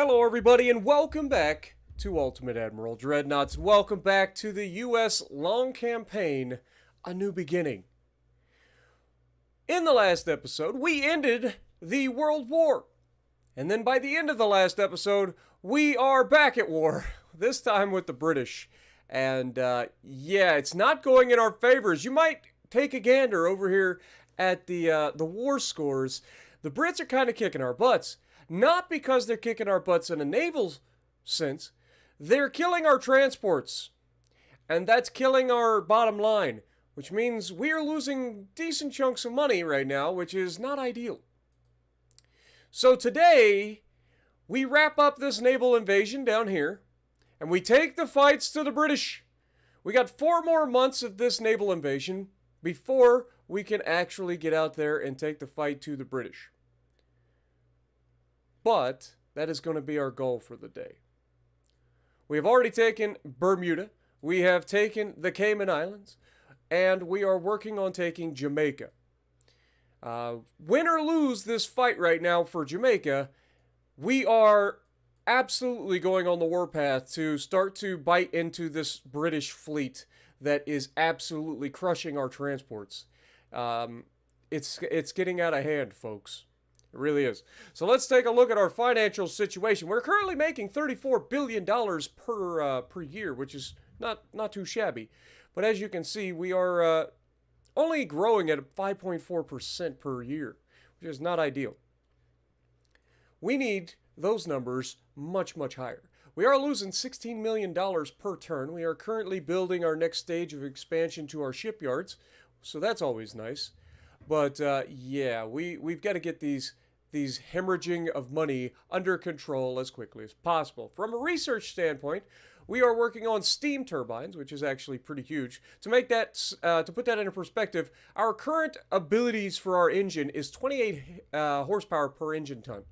Hello, everybody, and welcome back to Ultimate Admiral Dreadnoughts. Welcome back to the U.S. long campaign, A New Beginning. In the last episode, we ended the World War. And then by the end of the last episode, we are back at war, this time with the British. And yeah, it's not going in our favor. As you might take a gander over here at the war scores, the Brits are kind of kicking our butts. Not because they're kicking our butts in a naval sense, they're killing our transports. And that's killing our bottom line, which means we are losing decent chunks of money right now, which is not ideal. So today, we wrap up this naval invasion down here, and we take the fights to the British. We got 4 more months of this naval invasion before we can actually get out there and take the fight to the British. But that is going to be our goal for the day. We have already taken Bermuda, we have taken the Cayman Islands, and we are working on taking Jamaica. Win or lose this fight right now for Jamaica, we are absolutely going on the warpath to start to bite into this British fleet that is absolutely crushing our transports. It's getting out of hand, folks. It really is. So let's take a look at our financial situation. We're currently making $34 billion per year, which is not too shabby. But as you can see, we are only growing at 5.4% per year, which is not ideal. We need those numbers much, much higher. We are losing $16 million per turn. We are currently building our next stage of expansion to our shipyards, so that's always nice. But yeah, we've got to get these hemorrhaging of money under control as quickly as possible. From a research standpoint, we are working on steam turbines, which is actually pretty huge. To make that, to put that into perspective, our current abilities for our engine is 28 horsepower per engine ton.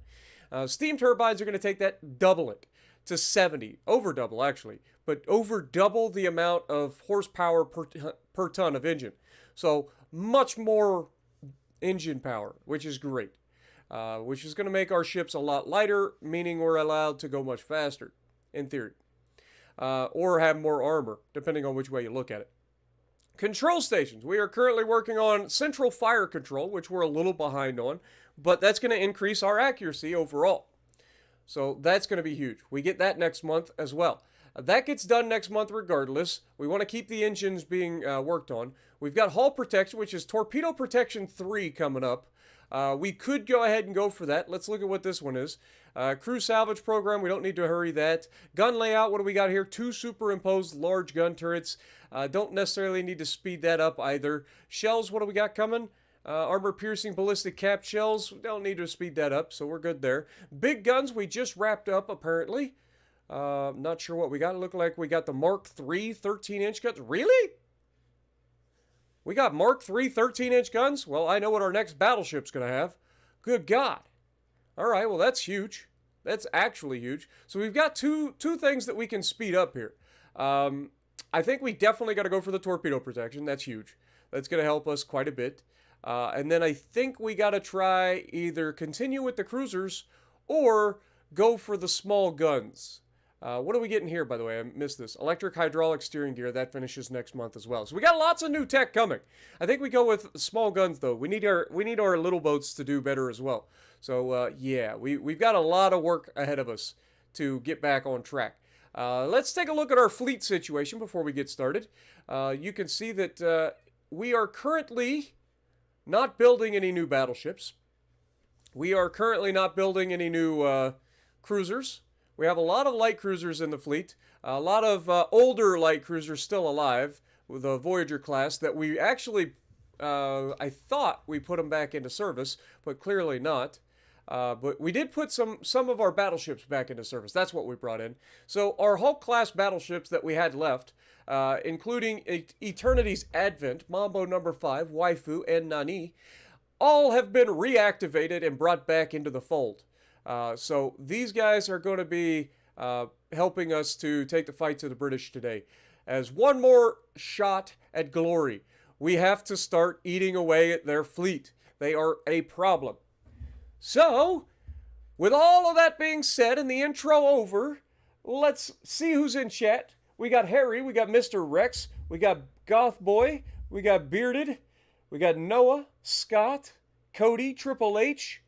Steam turbines are going to take that, double it to 70, over double actually, but over double the amount of horsepower per ton of engine. So much more engine power, which is great, which is going to make our ships a lot lighter, meaning we're allowed to go much faster, in theory, or have more armor, depending on which way you look at it. Control stations. We are currently working on central fire control, which we're a little behind on, but that's going to increase our accuracy overall. So that's going to be huge. We get that next month as well. That gets done next month regardless. We want to keep the engines being worked on. We've got hull protection, which is torpedo protection 3 coming up. We could go ahead and go for that. Let's look at what this one is. Crew salvage program, we don't need to hurry that. Gun layout, what do we got here? 2 superimposed large gun turrets. Don't necessarily need to speed that up either. Shells, what do we got coming? Armor-piercing ballistic cap shells, don't need to speed that up, so we're good there. Big guns, we just wrapped up apparently. Not sure what we got. It looked like we got the Mark III 13-inch guns. Really? We got Mark III 13-inch guns? Well, I know what our next battleship's going to have. Good God. All right, well, that's huge. That's actually huge. So we've got two things that we can speed up here. I think we definitely got to go for the torpedo protection. That's huge. That's going to help us quite a bit. And then I think we got to try either continue with the cruisers or go for the small guns. What are we getting here, by the way? I missed this. Electric hydraulic steering gear. That finishes next month as well. So we got lots of new tech coming. I think we go with small guns, though. We need our little boats to do better as well. So, yeah, we've got a lot of work ahead of us to get back on track. Let's take a look at our fleet situation before we get started. You can see that we are currently not building any new battleships. We are currently not building any new cruisers. We have a lot of light cruisers in the fleet, a lot of older light cruisers still alive with the Voyager class that we actually, I thought we put them back into service, but clearly not. But we did put some of our battleships back into service. That's what we brought in. So our Hulk-class battleships that we had left, including Eternity's Advent, Mambo No. 5, Waifu, and Nani, all have been reactivated and brought back into the fold. So these guys are going to be helping us to take the fight to the British today. As one more shot at glory, we have to start eating away at their fleet. They are a problem. So, With all of that being said and the intro over, let's see who's in chat. We got Harry, we got Mr. Rex, we got Goth Boy, we got Bearded, we got Noah, Scott, Cody, Triple H,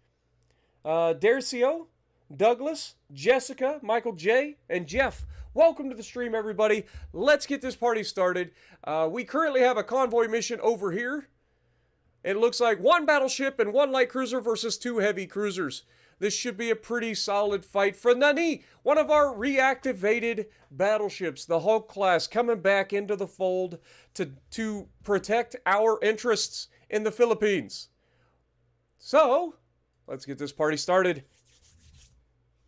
Dercio, Douglas, Jessica, Michael J, and Jeff. Welcome to the stream, everybody. Let's get this party started. We currently have a convoy mission over here. It looks like 1 battleship and 1 light cruiser versus 2 heavy cruisers. This should be a pretty solid fight for Nani, one of our reactivated battleships, the Hulk class, coming back into the fold to protect our interests in the Philippines. So, let's get this party started.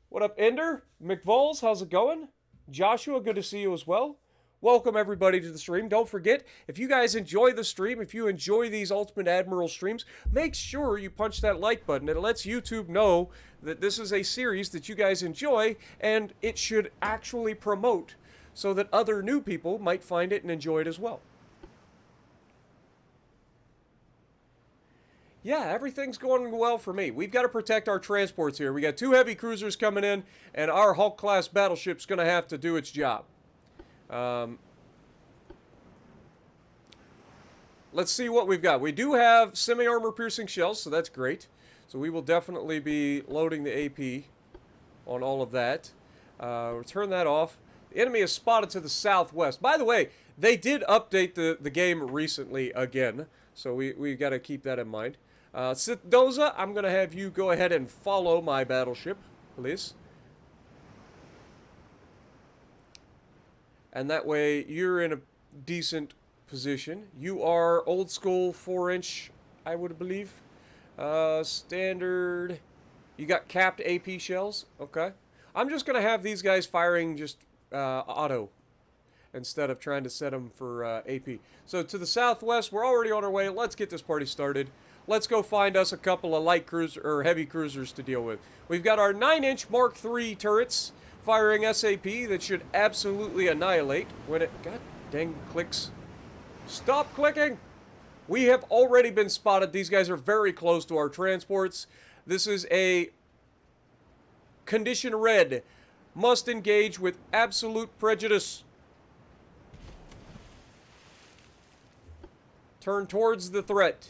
What up, Ender? McVols, how's it going? Joshua, good to see you as well. Welcome, everybody, to the stream. Don't forget, if you guys enjoy the stream, if you enjoy these Ultimate Admiral streams, make sure you punch that like button. It lets YouTube know that this is a series that you guys enjoy, and it should actually promote so that other new people might find it and enjoy it as well. Yeah, everything's going well for me. We've got to protect our transports here. We got 2 heavy cruisers coming in, and our Hulk-class battleship's going to have to do its job. Let's see what we've got. We do have semi-armor piercing shells, so that's great. So we will definitely be loading the AP on all of that. We'll turn that off. The enemy is spotted to the southwest. By the way, they did update the game recently again, so we got to keep that in mind. Sitdoza, I'm going to have you go ahead and follow my battleship, please. And that way, you're in a decent position. You are old school 4-inch, I would believe. Standard. You got capped AP shells? Okay. I'm just going to have these guys firing just auto instead of trying to set them for AP. So to the southwest, we're already on our way. Let's get this party started. Let's go find us a couple of light cruiser or heavy cruisers to deal with. We've got our 9-inch Mark III turrets firing SAP that should absolutely annihilate when it... God dang clicks. Stop clicking! We have already been spotted. These guys are very close to our transports. This is a condition red. Must engage with absolute prejudice. Turn towards the threat.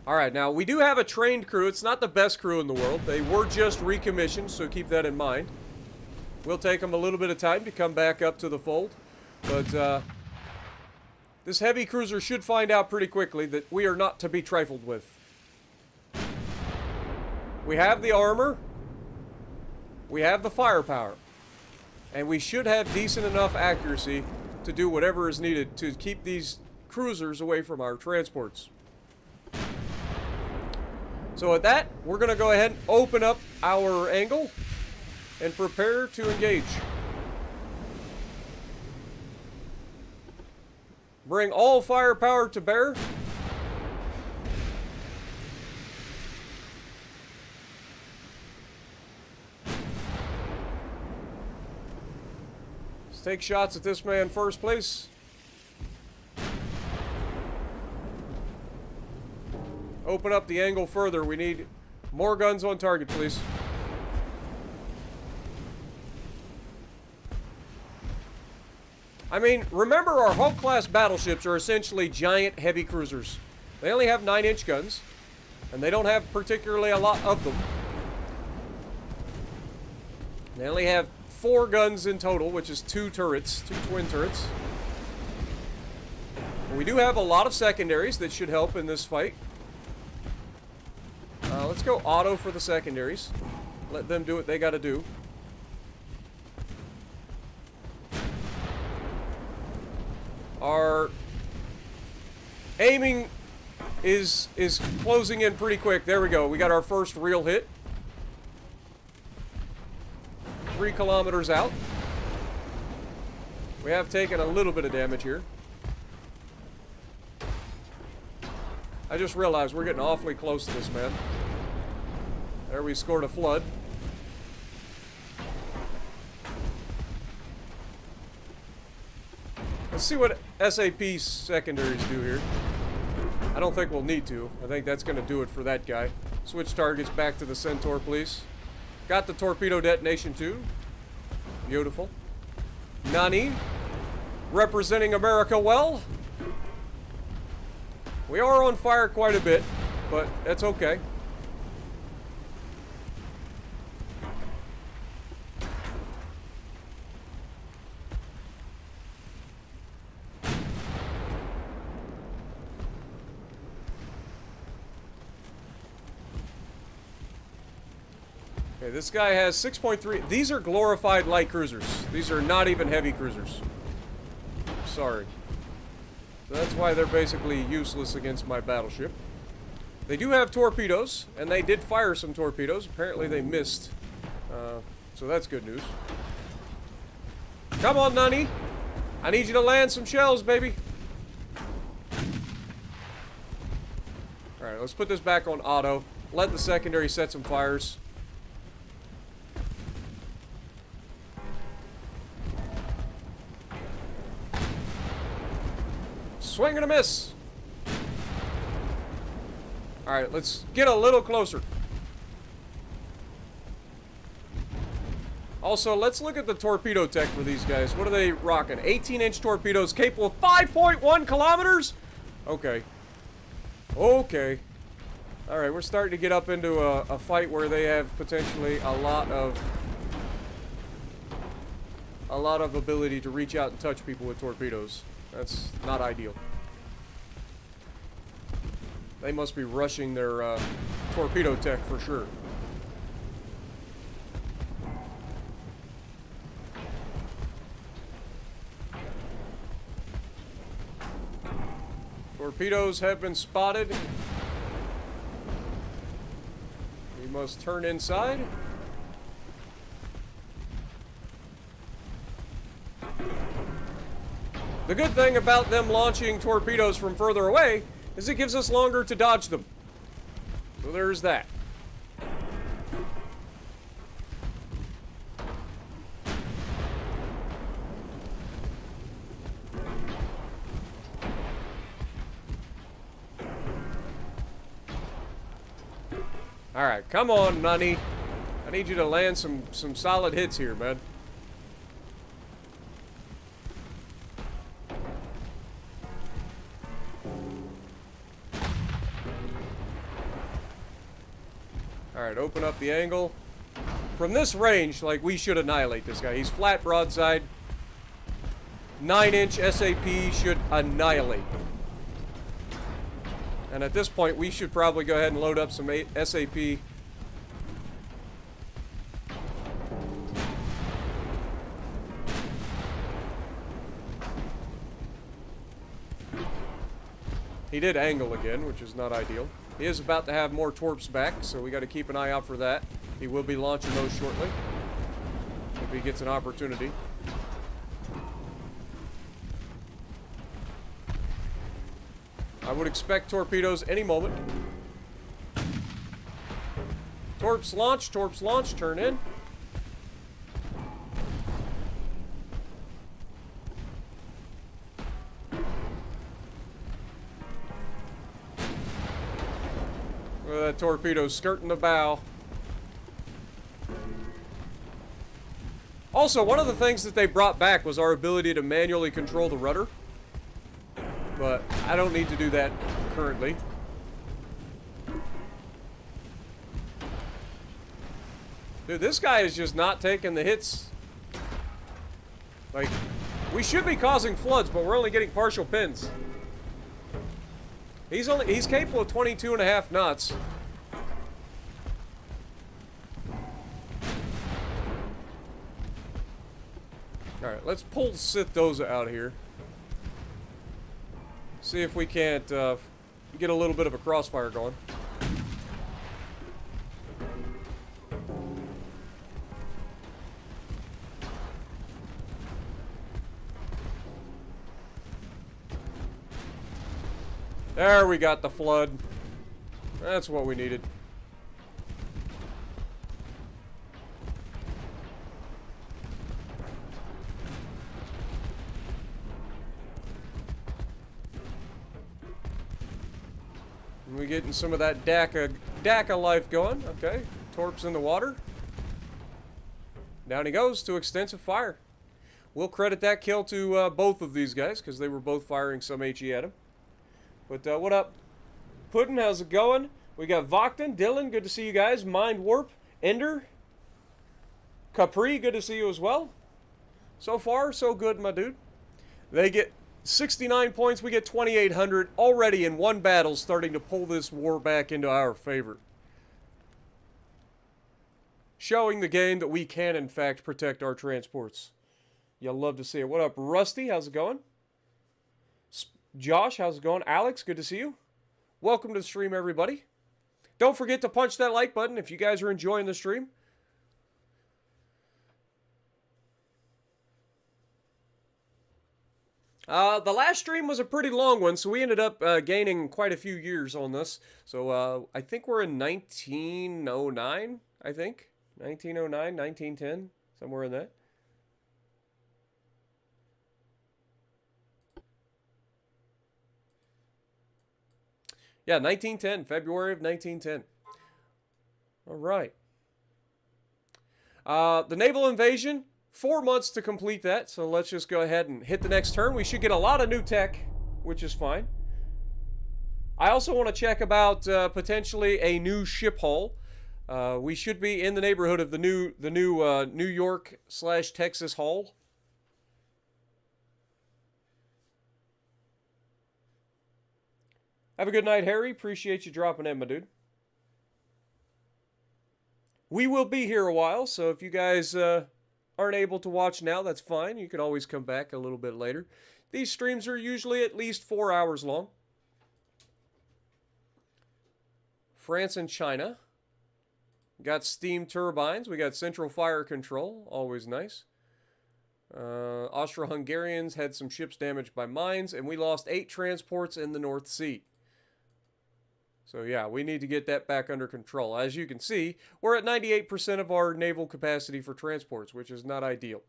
Alright, now we do have a trained crew. It's not the best crew in the world. They were just recommissioned, so keep that in mind. Will take them a little bit of time to come back up to the fold. But this heavy cruiser should find out pretty quickly that we are not to be trifled with. We have the armor. We have the firepower. And we should have decent enough accuracy to do whatever is needed to keep these cruisers away from our transports. So at that, we're going to go ahead and open up our angle and prepare to engage. Bring all firepower to bear. Let's take shots at this man first, please. Open up the angle further. We need more guns on target, please. I mean, remember our Hulk-class battleships are essentially giant heavy cruisers. They only have 9-inch guns, and they don't have particularly a lot of them. They only have 4 guns in total, which is 2 turrets, 2 twin turrets. And we do have a lot of secondaries that should help in this fight. Let's go auto for the secondaries. Let them do what they got to do. Our aiming is closing in pretty quick. There we go. We got our first real hit. 3 kilometers out. We have taken a little bit of damage here. I just realized we're getting awfully close to this, man. There we scored a flood. Let's see what SAP secondaries do here. I don't think we'll need to. I think that's going to do it for that guy. Switch targets back to the Centaur, please. Got the torpedo detonation too. Beautiful. Nani, representing America well. We are on fire quite a bit, but that's okay. Okay, this guy has 6.3. These are glorified light cruisers. These are not even heavy cruisers. Sorry. So that's why they're basically useless against my battleship. They do have torpedoes, and they did fire some torpedoes. Apparently they missed. So that's good news. Come on, Nani. I need you to land some shells, baby. Alright, let's put this back on auto. Let the secondary set some fires. Swing and a miss. Alright, let's get a little closer. Also, let's look at the torpedo tech for these guys. What are they rocking? 18-inch torpedoes capable of 5.1 kilometers? Okay. Okay. Alright, we're starting to get up into a fight where they have potentially a lot of ability to reach out and touch people with torpedoes. That's not ideal. They must be rushing their torpedo tech for sure. Torpedoes have been spotted. We must turn inside. The good thing about them launching torpedoes from further away is it gives us longer to dodge them. So there's that. Alright, come on, Nani. I need you to land some solid hits here, man. Alright, open up the angle. From this range, like, we should annihilate this guy. He's flat broadside. 9-inch SAP should annihilate. And at this point, we should probably go ahead and load up some SAP. He did angle again, which is not ideal. He is about to have more torps back, so we got to keep an eye out for that. He will be launching those shortly, if he gets an opportunity. I would expect torpedoes any moment. Torps launch, turn in. Look at that torpedo skirting the bow. Also, one of the things that they brought back was our ability to manually control the rudder. But I don't need to do that currently. Dude, this guy is just not taking the hits. Like, we should be causing floods, but we're only getting partial pins. He's capable of 22.5 knots. Alright, let's pull Sith Doza out of here. See if we can't get a little bit of a crossfire going. There, we got the flood. That's what we needed. We're getting some of that DACA life going. Okay, Torp's in the water. Down he goes to extensive fire. We'll credit that kill to both of these guys because they were both firing some HE at him. But what up, Puddin'? How's it going? We got Vokton, Dylan, good to see you guys. Mind Warp, Ender, Capri, good to see you as well. So far, so good, my dude. They get 69 points, we get 2,800 already in one battle, starting to pull this war back into our favor. Showing the game that we can, in fact, protect our transports. You'll love to see it. What up, Rusty? How's it going? Josh, how's it going? Alex, good to see you. Welcome to the stream, everybody. Don't forget to punch that like button if you guys are enjoying the stream. The last stream was a pretty long one, so we ended up gaining quite a few years on this. So I think we're in 1909, I think. 1909, 1910, somewhere in that. Yeah, 1910, February of 1910. All right. The naval invasion, 4 months to complete that, so let's just go ahead and hit the next turn. We should get a lot of new tech, which is fine. I also want to check about potentially a new ship hull. We should be in the neighborhood of the new New York/Texas hull. Have a good night, Harry. Appreciate you dropping in, my dude. We will be here a while, so if you guys aren't able to watch now, that's fine. You can always come back a little bit later. These streams are usually at least 4 hours long. France and China. Got steam turbines. We got central fire control. Always nice. Austro-Hungarians had some ships damaged by mines, and we lost 8 transports in the North Sea. So yeah, we need to get that back under control. As you can see, we're at 98% of our naval capacity for transports, which is not ideal.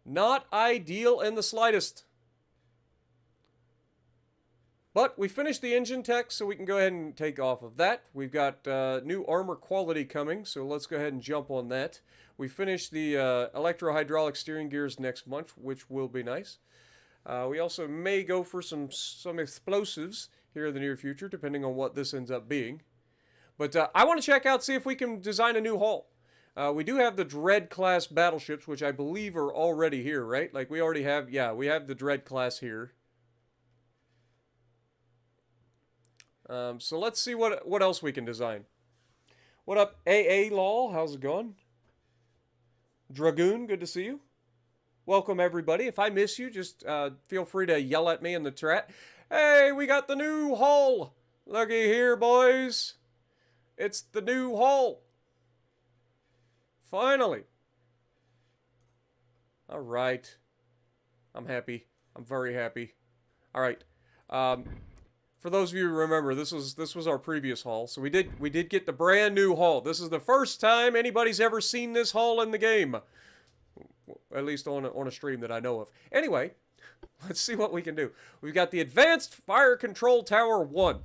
Not ideal in the slightest. But we finished the engine tech, so we can go ahead and take off of that. We've got new armor quality coming, so let's go ahead and jump on that. We finished the electro-hydraulic steering gears next month, which will be nice. We also may go for some explosives here in the near future, depending on what this ends up being. But I want to check out, see if we can design a new hull. We do have the Dread class battleships, which I believe are already here, right? Like we already have, yeah, we have the Dread class here. So let's see what else we can design. What up, AA Law? How's it going? Dragoon, good to see you. Welcome, everybody. If I miss you, just feel free to yell at me in the chat. Hey, we got the new hull. Looky here, boys. It's the new hull. Finally. All right. I'm happy. I'm very happy. All right. For those of you who remember, this was our previous hull. So we did get the brand new hull. This is the first time anybody's ever seen this hull in the game. At least on a stream that I know of. Anyway, let's see what we can do. We've got the Advanced Fire Control Tower 1,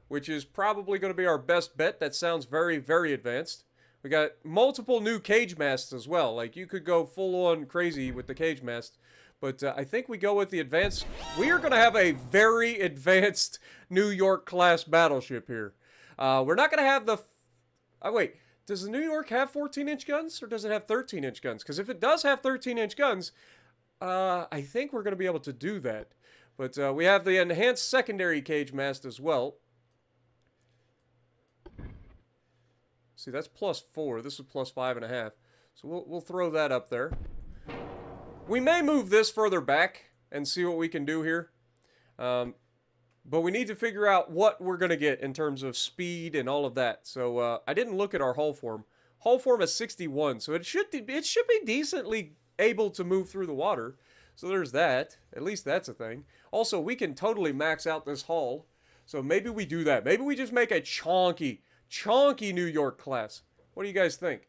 which is probably going to be our best bet. That sounds very, very advanced. We got multiple new cage masts as well. Like, you could go full-on crazy with the cage mast. But I think we go with the advanced. We are going to have a very advanced New York-class battleship here. We're not going to have the... Oh, wait. Does the New York have 14-inch guns, or does it have 13-inch guns? Because if it does have 13-inch guns, I think we're going to be able to do that. But we have the enhanced secondary cage mast as well. See, that's +4. This is +5.5. So we'll throw that up there. We may move this further back and see what we can do here. But we need to figure out what we're going to get in terms of speed and all of that. So I didn't look at our hull form. Hull form is 61, so it should be decently able to move through the water. So there's that. At least that's a thing. Also, we can totally max out this hull. So maybe we do that. Maybe we just make a chonky New York class. What do you guys think?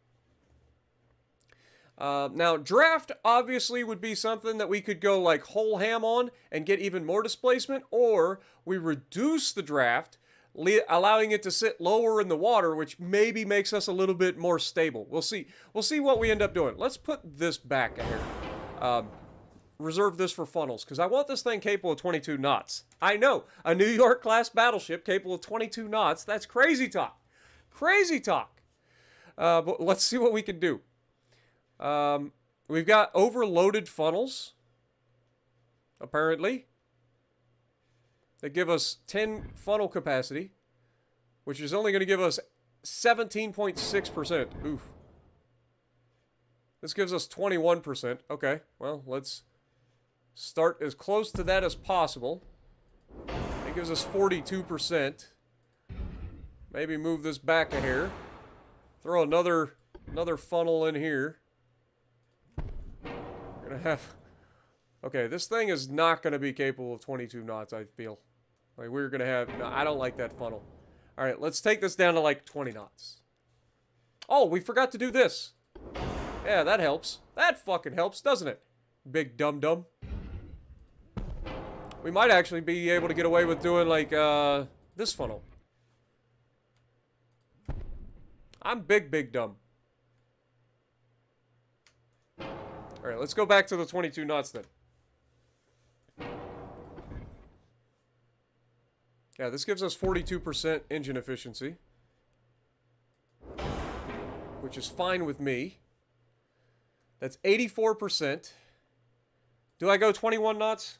Now, draft obviously would be something that we could go like whole ham on and get even more displacement, or we reduce the draft, allowing it to sit lower in the water, which maybe makes us a little bit more stable. We'll see. We'll see what we end up doing. Let's put this back here. Reserve this for funnels, because I want this thing capable of 22 knots. I know, a New York-class battleship capable of 22 knots. That's crazy talk. Crazy talk. But let's see what we can do. We've got overloaded funnels, apparently. They give us 10 funnel capacity, which is only going to give us 17.6%. Oof. This gives us 21%. Okay, well, let's start as close to that as possible. It gives us 42%. Maybe move this back a hair. Throw another funnel in here. We're gonna have... Okay, this thing is not gonna be capable of 22 knots, I feel. Like, we're gonna have... No, I don't like that funnel. Alright, let's take this down to like 20 knots. Oh, we forgot to do this. Yeah, that helps. That fucking helps, doesn't it? Big dum-dum. We might actually be able to get away with doing, like, this funnel. I'm big dumb. Alright, let's go back to the 22 knots then. Yeah, this gives us 42% engine efficiency. Which is fine with me. That's 84%. Do I go 21 knots?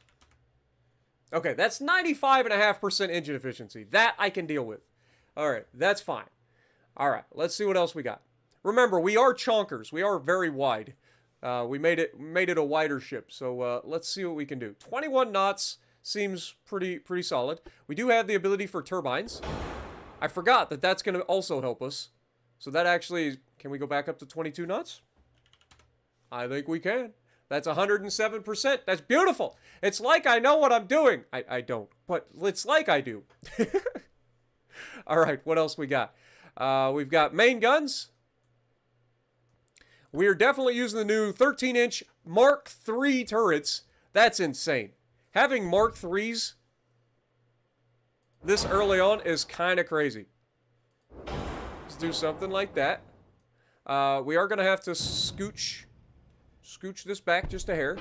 Okay, that's 95.5% engine efficiency. That I can deal with. Alright, that's fine. Alright, let's see what else we got. Remember, we are chonkers. We are very wide. We made it a wider ship. So let's see what we can do. 21 knots seems pretty solid. We do have the ability for turbines. I forgot that that's going to also help us. So that actually... Can we go back up to 22 knots? I think we can. That's 107%. That's beautiful. It's like I know what I'm doing. I don't, but it's like I do. All right, what else we got? We've got main guns. We're definitely using the new 13-inch Mark III turrets. That's insane. Having Mark IIIs this early on is kind of crazy. Let's do something like that. We are going to have to scooch this back just a hair.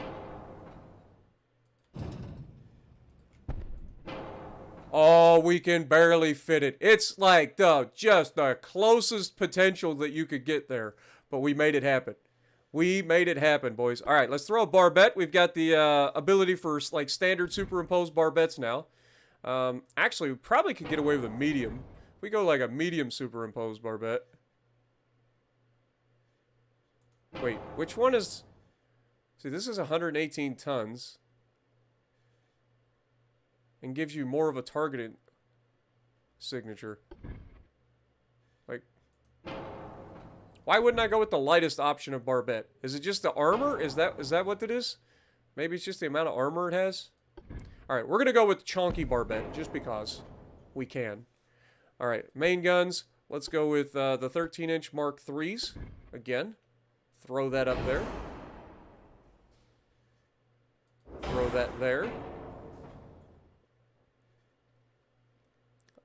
Oh, we can barely fit it. It's like just the closest potential that you could get there. But we made it happen. We made it happen, boys. All right, let's throw a barbette. We've got the ability for like standard superimposed barbettes now. Actually, we probably could get away with a medium. If we go like a medium superimposed barbette. Wait, which one is... See, this is 118 tons. And gives you more of a targeted signature. Like... Why wouldn't I go with the lightest option of barbette? Is it just the armor? Is that what it is? Maybe it's just the amount of armor it has? Alright, we're going to go with chonky barbette, just because we can. Alright, main guns. Let's go with the 13-inch Mark IIIs. Again. Throw that up there. Throw that there.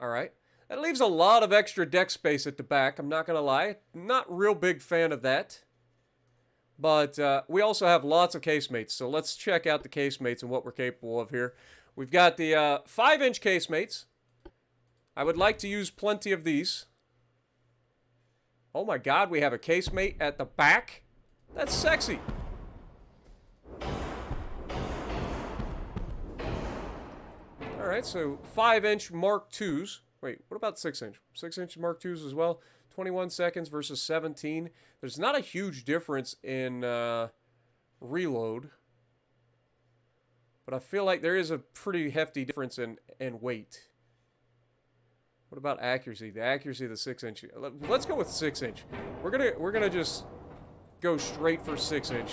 Alright. That leaves a lot of extra deck space at the back, I'm not going to lie. Not real big fan of that. But we also have lots of casemates, so let's check out the casemates and what we're capable of here. We've got the 5-inch casemates. I would like to use plenty of these. Oh my god, we have a casemate at the back? That's sexy. Alright, so 5-inch Mark IIs. Wait, what about 6-inch? 6-inch Mark IIs as well. 21 seconds versus 17. There's not a huge difference in reload. But I feel like there is a pretty hefty difference in weight. What about accuracy? The accuracy of the 6-inch. Let's go with 6-inch. We're gonna just go straight for 6-inch.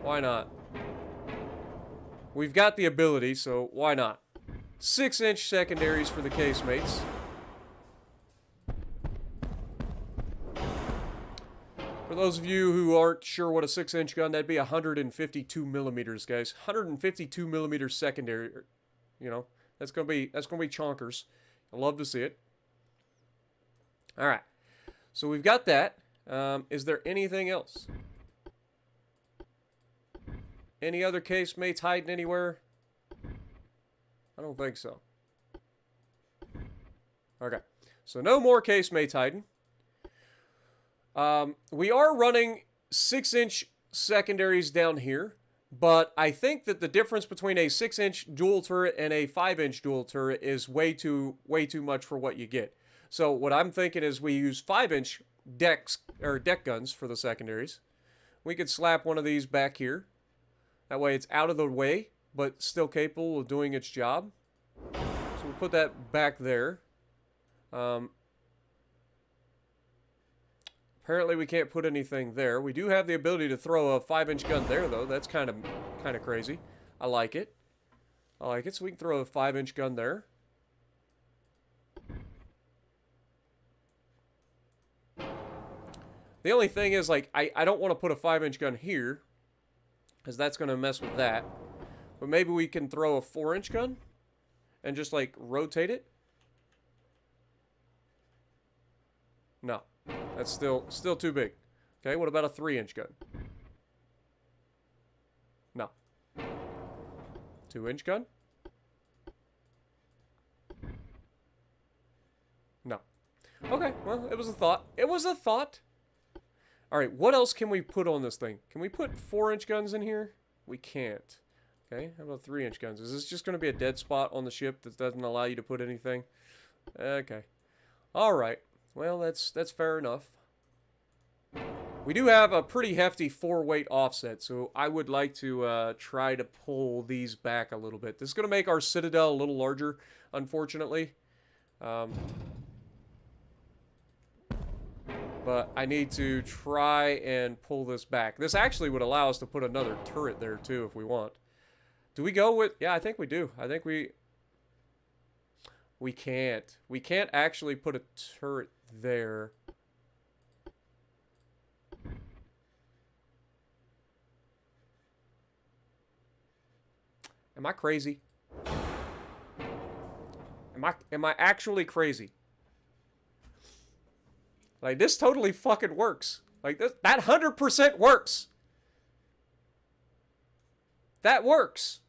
Why not? We've got the ability, so why not? 6-inch secondaries for the casemates. For those of you who aren't sure what a 6-inch gun, that'd be 152 millimeters, guys. 152 millimeter secondary. You know, that's gonna be chonkers. I love to see it. All right. So we've got that. Is there anything else? Any other casemates hiding anywhere? I don't think so. Okay. So no more casemates hiding. We are running 6-inch secondaries down here, but I think that the difference between a 6-inch dual turret and a 5-inch dual turret is way too much for what you get. So what I'm thinking is we use 5-inch deck guns for the secondaries. We could slap one of these back here. That way it's out of the way, but still capable of doing its job. So we'll put that back there. Apparently we can't put anything there. We do have the ability to throw a 5-inch gun there, though. That's kind of crazy. I like it. I like it. So we can throw a 5-inch gun there. The only thing is, like, I don't want to put a 5-inch gun here, because that's going to mess with that. But maybe we can throw a 4-inch gun and just, like, rotate it. No. That's still too big. Okay, what about a 3-inch gun? No. 2-inch gun? No. Okay, well, it was a thought. It was a thought. Alright, what else can we put on this thing? Can we put 4-inch guns in here? We can't. Okay, how about 3-inch guns? Is this just going to be a dead spot on the ship that doesn't allow you to put anything? Okay. Alright. Well, that's fair enough. We do have a pretty hefty 4-weight offset, so I would like to try to pull these back a little bit. This is going to make our citadel a little larger, unfortunately. But I need to try and pull this back. This actually would allow us to put another turret there, too, if we want. Do we go with... Yeah, I think we do. I think we... We can't. We can't actually put a turret there. Am I crazy? Am I actually crazy? Like, this totally fucking works. Like, that 100% works. That works.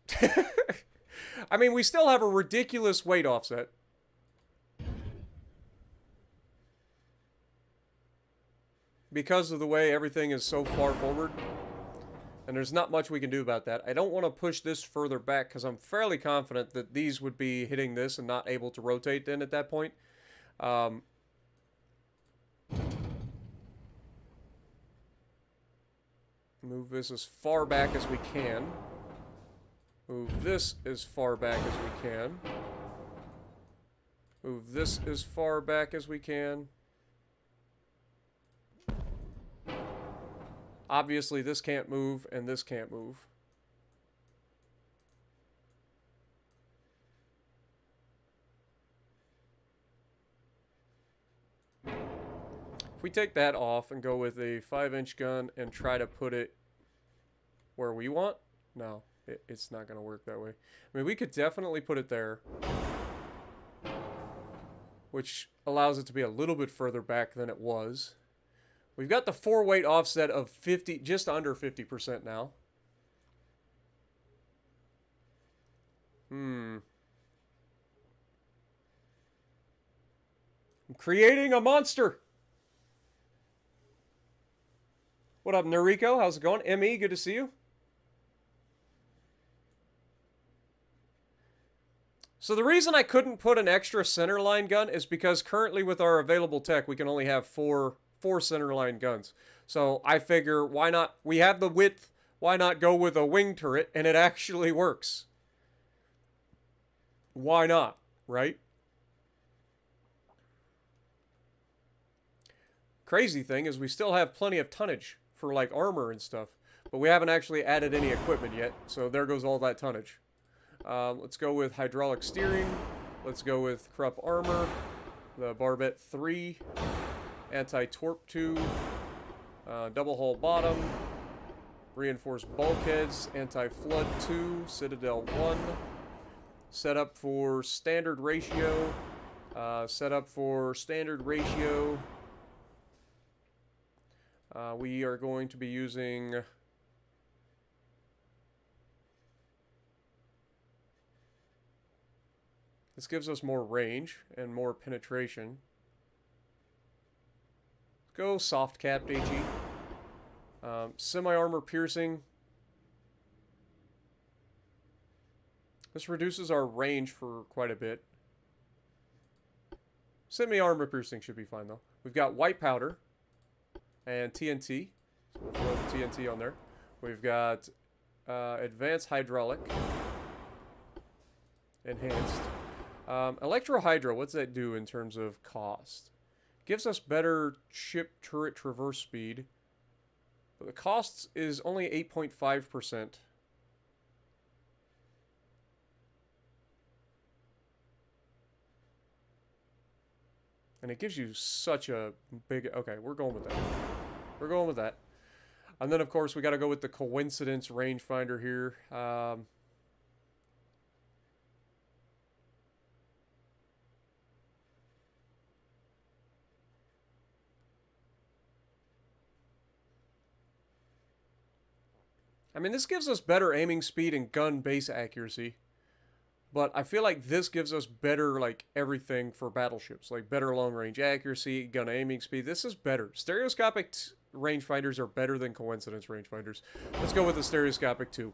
I mean, we still have a ridiculous weight offset. Because of the way everything is so far forward. And there's not much we can do about that. I don't want to push this further back because I'm fairly confident that these would be hitting this and not able to rotate then at that point. Move this as far back as we can. Move this as far back as we can. Move this as far back as we can. Obviously, this can't move, and this can't move. If we take that off and go with a 5-inch gun and try to put it where we want, no, it's not going to work that way. I mean, we could definitely put it there, which allows it to be a little bit further back than it was. We've got the 4-weight offset of 50, just under 50% now. I'm creating a monster. What up, Noriko? How's it going? ME, good to see you. So the reason I couldn't put an extra centerline gun is because currently with our available tech, we can only have four centerline guns. So I figure, why not? We have the width. Why not go with a wing turret? And it actually works. Why not? Right? Crazy thing is we still have plenty of tonnage for like armor and stuff. But we haven't actually added any equipment yet. So there goes all that tonnage. Let's go with hydraulic steering. Let's go with Krupp armor. The Barbette 3. Anti-torp 2, double hull bottom, reinforced bulkheads, anti-flood 2, Citadel 1, set up for standard ratio, Set up for standard ratio. We are going to be using... This gives us more range and more penetration. Let's go soft capped HE. Semi-armor piercing. This reduces our range for quite a bit. Semi-armor piercing should be fine though. We've got white powder and TNT. So we'll throw the TNT on there. We've got advanced hydraulic. Enhanced. Electro Hydra, what's that do in terms of cost? Gives us better ship turret traverse speed. But the cost is only 8.5%. And it gives you such a big... Okay, we're going with that. We're going with that. And then, of course, we got to go with the coincidence rangefinder here. I mean, this gives us better aiming speed and gun base accuracy. But I feel like this gives us better, like, everything for battleships. Like, better long-range accuracy, gun aiming speed. This is better. Stereoscopic rangefinders are better than coincidence rangefinders. Let's go with the stereoscopic, too,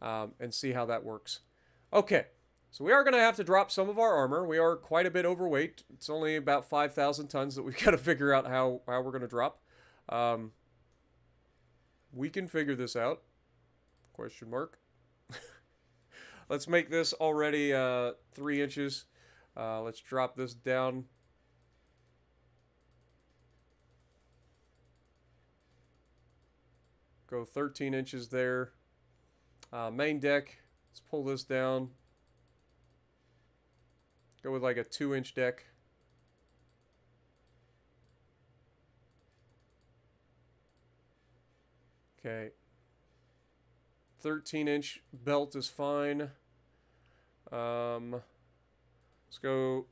and see how that works. Okay, so we are going to have to drop some of our armor. We are quite a bit overweight. It's only about 5,000 tons that we've got to figure out how we're going to drop. We can figure this out. Question mark. Let's make this already 3 inches. Let's drop this down. Go 13 inches there. Main deck. Let's pull this down. Go with like a 2-inch deck. Okay. 13-inch belt is fine. Let's go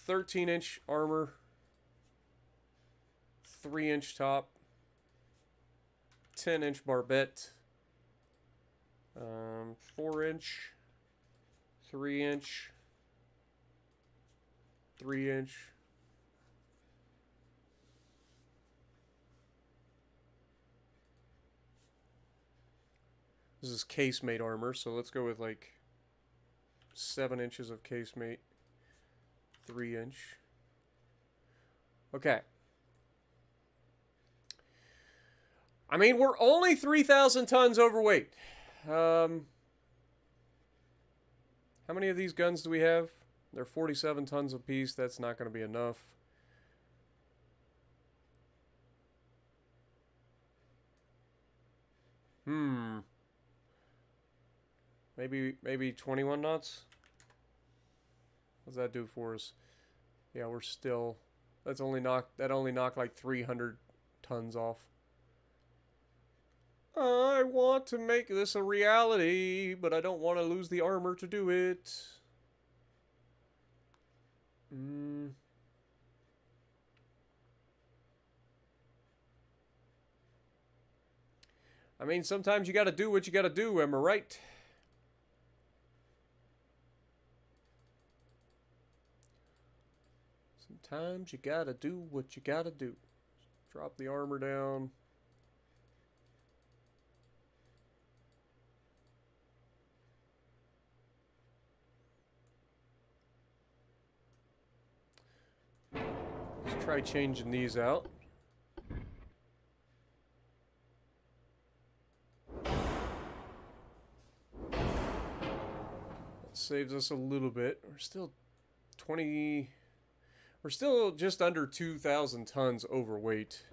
13-inch armor. 3-inch top. 10-inch barbette. 4-inch. 3-inch. 3-inch. This is casemate armor, so let's go with like 7 inches of casemate, 3-inch. Okay. I mean, we're only 3,000 tons overweight. How many of these guns do we have? They're 47 tons apiece. That's not going to be enough. Maybe 21 knots? What does that do for us? Yeah, we're still... That only knocked like 300 tons off. I want to make this a reality, but I don't want to lose the armor to do it. I mean, sometimes you gotta do what you gotta do, am I right? Sometimes you gotta do what you gotta do. Drop the armor down. Let's try changing these out. That saves us a little bit. We're still 20... We're still just under 2,000 tons overweight.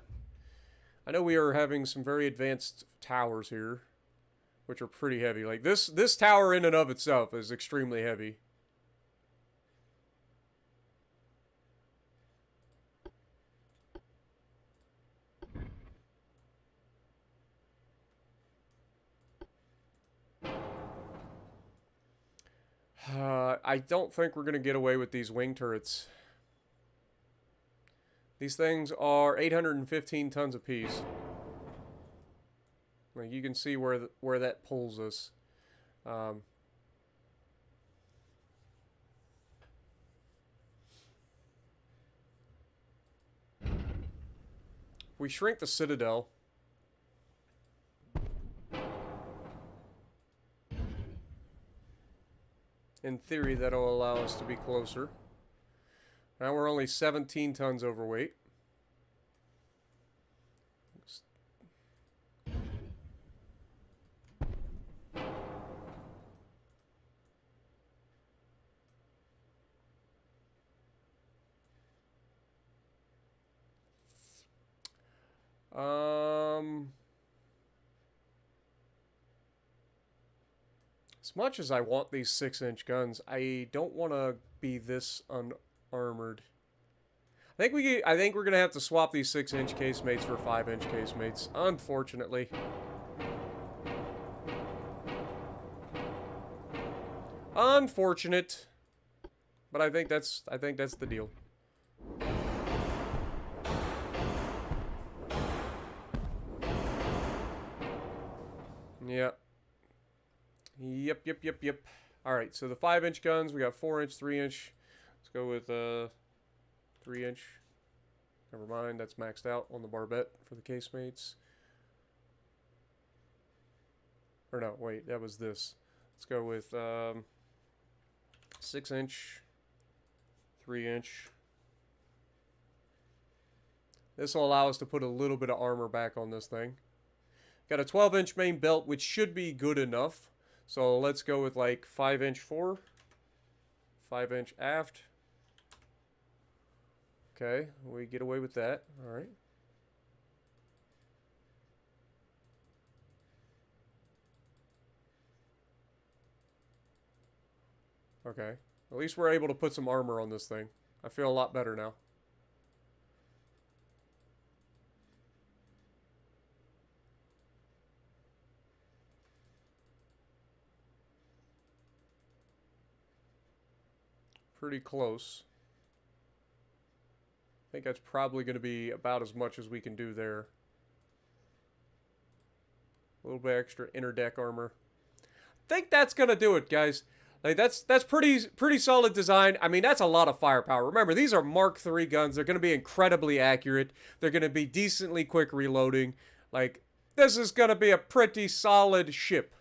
I know we are having some very advanced towers here, which are pretty heavy. Like this tower in and of itself is extremely heavy. I don't think we're going to get away with these wing turrets. These things are 815 tons apiece. Like you can see where that pulls us. We shrink the Citadel. In theory, that'll allow us to be closer. Now we're only 17 tons overweight. As much as I want these 6-inch guns, I don't want to be this unarmored. I think we're gonna have to swap these 6-inch casemates for 5-inch casemates, unfortunately. Unfortunate, but I think that's the deal. Yep. Yep. All right, so the 5-inch guns, we got 4-inch, 3-inch. Let's go with 3-inch. Never mind, that's maxed out on the barbette for the casemates. Or no, wait, that was this. Let's go with 6-inch, 3-inch. This will allow us to put a little bit of armor back on this thing. Got a 12-inch main belt, which should be good enough. So let's go with like 5-inch fore, 5-inch aft. Okay, we get away with that. All right. Okay. At least we're able to put some armor on this thing. I feel a lot better now. Pretty close. I think that's probably going to be about as much as we can do there. A little bit extra inner deck armor. I think that's going to do it, guys. Like that's pretty solid design. I mean, that's a lot of firepower. Remember, these are Mark III guns. They're going to be incredibly accurate. They're going to be decently quick reloading. Like, this is going to be a pretty solid ship.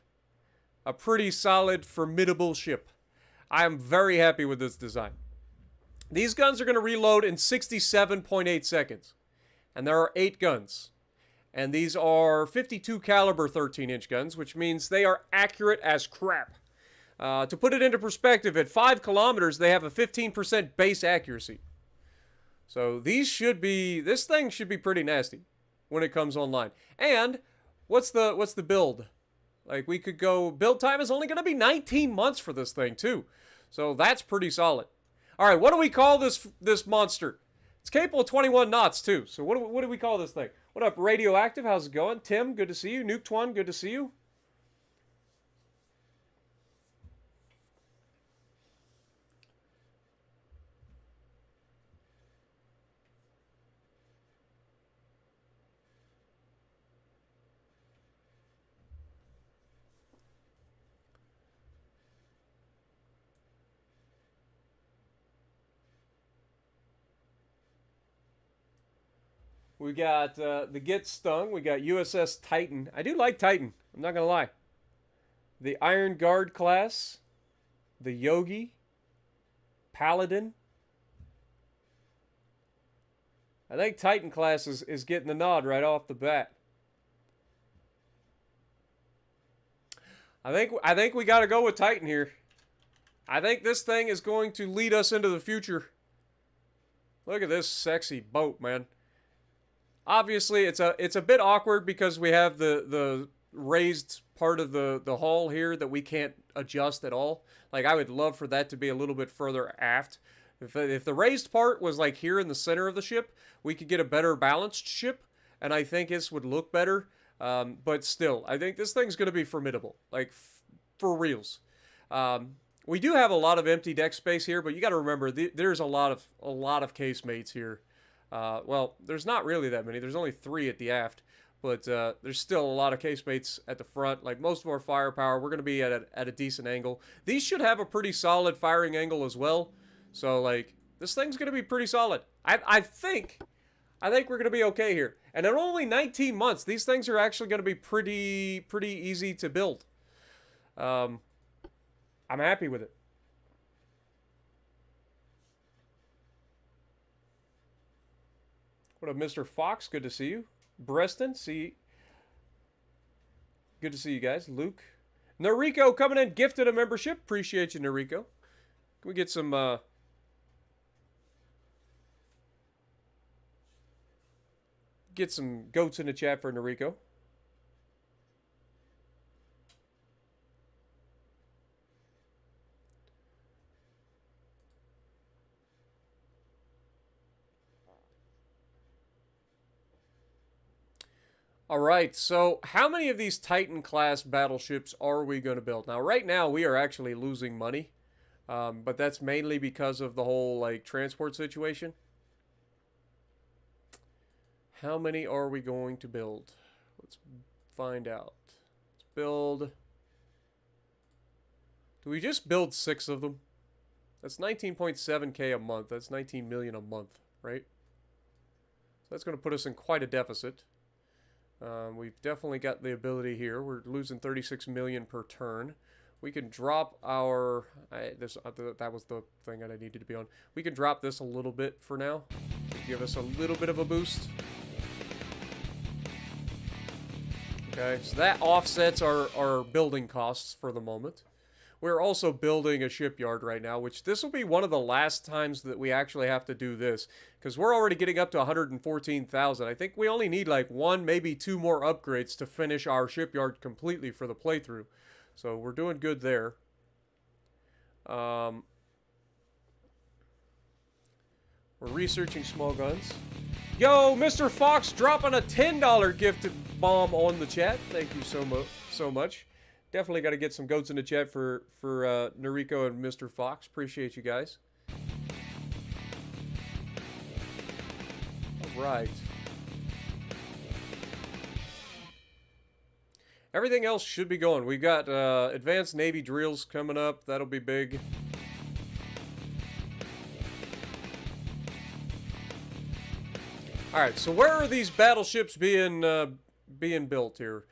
A pretty solid, formidable ship. I am very happy with this design. These guns are going to reload in 67.8 seconds. And there are 8 guns. And these are 52 caliber 13-inch guns, which means they are accurate as crap. To put it into perspective, at 5 kilometers, they have a 15% base accuracy. So this thing should be pretty nasty when it comes online. And what's the build? Like, we could go, build time is only going to be 19 months for this thing, too. So that's pretty solid. All right, what do we call this monster? It's capable of 21 knots, too. So what do we call this thing? What up, Radioactive? How's it going? Tim, good to see you. Nuked One, good to see you. We got the Get Stung. We got USS Titan. I do like Titan. I'm not going to lie. The Iron Guard class. The Yogi. Paladin. I think Titan class is getting the nod right off the bat. I think we got to go with Titan here. I think this thing is going to lead us into the future. Look at this sexy boat, man. Obviously, it's a bit awkward because we have the raised part of the hull here that we can't adjust at all. Like, I would love for that to be a little bit further aft. If the raised part was like here in the center of the ship, we could get a better balanced ship, and I think this would look better. But still, I think this thing's going to be formidable, like for reals. We do have a lot of empty deck space here, but you got to remember there's a lot of casemates here. Well, there's not really that many. There's only 3 at the aft, but there's still a lot of casemates at the front. Like most of our firepower, we're going to be at a decent angle. These should have a pretty solid firing angle as well. So like this thing's going to be pretty solid. I think we're going to be okay here. And in only 19 months, these things are actually going to be pretty easy to build. I'm happy with it. What up, Mr. Fox? Good to see you. Breston, good to see you guys. Luke. Noriko coming in, gifted a membership. Appreciate you, Noriko. Can we get some, goats in the chat for Noriko? All right, so how many of these Titan-class battleships are we going to build? Now, right now, we are actually losing money, but that's mainly because of the whole, like, transport situation. How many are we going to build? Let's find out. Let's build... Do we just build 6 of them? That's 19.7K a month. That's 19 million a month, right? So that's going to put us in quite a deficit. We've definitely got the ability here. We're losing 36 million per turn. We can drop our... that was the thing that I needed to be on. We can drop this a little bit for now. Give us a little bit of a boost. Okay, so that offsets our building costs for the moment. We're also building a shipyard right now, which this will be one of the last times that we actually have to do this, because we're already getting up to 114,000. I think we only need like 1, maybe 2 more upgrades to finish our shipyard completely for the playthrough. So we're doing good there. We're researching small guns. Yo, Mr. Fox dropping a $10 gifted bomb on the chat. Thank you so much. Definitely got to get some goats in the chat for Noriko and Mr. Fox. Appreciate you guys. All right. Everything else should be going. We've got advanced Navy drills coming up. That'll be big. All right. So where are these battleships being built here?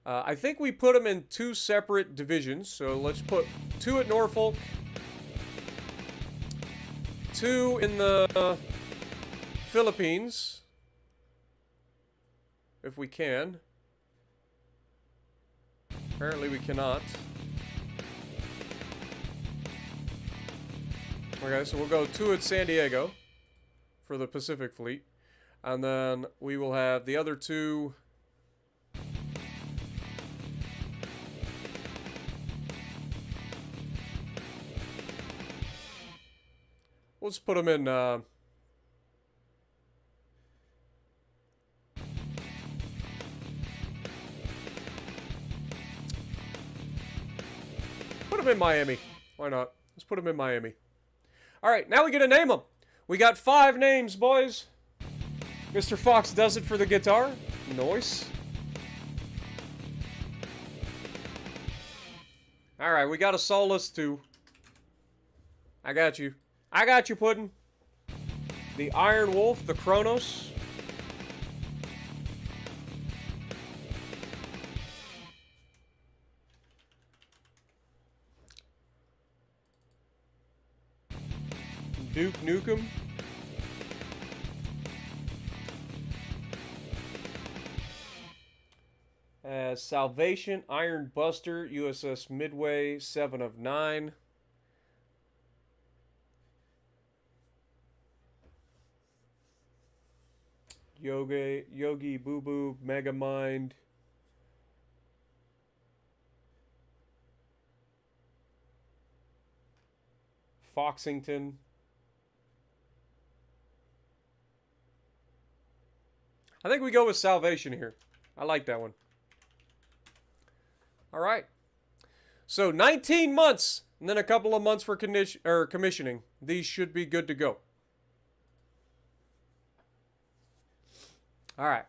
I think we put them in 2 separate divisions. So let's put 2 at Norfolk, 2 in the Philippines, if we can. Apparently we cannot. Okay, so we'll go 2 at San Diego for the Pacific Fleet. And then we will have the other 2... We'll just put them in, put them in Miami. Why not? Let's put them in Miami. All right, now we get to name them. We got 5 names, boys. Mr. Fox does it for the guitar. Nice. All right, we got a Solus too. I got you. I got you, Puddin'. The Iron Wolf, the Kronos. Duke Nukem. Salvation, Iron Buster, USS Midway, 7 of 9. Yogi Boo Boo, Megamind. Foxington. I think we go with Salvation here. I like that one. All right. So 19 months, and then a couple of months for commissioning. These should be good to go. All right.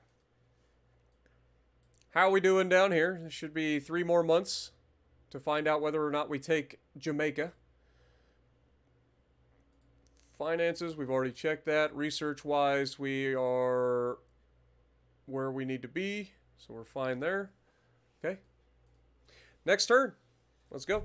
How are we doing down here? It should be 3 more months to find out whether or not we take Jamaica. Finances, we've already checked that. Research-wise, we are where we need to be, so we're fine there. Okay. Next turn. Let's go.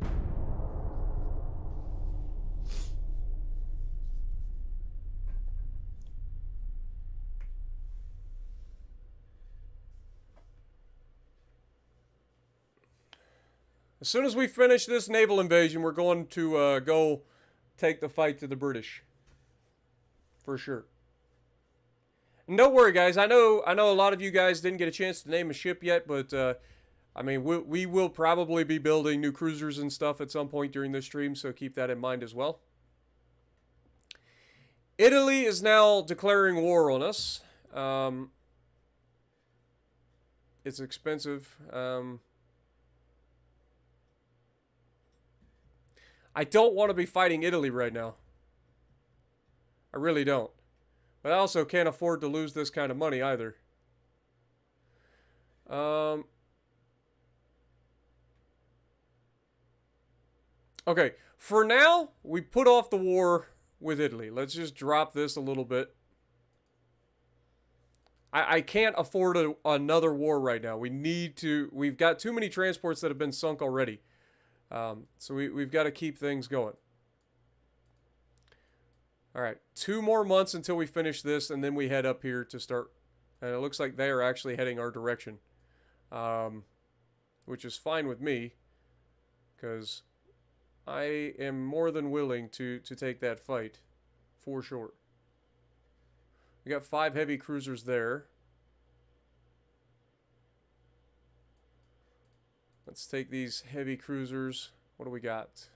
As soon as we finish this naval invasion, we're going to go take the fight to the British. For sure. And don't worry, guys. I know a lot of you guys didn't get a chance to name a ship yet, but I mean, we will probably be building new cruisers and stuff at some point during this stream, so keep that in mind as well. Italy is now declaring war on us. It's expensive. I don't want to be fighting Italy right now. I really don't. But I also can't afford to lose this kind of money either. Okay, for now, we put off the war with Italy. Let's just drop this a little bit. I can't afford another war right now. We've got too many transports that have been sunk already. So we've got to keep things going. All right, 2 more months until we finish this, and then we head up here to start. And it looks like they are actually heading our direction, which is fine with me, because I am more than willing to take that fight, for sure. We got 5 heavy cruisers there. Let's take these heavy cruisers. What do we got?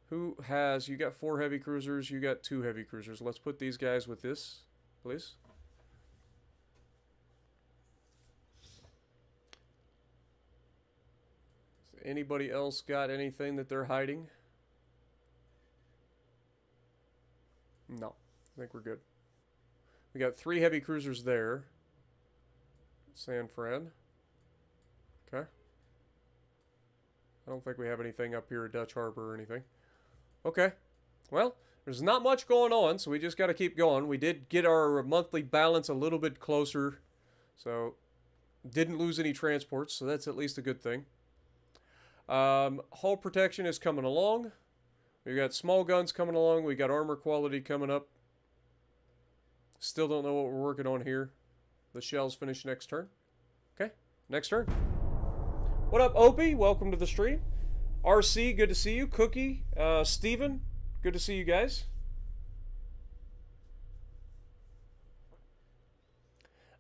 Who has... You got 4 heavy cruisers. You got 2 heavy cruisers. Let's put these guys with this, please. Has anybody else got anything that they're hiding? No. I think we're good. We got 3 heavy cruisers there. San Fran. Okay. I don't think we have anything up here at Dutch Harbor or anything. Okay. Well, there's not much going on, so we just got to keep going. We did get our monthly balance a little bit closer, so didn't lose any transports, so that's at least a good thing. Hull protection is coming along. We got small guns coming along. We got armor quality coming up. Still don't know what we're working on here. The shells finish next turn. Okay, next turn. What up, Opie? Welcome to the stream. RC, good to see you. Cookie, Steven, good to see you guys.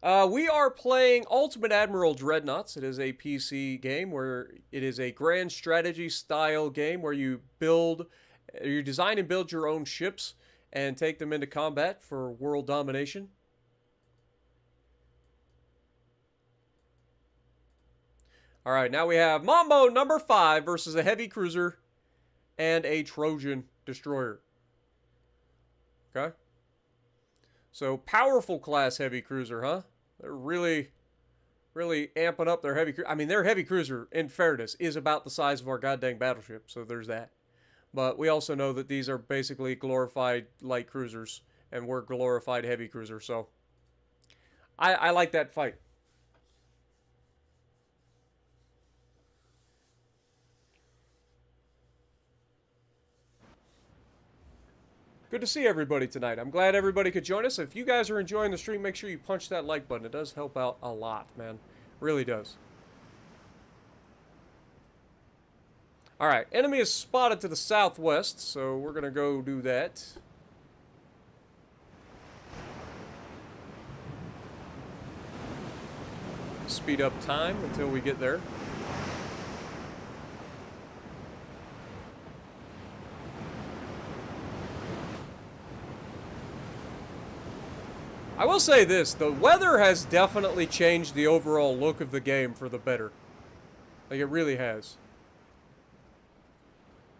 We are playing Ultimate Admiral Dreadnoughts. It is a PC game where it is a grand strategy style game where you design and build your own ships and take them into combat for world domination. All right, now we have Mambo number 5 versus a heavy cruiser and a Trojan destroyer. Okay. So powerful class heavy cruiser, huh? They're really amping up their heavy cruiser. I mean, their heavy cruiser, in fairness, is about the size of our goddamn battleship. So there's that. But we also know that these are basically glorified light cruisers, and we're glorified heavy cruisers. So I like that fight. Good to see everybody tonight. I'm glad everybody could join us. If you guys are enjoying the stream, make sure you punch that like button. It does help out a lot, man. Really does. Alright, enemy is spotted to the southwest, so we're going to go do that. Speed up time until we get there. I will say this, the weather has definitely changed the overall look of the game for the better. Like, it really has.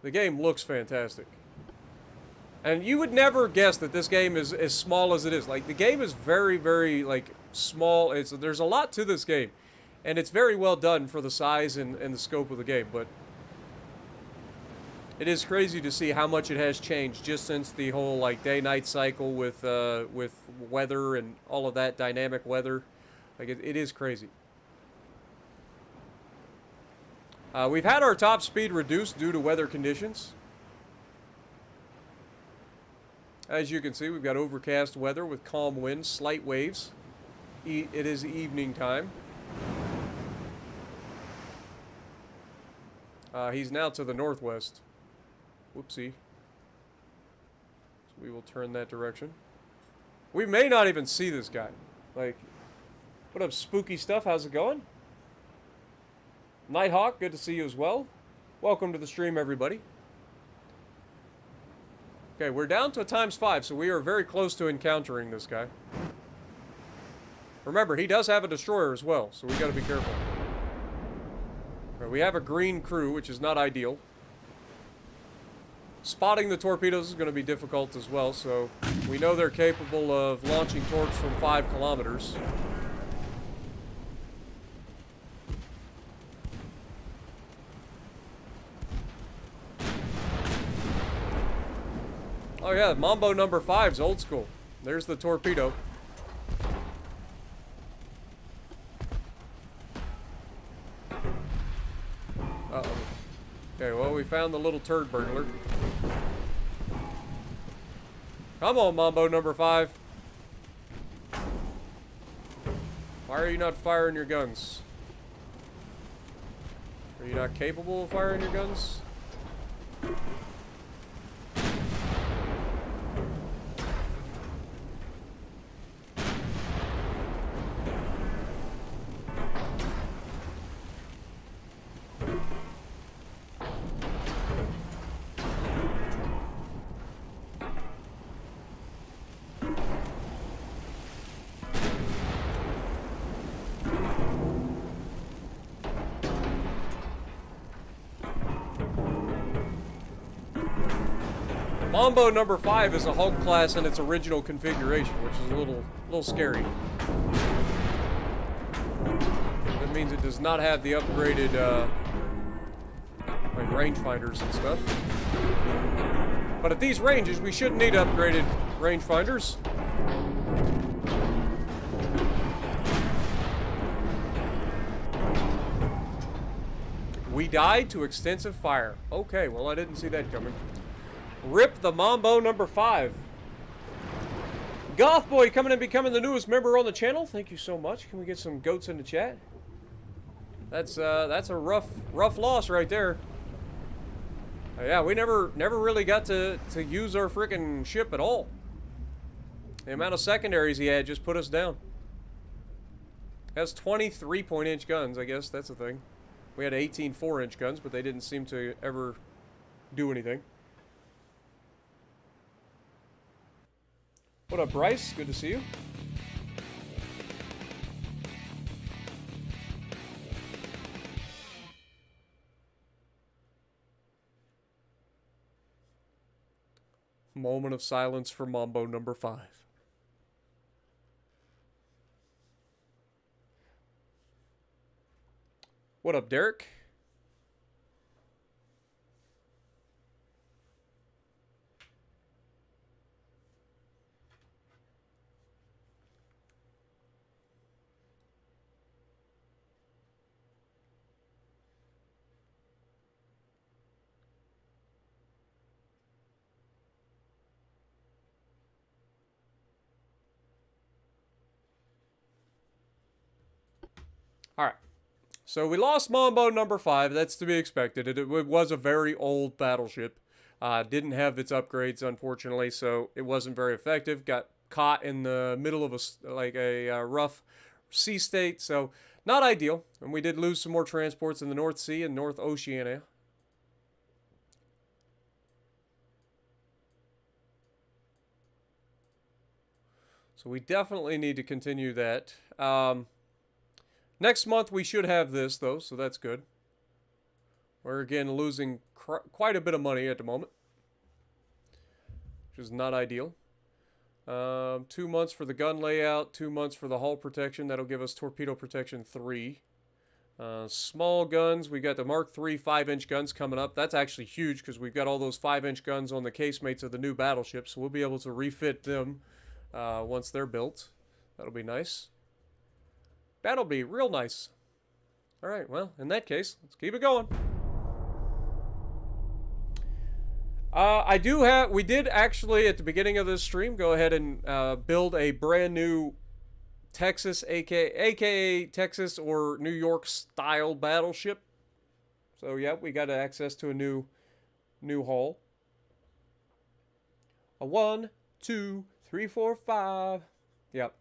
The game looks fantastic. And you would never guess that this game is as small as it is. Like, the game is very, very, like, small. There's a lot to this game. And it's very well done for the size and the scope of the game. But it is crazy to see how much it has changed just since the whole, like, day-night cycle with weather and all of that, dynamic weather. Like, it is crazy. We've had our top speed reduced due to weather conditions. As you can see, we've got overcast weather with calm winds, slight waves. It is evening time. He's now to the northwest. Whoopsie. So we will turn that direction. We may not even see this guy. Like, what up, spooky stuff? How's it going? Nighthawk, good to see you as well. Welcome to the stream, everybody. Okay, we're down to a ×5, so we are very close to encountering this guy. Remember, he does have a destroyer as well, so we gotta be careful. Right, we have a green crew, which is not ideal. Spotting the torpedoes is going to be difficult as well, so we know they're capable of launching torps from 5 kilometers. Oh yeah, Mambo number 5's old school. There's the torpedo. Uh-oh. Okay, well, we found the little turd burglar. Come on, Mambo number 5. Why are you not firing your guns? Are you not capable of firing your guns? Mambo number 5 is a Hulk class in its original configuration, which is a little scary. That means it does not have the upgraded like rangefinders and stuff. But at these ranges, we shouldn't need upgraded rangefinders. We died to extensive fire. Okay, well, I didn't see that coming. Rip the Mambo number 5. Gothboy coming and becoming the newest member on the channel. Thank you so much. Can we get some goats in the chat? That's a rough loss right there. Yeah, we never really got to use our freaking ship at all. The amount of secondaries he had just put us down. Has 23 point-inch guns, I guess that's the thing. We had 18 4-inch guns, but they didn't seem to ever do anything. What up, Bryce? Good to see you. Moment of silence for Mambo number 5. What up, Derek? All right. So we lost Mambo number 5. That's to be expected. It was a very old battleship. Didn't have its upgrades, unfortunately, so it wasn't very effective. Got caught in the middle of a rough sea state, so not ideal. And we did lose some more transports in the North Sea and North Oceania. So we definitely need to continue that. Next month we should have this, though, so that's good. We're, again, losing quite a bit of money at the moment. which is not ideal. 2 months for the gun layout, 2 months for the hull protection. That'll give us torpedo protection 3. Small guns, we got the Mark III 5-inch guns coming up. That's actually huge because we've got all those 5-inch guns on the casemates of the new battleships. So we'll be able to refit them once they're built. That'll be nice. That'll be real nice. All right, well, in that case, let's keep it going. We did actually, at the beginning of this stream, go ahead and build a brand new Texas, aka Texas or New York style battleship. So yeah, we got access to a new hull. A 1, 2, 3, 4, 5. Yep.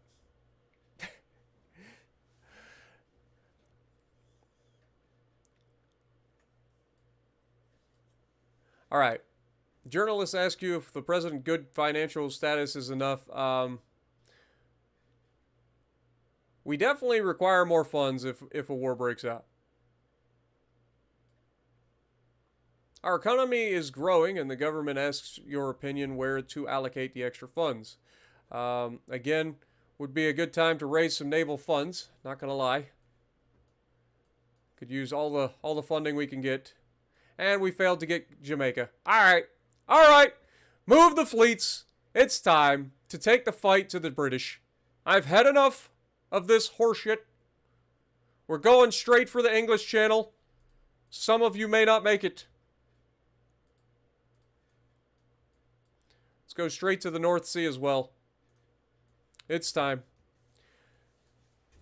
All right. Journalists ask you if the president good financial status is enough. We definitely require more funds if a war breaks out. Our economy is growing, and the government asks your opinion where to allocate the extra funds. Again, would be a good time to raise some naval funds. Not gonna lie. Could use all the funding we can get, and we failed to get Jamaica. All right, move the fleets. It's time to take the fight to the British. I've had enough of this horseshit. We're going straight for the English Channel. Some of you may not make it. Let's go straight to the North Sea as well. It's time.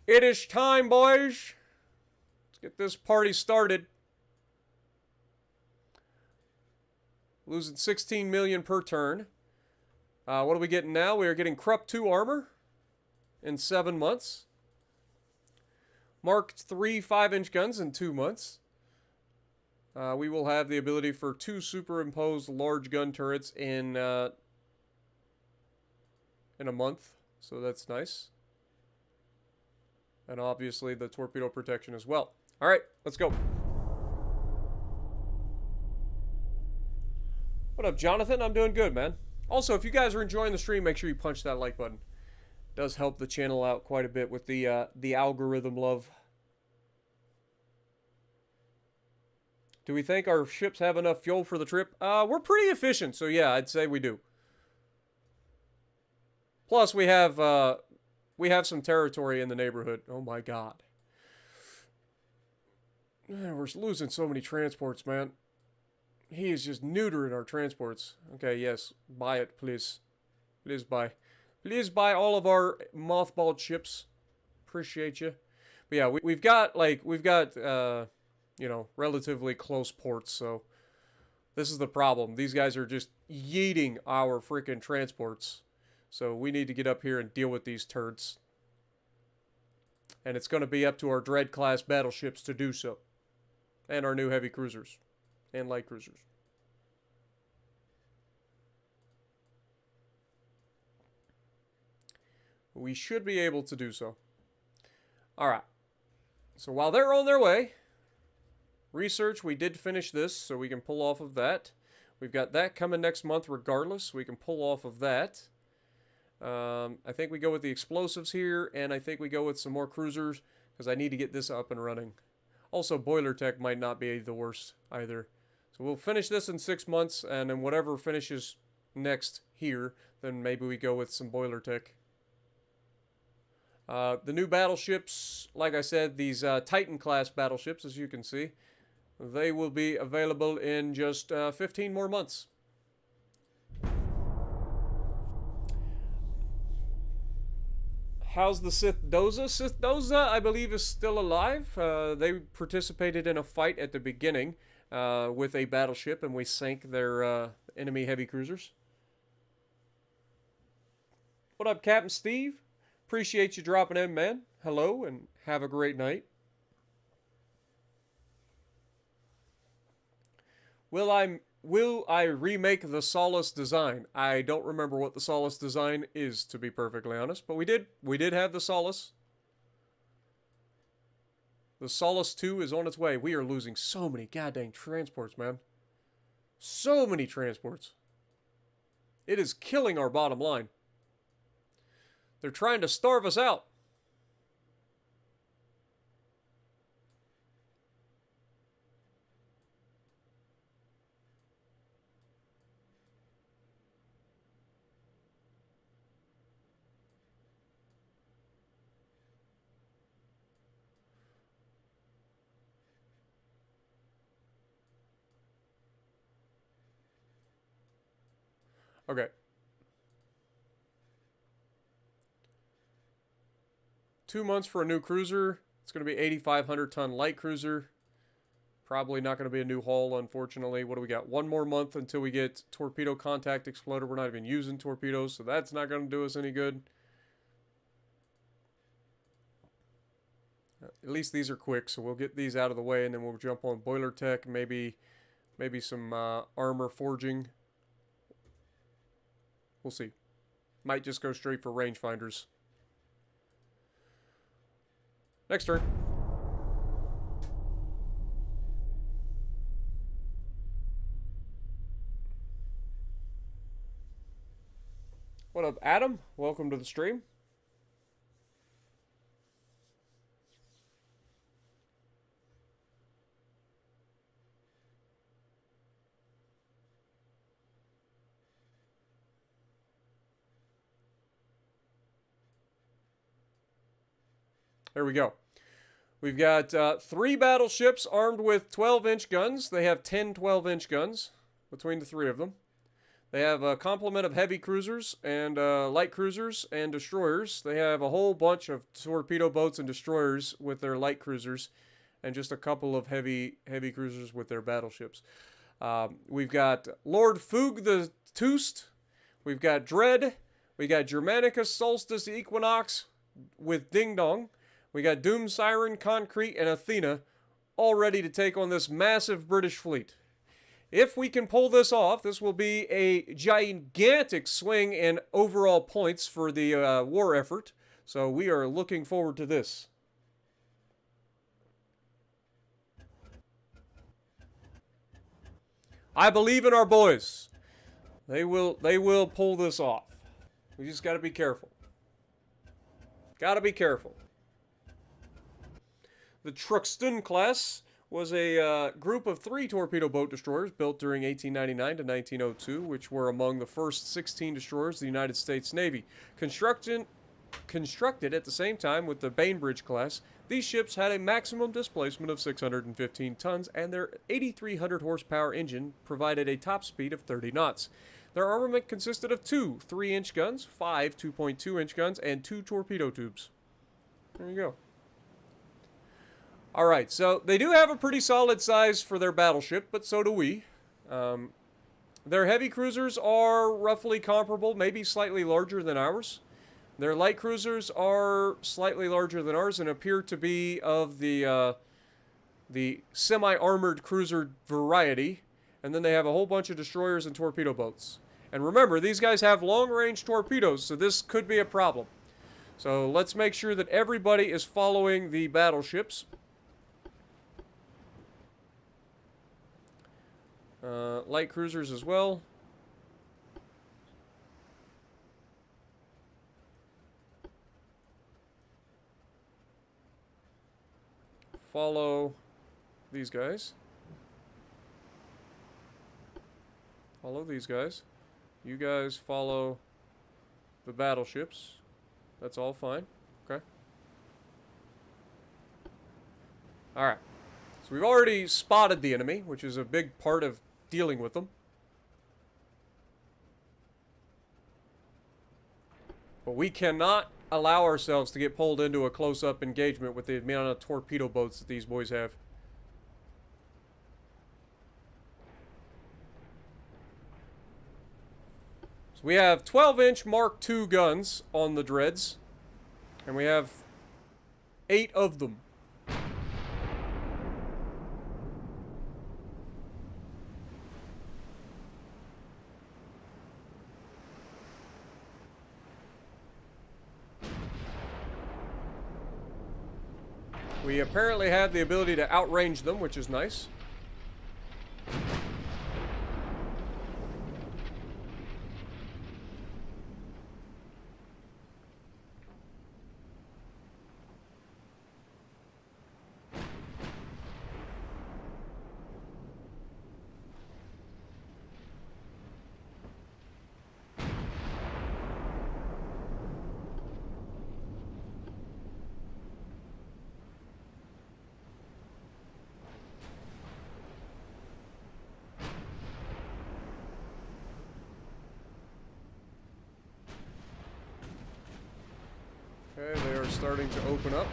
It is time, boys. Let's get this party started. Losing 16 million per turn. What are we getting now? We are getting Krupp 2 armor in 7 months. Mark III 5-inch guns in 2 months. We will have the ability for 2 superimposed large gun turrets in a month. So that's nice. And obviously the torpedo protection as well. All right, let's go. What up, Jonathan? I'm doing good, man. Also, if you guys are enjoying the stream, make sure you punch that like button. It does help the channel out quite a bit with the algorithm love. Do we think our ships have enough fuel for the trip? We're pretty efficient, so yeah, I'd say we do. Plus, we have some territory in the neighborhood. Oh my god. Man, we're losing so many transports, man. He is just neutering our transports. Okay, yes. Buy it, please. Please buy. Please buy all of our mothballed ships. Appreciate you. But yeah, we've got, you know, relatively close ports, so this is the problem. These guys are just yeeting our freaking transports. So we need to get up here and deal with these turds. And it's going to be up to our Dread-class battleships to do so. And our new heavy cruisers. And light cruisers. We should be able to do so. Alright. So while they're on their way, research, we did finish this, so we can pull off of that. We've got that coming next month regardless. We can pull off of that. I think we go with the explosives here, and I think we go with some more cruisers, because I need to get this up and running. Also, boiler tech might not be the worst either. So we'll finish this in 6 months, and then whatever finishes next here, then maybe we go with some boiler tech. The new battleships, like I said, these Titan-class battleships, as you can see, they will be available in just 15 more months. How's the Sith Doza? Sith Doza, I believe, is still alive. They participated in a fight at the beginning with a battleship, and we sank their enemy heavy cruisers. What up, Captain Steve? Appreciate you dropping in, man. Hello, and have a great night. Will I remake the Solace design? I don't remember what the Solace design is, to be perfectly honest, but we did have the Solace. The Solace 2 is on its way. We are losing so many goddamn transports, man. So many transports. It is killing our bottom line. They're trying to starve us out. Okay. 2 months for a new cruiser. It's going to be 8,500 ton light cruiser. Probably not going to be a new hull, unfortunately. What do we got? 1 more month until we get torpedo contact exploder. We're not even using torpedoes, so that's not going to do us any good. At least these are quick, so we'll get these out of the way, and then we'll jump on boiler tech, maybe some armor forging. We'll see. Might just go straight for rangefinders. Next turn. What up, Adam? Welcome to the stream. There we go. We've got 3 battleships armed with 12-inch guns. They have 10 12-inch guns between the 3 of them. They have a complement of heavy cruisers and light cruisers and destroyers. They have a whole bunch of torpedo boats and destroyers with their light cruisers, and just a couple of heavy cruisers with their battleships. We've got Lord Fug the Toost. We've got Dread. We got Germanicus Solstice Equinox with Ding Dong. We got Doom Siren, Concrete, and Athena, all ready to take on this massive British fleet. If we can pull this off, this will be a gigantic swing in overall points for the war effort. So we are looking forward to this. I believe in our boys. They will pull this off. We just got to be careful. Got to be careful. The Truxtun class was a group of 3 torpedo boat destroyers built during 1899 to 1902, which were among the first 16 destroyers of the United States Navy. Constructed at the same time with the Bainbridge class, these ships had a maximum displacement of 615 tons, and their 8,300 horsepower engine provided a top speed of 30 knots. Their armament consisted of 2 3-inch guns, 5 2.2-inch guns, and 2 torpedo tubes. There you go. Alright, so they do have a pretty solid size for their battleship, but so do we. Their heavy cruisers are roughly comparable, maybe slightly larger than ours. Their light cruisers are slightly larger than ours and appear to be of the semi-armored cruiser variety. And then they have a whole bunch of destroyers and torpedo boats. And remember, these guys have long-range torpedoes, so this could be a problem. So let's make sure that everybody is following the battleships. Light cruisers as well. Follow these guys. Follow these guys. You guys follow the battleships. That's all fine. Okay. Alright. So we've already spotted the enemy, which is a big part of dealing with them. But we cannot allow ourselves to get pulled into a close-up engagement with the amount of torpedo boats that these boys have. So we have 12-inch Mark II guns on the Dreads, and we have 8 of them. We apparently have the ability to outrange them, which is nice. Okay, they are starting to open up.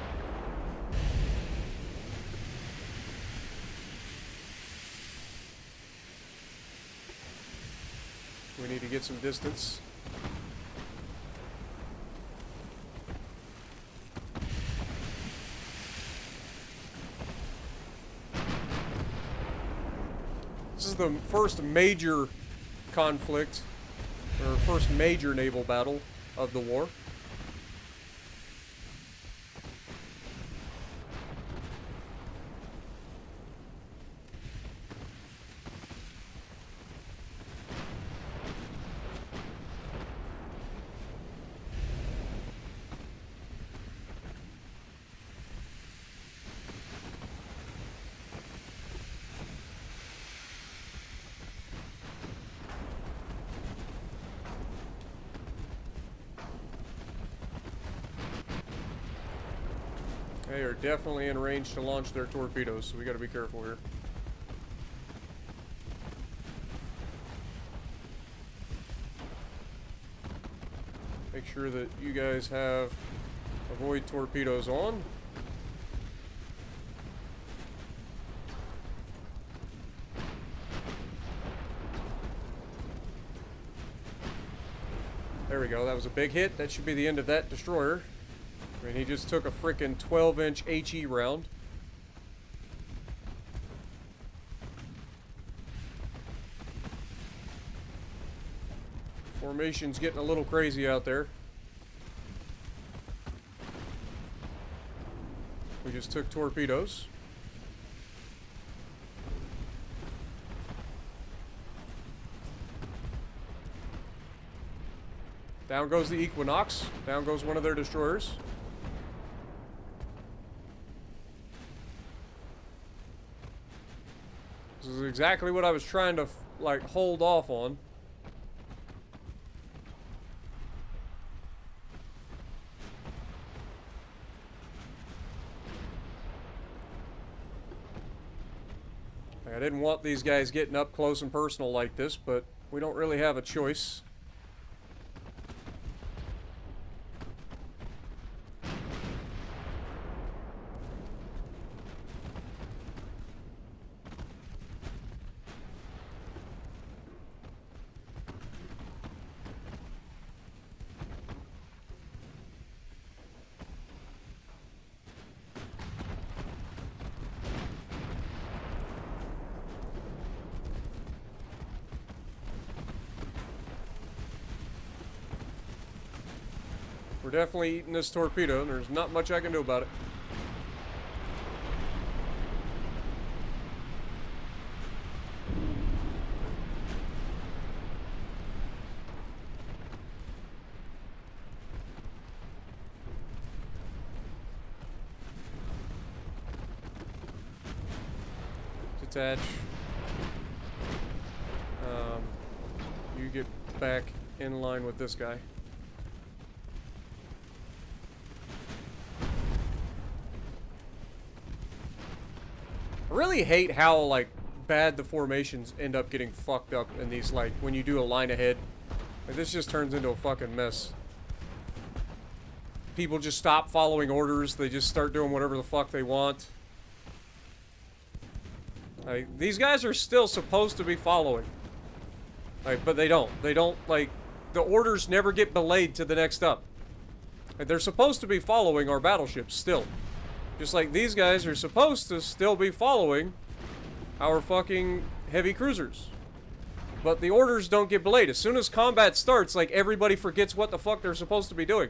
We need to get some distance. This is the first major conflict, or first major naval battle of the war. They are definitely in range to launch their torpedoes, so we gotta be careful here. Make sure that you guys have avoid torpedoes on. There we go, that was a big hit. That should be the end of that destroyer. I mean, he just took a frickin' 12-inch HE round. Formation's getting a little crazy out there. We just took torpedoes. Down goes the Equinox. Down goes one of their destroyers. This is exactly what I was trying to, like, hold off on. I didn't want these guys getting up close and personal like this, but we don't really have a choice. We're definitely eating this torpedo, and there's not much I can do about it. Detach. You get back in line with this guy. I really hate how, like, bad the formations end up getting fucked up in these, like, when you do a line ahead. Like, this just turns into a fucking mess. People just stop following orders. They just start doing whatever the fuck they want. Like, these guys are still supposed to be following. Like, but they don't. They don't, like, the orders never get belayed to the next up. Like, they're supposed to be following our battleships still. Just like these guys are supposed to still be following our fucking heavy cruisers. But the orders don't get belayed. As soon as combat starts, like, everybody forgets what the fuck they're supposed to be doing.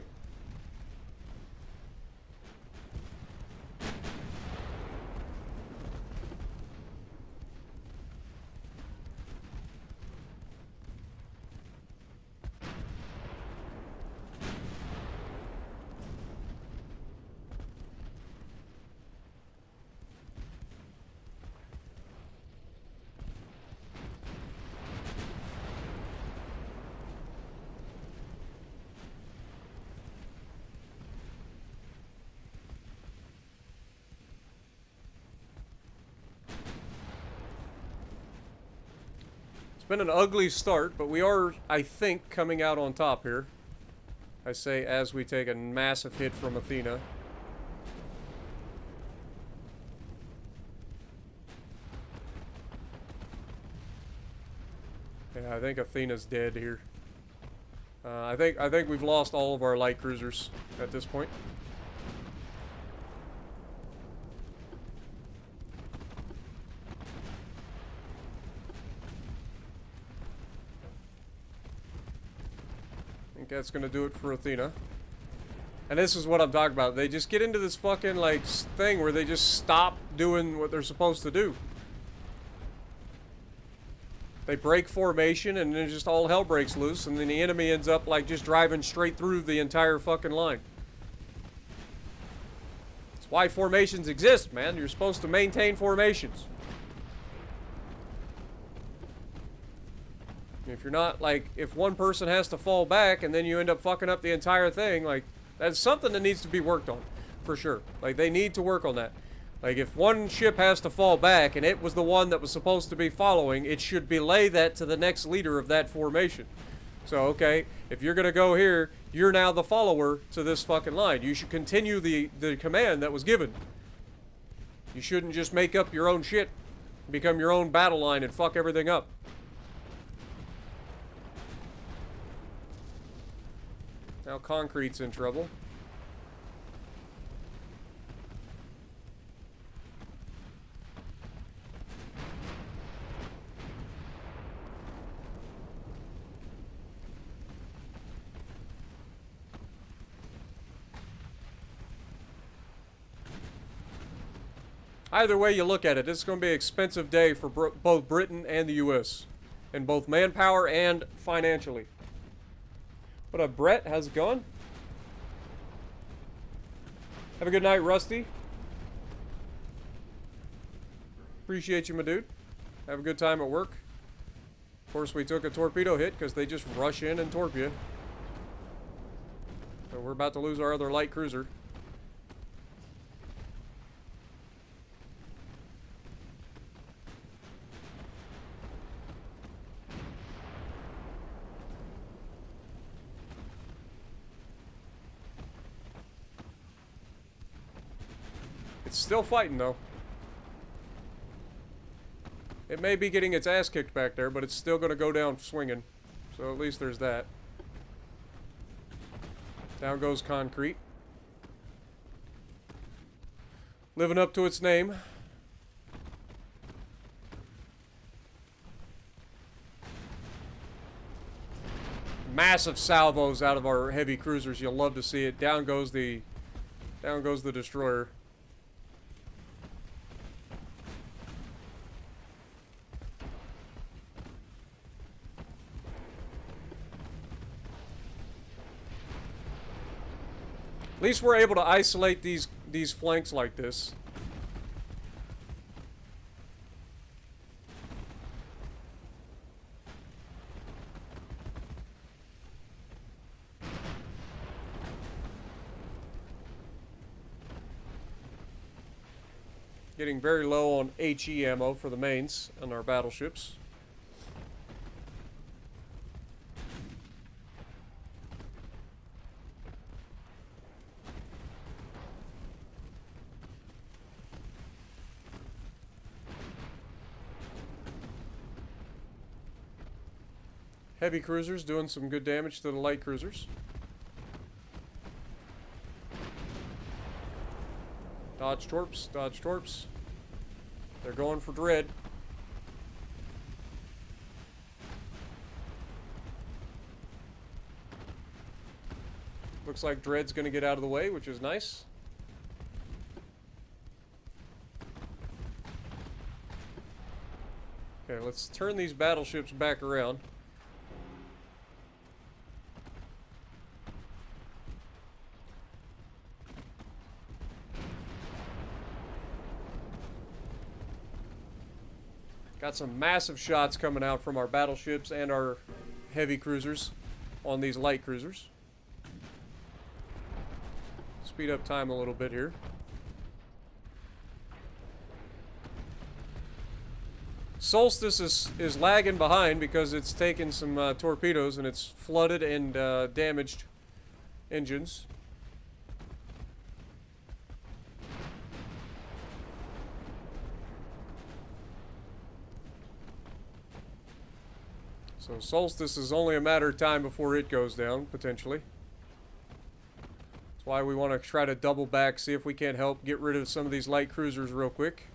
It's been an ugly start, but we are, I think, coming out on top here. I say as we take a massive hit from Athena. Yeah, I think Athena's dead here. I think we've lost all of our light cruisers at this point. I think that's gonna do it for Athena. And this is what I'm talking about. They just get into this fucking like thing where they just stop doing what they're supposed to do. They break formation and then just all hell breaks loose, and then the enemy ends up like just driving straight through the entire fucking line. That's why formations exist, man. You're supposed to maintain formations. If you're not, like, if one person has to fall back and then you end up fucking up the entire thing, like, that's something that needs to be worked on, for sure. Like, they need to work on that. Like, if one ship has to fall back and it was the one that was supposed to be following, it should belay that to the next leader of that formation. So, okay, if you're going to go here, you're now the follower to this fucking line. You should continue the command that was given. You shouldn't just make up your own shit, become your own battle line and fuck everything up. Now concrete's in trouble. Either way you look at it, this is going to be an expensive day for both Britain and the U.S. in both manpower and financially. What up, Brett? How's it going? Have a good night, Rusty. Appreciate you, my dude. Have a good time at work. Of course, we took a torpedo hit because they just rush in and torp you. So we're about to lose our other light cruiser. It's still fighting, though. It may be getting its ass kicked back there, but it's still going to go down swinging. So at least there's that. Down goes concrete. Living up to its name. Massive salvos out of our heavy cruisers. You'll love to see it. Down goes the destroyer. At least we're able to isolate these flanks like this. Getting very low on HE ammo for the mains on our battleships. Heavy cruisers doing some good damage to the light cruisers. Dodge torps, dodge torps. They're going for dread. Looks like dread's going to get out of the way, which is nice. Okay, let's turn these battleships back around. Got some massive shots coming out from our battleships and our heavy cruisers on these light cruisers. Speed up time a little bit here. Solstice is lagging behind because it's taken some torpedoes and it's flooded and damaged engines. So Solstice is only a matter of time before it goes down, potentially. That's why we want to try to double back, see if we can't help get rid of some of these light cruisers real quick.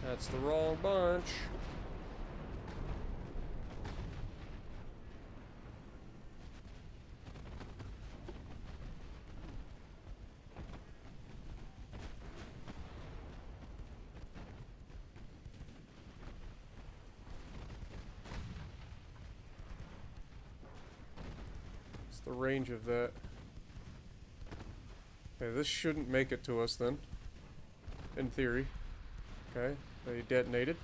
That's the wrong bunch. What's the range of that? Okay, this shouldn't make it to us then, in theory. Okay, they detonated.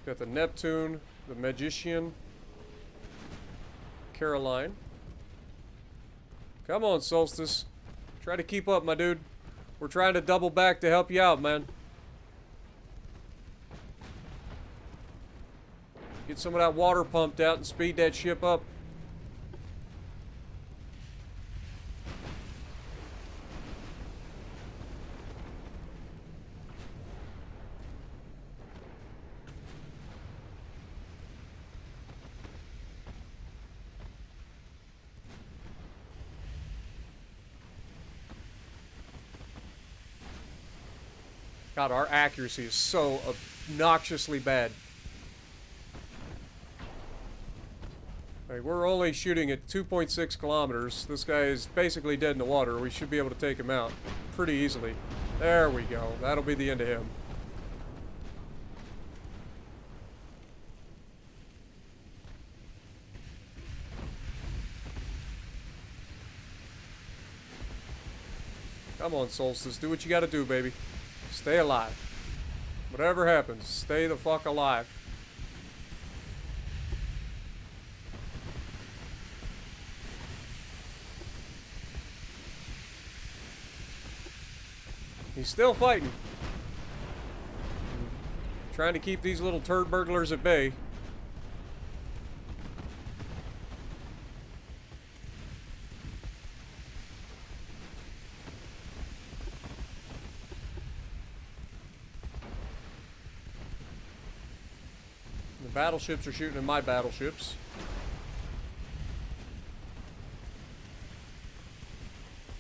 Got the Neptune, the Magician, Caroline. Come on, Solstice. Try to keep up, my dude. We're trying to double back to help you out, man. Get some of that water pumped out and speed that ship up. God, our accuracy is so obnoxiously bad. Like, we're only shooting at 2.6 kilometers. This guy is basically dead in the water. We should be able to take him out pretty easily. There we go. That'll be the end of him. Come on, Solstice. Do what you gotta do, baby. Stay alive. Whatever happens, stay the fuck alive. He's still fighting. Trying to keep these little turd burglars at bay. The battleships are shooting at my battleships.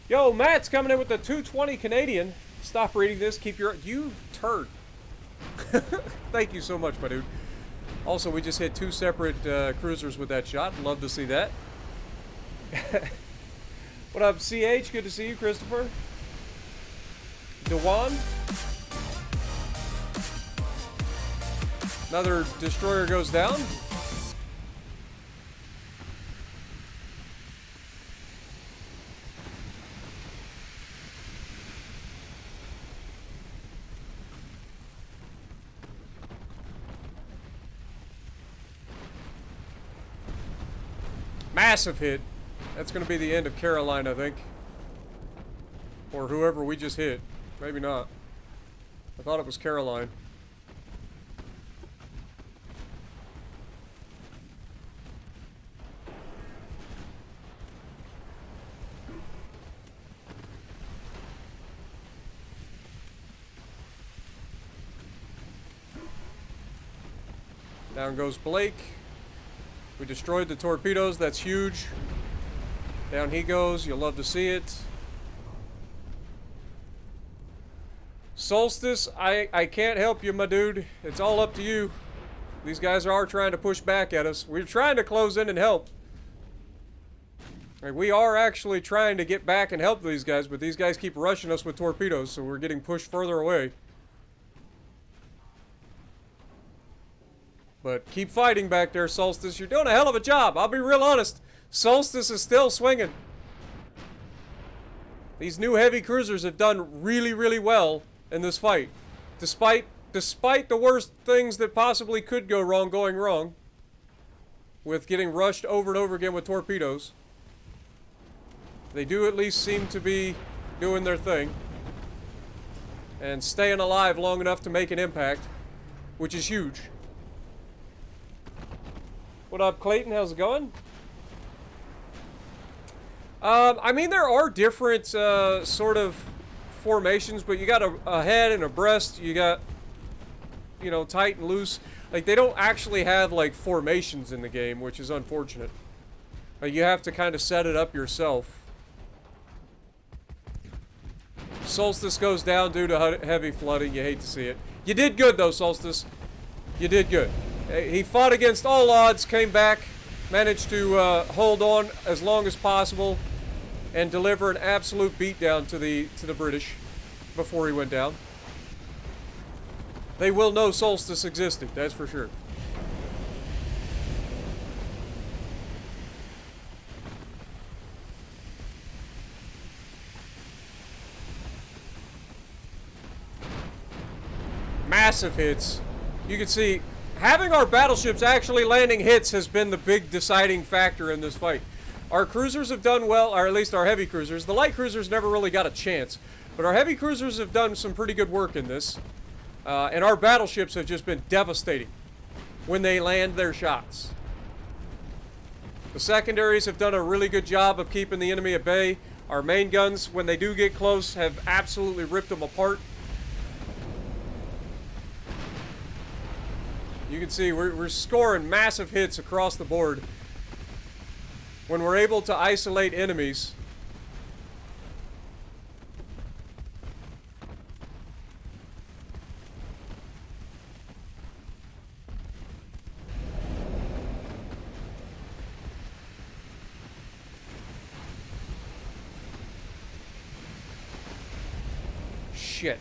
Yo, Matt's coming in with the 220 Canadian. Stop reading this. Keep your... You turd. Thank you so much, my dude. Also, we just hit 2 separate cruisers with that shot. Love to see that. What up, CH? Good to see you, Christopher. Dewan. Another destroyer goes down. Massive hit. That's going to be the end of Caroline, I think. Or whoever we just hit. Maybe not. I thought it was Caroline. Down goes Blake. We destroyed the torpedoes. That's huge. Down he goes. You'll love to see it. Solstice, I can't help you, my dude. It's all up to you. These guys are trying to push back at us. We're trying to close in and help. Like, we are actually trying to get back and help these guys, but these guys keep rushing us with torpedoes, so we're getting pushed further away. But keep fighting back there, Solstice. You're doing a hell of a job. I'll be real honest. Solstice is still swinging. These new heavy cruisers have done really, really well in this fight. Despite the worst things that possibly could go wrong going wrong, with getting rushed over and over again with torpedoes, they do at least seem to be doing their thing and staying alive long enough to make an impact, which is huge. What up, Clayton? How's it going? I mean, there are different sort of formations, but you got a head and a breast. You got, you know, tight and loose. Like, they don't actually have, like, formations in the game, which is unfortunate. You have to kind of set it up yourself. Solstice goes down due to heavy flooding. You hate to see it. You did good, though, Solstice. You did good. He fought against all odds, came back, managed to hold on as long as possible, and deliver an absolute beatdown to the British before he went down. They will know Solstice existed, that's for sure. Massive hits. You can see, having our battleships actually landing hits has been the big deciding factor in this fight. Our cruisers have done well, or at least our heavy cruisers. The light cruisers never really got a chance, but our heavy cruisers have done some pretty good work in this. And our battleships have just been devastating when they land their shots. The secondaries have done a really good job of keeping the enemy at bay. Our main guns, when they do get close, have absolutely ripped them apart. You can see we're scoring massive hits across the board when we're able to isolate enemies. Shit.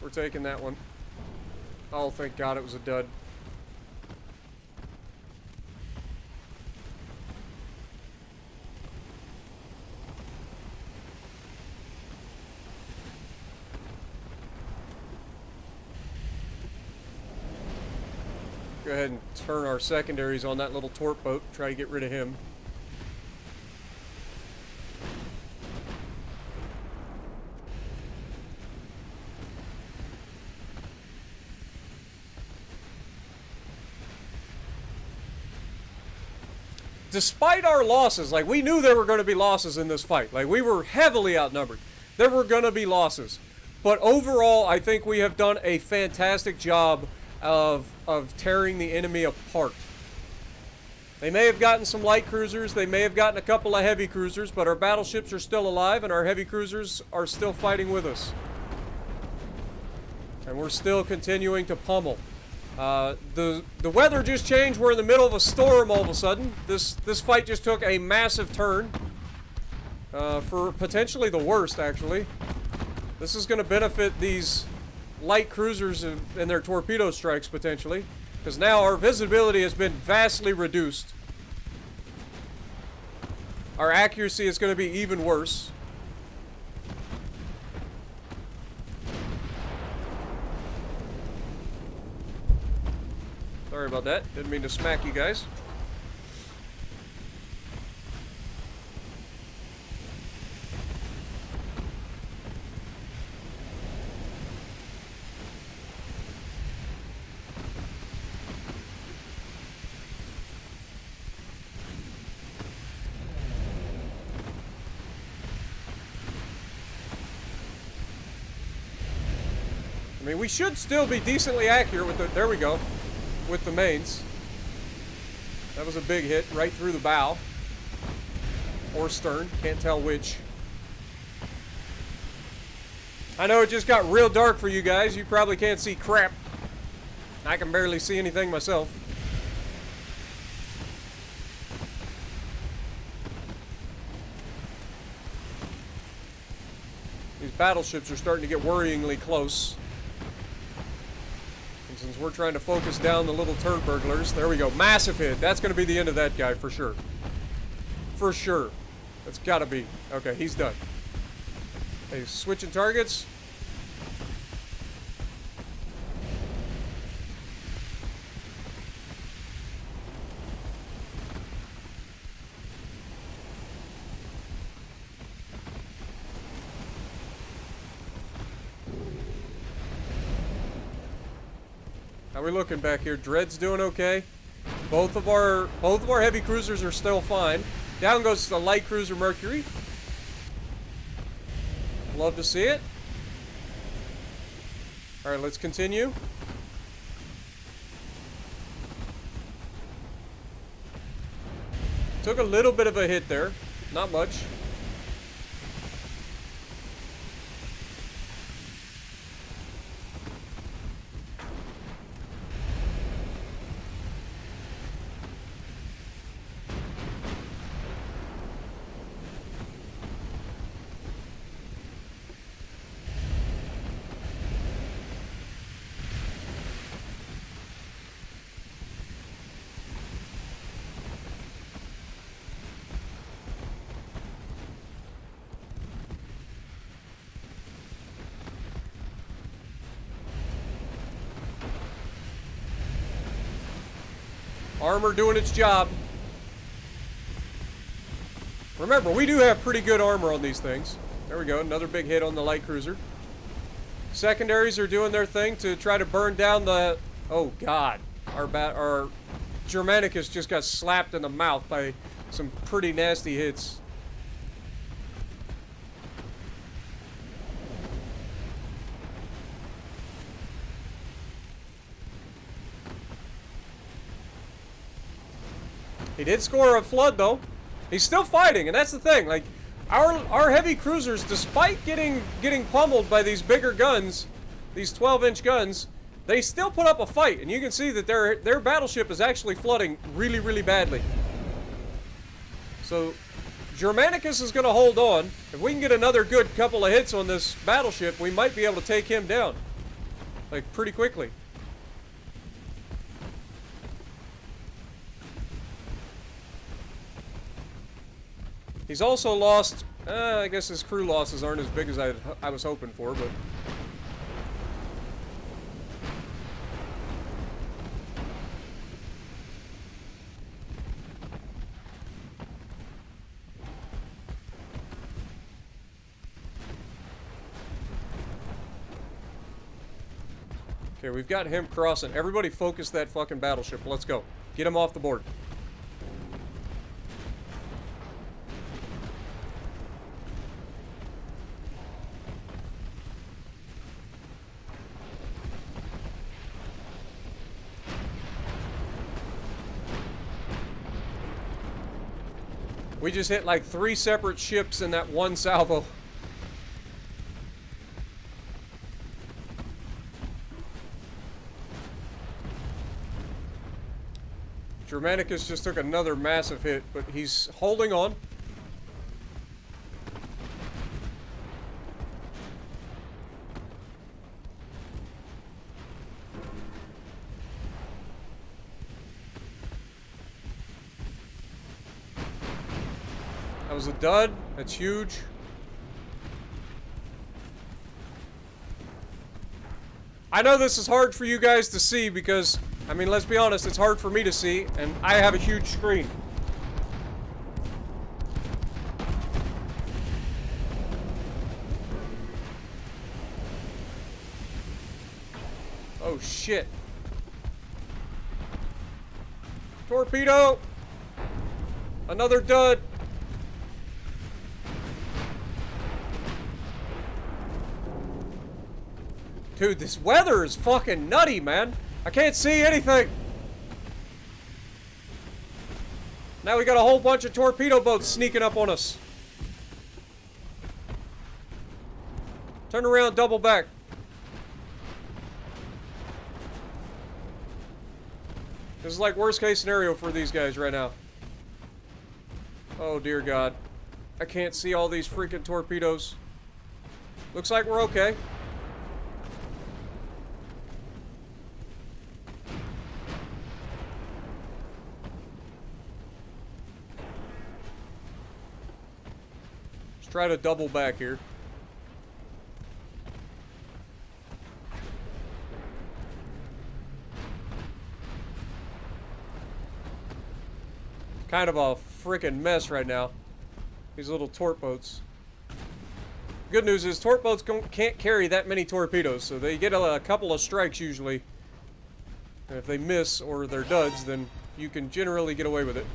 We're taking that one. Oh, thank God it was a dud. Go ahead and turn our secondaries on that little torp boat, try to get rid of him. Despite our losses, like, we knew there were going to be losses in this fight. Like, we were heavily outnumbered. There were going to be losses. But overall, I think we have done a fantastic job of tearing the enemy apart. They may have gotten some light cruisers, they may have gotten a couple of heavy cruisers, but our battleships are still alive and our heavy cruisers are still fighting with us. And we're still continuing to pummel. The weather just changed. We're in the middle of a storm all of a sudden. This fight just took a massive turn for potentially the worst, actually. This is going to benefit these light cruisers and their torpedo strikes, potentially, because now our visibility has been vastly reduced. Our accuracy is going to be even worse. Sorry about that. Didn't mean to smack you guys. I mean, we should still be decently accurate with the... There we go. With the mains. That was a big hit right through the bow. Or stern. Can't tell which. I know it just got real dark for you guys. You probably can't see crap. I can barely see anything myself. These battleships are starting to get worryingly close. And since we're trying to focus down the little turd burglars. There we go. Massive hit. That's going to be the end of that guy for sure. For sure. That's got to be. Okay, he's done. Hey, switching targets. How we looking back here? Dread's doing okay. Both of our heavy cruisers are still fine. Down goes the light cruiser Mercury. Love to see it. All right, let's continue. Took a little bit of a hit there, not much. Armor doing its job. Remember, we do have pretty good armor on these things. There we go, another big hit on the light cruiser. Secondaries are doing their thing to try to burn down the... Oh, God. Our Germanicus just got slapped in the mouth by some pretty nasty hits. He did score a flood, though. He's still fighting, and that's the thing. Like, our heavy cruisers, despite getting pummeled by these bigger guns, these 12-inch guns, they still put up a fight. And you can see that their battleship is actually flooding really, really badly. So, Germanicus is going to hold on. If we can get another good couple of hits on this battleship, we might be able to take him down. Like, pretty quickly. He's also lost, I guess his crew losses aren't as big as I was hoping for, but... Okay, we've got him crossing. Everybody focus that fucking battleship. Let's go. Get him off the board. We just hit like 3 separate ships in that one salvo. Germanicus just took another massive hit, but he's holding on. That was a dud. That's huge. I know this is hard for you guys to see because, I mean, let's be honest, it's hard for me to see, and I have a huge screen. Oh, shit. Torpedo! Another dud. Dude, this weather is fucking nutty, man. I can't see anything. Now we got a whole bunch of torpedo boats sneaking up on us. Turn around, double back. This is like worst case scenario for these guys right now. Oh dear God. I can't see all these freaking torpedoes. Looks like we're okay. try to double back here. Kind of a freaking mess right now. These little torp boats. Good news is torp boats can't carry that many torpedoes, so they get a couple of strikes usually. And if they miss or they're duds, then you can generally get away with it.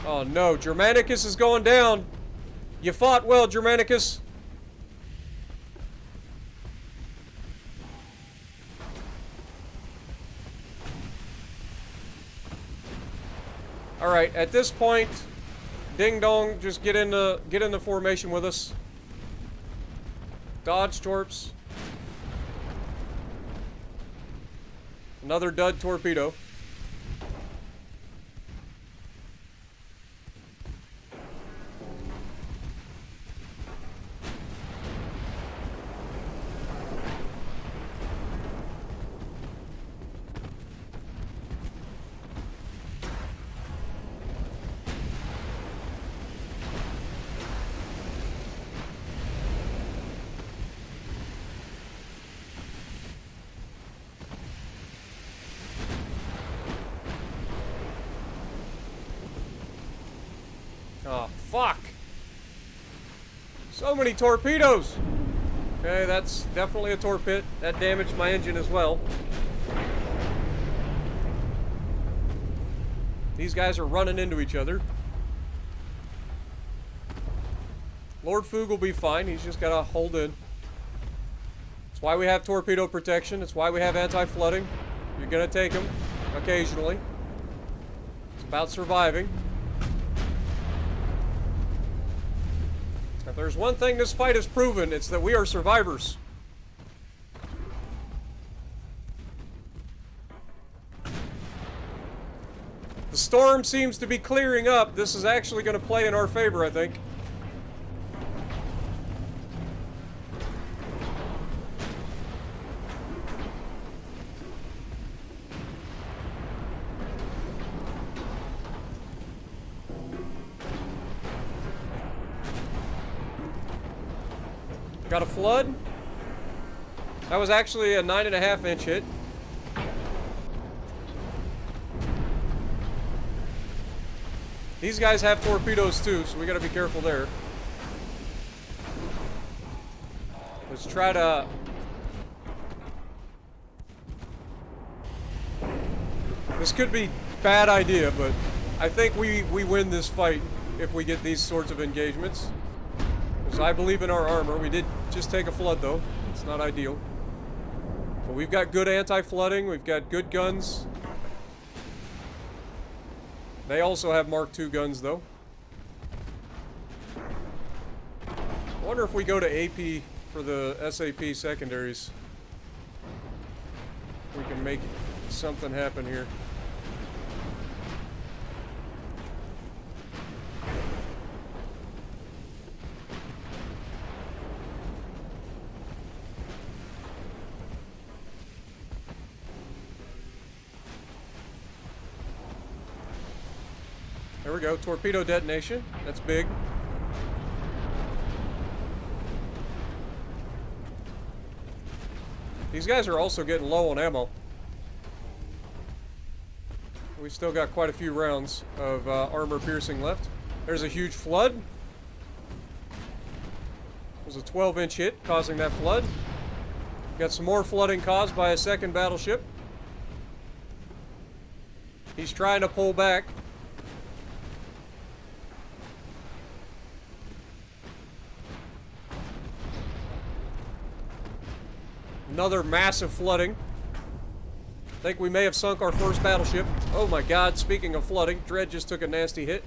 Oh no, Germanicus is going down. You fought well, Germanicus. Alright, at this point, Ding Dong, just get in the formation with us. Dodge torps. Another dud torpedo. Oh, fuck! So many torpedoes! Okay, that's definitely a torpid. That damaged my engine as well. These guys are running into each other. Lord Foog will be fine. He's just gotta hold in. That's why we have torpedo protection. That's why we have anti-flooding. You're gonna take them occasionally. It's about surviving. If there's one thing this fight has proven, it's that we are survivors. The storm seems to be clearing up. This is actually going to play in our favor, I think. Got a flood. That was actually a 9.5-inch hit. These guys have torpedoes too, so we gotta be careful there. Let's try to... This could be bad idea, but I think we win this fight if we get these sorts of engagements. Because I believe in our armor. We did just take a flood though. It's not ideal. But we've got good anti-flooding. We've got good guns. They also have Mark II guns though. I wonder if we go to AP for the SAP secondaries, we can make something happen here. There we go, torpedo detonation. That's big. These guys are also getting low on ammo. We still got quite a few rounds of armor piercing left. There's a huge flood. It was a 12-inch hit causing that flood. Got some more flooding caused by a second battleship. He's trying to pull back. Another massive flooding. I think we may have sunk our first battleship. Oh my god, speaking of flooding, Dread just took a nasty hit.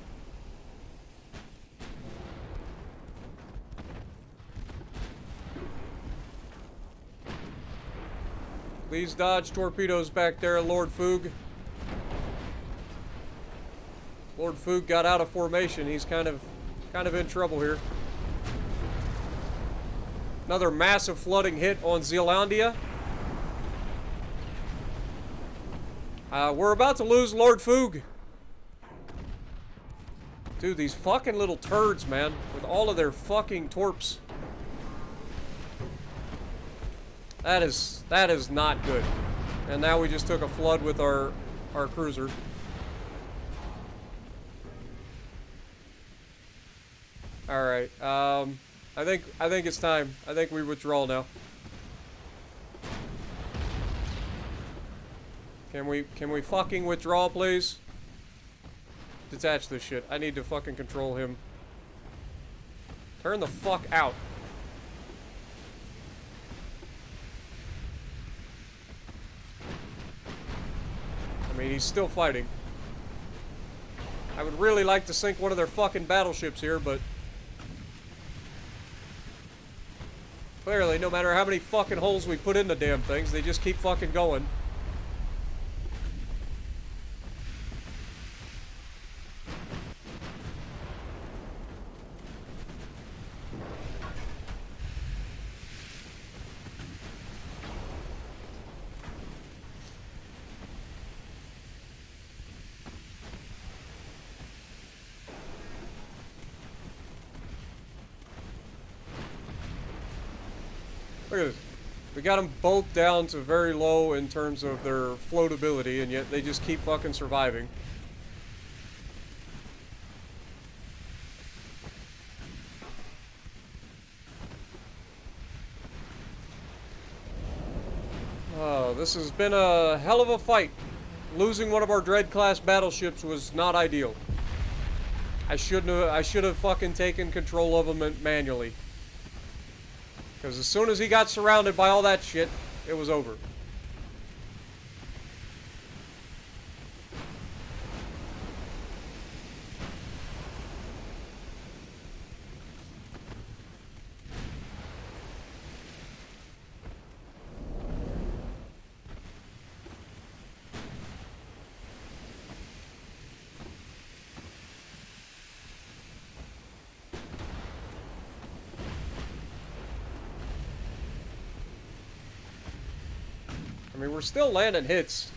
Please dodge torpedoes back there, Lord Foog. Lord Foog got out of formation. He's kind of in trouble here. Another massive flooding hit on Zealandia. We're about to lose Lord Foog. Dude, these fucking little turds, man. With all of their fucking torps. That is not good. And now we just took a flood with our cruiser. Alright, I think it's time. I think we withdraw now. Can we fucking withdraw, please? Detach this shit. I need to fucking control him. Turn the fuck out. I mean, he's still fighting. I would really like to sink one of their fucking battleships here, but clearly, no matter how many fucking holes we put in the damn things, they just keep fucking going. Look at this. We got them both down to very low in terms of their floatability, and yet they just keep fucking surviving. Oh, this has been a hell of a fight. Losing one of our Dread-class battleships was not ideal. I should have fucking taken control of them manually. Because as soon as he got surrounded by all that shit, it was over. I mean, we're still landing hits.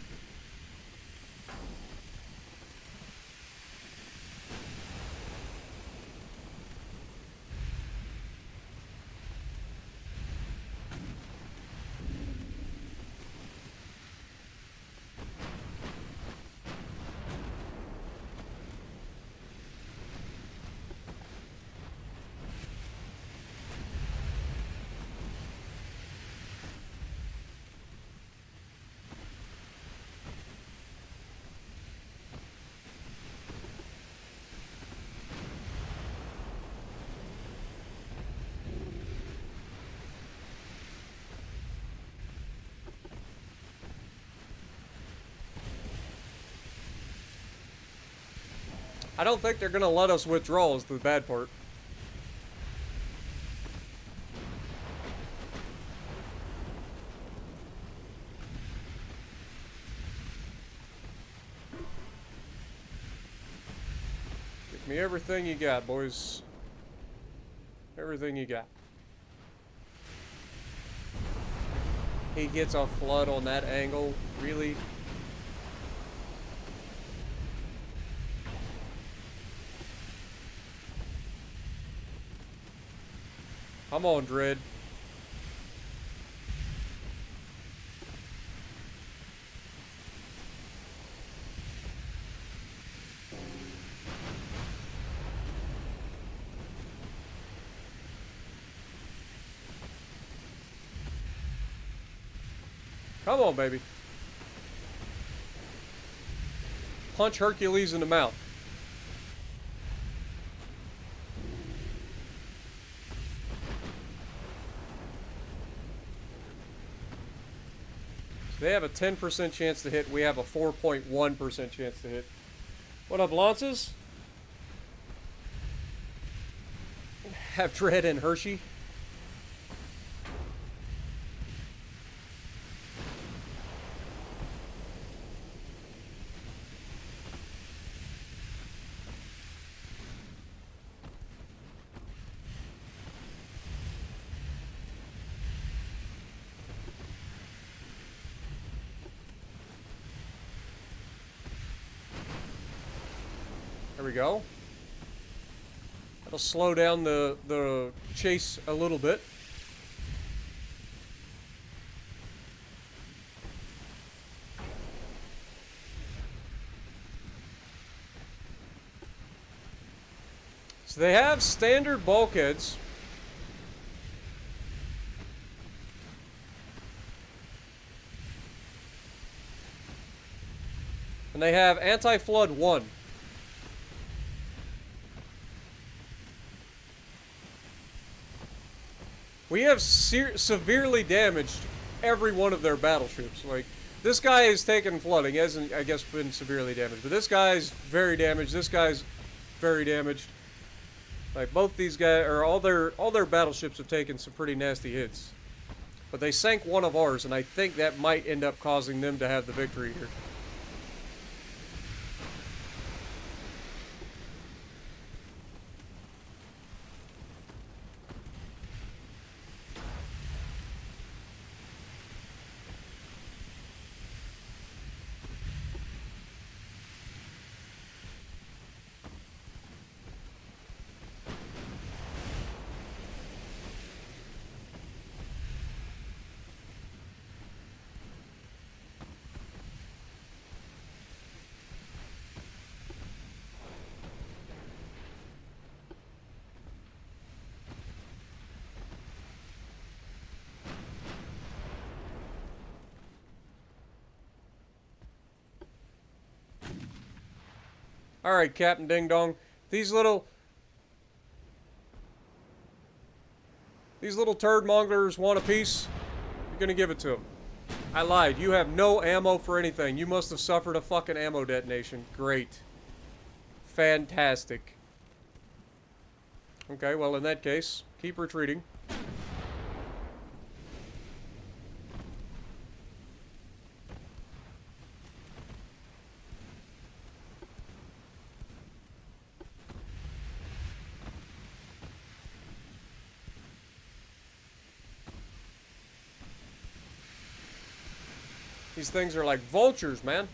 I don't think they're gonna let us withdraw is the bad part. Give me everything you got, boys. Everything you got. He gets a flood on that angle, really? Come on, Dread. Come on, baby. Punch Hercules in the mouth. They have a 10% chance to hit. We have a 4.1% chance to hit. What up, Lances? Have Dread and Hershey. There we go. I'll slow down the chase a little bit. So they have standard bulkheads. And they have anti-flood 1. We have severely damaged every one of their battleships. Like, this guy is taken flooding. He hasn't, I guess, been severely damaged. But this guy's very damaged. This guy's very damaged. Like, both these guys, or all their battleships have taken some pretty nasty hits. But they sank one of ours, and I think that might end up causing them to have the victory here. Alright, Captain Ding Dong. These little turd monglers want a piece. You're gonna give it to them. I lied. You have no ammo for anything. You must have suffered a fucking ammo detonation. Great. Fantastic. Okay, well, in that case, keep retreating. These things are like vultures, man.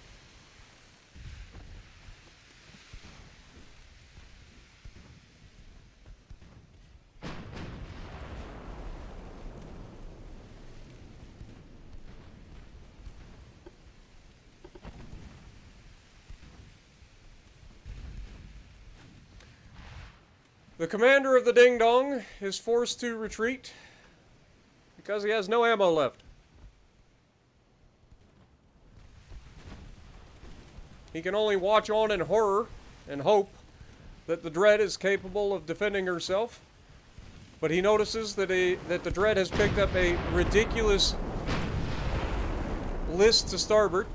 The commander of the Ding Dong is forced to retreat because he has no ammo left. He can only watch on in horror and hope that the Dread is capable of defending herself. But he notices that the Dread has picked up a ridiculous list to starboard.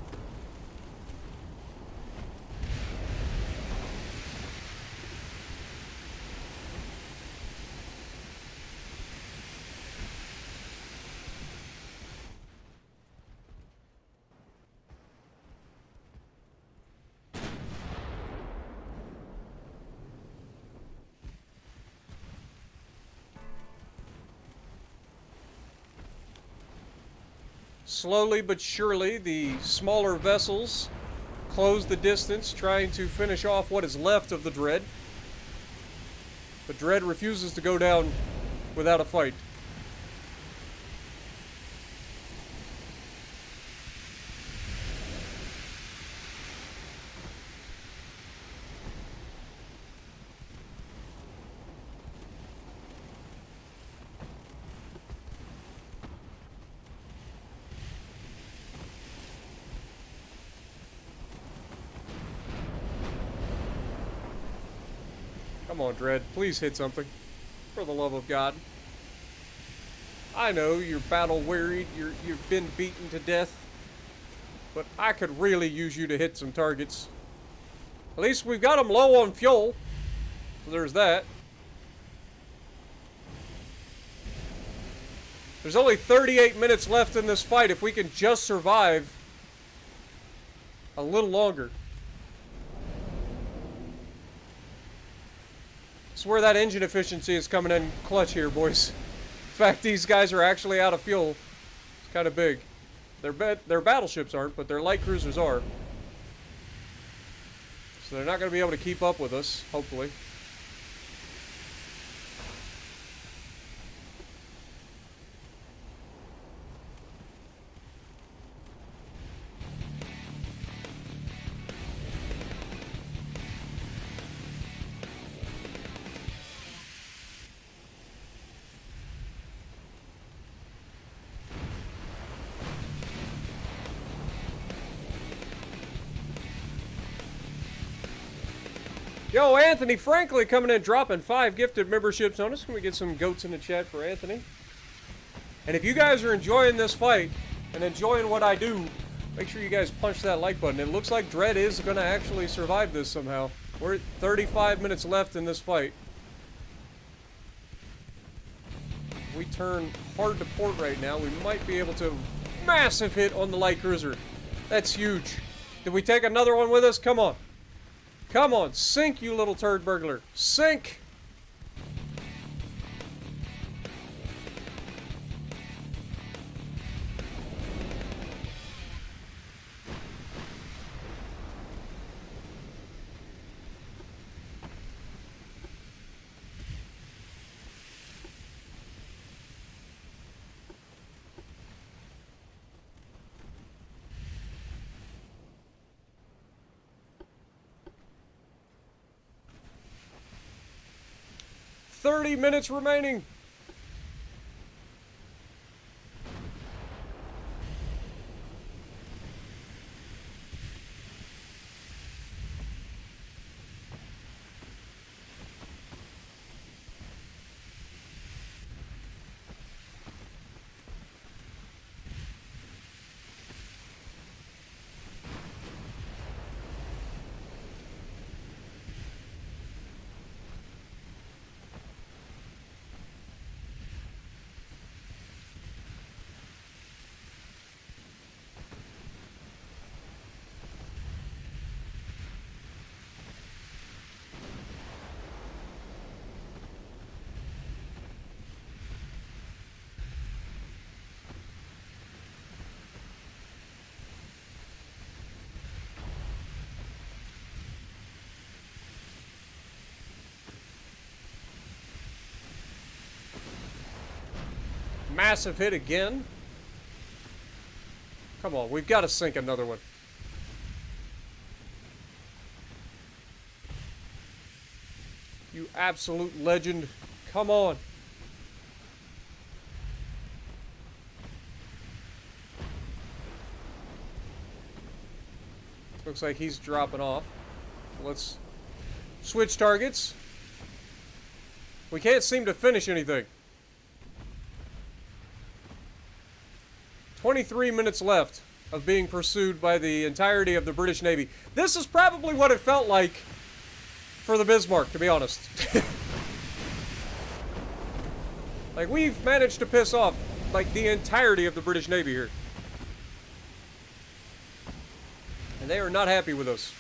Slowly but surely, the smaller vessels close the distance, trying to finish off what is left of the Dread. The Dread refuses to go down without a fight. Come on, Dread. Please hit something. For the love of God. I know you're battle-wearied. You've been beaten to death. But I could really use you to hit some targets. At least we've got them low on fuel. So there's that. There's only 38 minutes left in this fight. If we can just survive a little longer. It's where that engine efficiency is coming in clutch here, boys. In fact, these guys are actually out of fuel. It's kind of big. Their battleships aren't, but their light cruisers are. So they're not going to be able to keep up with us, hopefully. Yo, Anthony Franklin coming in, dropping 5 gifted memberships on us. Can we get some goats in the chat for Anthony? And if you guys are enjoying this fight and enjoying what I do, make sure you guys punch that like button. It looks like Dread is going to actually survive this somehow. We're at 35 minutes left in this fight. We turn hard to port right now. We might be able to... Massive hit on the light cruiser. That's huge. Did we take another one with us? Come on. Come on. Sink, you little turd burglar. Sink! 30 minutes remaining. Massive hit again. Come on, we've got to sink another one. You absolute legend. Come on. Looks like he's dropping off. Let's switch targets. We can't seem to finish anything. 23 minutes left of being pursued by the entirety of the British Navy. This is probably what it felt like for the Bismarck, to be honest. Like, we've managed to piss off, like, the entirety of the British Navy here. And they are not happy with us.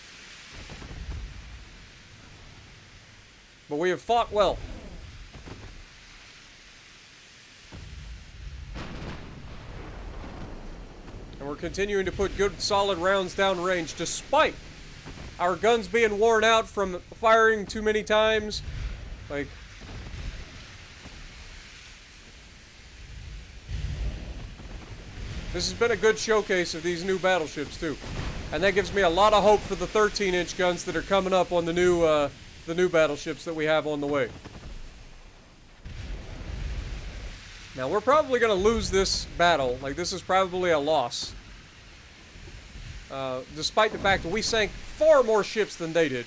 But we have fought well. And we're continuing to put good, solid rounds down range, despite our guns being worn out from firing too many times. Like, this has been a good showcase of these new battleships, too. And that gives me a lot of hope for the 13-inch guns that are coming up on the new battleships that we have on the way. Now, we're probably going to lose this battle. Like, this is probably a loss. Despite the fact that we sank far more ships than they did.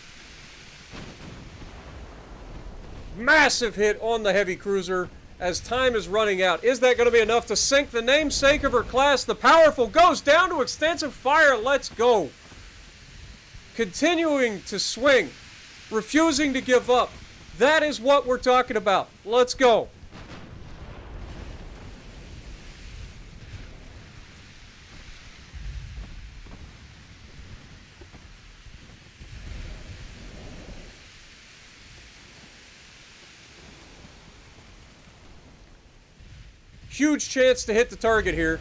Massive hit on the heavy cruiser as time is running out. Is that going to be enough to sink the namesake of her class? The Powerful goes down to extensive fire. Let's go. Continuing to swing. Refusing to give up. That is what we're talking about. Let's go. Huge chance to hit the target here.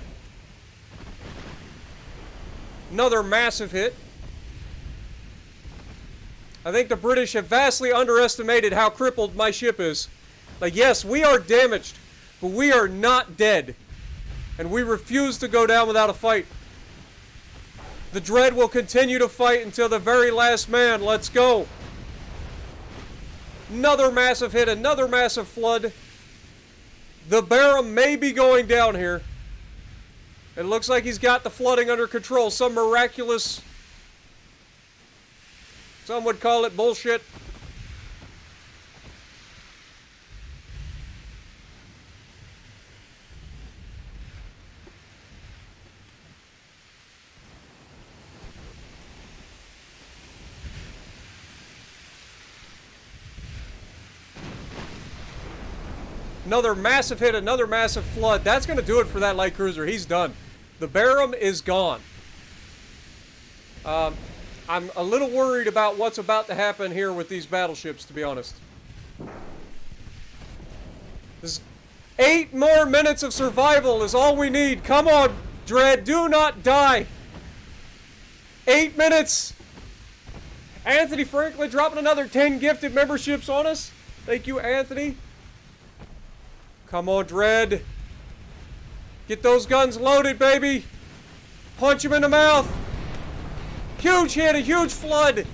Another massive hit. I think the British have vastly underestimated how crippled my ship is. Like, yes, we are damaged, but we are not dead. And we refuse to go down without a fight. The Dread will continue to fight until the very last man. Let's go. Another massive hit, another massive flood. The Barham may be going down here. It looks like he's got the flooding under control. Some miraculous... Some would call it bullshit. Another massive hit, another massive flood. That's going to do it for that light cruiser. He's done. The Barham is gone. I'm a little worried about what's about to happen here with these battleships, to be honest. This 8 more minutes of survival is all we need. Come on, Dread. Do not die. 8 minutes. Anthony Franklin dropping another 10 gifted memberships on us. Thank you, Anthony. Come on, Dread. Get those guns loaded, baby. Punch him in the mouth. Huge hit, a huge flood.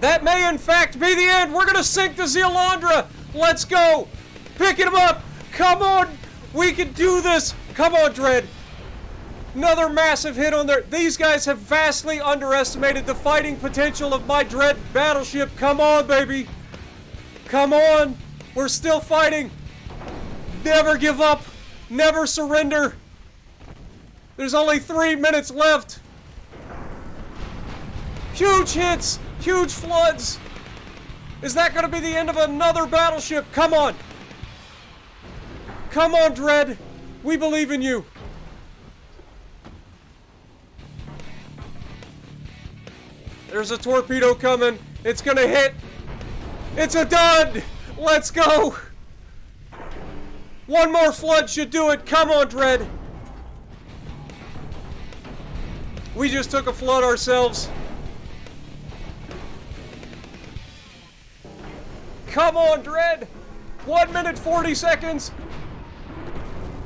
That may, in fact, be the end. We're going to sink the Zealandra. Let's go. Picking him up. Come on. We can do this. Come on, Dread. Another massive hit on there. These guys have vastly underestimated the fighting potential of my Dread battleship. Come on, baby. Come on. We're still fighting. Never give up. Never surrender. There's only 3 minutes left. Huge hits. Huge floods. Is that going to be the end of another battleship? Come on. Come on, Dread. We believe in you. There's a torpedo coming. It's going to hit. It's a dud. Let's go. One more flood should do it. Come on, Dread. We just took a flood ourselves. Come on, Dread. 1 minute 40 seconds.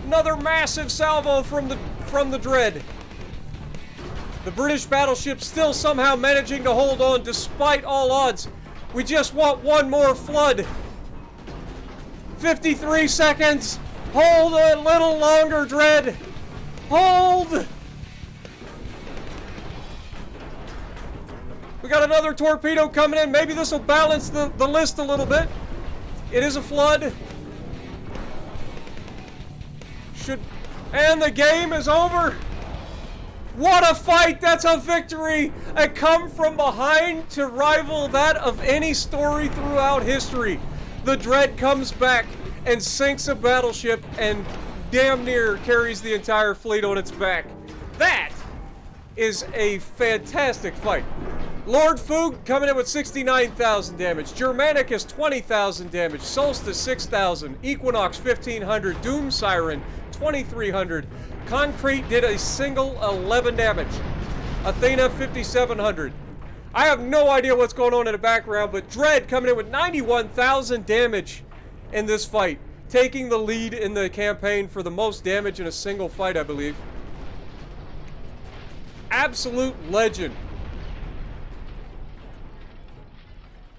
Another massive salvo from the Dread. The British battleship still somehow managing to hold on despite all odds. We just want one more flood. 53 seconds. Hold a little longer, Dread. Hold. We got another torpedo coming in. Maybe this will balance the list a little bit. It is a flood. And the game is over. What a fight! That's a victory! A come from behind to rival that of any story throughout history. The Dread comes back and sinks a battleship and damn near carries the entire fleet on its back. That is a fantastic fight. Lord Foog coming in with 69,000 damage. Germanicus 20,000 damage. Solstice 6,000. Equinox 1,500. Doom Siren 2,300. Concrete did a single 11 damage. Athena 5,700. I have no idea what's going on in the background, but Dread coming in with 91,000 damage in this fight. Taking the lead in the campaign for the most damage in a single fight, I believe. Absolute legend.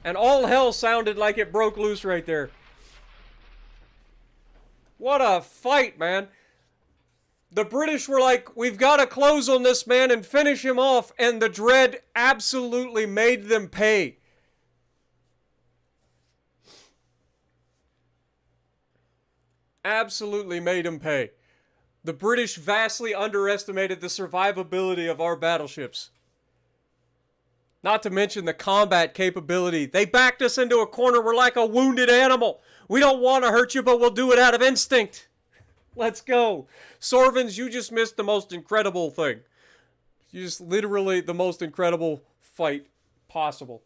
And all hell sounded like it broke loose right there. What a fight, man. The British were like, we've got to close on this man and finish him off, and the Dread absolutely made them pay. Absolutely made them pay. The British vastly underestimated the survivability of our battleships. Not to mention the combat capability. They backed us into a corner. We're like a wounded animal. We don't want to hurt you, but we'll do it out of instinct. Let's go. Sorvins, you just missed the most incredible thing. You just literally the most incredible fight possible.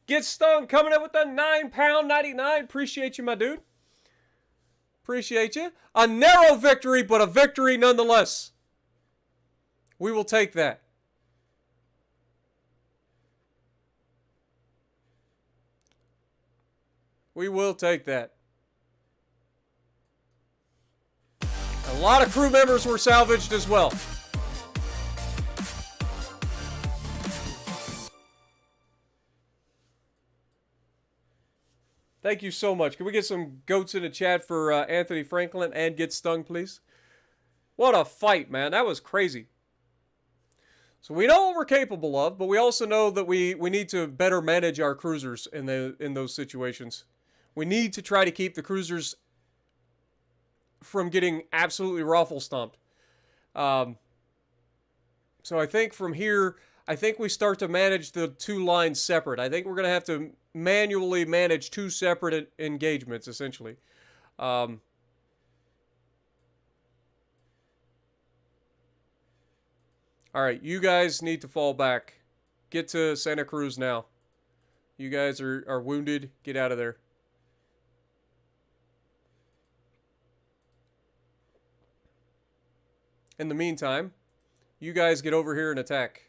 Get Stung coming in with the £9.99. Appreciate you, my dude. Appreciate you. A narrow victory, but a victory nonetheless. We will take that. We will take that. A lot of crew members were salvaged as well. Thank you so much. Can we get some goats in the chat for Anthony Franklin and Get Stung, please? What a fight, man. That was crazy. So we know what we're capable of, but we also know that we need to better manage our cruisers in those situations. We need to try to keep the cruisers from getting absolutely raffle stomped. So I think from here, I think we start to manage the two lines separate. I think we're going to have to manually manage two separate engagements, essentially. All right, you guys need to fall back. Get to Santa Cruz now. You guys are wounded. Get out of there. In the meantime, you guys get over here and attack.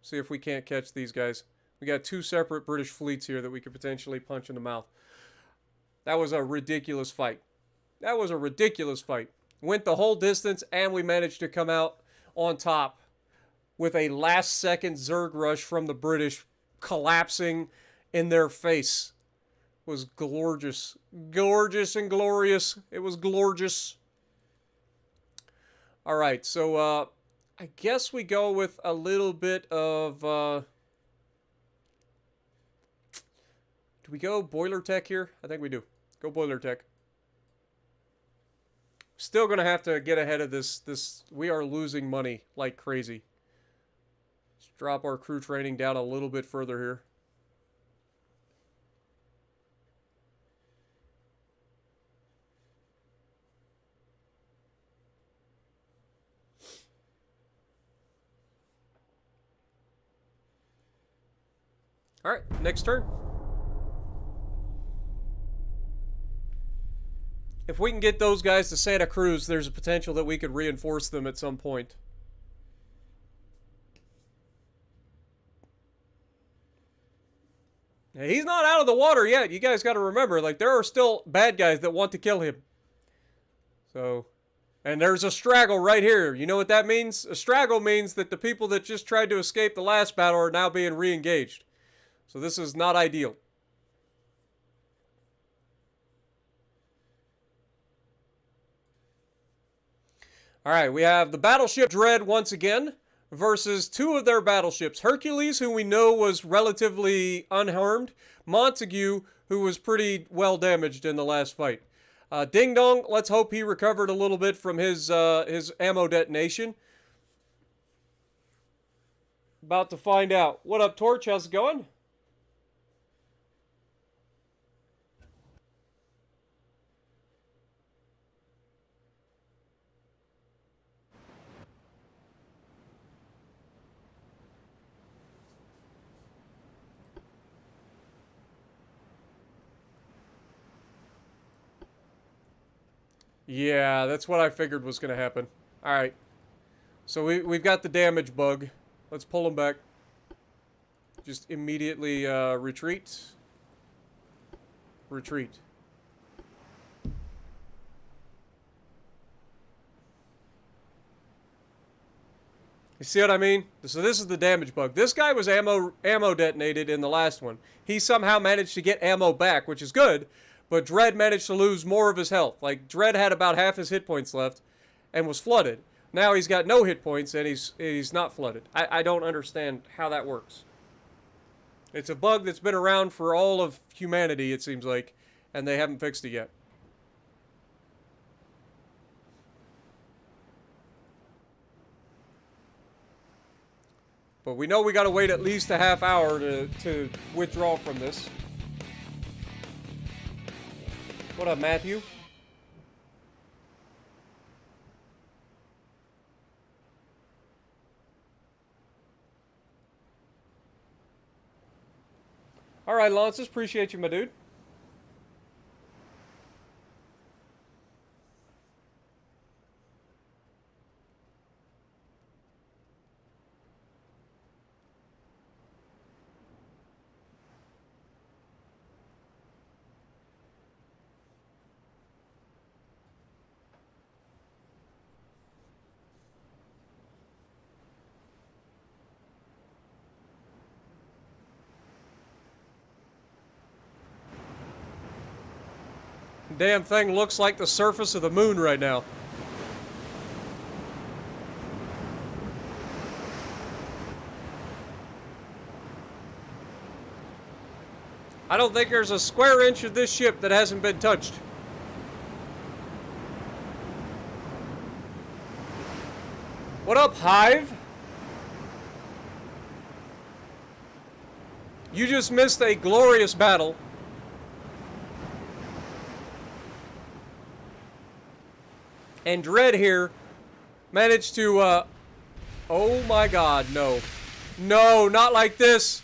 See if we can't catch these guys. We got two separate British fleets here that we could potentially punch in the mouth. That was a ridiculous fight. That was a ridiculous fight. Went the whole distance, and we managed to come out on top with a last-second Zerg rush from the British collapsing in their face. It was gorgeous. Gorgeous and glorious. It was glorious. All right, so I guess we go with a little bit of... do we go boiler tech here? I think we do. Go boiler tech. Still going to have to get ahead of this. We are losing money like crazy. Let's drop our crew training down a little bit further here. All right, next turn. If we can get those guys to Santa Cruz, there's a potential that we could reinforce them at some point. Now, he's not out of the water yet. You guys got to remember, like, there are still bad guys that want to kill him. So, and there's a straggle right here. You know what that means? A straggle means that the people that just tried to escape the last battle are now being re-engaged. So this is not ideal. All right, we have the battleship Dread once again versus two of their battleships. Hercules, who we know was relatively unharmed. Montague, who was pretty well damaged in the last fight. Ding Dong, let's hope he recovered a little bit from his ammo detonation. About to find out. What up, Torch? How's it going? Yeah, that's what I figured was going to happen. All right. So we've got the damage bug. Let's pull them back. Just immediately retreat. Retreat. You see what I mean? So this is the damage bug. This guy was ammo detonated in the last one. He somehow managed to get ammo back, which is good. But Dread managed to lose more of his health. Like, Dread had about half his hit points left and was flooded. Now he's got no hit points and he's not flooded. I don't understand how that works. It's a bug that's been around for all of humanity, it seems like, and they haven't fixed it yet. But we know we got to wait at least a half hour to withdraw from this. What up, Matthew? All right, Lances, appreciate you, my dude. Damn thing looks like the surface of the moon right now. I don't think there's a square inch of this ship that hasn't been touched. What up, Hive? You just missed a glorious battle. And Dread here managed to, oh my god, no. No, not like this.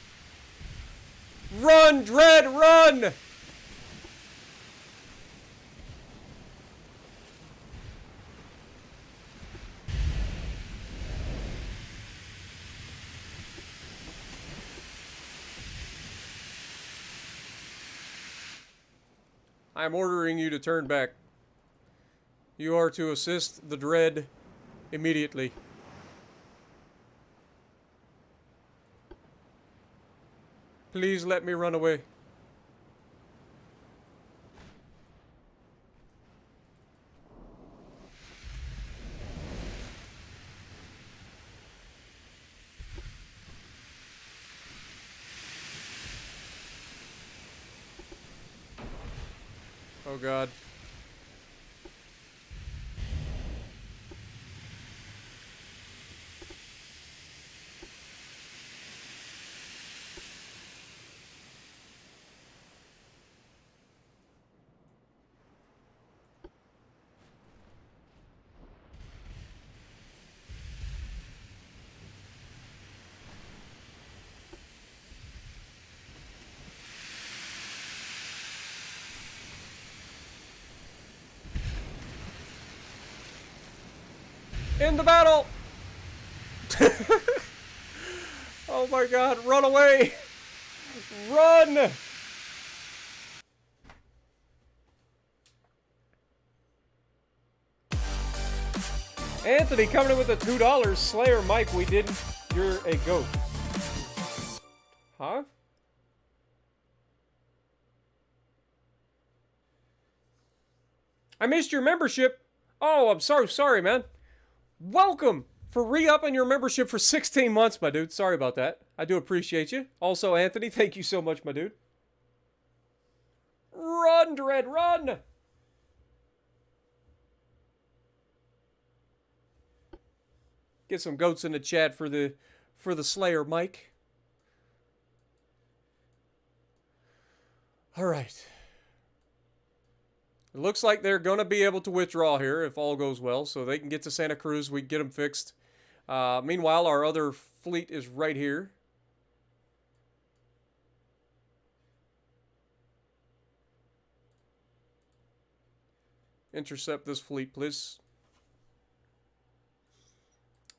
Run, Dread, run! I'm ordering you to turn back. You are to assist the Dread immediately. Please let me run away. Oh God. In the battle! Oh my god, run away! Run! Anthony coming in with the $2. Slayer Mike, we didn't. You're a goat. Huh? I missed your membership. Oh, I'm so sorry, man. Welcome for re-upping your membership for 16 months, my dude. Sorry about that. I do appreciate you. Also, Anthony, thank you so much, my dude. Run, Dread, run! Get some goats in the chat for the Slayer, Mike. All right. It looks like they're going to be able to withdraw here if all goes well, so they can get to Santa Cruz. We can get them fixed. Meanwhile, our other fleet is right here. Intercept this fleet, please.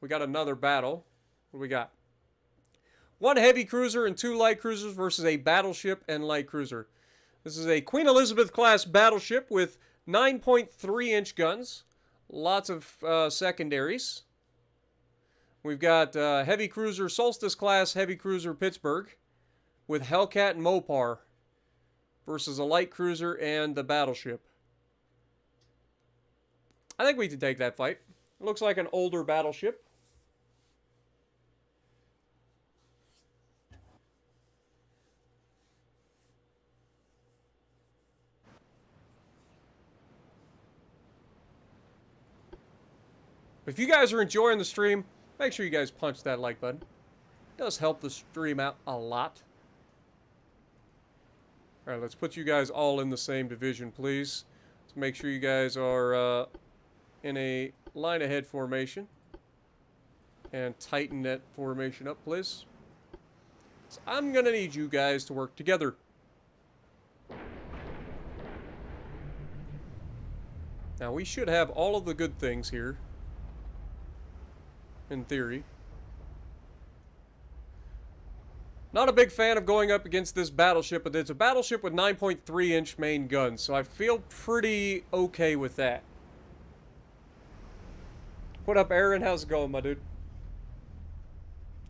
We got another battle. What do we got? 1 heavy cruiser and 2 light cruisers versus a battleship and light cruiser. This is a Queen Elizabeth class battleship with 9.3-inch guns. Lots of secondaries. We've got heavy cruiser Solstice class heavy cruiser Pittsburgh with Hellcat and Mopar versus a light cruiser and the battleship. I think we can take that fight. It looks like an older battleship. If you guys are enjoying the stream, make sure you guys punch that like button. It does help the stream out a lot. All right, let's put you guys all in the same division, please. Let's make sure you guys are in a line ahead formation. And tighten that formation up, please. So I'm going to need you guys to work together. Now, we should have all of the good things here. In theory. Not a big fan of going up against this battleship, but it's a battleship with 9.3-inch main guns, so I feel pretty okay with that. What up, Aaron? How's it going, my dude?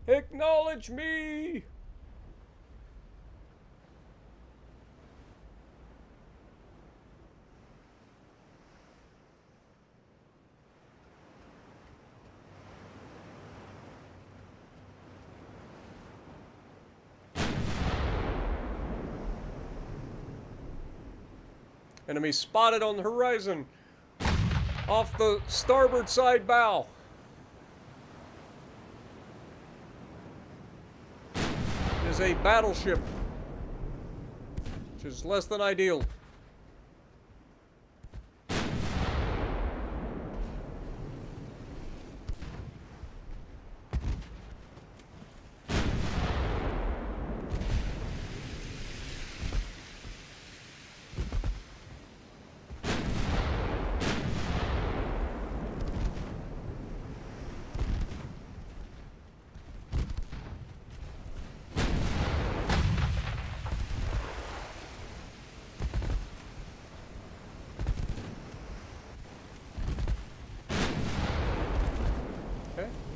Acknowledge me! Enemy spotted on the horizon. Off the starboard side bow. is a battleship, which is less than ideal.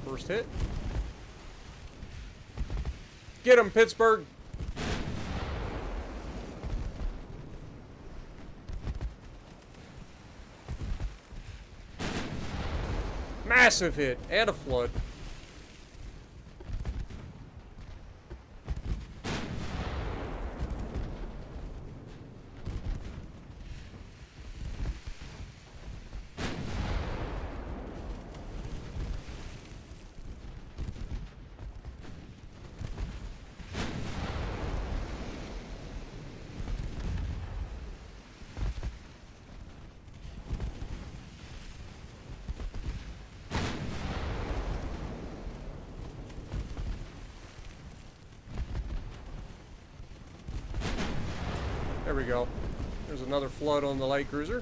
First hit. Get him, Pittsburgh. Massive hit and a flood. There we go. There's another flood on the light cruiser.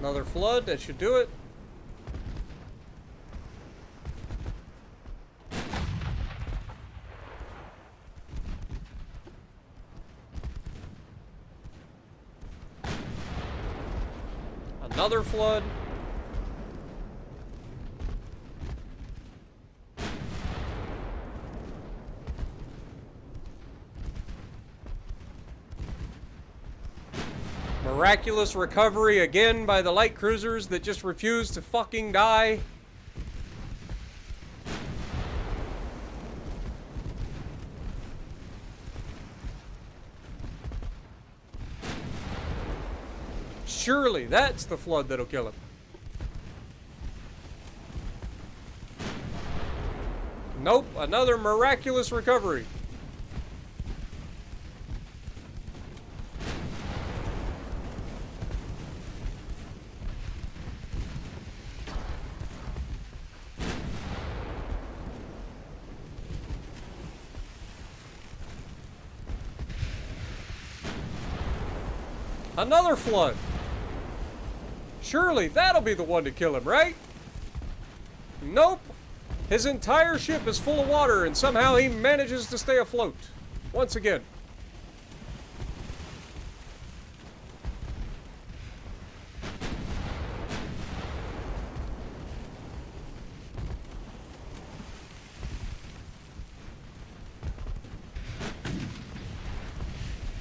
Another flood, that should do it. Another flood. Miraculous recovery again by the light cruisers that just refuse to fucking die. Surely that's the flood that'll kill him. Nope, another miraculous recovery. Another flood. Surely that'll be the one to kill him, right? Nope. His entire ship is full of water and somehow he manages to stay afloat. Once again.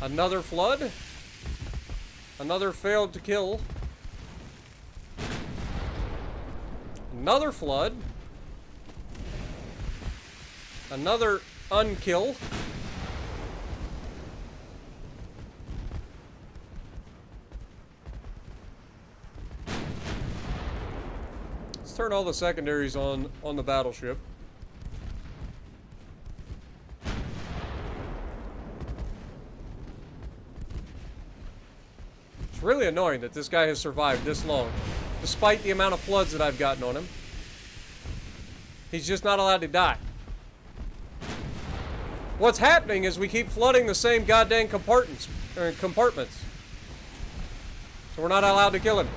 Another flood. Another failed to kill. Another flood. Another unkill. Let's turn all the secondaries on the battleship. It's really annoying that this guy has survived this long, despite the amount of floods that I've gotten on him. He's just not allowed to die. What's happening is we keep flooding the same goddamn compartments. So we're not allowed to kill him.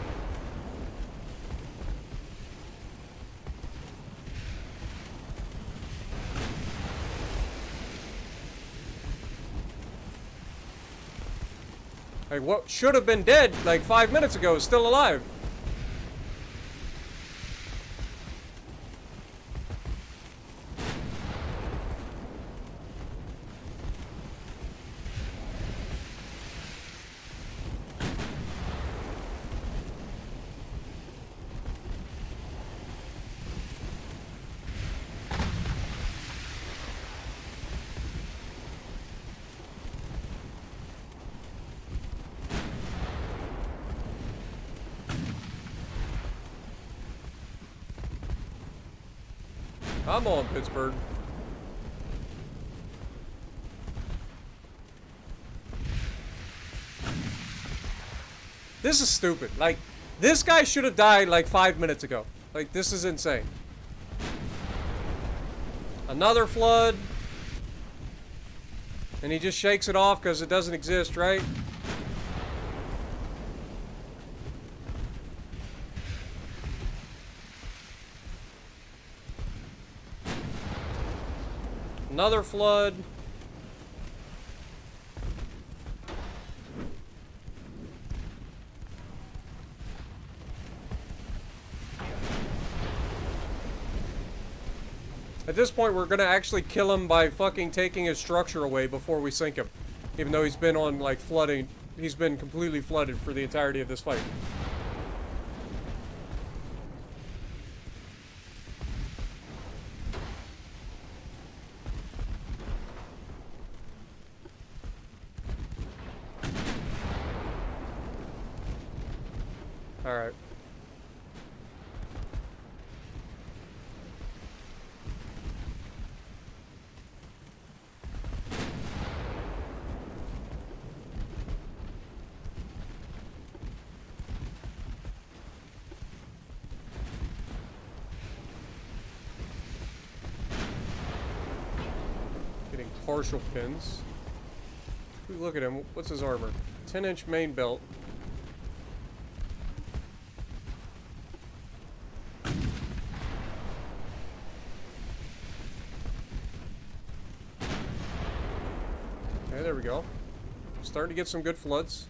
Like, what should have been dead like 5 minutes ago is still alive. Come on, Pittsburgh. This is stupid. Like, this guy should have died like 5 minutes ago. Like, this is insane. Another flood. And he just shakes it off because it doesn't exist, right? Another flood. At this point, we're gonna actually kill him by fucking taking his structure away before we sink him. Even though he's been on, like, flooding. He's been completely flooded for the entirety of this fight. Alright. Getting partial pins. Look at him. What's his armor? 10-inch main belt. Okay, there we go. Starting to get some good floods.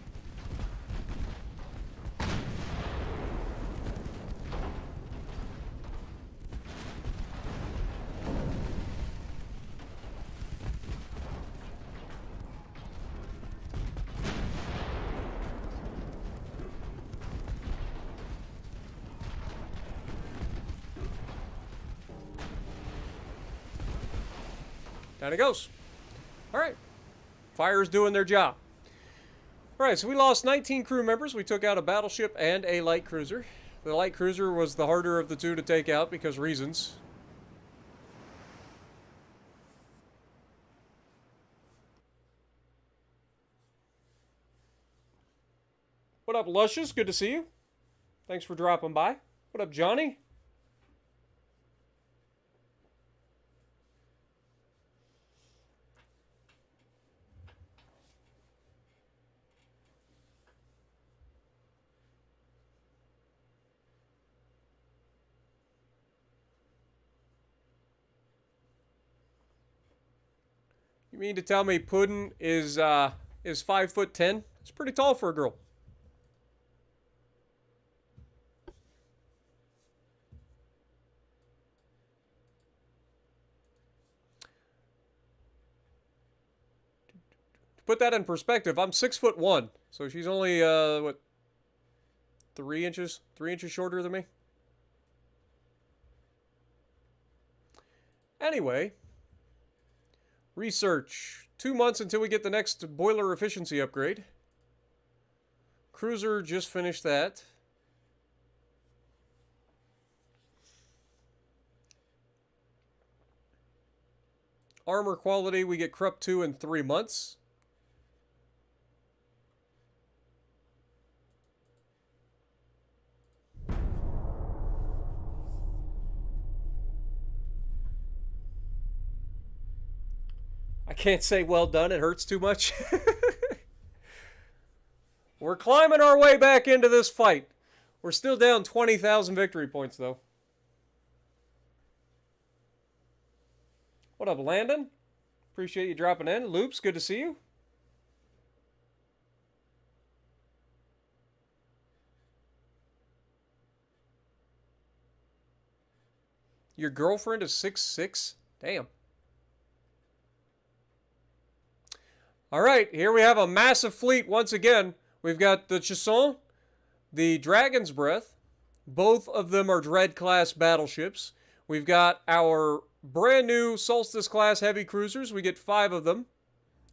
Down it goes. All right. Fire's doing their job. All right, so we lost 19 crew members. We took out a battleship and a light cruiser. The light cruiser was the harder of the two to take out because reasons. What up, Luscious? Good to see you. Thanks for dropping by. What up, Johnny? You mean to tell me Puddin is 5'10"? It's pretty tall for a girl. To put that in perspective, I'm 6'1", so she's only what, 3 inches shorter than me. Anyway. Research. 2 months until we get the next boiler efficiency upgrade. Cruiser just finished that. Armor quality, we get Krupp 2 in 3 months. I can't say well done, it hurts too much. We're climbing our way back into this fight. We're still down 20,000 victory points, though. What up, Landon? Appreciate you dropping in. Loops, good to see you. Your girlfriend is 6'6"? Damn. All right, here we have a massive fleet once again. We've got the Chisson, the Dragon's Breath. Both of them are Dread-class battleships. We've got our brand new Solstice-class heavy cruisers. We get 5 of them.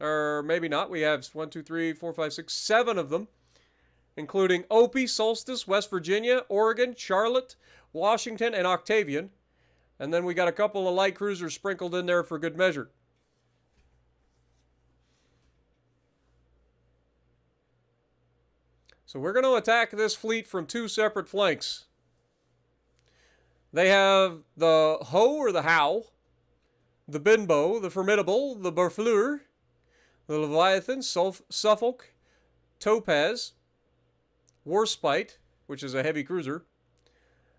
Or maybe not. We have 1, 2, 3, 4, 5, 6, 7 of them. Including Opie, Solstice, West Virginia, Oregon, Charlotte, Washington, and Octavian. And then we got a couple of light cruisers sprinkled in there for good measure. So we're going to attack this fleet from two separate flanks. They have the Ho or the How, the Benbow, the Formidable, the Barfleur, the Leviathan, Suffolk, Topaz, Warspite, which is a heavy cruiser,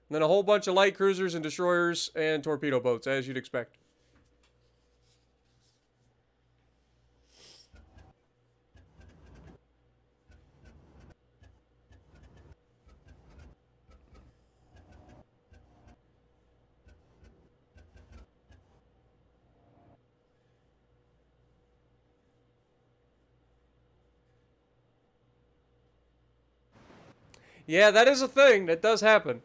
and then a whole bunch of light cruisers and destroyers and torpedo boats, as you'd expect. Yeah, that is a thing. That does happen.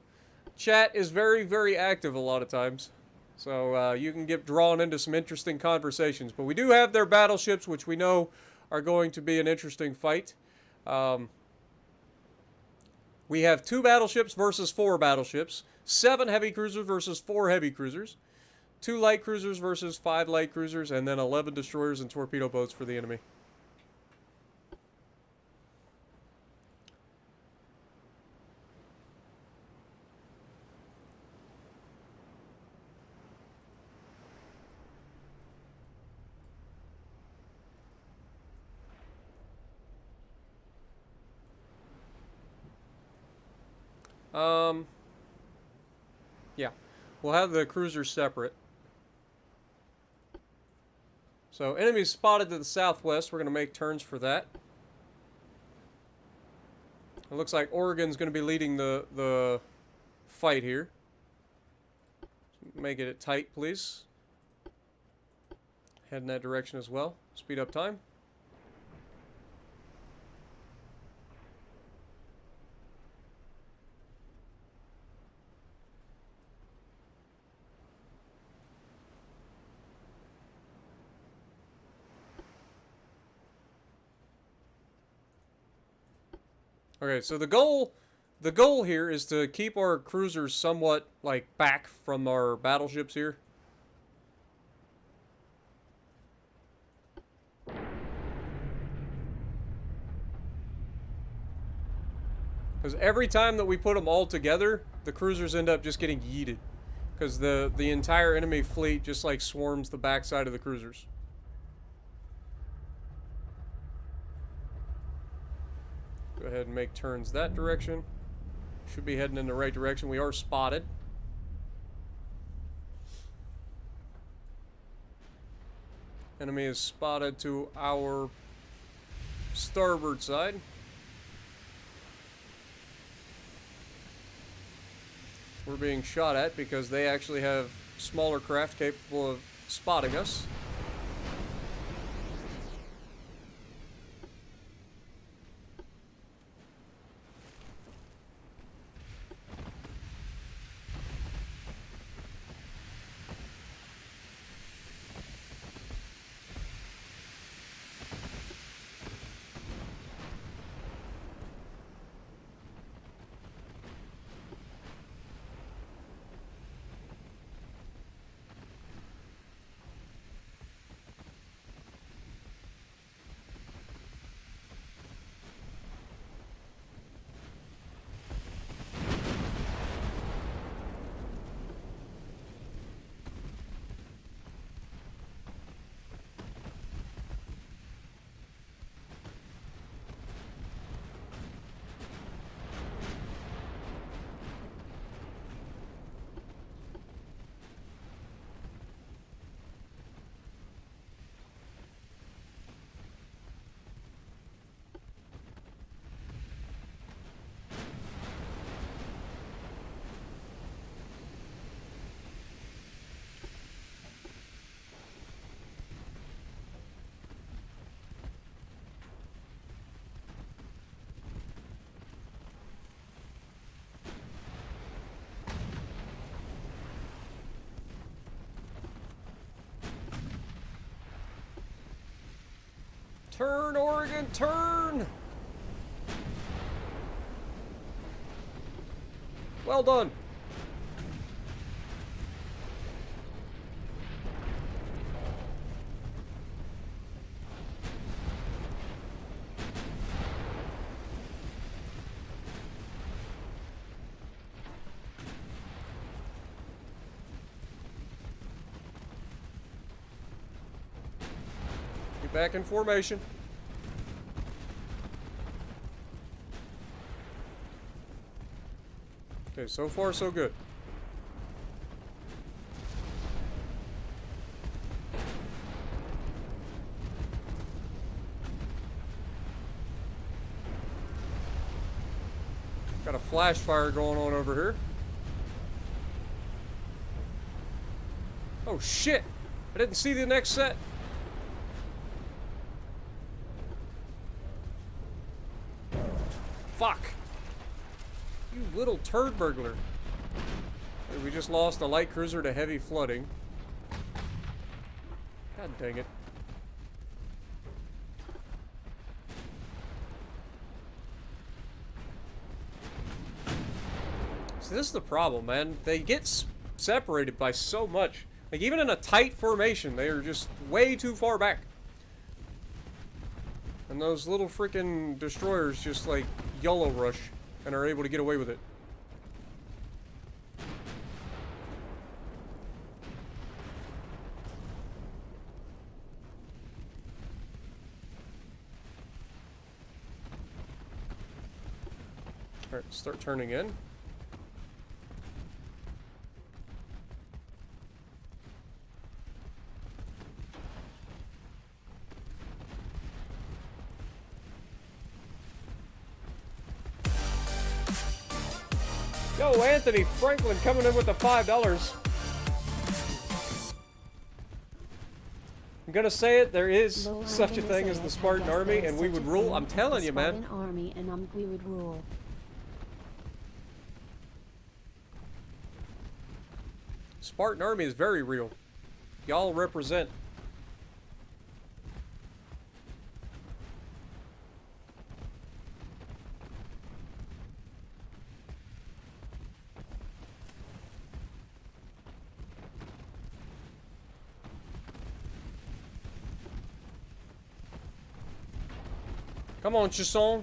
Chat is very, very active a lot of times. So you can get drawn into some interesting conversations. But we do have their battleships, which we know are going to be an interesting fight. We have 2 battleships versus 4 battleships. 7 heavy cruisers versus 4 heavy cruisers. 2 light cruisers versus 5 light cruisers. And then 11 destroyers and torpedo boats for the enemy. Yeah, we'll have the cruisers separate. So enemies spotted to the southwest. We're going to make turns for that. It looks like Oregon's going to be leading the fight here. Make it tight, please. Head in that direction as well. Speed up time. Okay, so the goal here is to keep our cruisers somewhat like back from our battleships here. Because every time that we put them all together, the cruisers end up just getting yeeted. Because the entire enemy fleet just like swarms the backside of the cruisers. Go ahead and make turns that direction. Should be heading in the right direction. We are spotted. Enemy is spotted to our starboard side. We're being shot at because they actually have smaller craft capable of spotting us. Turn, Oregon, turn! Well done. Get back in formation. Okay, so far so good. Got a flash fire going on over here. Oh shit! I didn't see the next set. Fuck! You little turd burglar. We just lost a light cruiser to heavy flooding. God dang it. See, this is the problem, man. They get separated by so much. Like, even in a tight formation, they are just way too far back. And those little freaking destroyers just, like, YOLO rush and are able to get away with it. Alright, start turning in. Yo, Anthony Franklin coming in with the $5. I'm gonna say it, there is such a thing as the Spartan Army, and we would rule. I'm telling you, man. Spartan Army, and we would rule. Spartan Army is very real. Y'all represent. Come on, Chasson.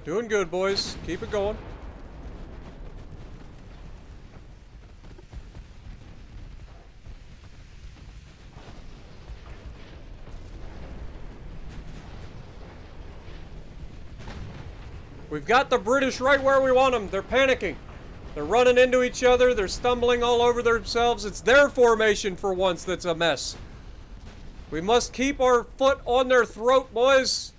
Doing good, boys. Keep it going. We've got the British right where we want them. They're panicking. They're running into each other. They're stumbling all over themselves. It's their formation for once that's a mess. We must keep our foot on their throat, boys.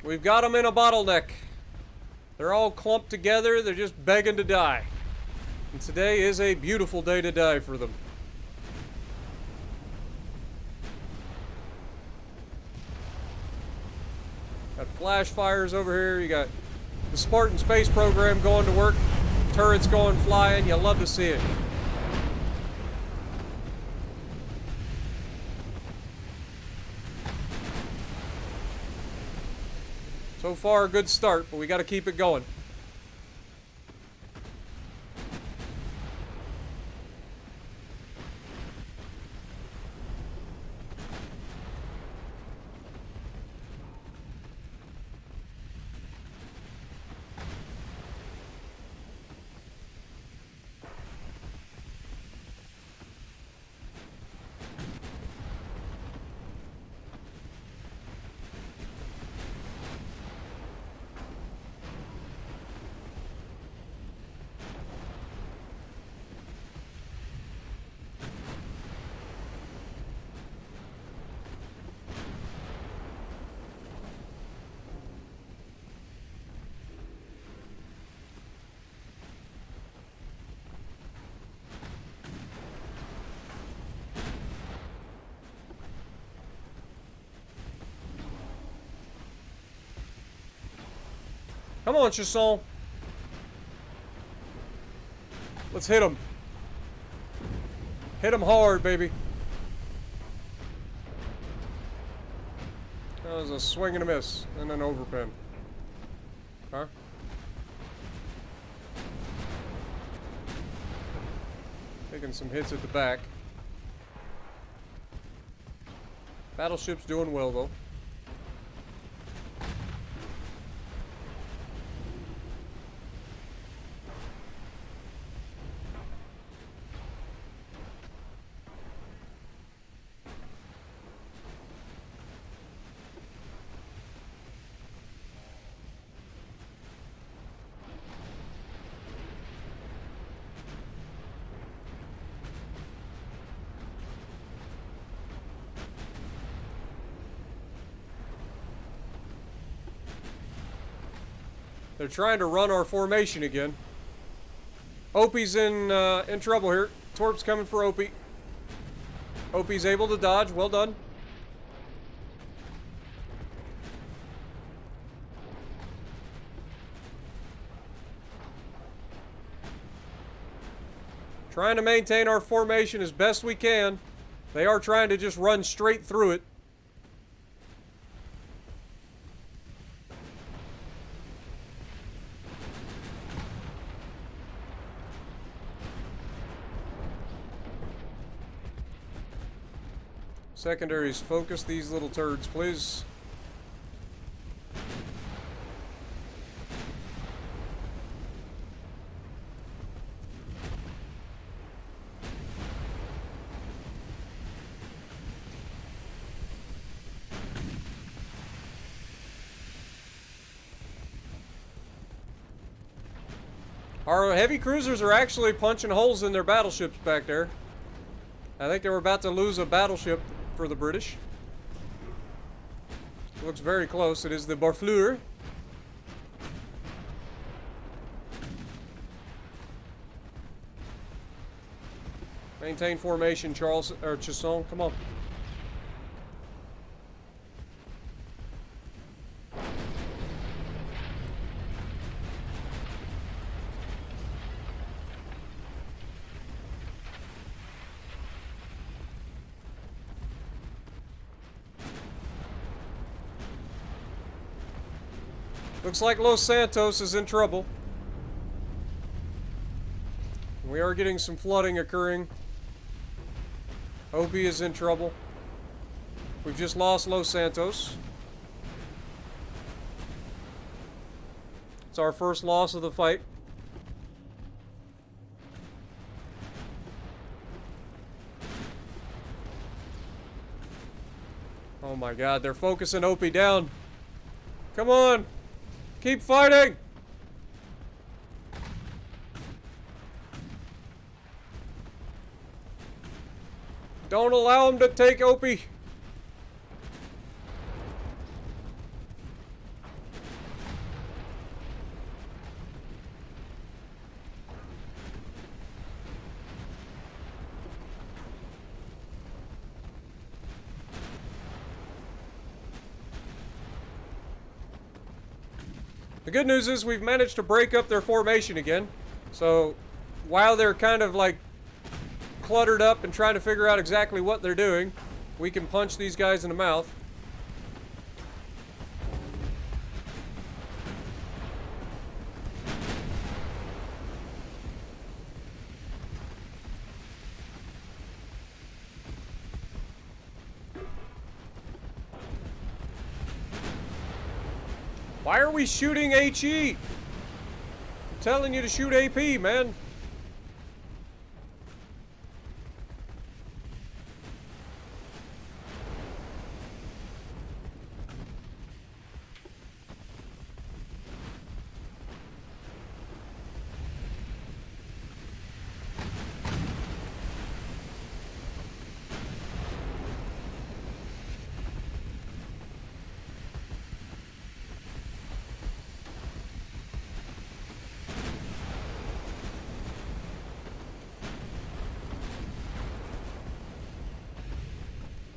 We've got them in a bottleneck. They're all clumped together. They're just begging to die. And today is a beautiful day to die for them. flash fires over here. You got the Spartan space program going to work. Turrets going flying. You love to see it. So far, a good start, but we got to keep it going. Come on, Chasson. Let's hit him. Hit him hard, baby. That was a swing and a miss, and an overpin. Huh? Taking some hits at the back. Battleship's doing well, though. They're trying to run our formation again. Opie's in trouble here. Torp's coming for Opie. Opie's able to dodge. Well done. Trying to maintain our formation as best we can. They are trying to just run straight through it. Secondaries, focus these little turds, please. Our heavy cruisers are actually punching holes in their battleships back there. I think they were about to lose a battleship for the British. It looks very close. It is the Barfleur. Maintain formation, Charles or Chasson. Come on. Looks like Los Santos is in trouble. We are getting some flooding occurring. Opie is in trouble. We've just lost Los Santos. It's our first loss of the fight. Oh my God, they're focusing Opie down. Come on. Keep fighting! Don't allow him to take Opie. The good news is we've managed to break up their formation again. So while they're kind of like cluttered up and trying to figure out exactly what they're doing, we can punch these guys in the mouth. Why are we shooting HE? I'm telling you to shoot AP, man.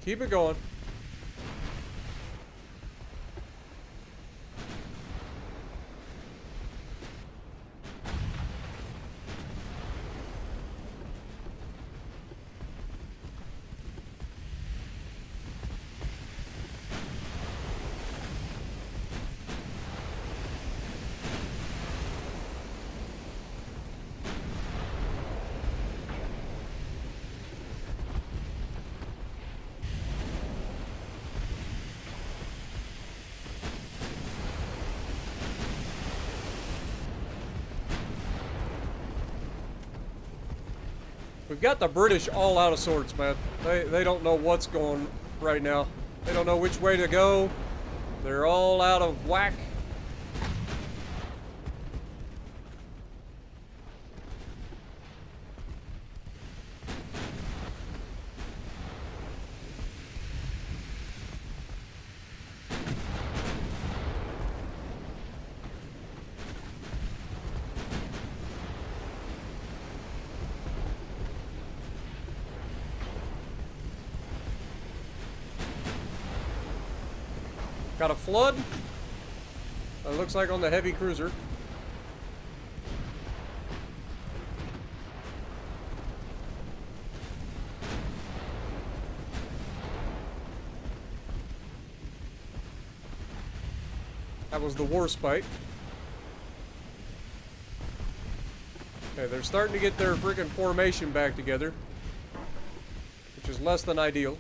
Keep it going. We've got the British all out of sorts, man. They don't know what's going right now. They don't know which way to go. They're all out of whack. Got a flood. It looks like on the heavy cruiser. That was the war spite. Okay, they're starting to get their freaking formation back together, which is less than ideal.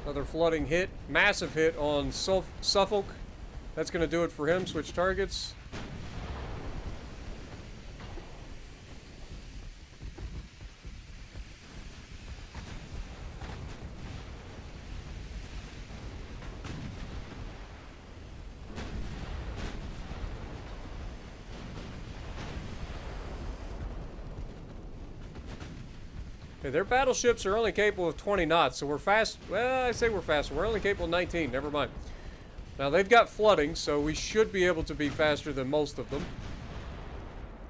Another flooding hit. Massive hit on Suffolk. That's going to do it for him. Switch targets. Okay, their battleships are only capable of 20 knots, so we're fast. Well, I say we're faster. We're only capable of 19. Never mind. Now, they've got flooding, so we should be able to be faster than most of them.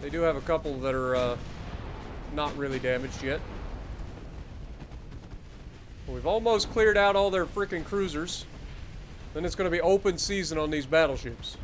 They do have a couple that are not really damaged yet. But we've almost cleared out all their freaking cruisers. Then it's going to be open season on these battleships.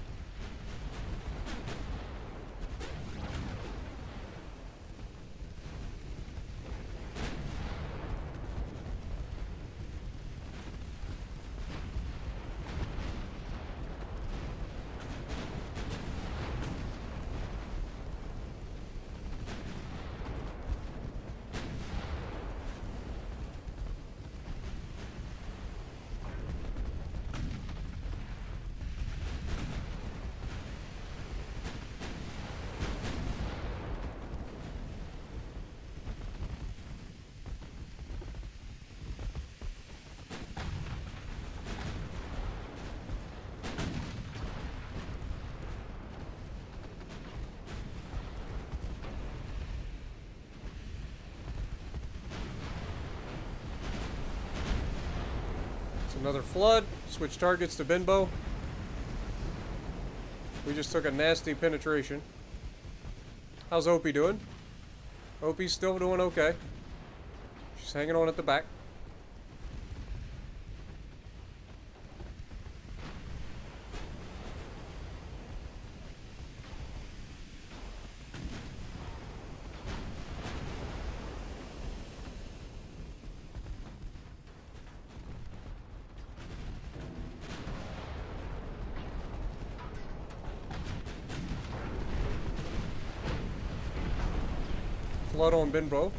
Another flood. Switch targets to Binbo. We just took a nasty penetration. How's Opie doing? Opie's still doing okay. She's hanging on at the back. Flood on Binbo.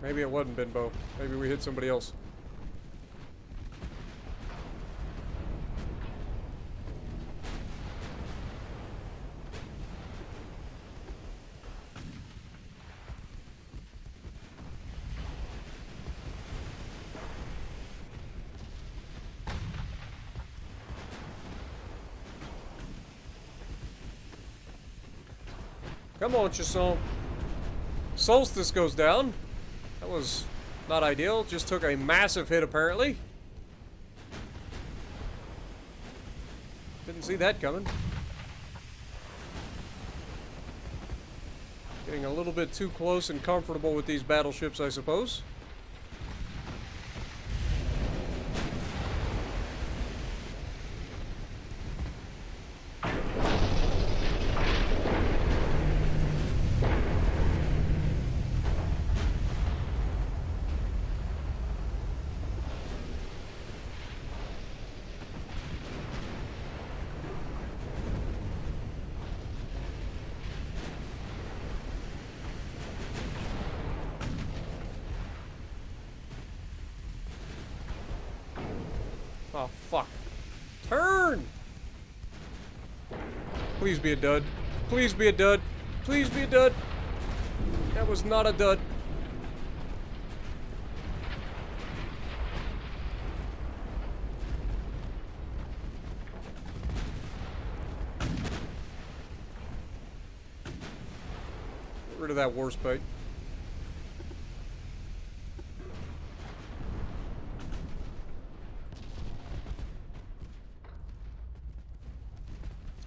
Maybe it wasn't Binbo. Maybe we hit somebody else. Come on, Chasson. Solstice goes down. That was not ideal. Just took a massive hit, apparently. Didn't see that coming. Getting a little bit too close and comfortable with these battleships, I suppose. Oh, fuck. Turn! Please be a dud. Please be a dud. Please be a dud. That was not a dud. Get rid of that war spike.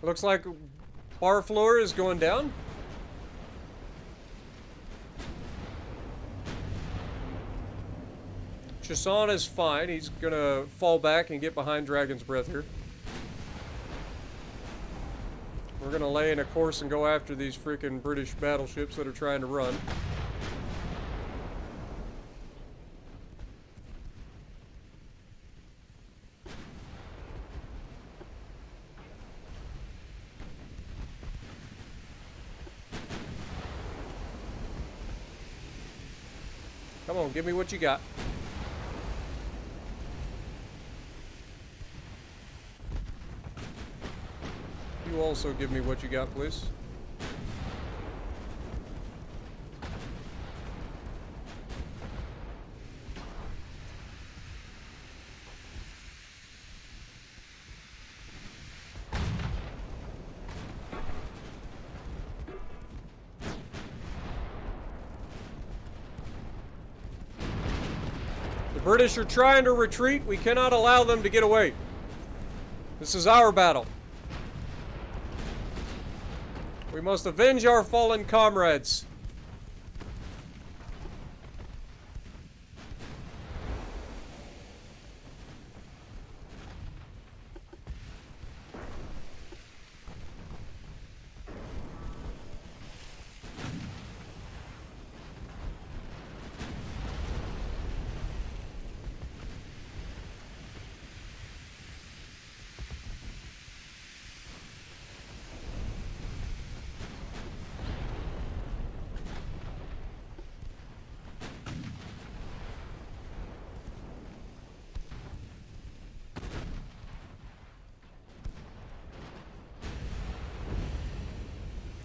Looks like bar floor is going down. Chasson is fine. He's gonna fall back and get behind Dragon's Breath here. We're gonna lay in a course and go after these freaking British battleships that are trying to run. Come on, give me what you got. You also give me what you got, please. The British are trying to retreat. We cannot allow them to get away. This is our battle. We must avenge our fallen comrades.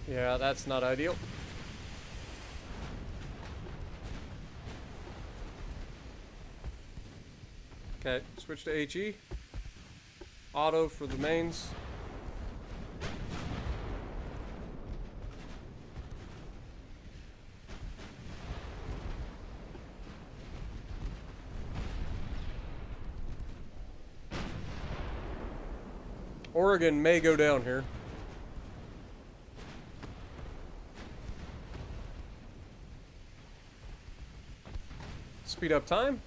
Yeah, that's not ideal. Okay, switch to HE. Auto for the mains. Oregon may go down here. Speed up time.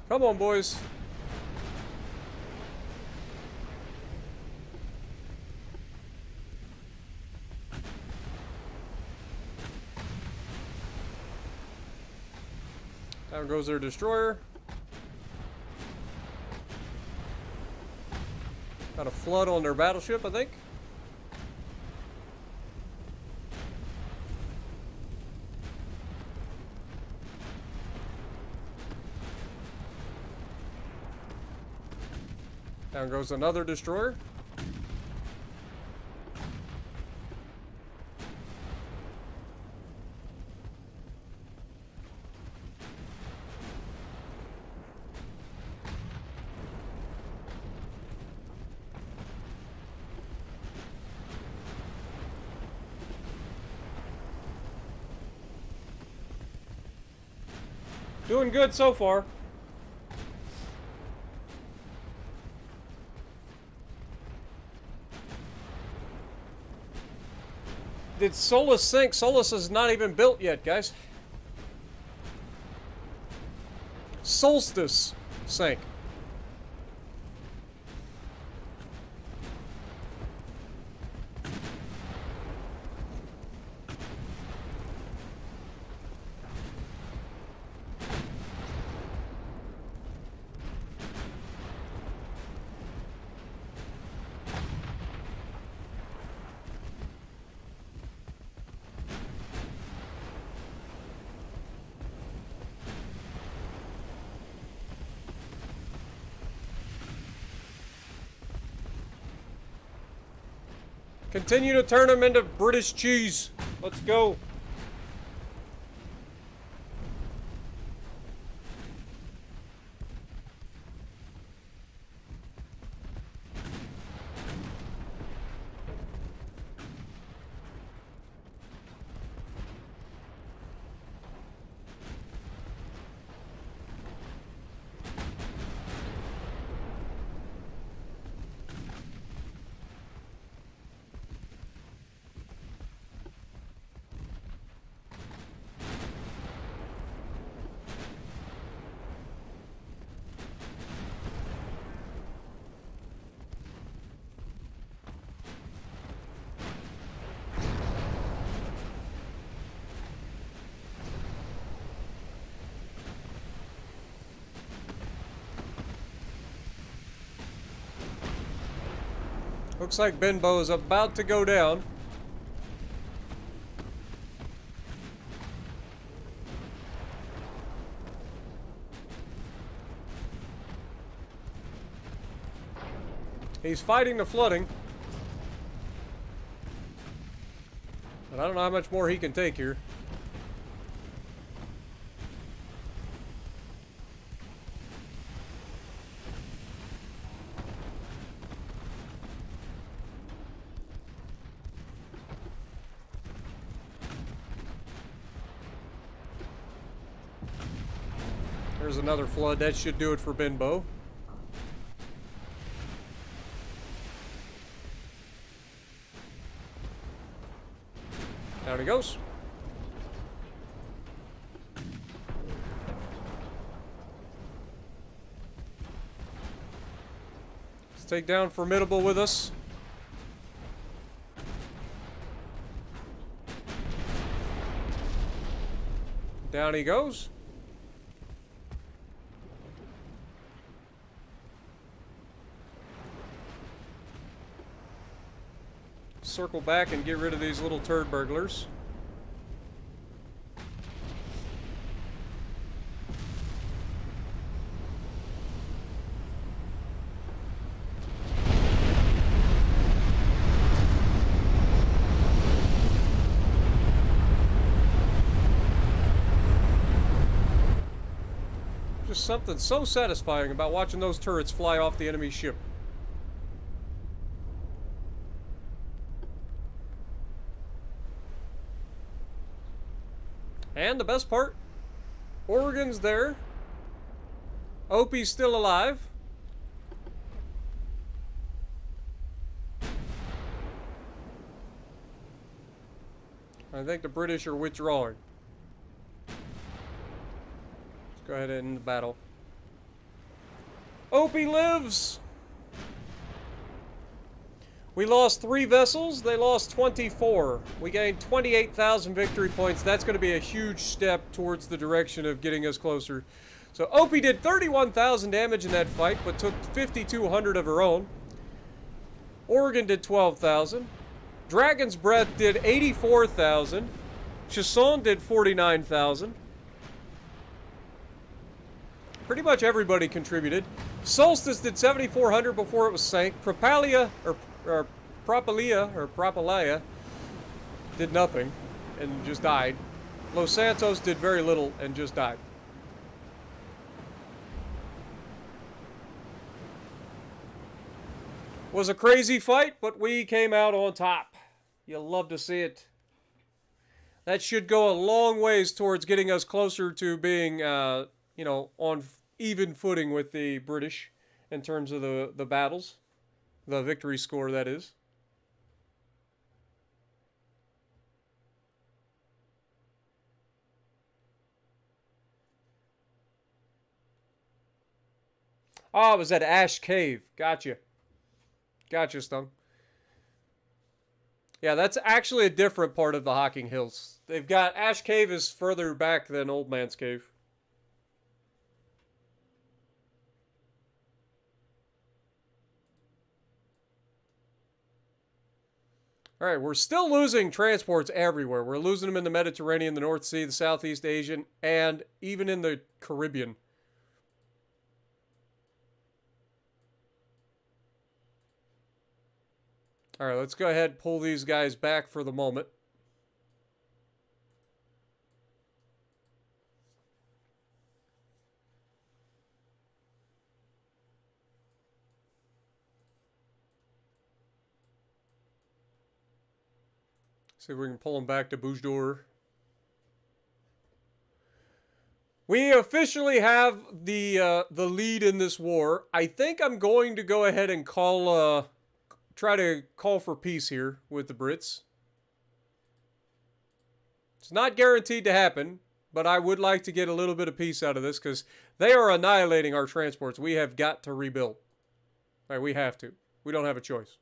Come on, boys. Down goes their destroyer. Got a flood on their battleship, I think. Down goes another destroyer. Doing good so far. Did Solus sink? Solus is not even built yet, guys. Solstice sank. Continue to turn them into British cheese. Let's go. Looks like Benbow is about to go down. He's fighting the flooding. But I don't know how much more he can take here. There's another flood. That should do it for Benbow. Down he goes. Let's take down Formidable with us. Down he goes. Circle back and get rid of these little turd burglars. something so satisfying about watching those turrets fly off the enemy ship. And the best part, Oregon's there. Opie's still alive. I think the British are withdrawing. Let's go ahead and end the battle. Opie lives! We lost 3 vessels, they lost 24. We gained 28,000 victory points. That's going to be a huge step towards the direction of getting us closer. So Opie did 31,000 damage in that fight, but took 5,200 of her own. Oregon did 12,000. Dragon's Breath did 84,000. Chasson did 49,000. Pretty much everybody contributed. Solstice did 7,400 before it was sank. Propalia, or Propalia, did nothing and just died. Los Santos did very little and just died. Was a crazy fight, but we came out on top. You'll love to see it. That should go a long ways towards getting us closer to being, you know, on even footing with the British in terms of the battles. The victory score, that is. Oh, it was at Ash Cave. Gotcha. Gotcha, Stung. Yeah, that's actually a different part of the Hocking Hills. They've got Ash Cave is further back than Old Man's Cave. All right, we're still losing transports everywhere. We're losing them in the Mediterranean, the North Sea, the Southeast Asian, and even in the Caribbean. All right, let's go ahead and pull these guys back for the moment. See if we can pull them back to Boujdor. We officially have the lead in this war. I think I'm going to go ahead and try to call for peace here with the Brits. It's not guaranteed to happen, but I would like to get a little bit of peace out of this because they are annihilating our transports. We have got to rebuild. All right, we have to. We don't have a choice.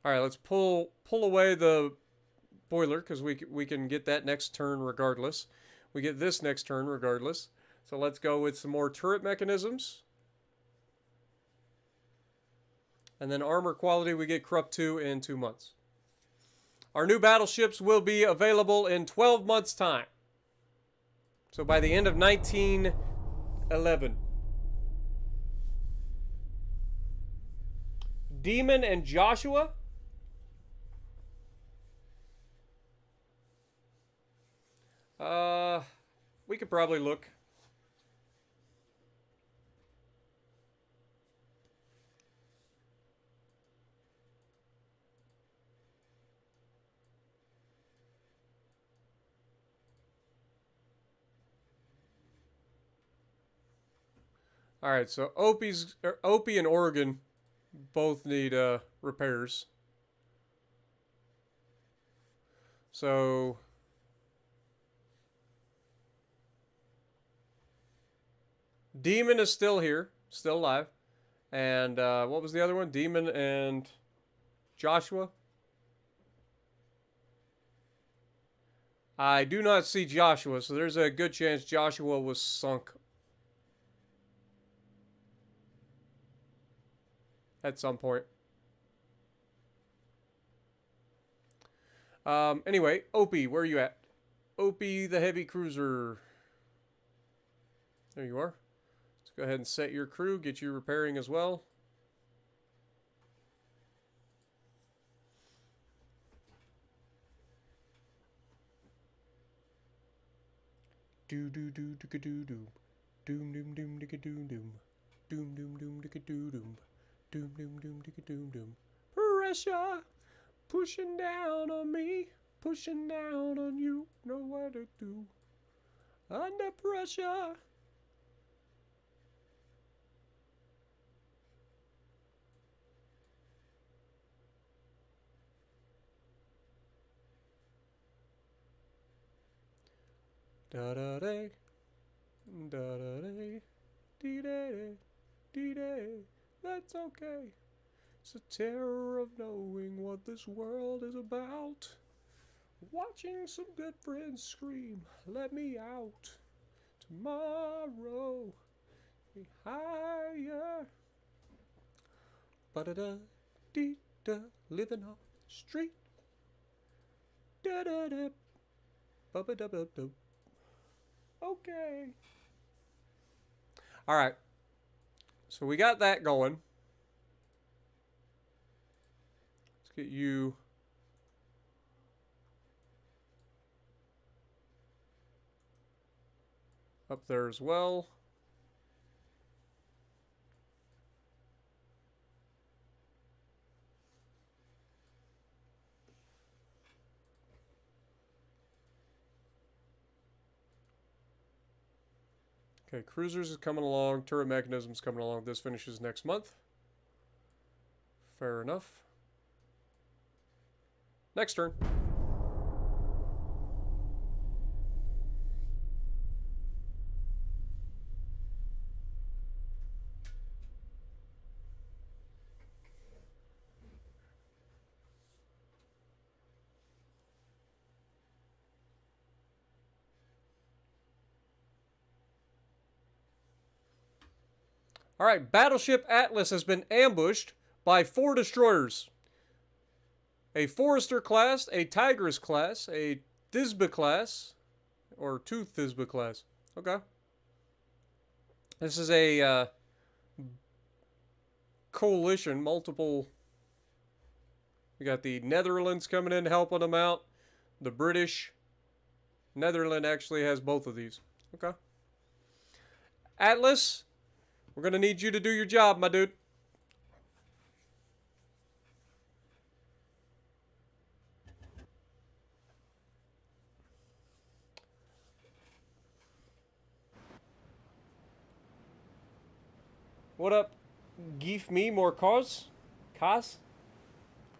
All right, let's pull away the boiler because we can get that next turn regardless. We get this next turn regardless. So let's go with some more turret mechanisms. And then armor quality, we get Corrupt 2 in 2 months. Our new battleships will be available in 12 months' time. So by the end of 1911. Demon and Joshua. We could probably look. All right, so Opie and Oregon both need repairs. So Demon is still here, still alive. And what was the other one? Demon and Joshua? I do not see Joshua, so there's a good chance Joshua was sunk at some point. Anyway, Opie, where are you at? Opie, the heavy cruiser. There you are. Let's go ahead and set your crew, get you repairing as well. Do do do do do doom. Doom doom doom doom doom doom. Doom doom doom doom doom doom. Doom doom doom doom doom doom. Pressure pushing down on me, pushing down on you. Know what to do. Under pressure. Da da day, da da day, dee day, dee day. That's okay. It's the terror of knowing what this world is about. Watching some good friends scream, let me out. Tomorrow, be higher. Ba da da, dee da, living off the street. Da da da, ba ba da ba da. Okay. All right. So we got that going. Let's get you up there as well. Okay, cruisers is coming along, turret mechanisms coming along. This finishes next month. Fair enough. Next turn. All right, Battleship Atlas has been ambushed by 4 destroyers. A Forester class, a Tigress class, a Thisbe class, or 2 Thisbe class. Okay. This is a coalition, multiple. We got the Netherlands coming in helping them out. The British. Netherlands actually has both of these. Okay. Atlas, we're going to need you to do your job, my dude. What up? Give me more cars? Cars?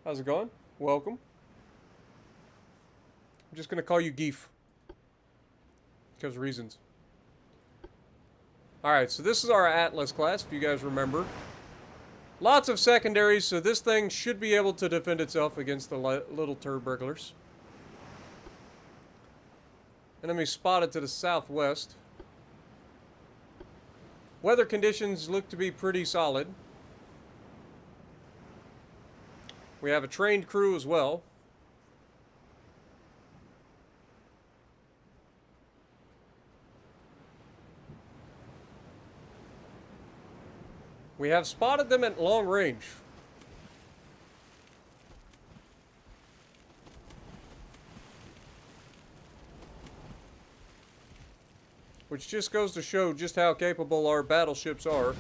How's it going? Welcome. I'm just going to call you Geef. Because reasons. Alright, so this is our Atlas class, if you guys remember. Lots of secondaries, so this thing should be able to defend itself against the little turd burglars. Enemy spotted to the southwest. Weather conditions look to be pretty solid. We have a trained crew as well. We have spotted them at long range. Which just goes to show just how capable our battleships are.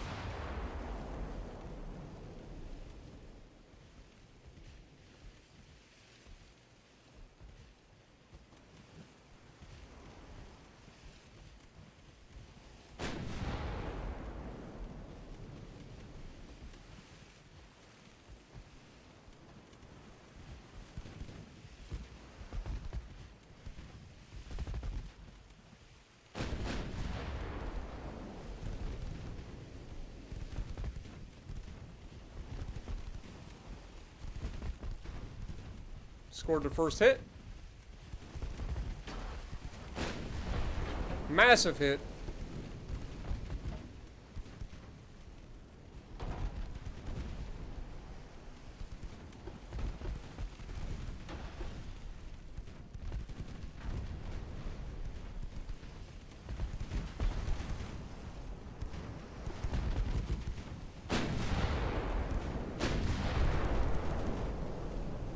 Scored the first hit. Massive hit.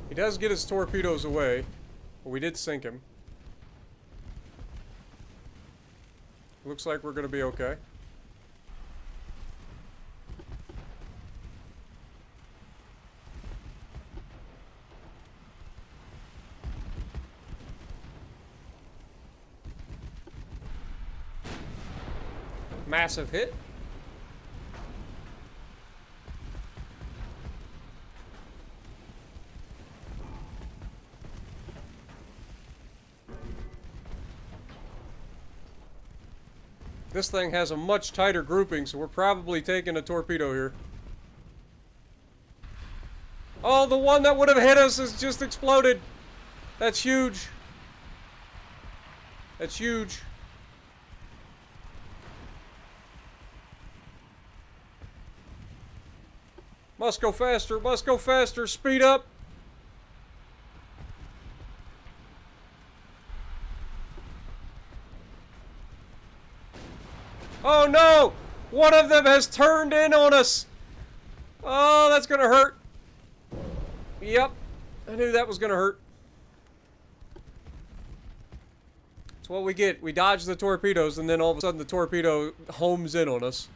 He does get his torpedoes away, but we did sink him. Looks like we're gonna be okay. Massive hit. This thing has a much tighter grouping, so we're probably taking a torpedo here. Oh, the one that would have hit us has just exploded. That's huge. That's huge. Must go faster, must go faster, speed up. Oh no! One of them has turned in on us! Oh, that's gonna hurt. Yep, I knew that was gonna hurt. That's what we get. We dodge the torpedoes and then all of a sudden the torpedo homes in on us.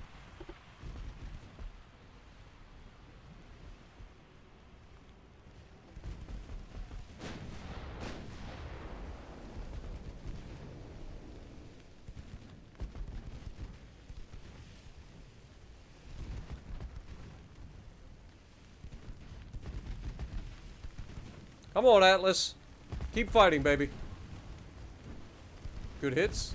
Come on, Atlas. Keep fighting, baby. Good hits.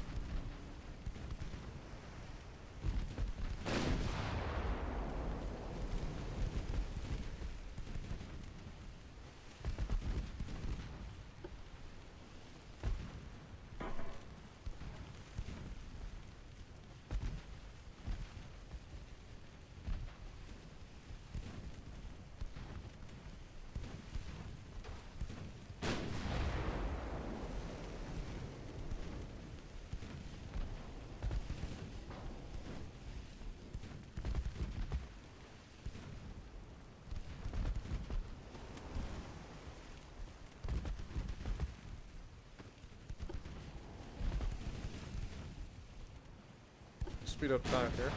Speed up time here.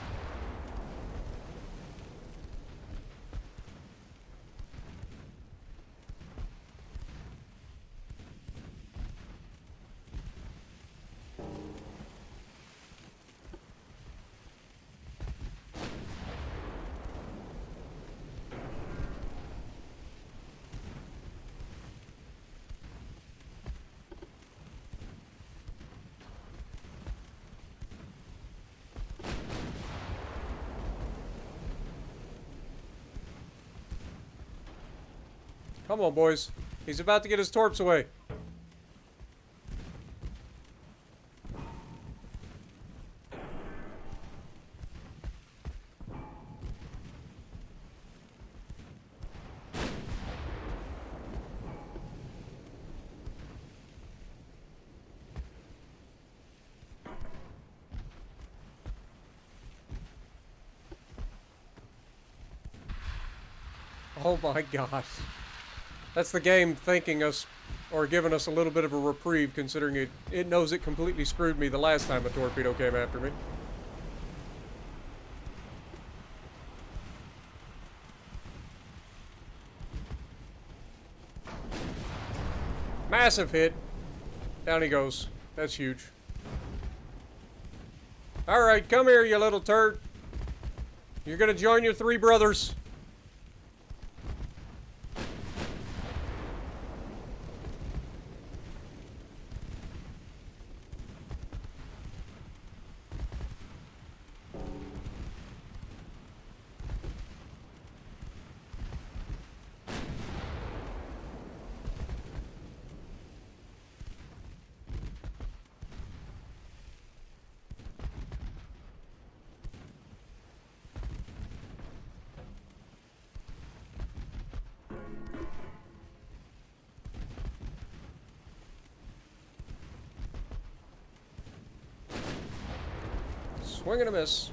Come on, boys. He's about to get his torps away. Oh my gosh. That's the game thanking us, or giving us a little bit of a reprieve, considering it knows it completely screwed me the last time a torpedo came after me. Massive hit. Down he goes. That's huge. Alright, come here, you little turd. You're gonna join your three brothers. Swing and a miss.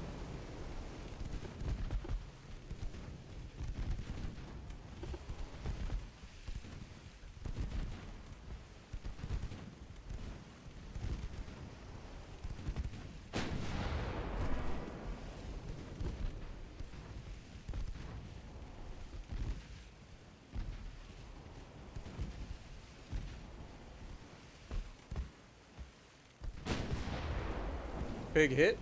Big hit.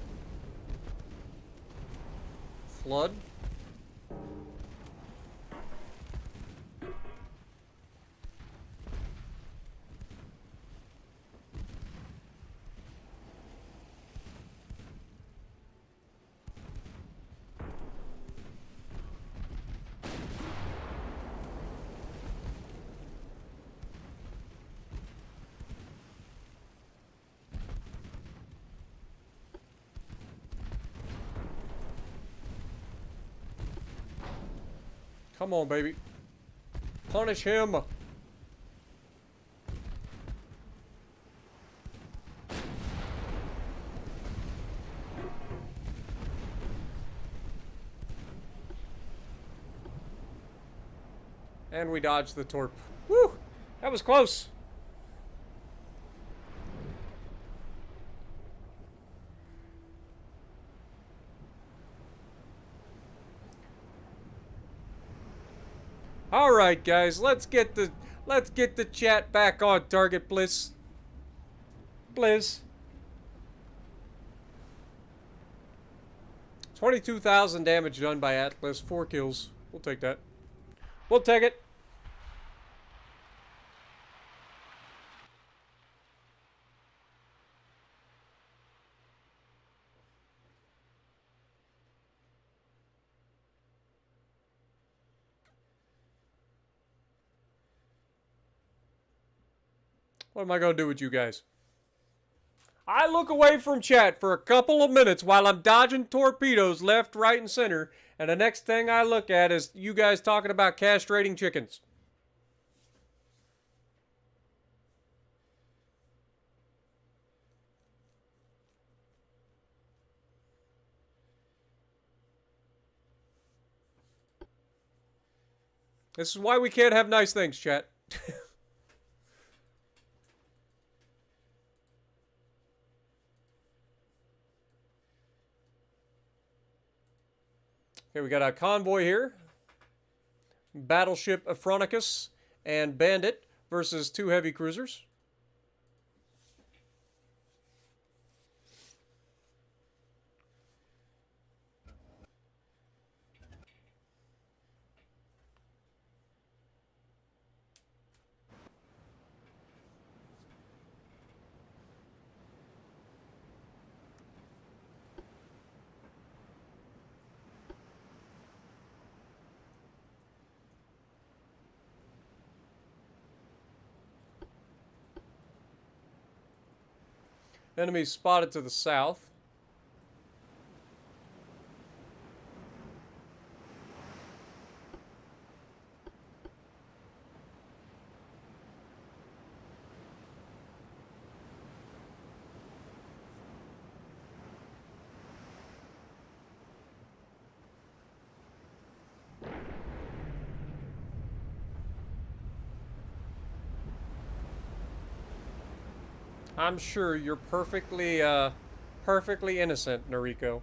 Flood. Come on, baby. Punish him. And we dodged the torp. Woo! That was close. All right, guys, let's get the chat back on target, please. Please. 22,000 damage done by Atlas, 4 kills. We'll take that. We'll take it. What am I going to do with you guys? I look away from chat for a couple of minutes while I'm dodging torpedoes left, right, and center, and the next thing I look at is you guys talking about castrating chickens. This is why we can't have nice things, chat. Okay, we got a convoy here. Battleship Aphronicus and Bandit versus 2 heavy cruisers. Enemy spotted to the south. I'm sure you're perfectly innocent, Noriko.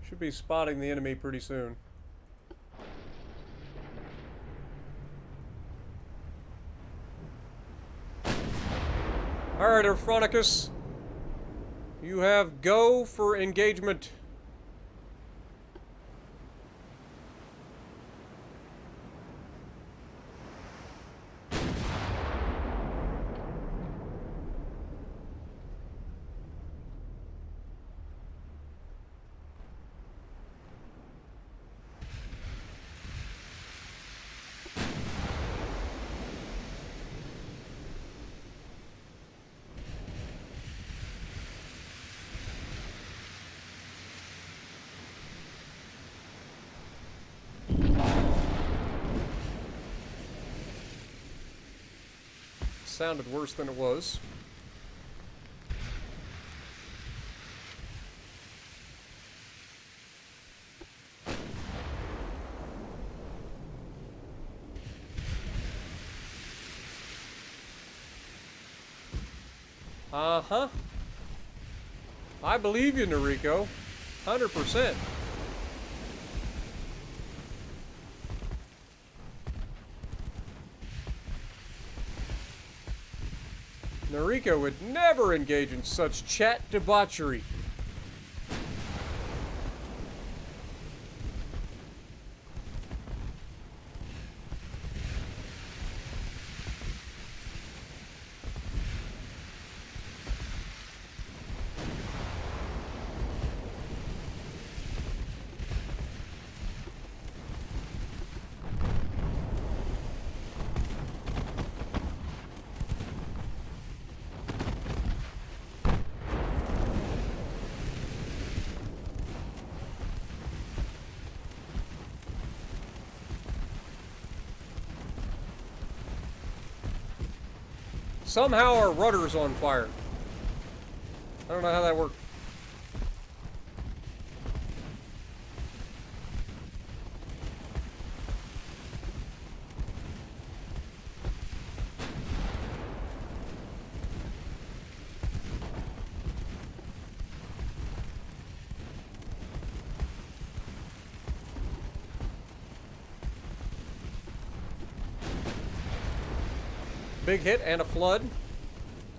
Should be spotting the enemy pretty soon. Alright, Aphronicus. You have go for engagement. Sounded worse than it was. Uh-huh. I believe you, Noriko. 100%. Noriko would never engage in such chat debauchery. Somehow our rudder's on fire. I don't know how that worked. Big hit and a flood.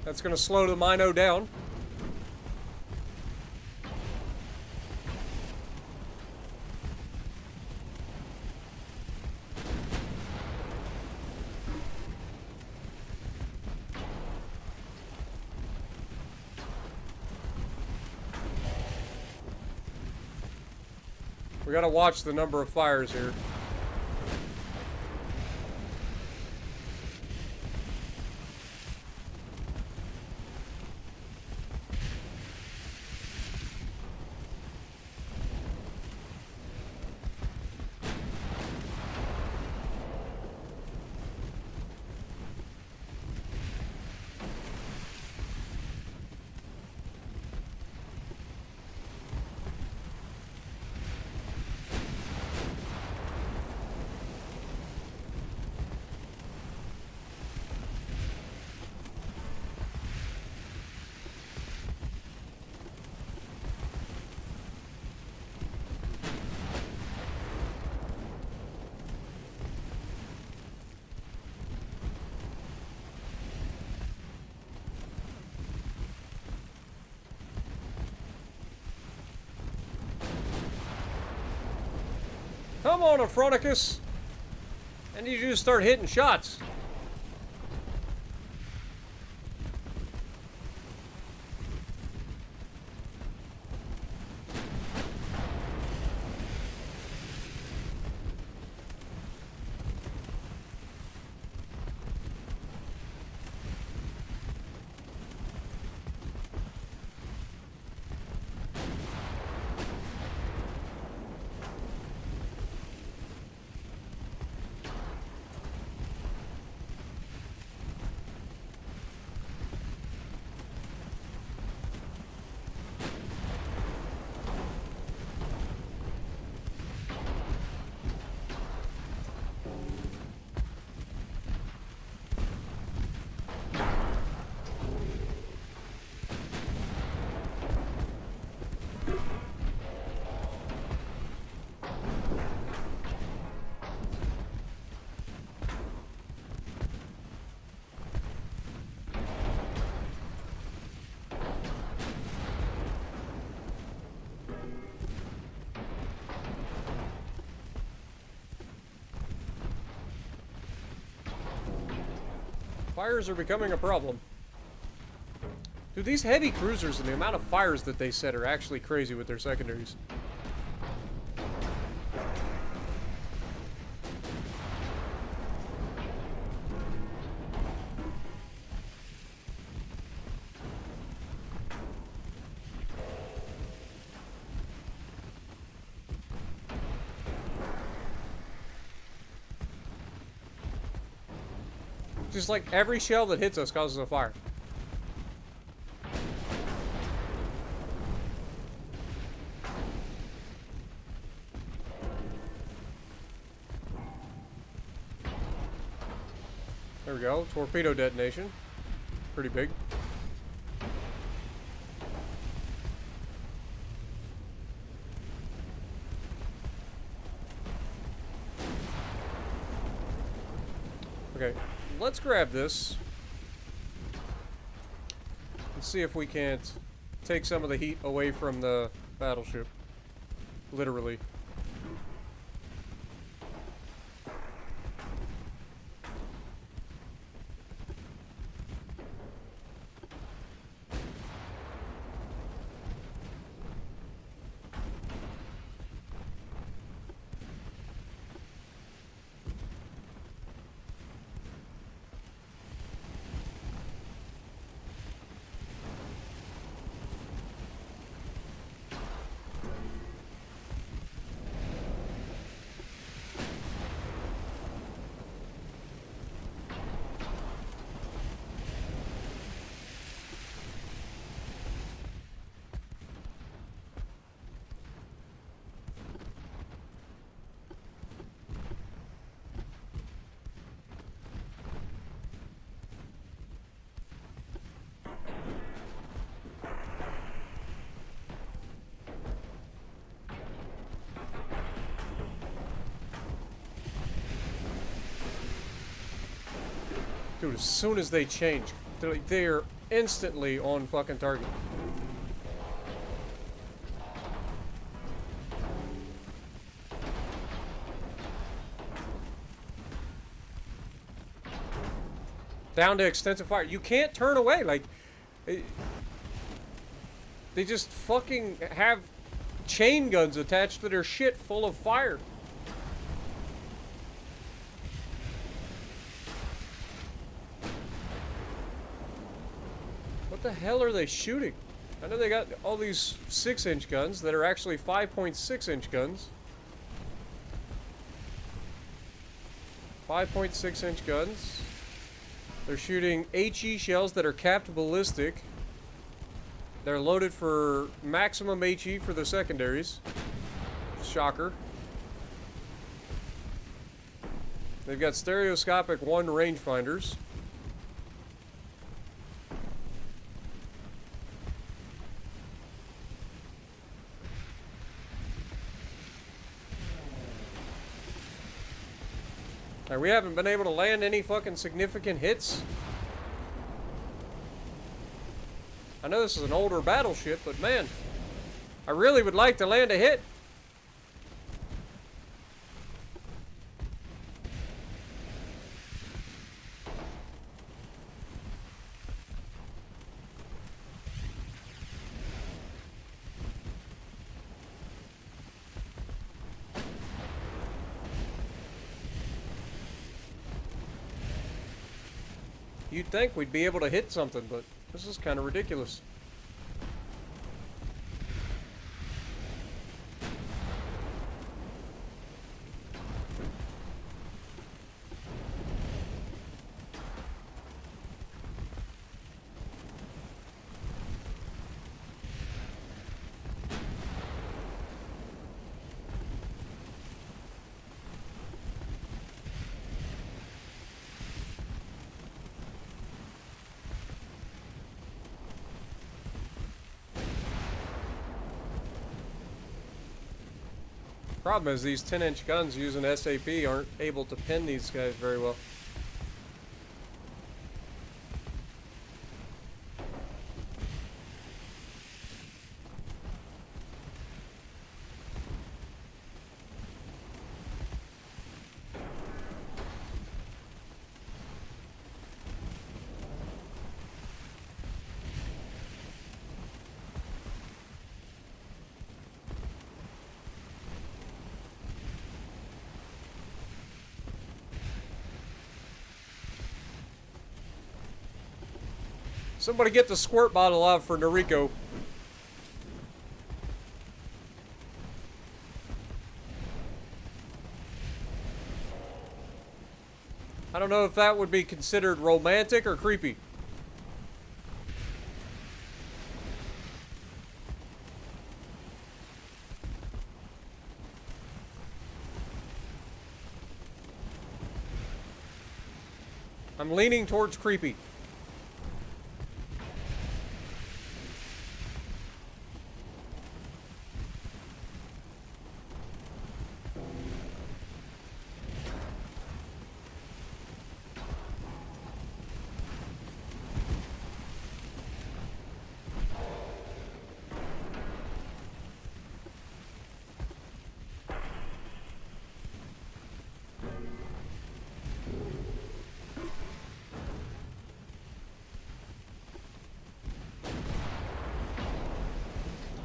That's going to slow the Mino down. We got to watch the number of fires here. Come on, Aphronicus! I need you to start hitting shots. Fires are becoming a problem. Dude, these heavy cruisers and the amount of fires that they set are actually crazy with their secondaries. Just like every shell that hits us causes a fire. There we go. Torpedo detonation. Pretty big. Okay. Let's grab this. Let's see if we can't take some of the heat away from the battleship. Literally. Dude, as soon as they change, they're instantly on fucking target. Down to extensive fire. You can't turn away. Like, they just fucking have chain guns attached to their shit full of fire. What the hell are they shooting? I know they got all these 6-inch guns that are actually 5.6-inch guns. 5.6-inch guns. They're shooting HE shells that are capped ballistic. They're loaded for maximum HE for the secondaries. Shocker. They've got stereoscopic 1 rangefinders. We haven't been able to land any fucking significant hits. I know this is an older battleship, but man, I really would like to land a hit. You'd think we'd be able to hit something, but this is kind of ridiculous. Problem is, these 10-inch guns using SAP aren't able to pin these guys very well. Somebody get the squirt bottle out for Noriko. I don't know if that would be considered romantic or creepy. I'm leaning towards creepy.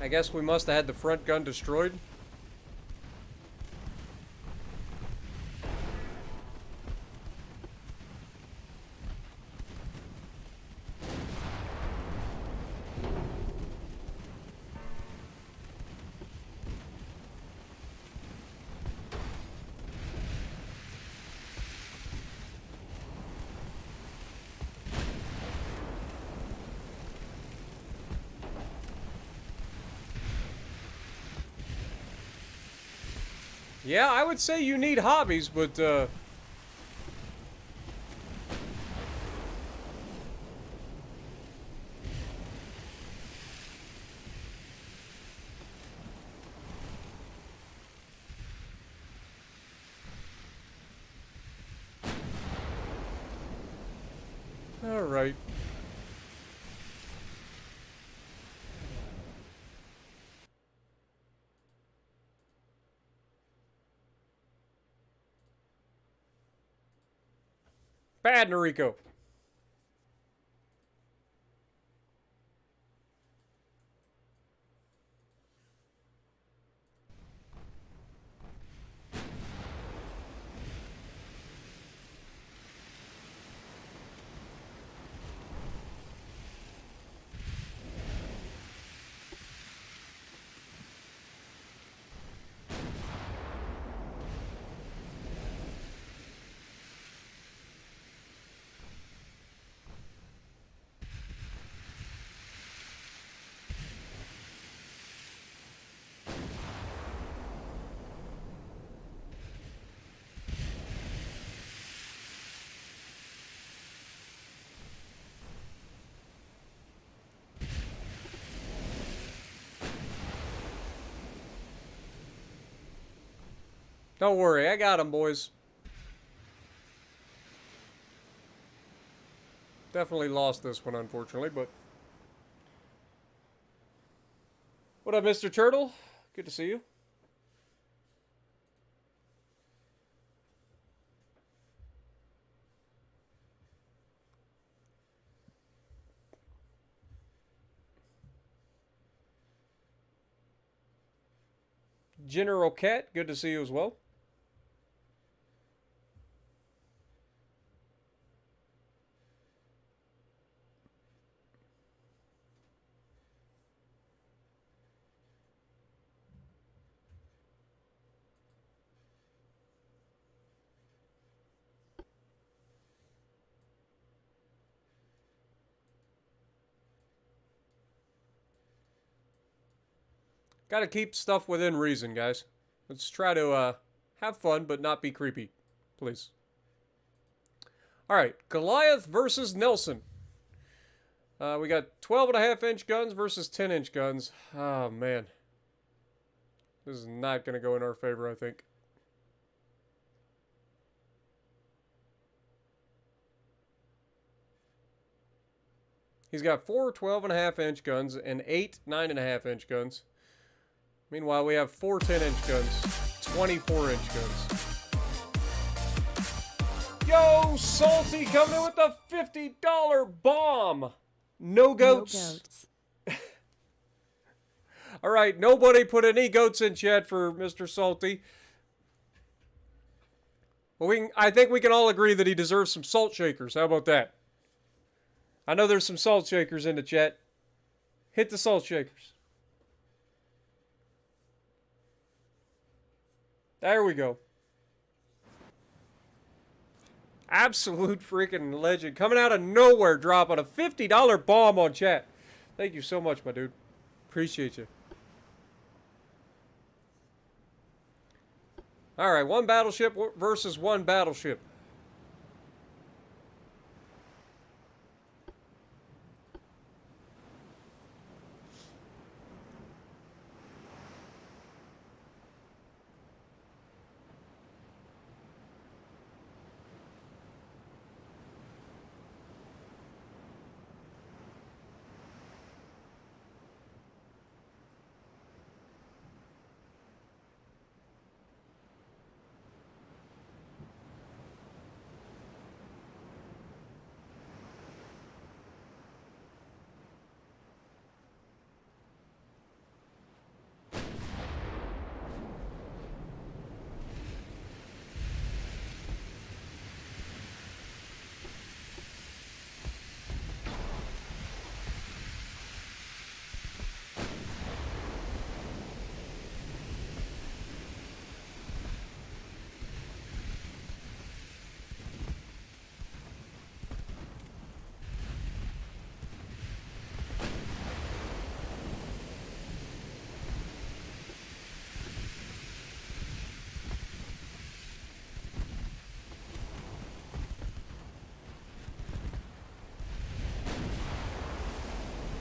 I guess we must have had the front gun destroyed. Yeah, I would say you need hobbies, but, alright. Bad, Noriko. Don't worry, I got him, boys. Definitely lost this one, unfortunately, but... What up, Mr. Turtle? Good to see you. General Cat, good to see you as well. Gotta keep stuff within reason, guys. Let's try to have fun, but not be creepy. Please. Alright, Goliath versus Nelson. We got 12.5-inch guns versus 10-inch guns. Oh, man. This is not going to go in our favor, I think. He's got 4 12.5-inch guns and 8 9.5-inch guns. Meanwhile, we have 4 10-inch guns, 24-inch guns. Yo, Salty coming in with the $50 bomb. No goats. No goats. All right, nobody put any goats in chat for Mr. Salty. Well, I think we can all agree that he deserves some salt shakers. How about that? I know there's some salt shakers in the chat. Hit the salt shakers. There we go. Absolute freaking legend. Coming out of nowhere, dropping a $50 bomb on chat. Thank you so much, my dude. Appreciate you. Alright, one battleship versus one battleship.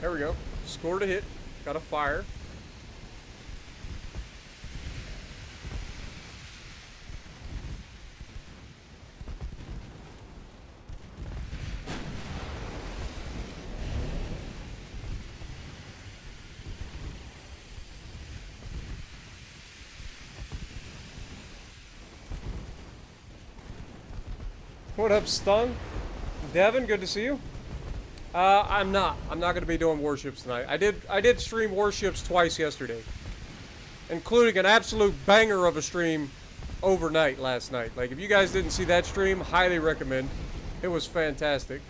There we go. Scored a hit. Got a fire. What up, Stung? Devin, good to see you. I'm not going to be doing warships tonight. I did stream warships twice yesterday, including an absolute banger of a stream overnight last night. Like, if you guys didn't see that stream, highly recommend. It was fantastic.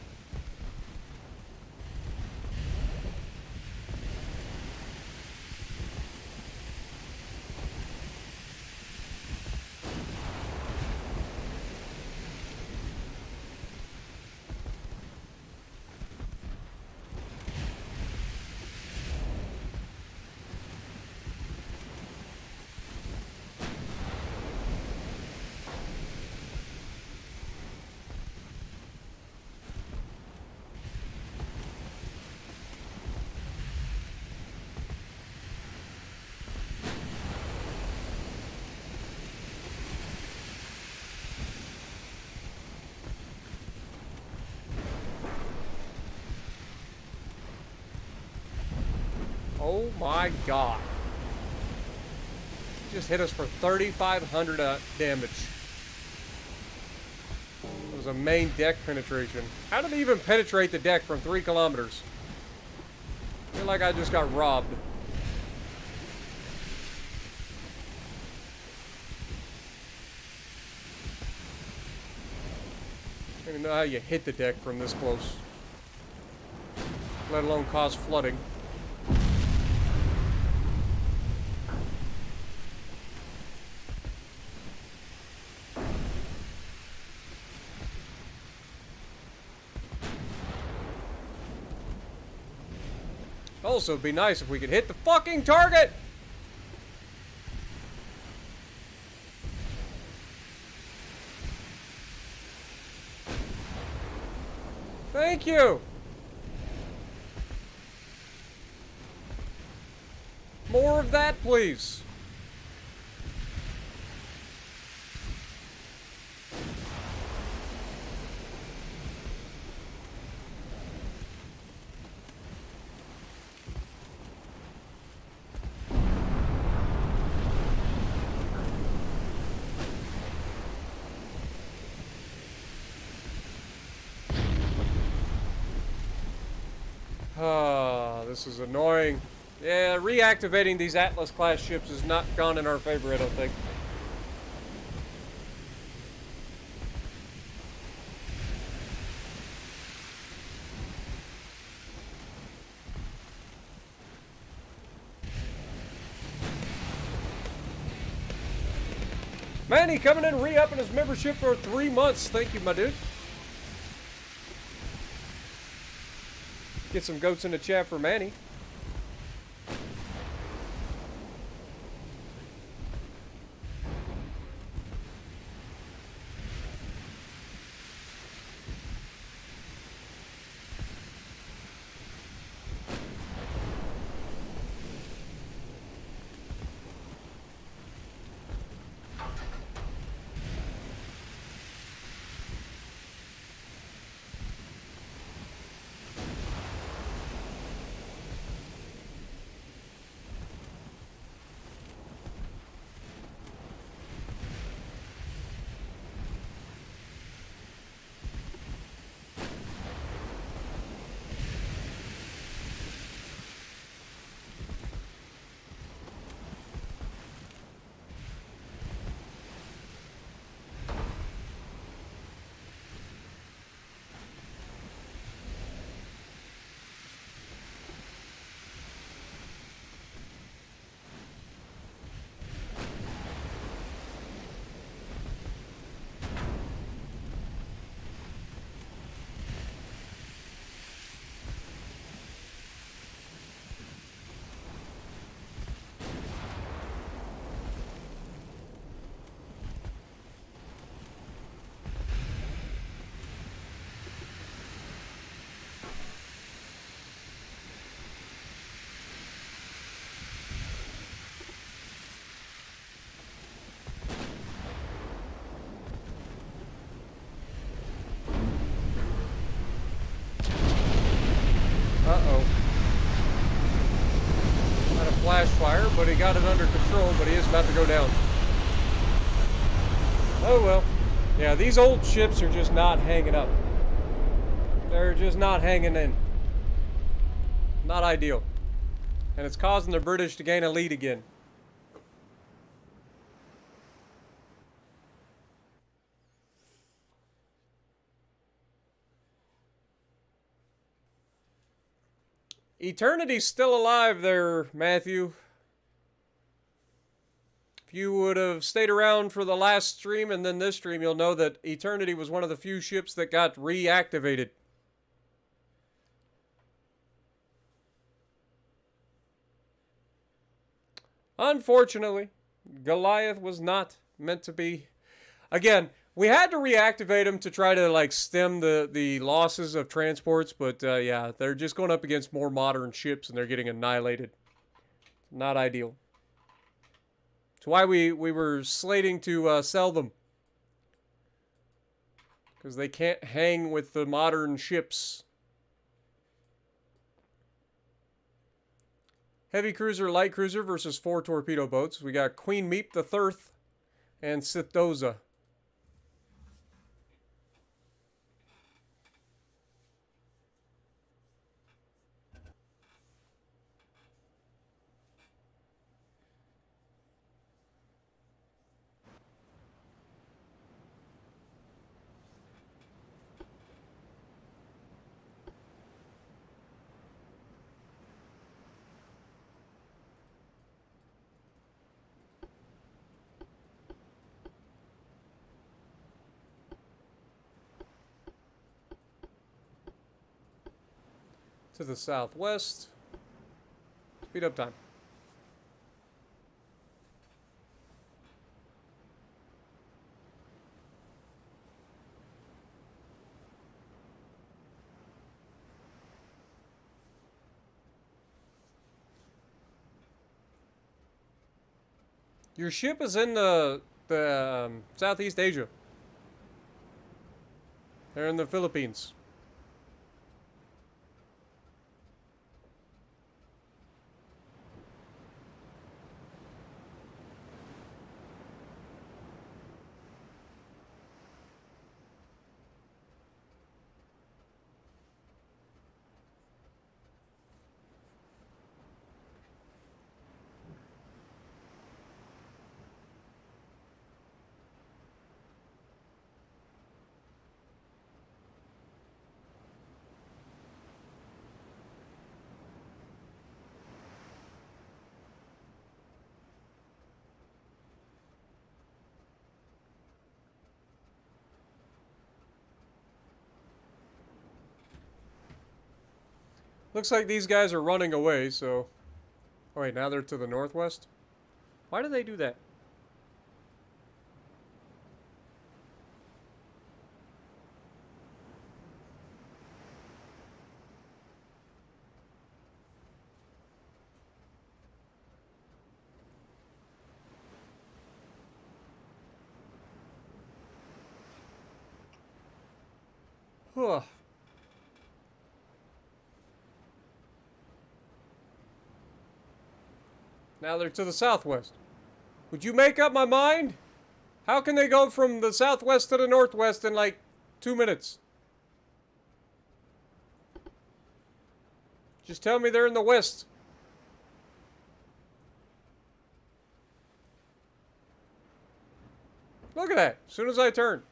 Oh my god. Just hit us for 3,500 damage. It was a main deck penetration. How did he even penetrate the deck from 3 kilometers? I feel like I just got robbed. I don't even know how you hit the deck from this close, let alone cause flooding. Also, it'd be nice if we could hit the fucking target! Thank you! More of that, please. This is annoying. Yeah, reactivating these Atlas-class ships has not gone in our favor, I don't think. Manny coming in, re-upping his membership for 3 months. Thank you, my dude. Get some goats in the chat for Manny. but he got it under control, but he is about to go down. Oh well. Yeah, these old ships are just not hanging up. They're just not hanging in. Not ideal. And it's causing the British to gain a lead again. Eternity's still alive there, Matthew. If you would have stayed around for the last stream and then this stream, you'll know that Eternity was one of the few ships that got reactivated. Unfortunately, Goliath was not meant to be. Again, we had to reactivate him to try to like stem the losses of transports, but yeah, they're just going up against more modern ships and they're getting annihilated. Not ideal. That's why we were slating to sell them. Because they can't hang with the modern ships. Heavy cruiser, light cruiser versus 4 torpedo boats. We got Queen Meep the Thirth and Sithoza. To the southwest. Speed up time. Your ship is in the Southeast Asia. They're in the Philippines. Looks like these guys are running away, so... Oh wait, now they're to the northwest? Why do they do that? Huh. Now they're to the southwest. Would you make up my mind? How can they go from the southwest to the northwest in like 2 minutes? Just tell me they're in the west. Look at that. As soon as I turn.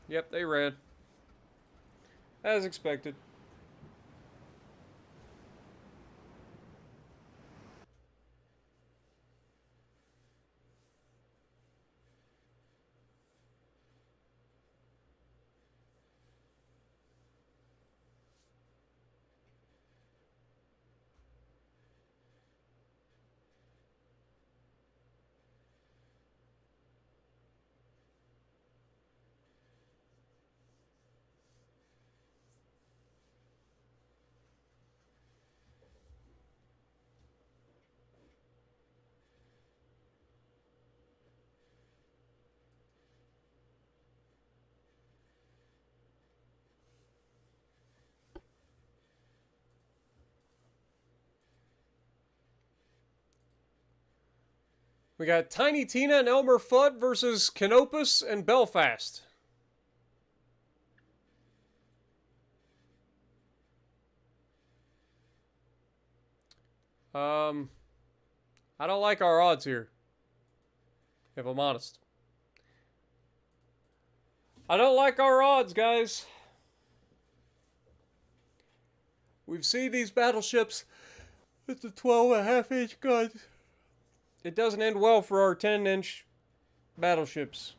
Yep, they ran. As expected. We got Tiny Tina and Elmer Fudd versus Canopus and Belfast. I don't like our odds here, if I'm honest. I don't like our odds, guys. We've seen these battleships with the 12.5-inch guns. It doesn't end well for our 10-inch battleships.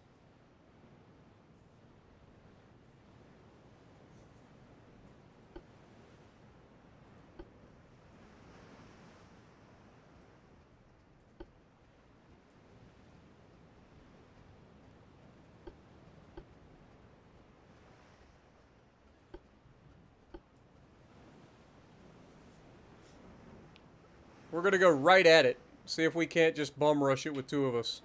We're going to go right at it. See if we can't just bum rush it with two of us.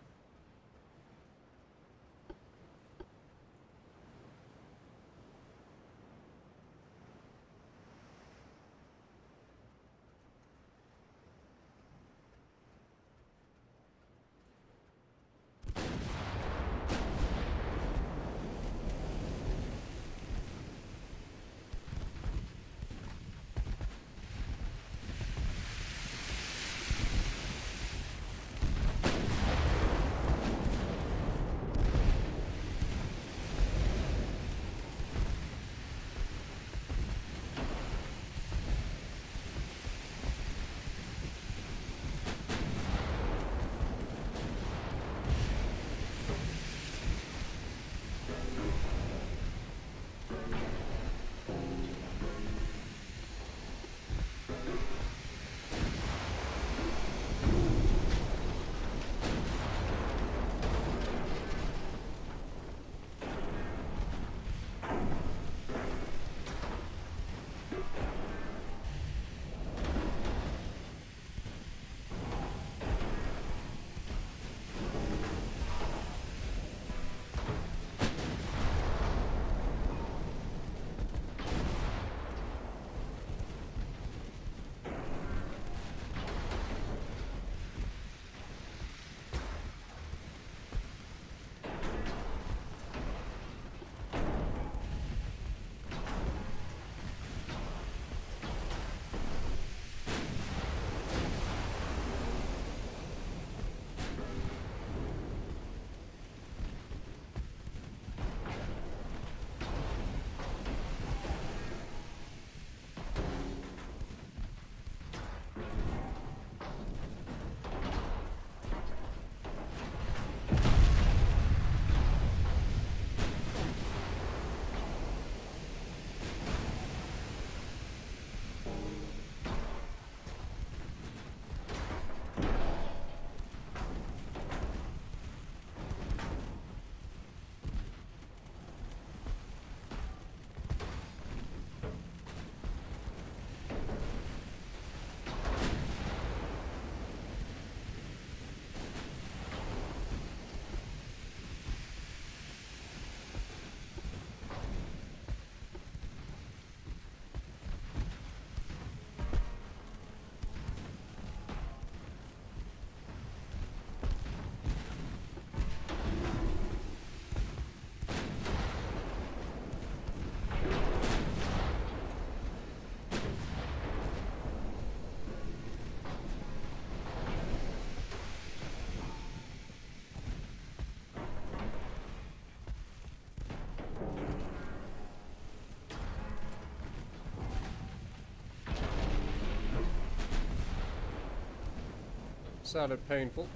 Sounded painful.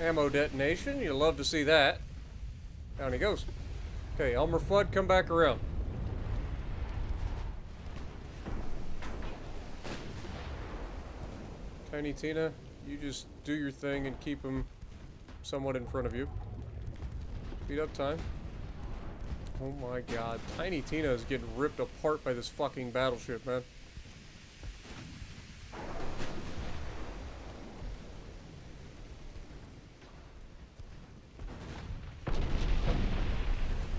Ammo detonation, you love to see that. Down he goes. Okay, Elmer Fudd, come back around. Tiny Tina, you just do your thing and keep him somewhat in front of you. Speed up time. Oh my god, Tiny Tina is getting ripped apart by this fucking battleship, man.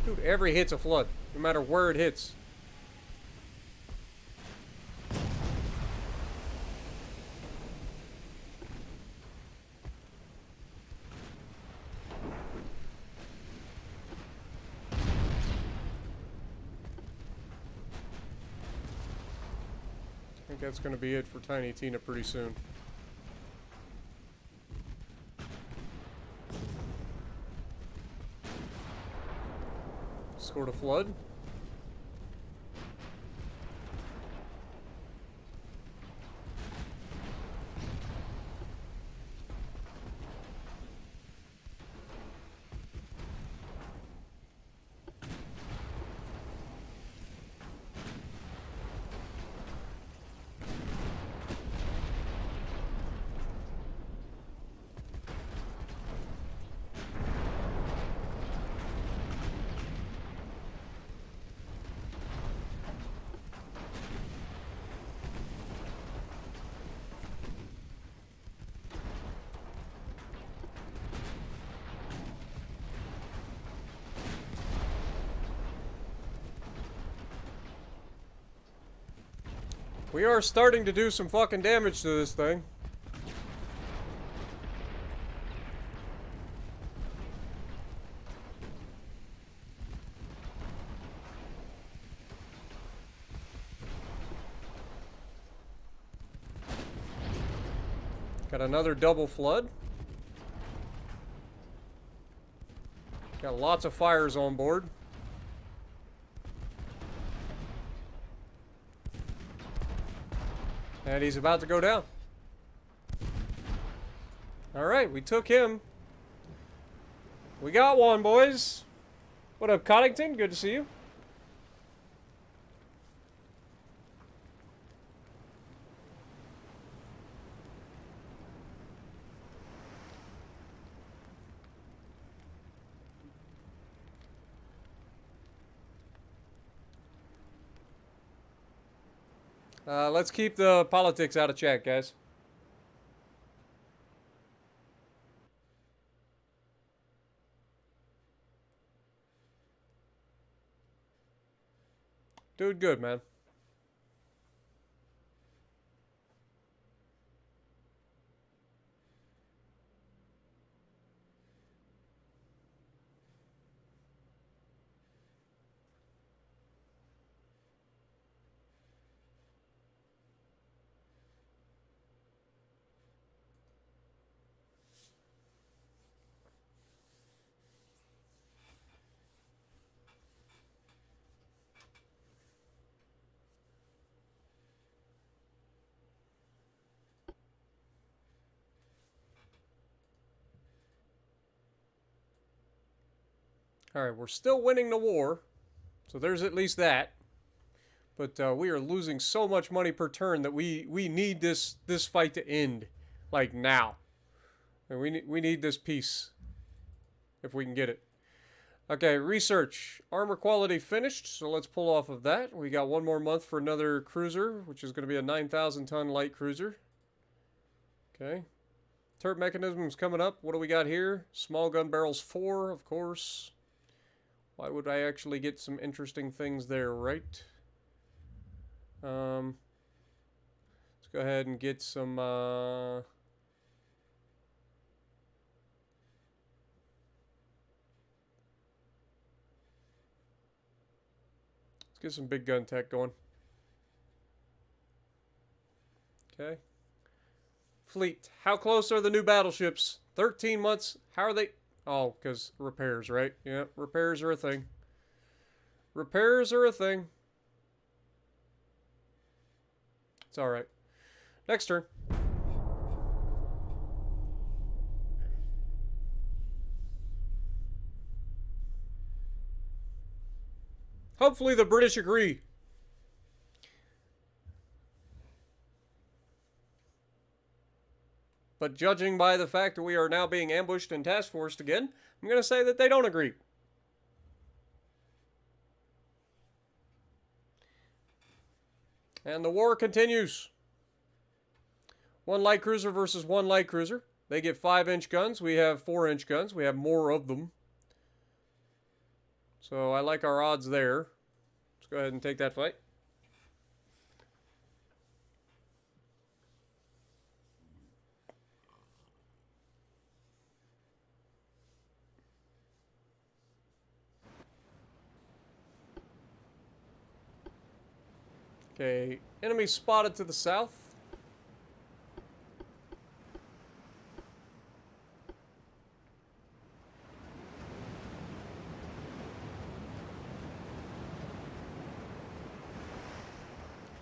Dude, every hit's a flood, no matter where it hits. that's going to be it for Tiny Tina pretty soon. Scored a flood. We are starting to do some fucking damage to this thing. Got another double flood. Got lots of fires on board. And he's about to go down. Alright, we took him. We got one, boys. What up, Coddington? Good to see you. Let's keep the politics out of chat, guys. Doing good, man. Alright, we're still winning the war. So there's at least that. But we are losing so much money per turn that we need this fight to end. Like now. And we need this peace. If we can get it. Okay, research. Armor quality finished. So let's pull off of that. We got one more month for another cruiser. Which is going to be a 9,000 ton light cruiser. Okay. Turret mechanisms coming up. What do we got here? Small gun barrels 4, of course. Why would I actually get some interesting things there, right? Let's go ahead and get some, let's get some big gun tech going. Okay. Fleet. How close are the new battleships? 13 months. How are they? Oh, because repairs, right? Yeah, repairs are a thing. Repairs are a thing. It's alright. Next turn. Hopefully the British agree. But judging by the fact that we are now being ambushed and task forced again, I'm going to say that they don't agree. And the war continues. One light cruiser versus one light cruiser. They get 5-inch guns. We have 4-inch guns. We have more of them. So I like our odds there. Let's go ahead and take that fight. Okay, Enemy spotted to the south.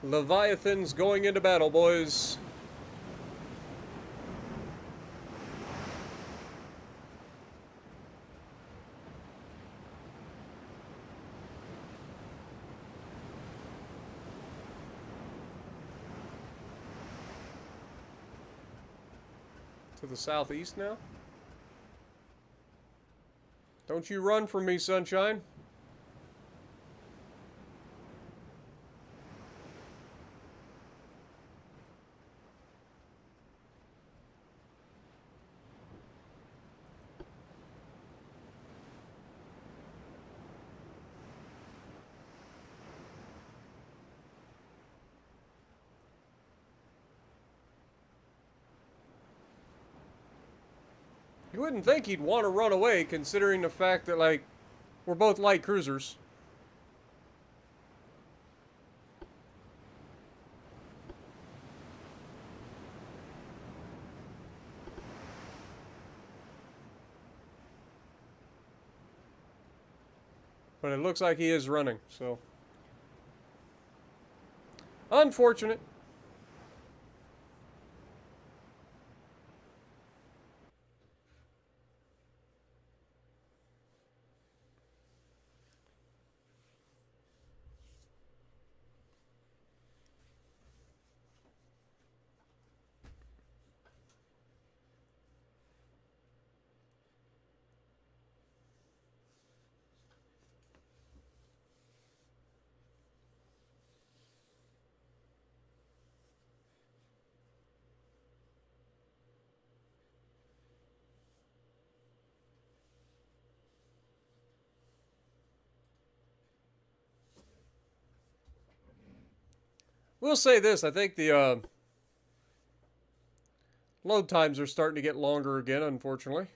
Leviathan's going into battle, boys. To the southeast now. Don't you run from me, sunshine. You wouldn't think he'd want to run away, considering the fact that, like, we're both light cruisers. But it looks like he is running, so. Unfortunate. We'll say this, I think the load times are starting to get longer again, unfortunately.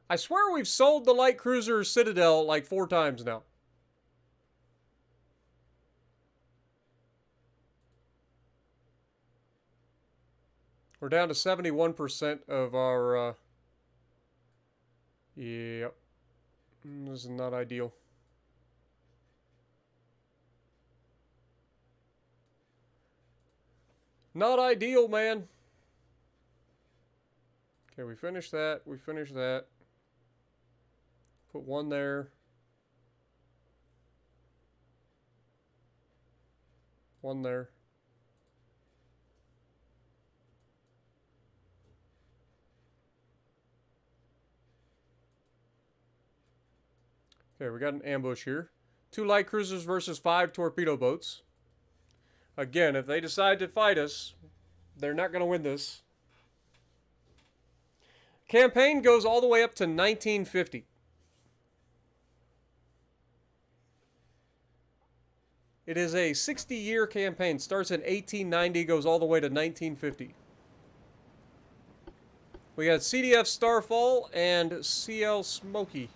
I swear we've sold the light cruiser Citadel like 4 times now. We're down to 71% of our, yep. This is not ideal. Not ideal, man. Okay, we finished that. We finished that. Put one there. One there. Okay, we got an ambush here. 2 light cruisers versus 5 torpedo boats. Again, if they decide to fight us, they're not going to win this. Campaign goes all the way up to 1950. It is a 60-year campaign. Starts in 1890, goes all the way to 1950. We got CDF Starfall and CL Smoky.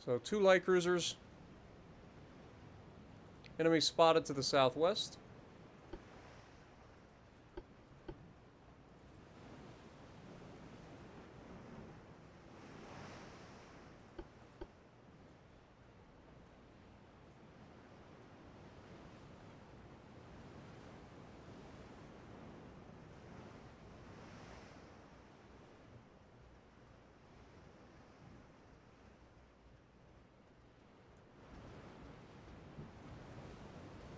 So 2 light cruisers. Enemy spotted to the southwest.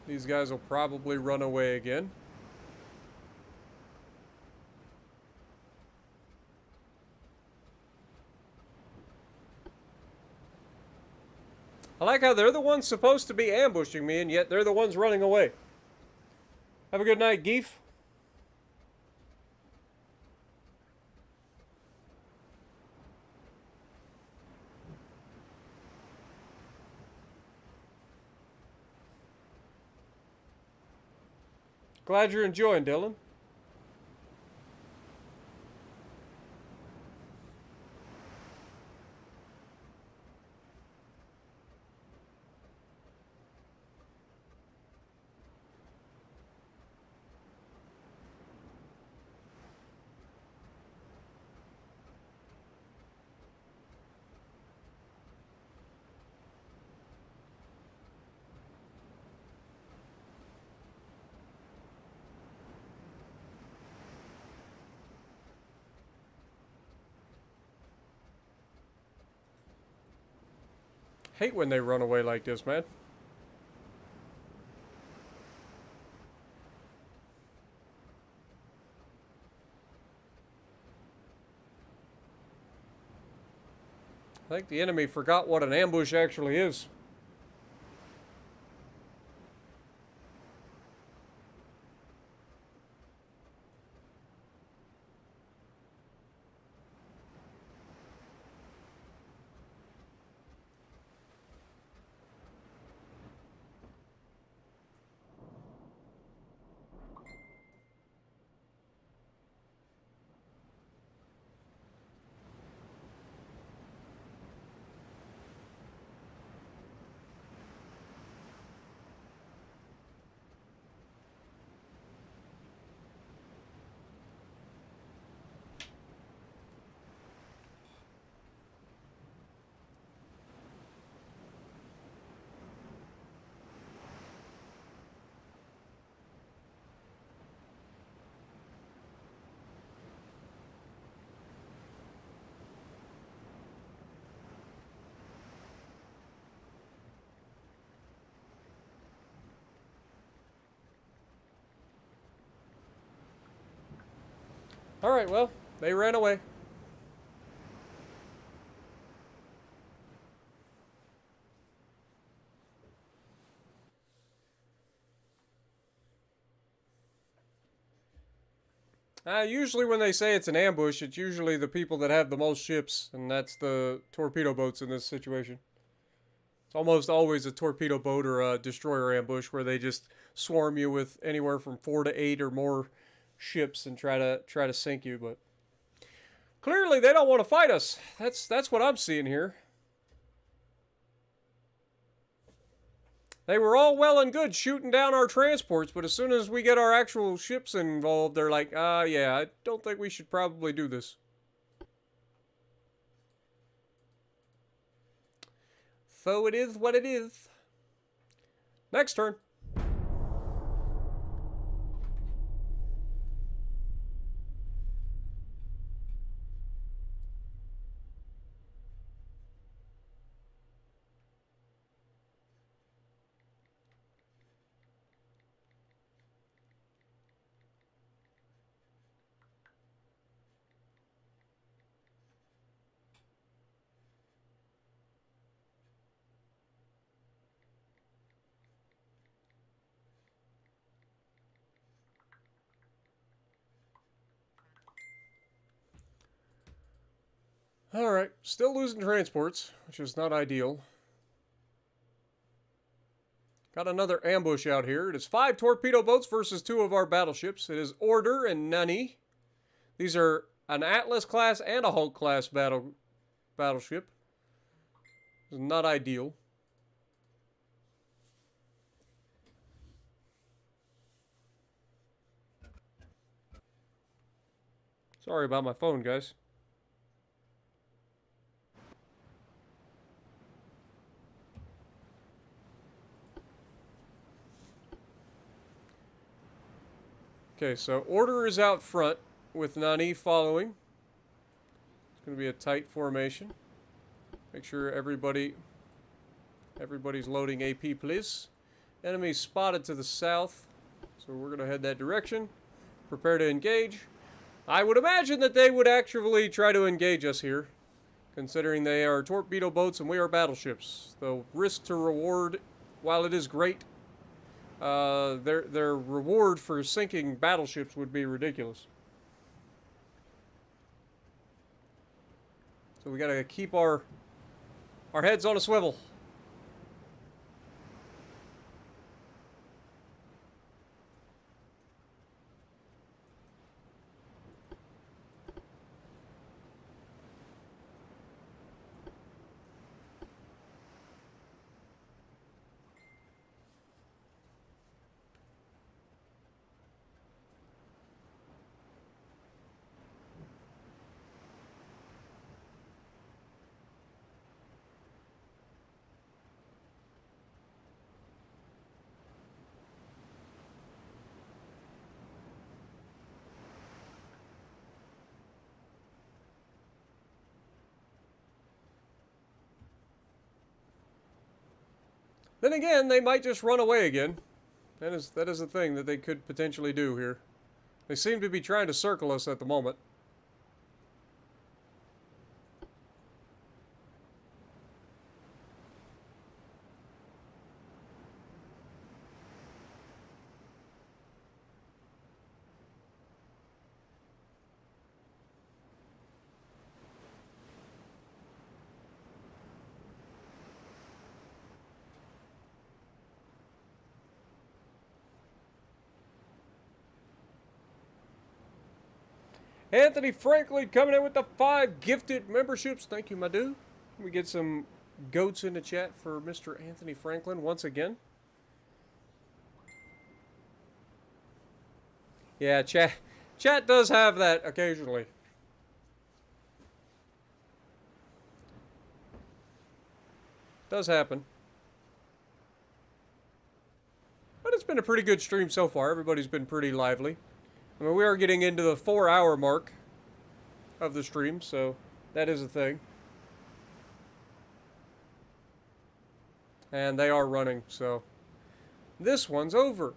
These guys will probably run away again. I like how they're the ones supposed to be ambushing me, and yet they're the ones running away. Have a good night, Geef. Glad you're enjoying, Dylan. Hate when they run away like this, man. I think the enemy forgot what an ambush actually is. Alright, well, they ran away. Usually when they say it's an ambush, it's usually the people that have the most ships, and that's the torpedo boats in this situation. It's almost always a torpedo boat or a destroyer ambush where they just swarm you with anywhere from 4 to 8 or more ships and try to sink you, but clearly they don't want to fight us. That's what I'm seeing here. They were all well and good shooting down our transports, but as soon as we get our actual ships involved, they're like, yeah, I don't think we should probably do this. So it is what it is. Next turn. Alright, still losing transports, which is not ideal. Got another ambush out here. It is 5 torpedo boats versus 2 of our battleships. It is Order and Nunny. These are an Atlas class and a Hulk class battleship. This is not ideal. Sorry about my phone, guys. Okay, so Order is out front with Nani following. It's going to be a tight formation. Make sure everybody's loading AP, please. Enemy spotted to the south, so we're going to head that direction. Prepare to engage. I would imagine that they would actually try to engage us here, considering they are torpedo boats and we are battleships. The risk to reward, while it is great, their reward for sinking battleships would be ridiculous. So we gotta keep our heads on a swivel. Then again, they might just run away again. That is a thing that they could potentially do here. They seem to be trying to circle us at the moment. Anthony Franklin coming in with the 5 gifted memberships. Thank you, my dude. We get some goats in the chat for Mr. Anthony Franklin once again. Yeah, chat does have that occasionally. Does happen. But it's been a pretty good stream so far. Everybody's been pretty lively. I mean, we are getting into the 4-hour mark of the stream, so that is a thing. And they are running, so this one's over.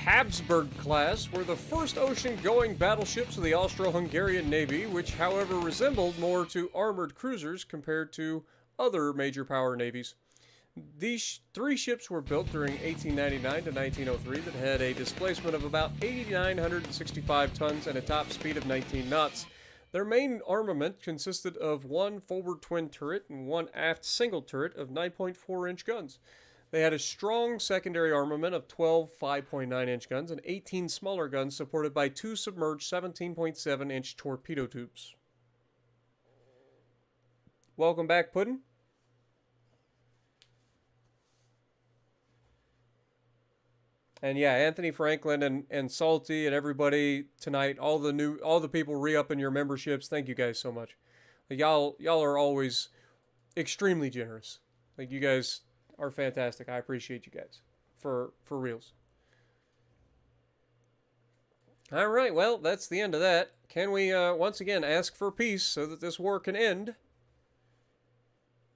Habsburg class were the first ocean-going battleships of the Austro-Hungarian Navy, which, however, resembled more to armored cruisers compared to other major power navies. These 3 ships were built during 1899 to 1903 that had a displacement of about 8,965 tons and a top speed of 19 knots. Their main armament consisted of 1 forward twin turret and 1 aft single turret of 9.4-inch guns. They had a strong secondary armament of 12 5.9-inch guns and 18 smaller guns supported by 2 submerged 17.7-inch torpedo tubes. Welcome back, Puddin'. And yeah, Anthony Franklin and Salty and everybody tonight, all the people re-upping your memberships, thank you guys so much. Y'all are always extremely generous. Like, you guys are fantastic. I appreciate you guys. For reals. Alright, well, that's the end of that. Can we, once again, ask for peace so that this war can end?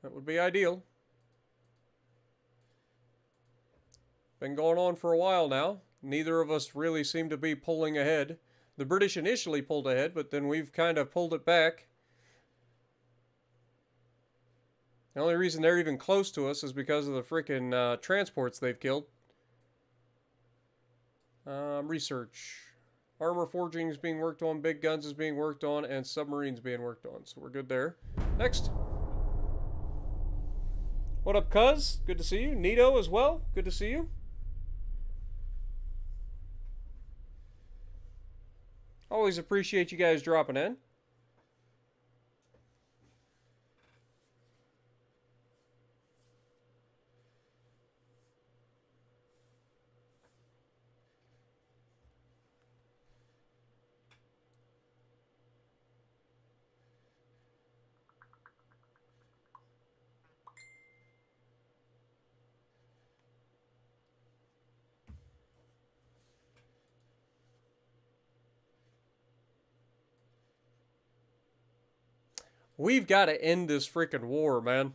That would be ideal. Been going on for a while now. Neither of us really seem to be pulling ahead. The British initially pulled ahead, but then we've kind of pulled it back. The only reason they're even close to us is because of the freaking transports they've killed. Research. Armor forging is being worked on, big guns is being worked on, and submarines being worked on. So we're good there. Next. What up, cuz? Good to see you. Nito as well. Good to see you. Always appreciate you guys dropping in. We've got to end this freaking war, man.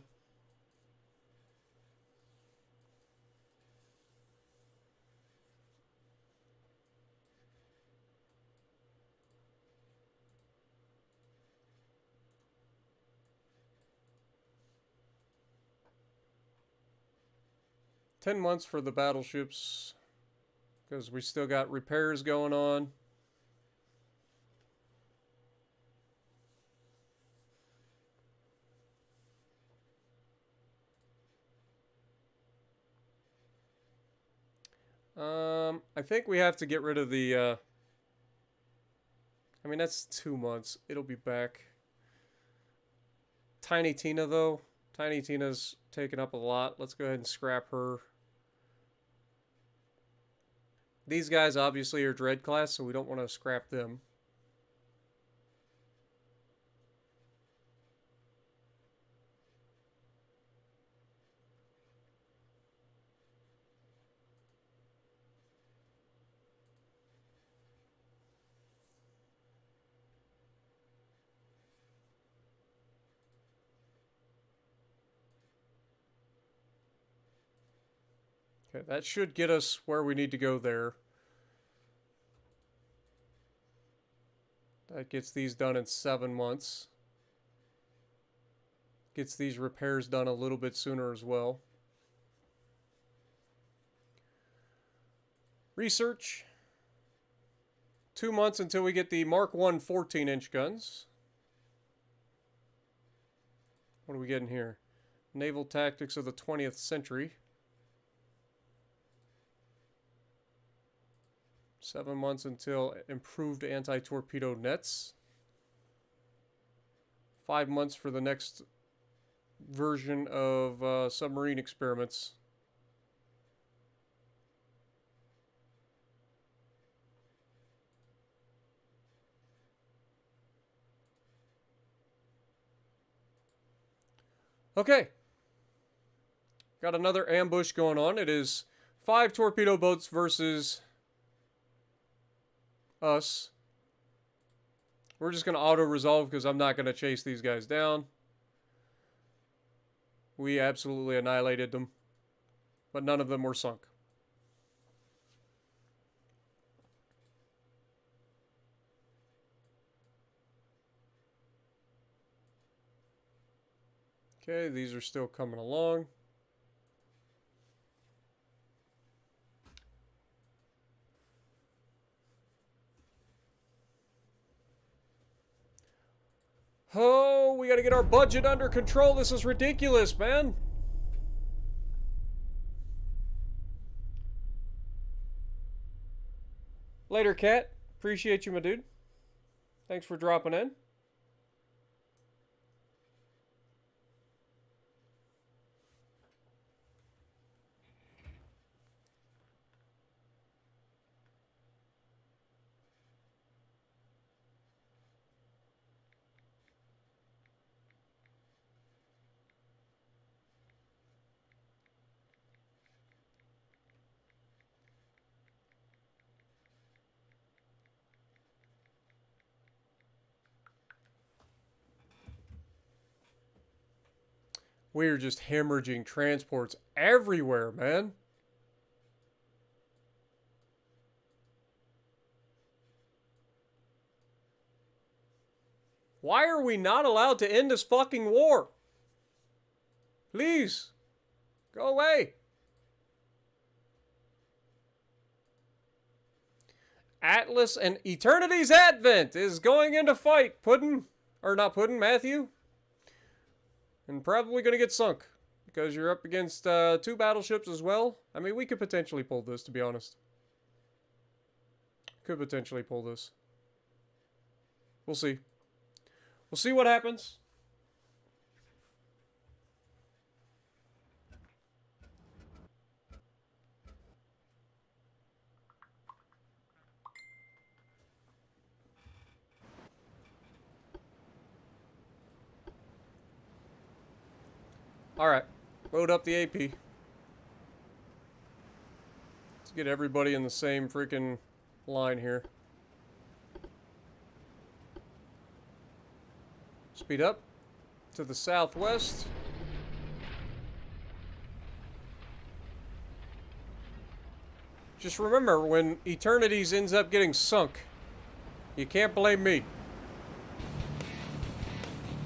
$10 months for the battleships. because we still got repairs going on. I think we have to get rid of the, I mean, that's 2 months. It'll be back. Tiny Tina, though. Tiny Tina's taken up a lot. Let's go ahead and scrap her. These guys obviously are Dread class, so we don't want to scrap them. Okay, that should get us where we need to go there. That gets these done in 7 months. Gets these repairs done a little bit sooner as well. Research. 2 months until we get the Mark I 14-inch guns. What are we getting here? Naval tactics of the 20th century. 7 months until improved anti-torpedo nets. 5 months for the next version of submarine experiments. Okay. Got another ambush going on. It is 5 torpedo boats versus us. We're just going to auto-resolve because I'm not going to chase these guys down. We absolutely annihilated them. But none of them were sunk. Okay, these are still coming along. Oh, we gotta get our budget under control. This is ridiculous, man. Later, Cat. Appreciate you, my dude. Thanks for dropping in. We're just hemorrhaging transports everywhere, man. Why are we not allowed to end this fucking war? Please, go away. Atlas and Eternity's Advent is going into fight, Puddin'. Or not Puddin', Matthew. And probably going to get sunk. Because you're up against 2 battleships as well. I mean, we could potentially pull this, to be honest. Could potentially pull this. We'll see. We'll see what happens. Alright, load up the AP. Let's get everybody in the same freaking line here. Speed up to the southwest. Just remember, when Eternities ends up getting sunk, you can't blame me.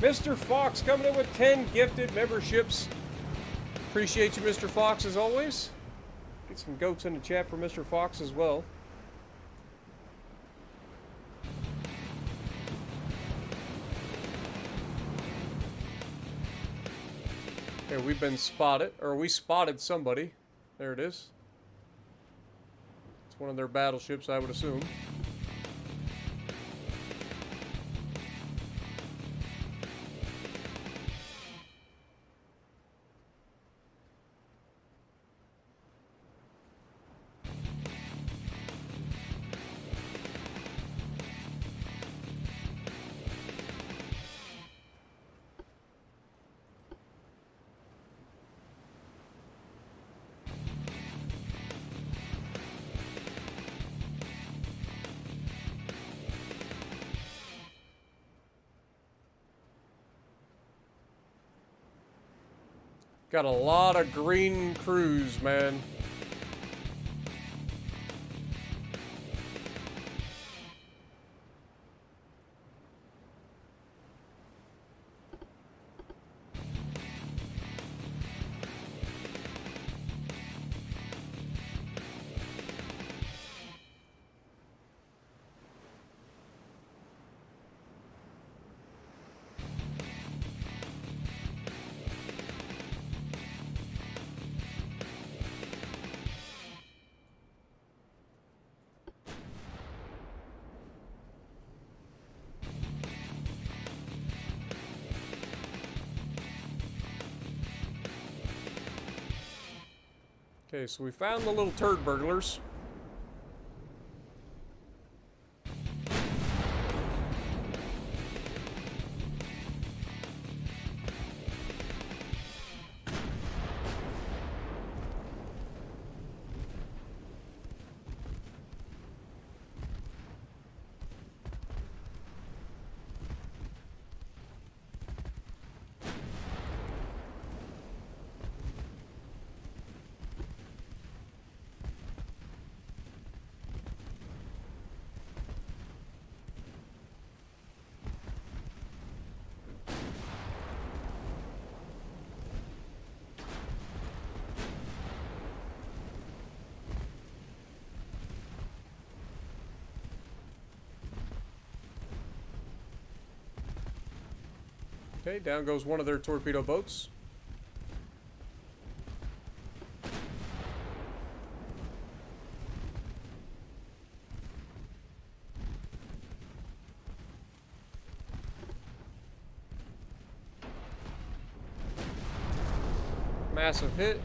Mr. Fox coming in with 10 gifted memberships. Appreciate you, Mr. Fox, as always. Get some goats in the chat for Mr. Fox as well. Okay, we've been spotted, or we spotted somebody. There it is. It's one of their battleships, I would assume. Got a lot of green crews, man. Okay, so we found the little turd burglars. Okay, down goes one of their torpedo boats. Massive hit.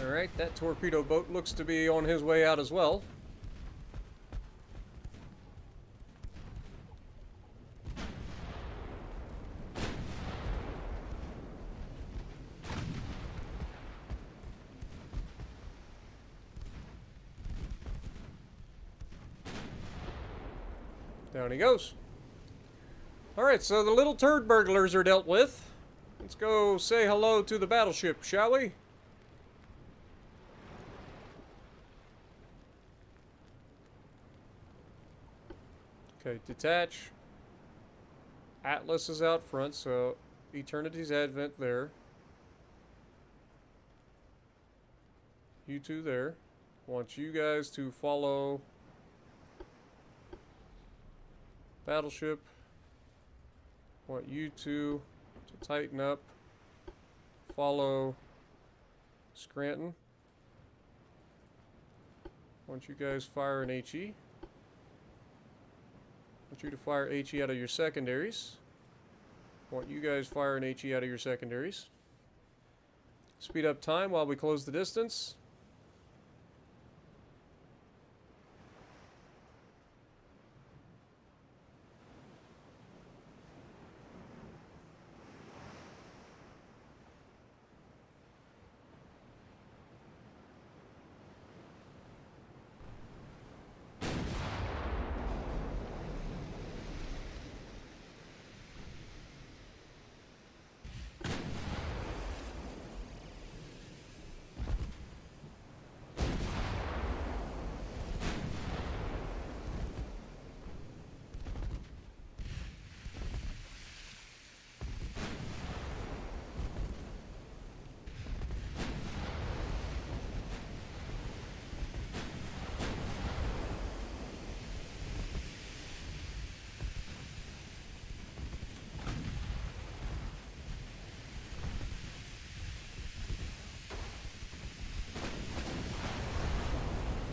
Alright, that torpedo boat looks to be on his way out as well. Down he goes. Alright, so the little turd burglars are dealt with. Let's go say hello to the battleship, shall we? Okay, detach. Atlas is out front, so Eternity's Advent there. You two there. Want you guys to follow Battleship. Want you two to tighten up. Follow Scranton. Want you guys fire an HE. Want you to fire HE out of your secondaries. Want you guys fire an HE out of your secondaries. Speed up time while we close the distance.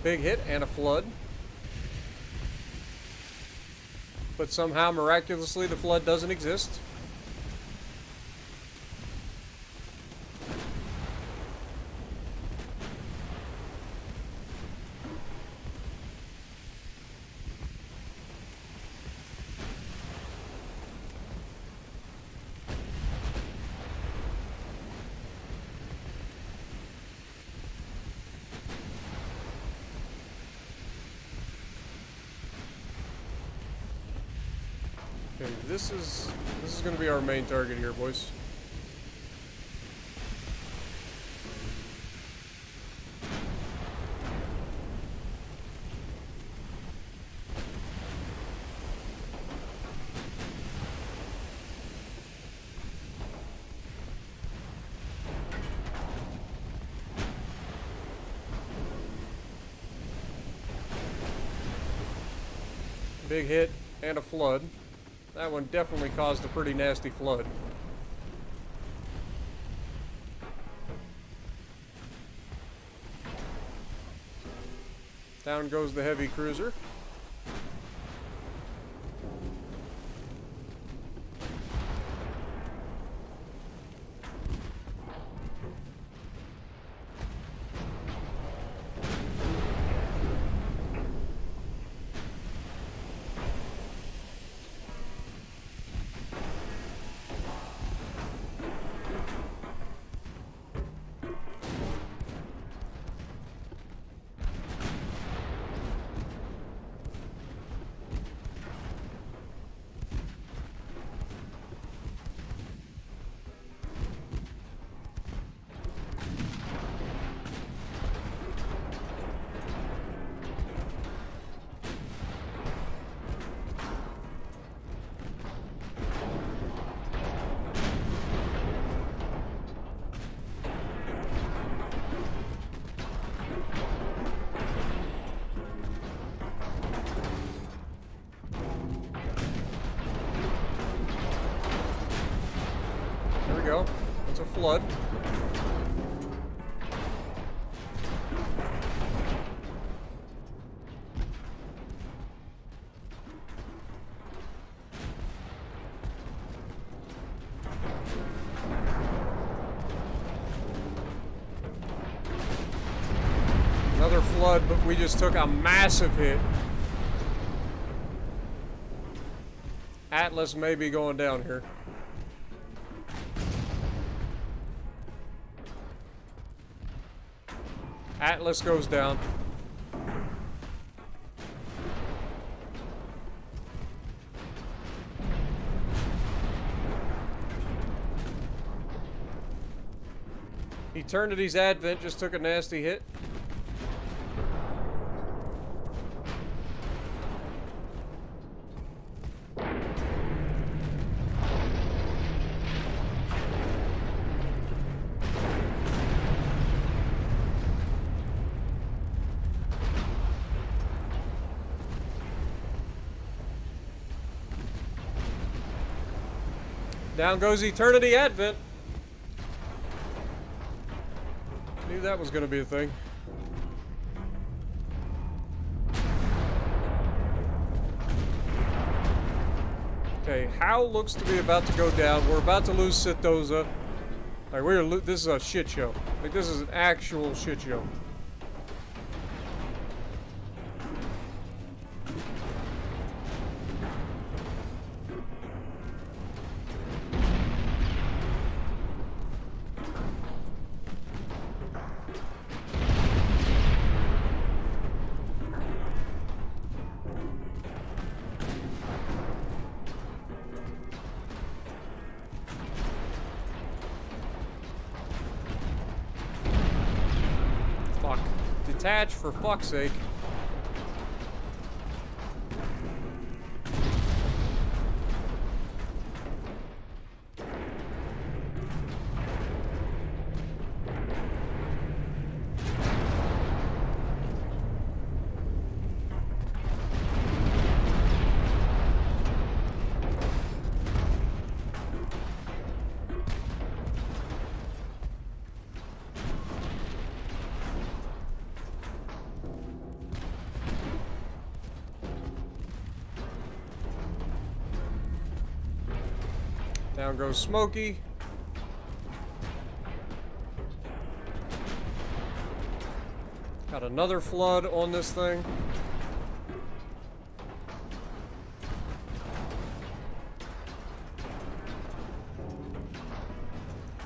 Big hit and a flood. But somehow, miraculously, the flood doesn't exist. Okay, this is going to be our main target here, boys. Big hit and a flood. That one definitely caused a pretty nasty flood. Down goes the heavy cruiser. There we go. That's a flood. Another flood, but we just took a massive hit. Atlas may be going down here. Atlas goes down. Eternity's Advent just took a nasty hit. Down goes Eternity Advent. Knew that was going to be a thing. Okay, Howe looks to be about to go down. We're about to lose Sitoza. Like this is a shit show. Like this is an actual shit show. Detach, for fuck's sake. Down goes Smokey. Got another flood on this thing.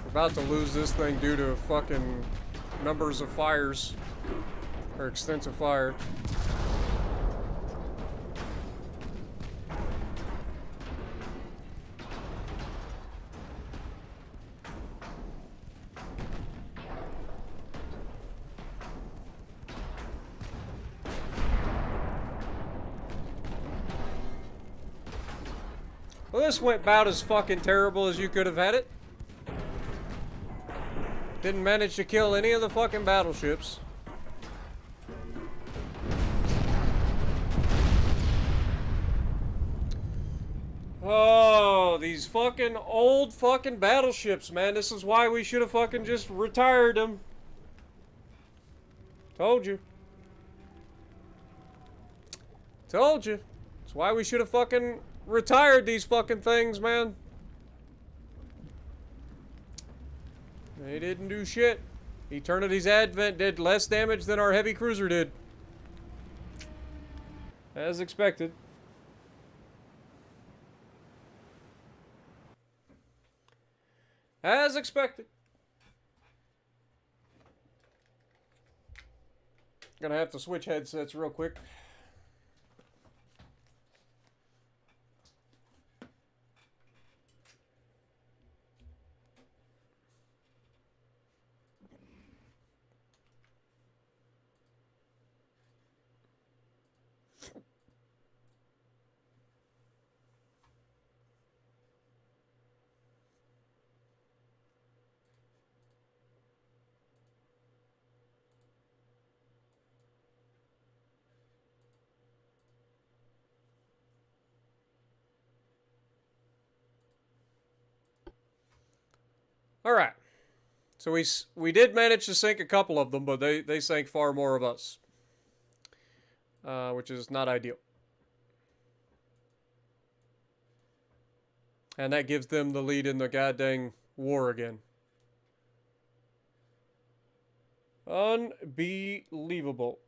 We're about to lose this thing due to fucking numbers of fires. Or extensive fire. Well, this went about as fucking terrible as you could have had it. Didn't manage to kill any of the fucking battleships. Oh, these fucking old fucking battleships, man. This is why we should have fucking just retired them. Told you. Told you. That's why we should have fucking retired these fucking things, man. They didn't do shit. Eternity's Advent did less damage than our heavy cruiser did. As expected. As expected. Gonna have to switch headsets real quick. All right. So we did manage to sink a couple of them, but they sank far more of us. Which is not ideal. And that gives them the lead in the goddamn war again. Unbelievable.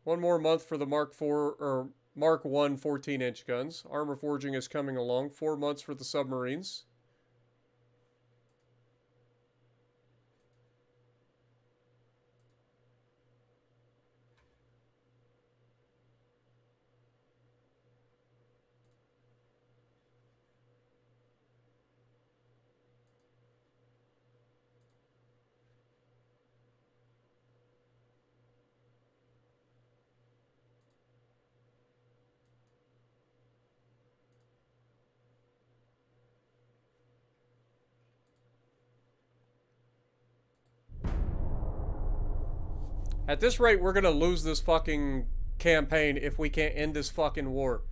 One more month for the Mark IV or Mark 1 14-inch guns. Armor forging is coming along. 4 months for the submarines. At this rate, we're gonna lose this fucking campaign if we can't end this fucking war.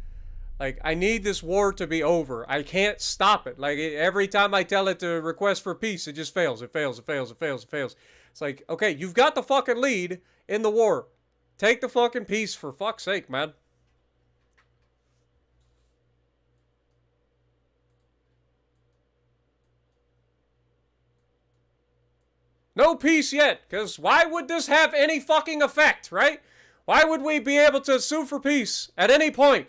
Like, I need this war to be over. I can't stop it. Like, every time I tell it to request for peace, it just fails. It fails, it fails, it fails, it fails. It's like, okay, you've got the fucking lead in the war. Take the fucking peace, for fuck's sake, man. No peace yet, because why would this have any fucking effect, right? Why would we be able to sue for peace at any point?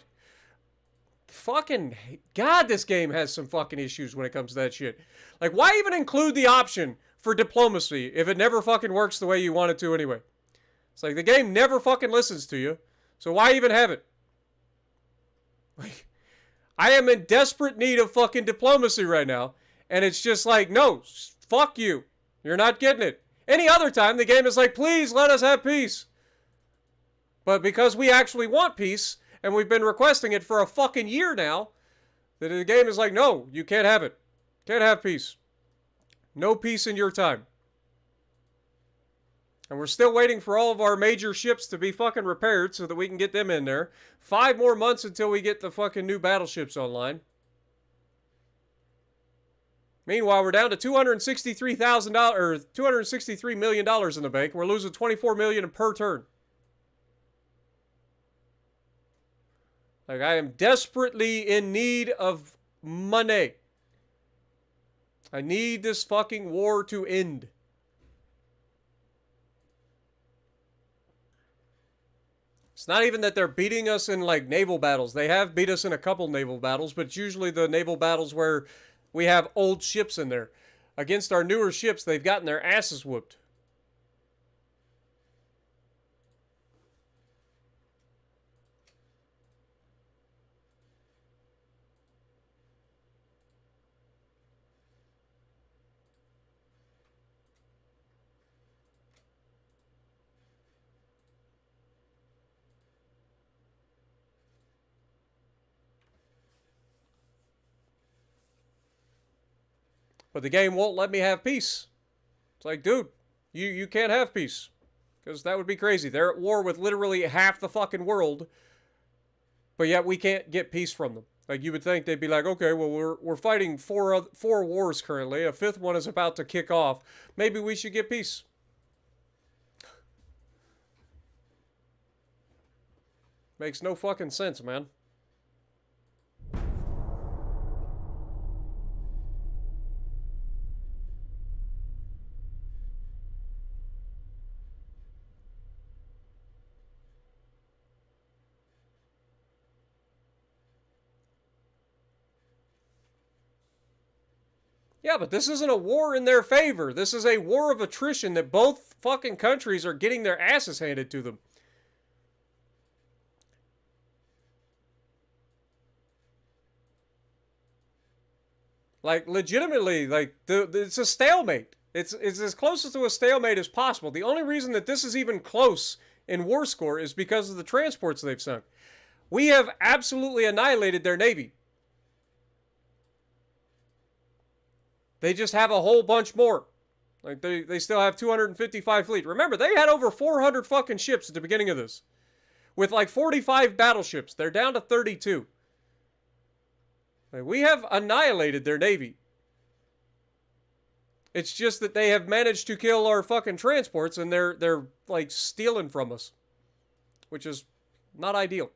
Fucking God, this game has some fucking issues when it comes to that shit. Like, why even include the option for diplomacy if it never fucking works the way you want it to anyway? It's like the game never fucking listens to you, so why even have it? Like, I am in desperate need of fucking diplomacy right now, and it's just like, no, fuck you. You're not getting it. Any other time, the game is like, please let us have peace. But because we actually want peace, and we've been requesting it for a fucking year now, the game is like, no, you can't have it. Can't have peace. No peace in your time. And we're still waiting for all of our major ships to be fucking repaired so that we can get them in there. 5 more months until we get the fucking new battleships online. Meanwhile, we're down to $263,000 or $263 million in the bank. We're losing $24 million per turn. Like, I am desperately in need of money. I need this fucking war to end. It's not even that they're beating us in, like, naval battles. They have beat us in a couple naval battles, but it's usually the naval battles where we have old ships in there. Against our newer ships, they've gotten their asses whooped. But the game won't let me have peace. It's like, dude, you can't have peace. Because that would be crazy. They're at war with literally half the fucking world. But yet we can't get peace from them. Like, you would think they'd be like, okay, well, we're fighting four wars currently. A fifth one is about to kick off. Maybe we should get peace. Makes no fucking sense, man. Yeah, but this isn't a war in their favor. This is a war of attrition that both fucking countries are getting their asses handed to them. Like, legitimately, like, it's a stalemate. It's as close to a stalemate as possible. The only reason that this is even close in war score is because of the transports they've sunk. We have absolutely annihilated their navy. They just have a whole bunch more. Like, they still have 255 fleet. Remember, they had over 400 fucking ships at the beginning of this. With like 45 battleships. They're down to 32. Like, we have annihilated their navy. It's just that they have managed to kill our fucking transports and they're like stealing from us. Which is not ideal.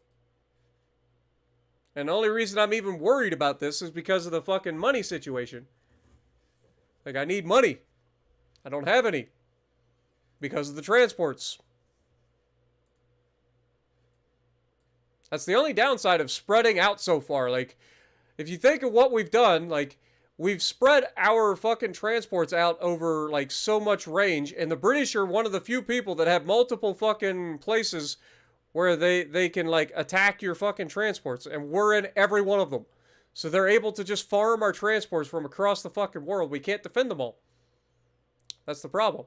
And the only reason I'm even worried about this is because of the fucking money situation. Like, I need money. I don't have any. Because of the transports. That's the only downside of spreading out so far. Like, if you think of what we've done, like, we've spread our fucking transports out over, like, so much range. And the British are one of the few people that have multiple fucking places where they can, like, attack your fucking transports. And we're in every one of them. So they're able to just farm our transports from across the fucking world. We can't defend them all. That's the problem.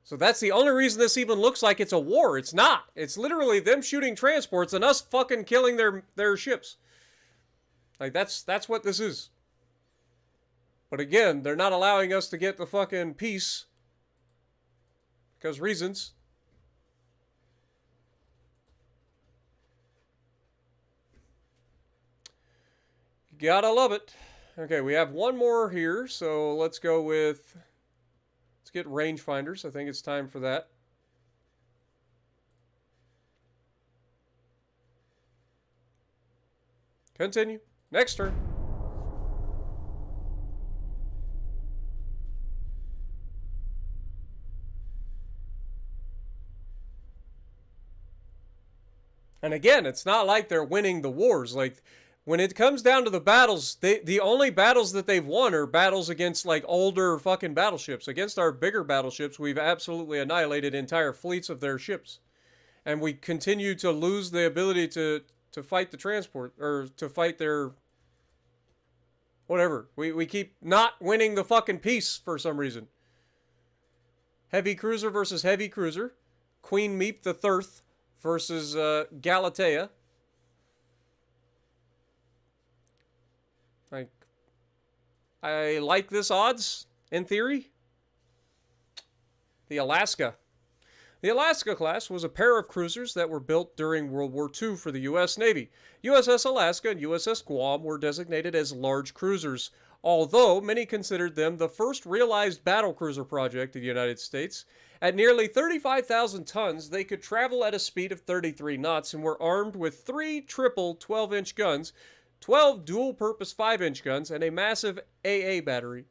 So that's the only reason this even looks like it's a war. It's not. It's literally them shooting transports and us fucking killing their ships. Like, that's what this is. But again, they're not allowing us to get the fucking peace. Because reasons. You gotta love it. Okay, we have one more here, so let's go with... Let's get rangefinders. I think it's time for that. Continue. Next turn. And again, it's not like they're winning the wars. Like, when it comes down to the battles, the only battles that they've won are battles against, like, older fucking battleships. Against our bigger battleships, we've absolutely annihilated entire fleets of their ships. And we continue to lose the ability to fight the transport, or to fight their... Whatever. We keep not winning the fucking peace for some reason. Heavy cruiser versus heavy cruiser. Queen Meep the Thirth versus Galatea. I like this odds, in theory. The Alaska. The Alaska class was a pair of cruisers that were built during World War II for the U.S. Navy. USS Alaska and USS Guam were designated as large cruisers, although many considered them the first realized battlecruiser project in the United States. At nearly 35,000 tons, they could travel at a speed of 33 knots and were armed with 3 triple 12-inch guns, 12 dual-purpose 5-inch guns, and a massive AA battery.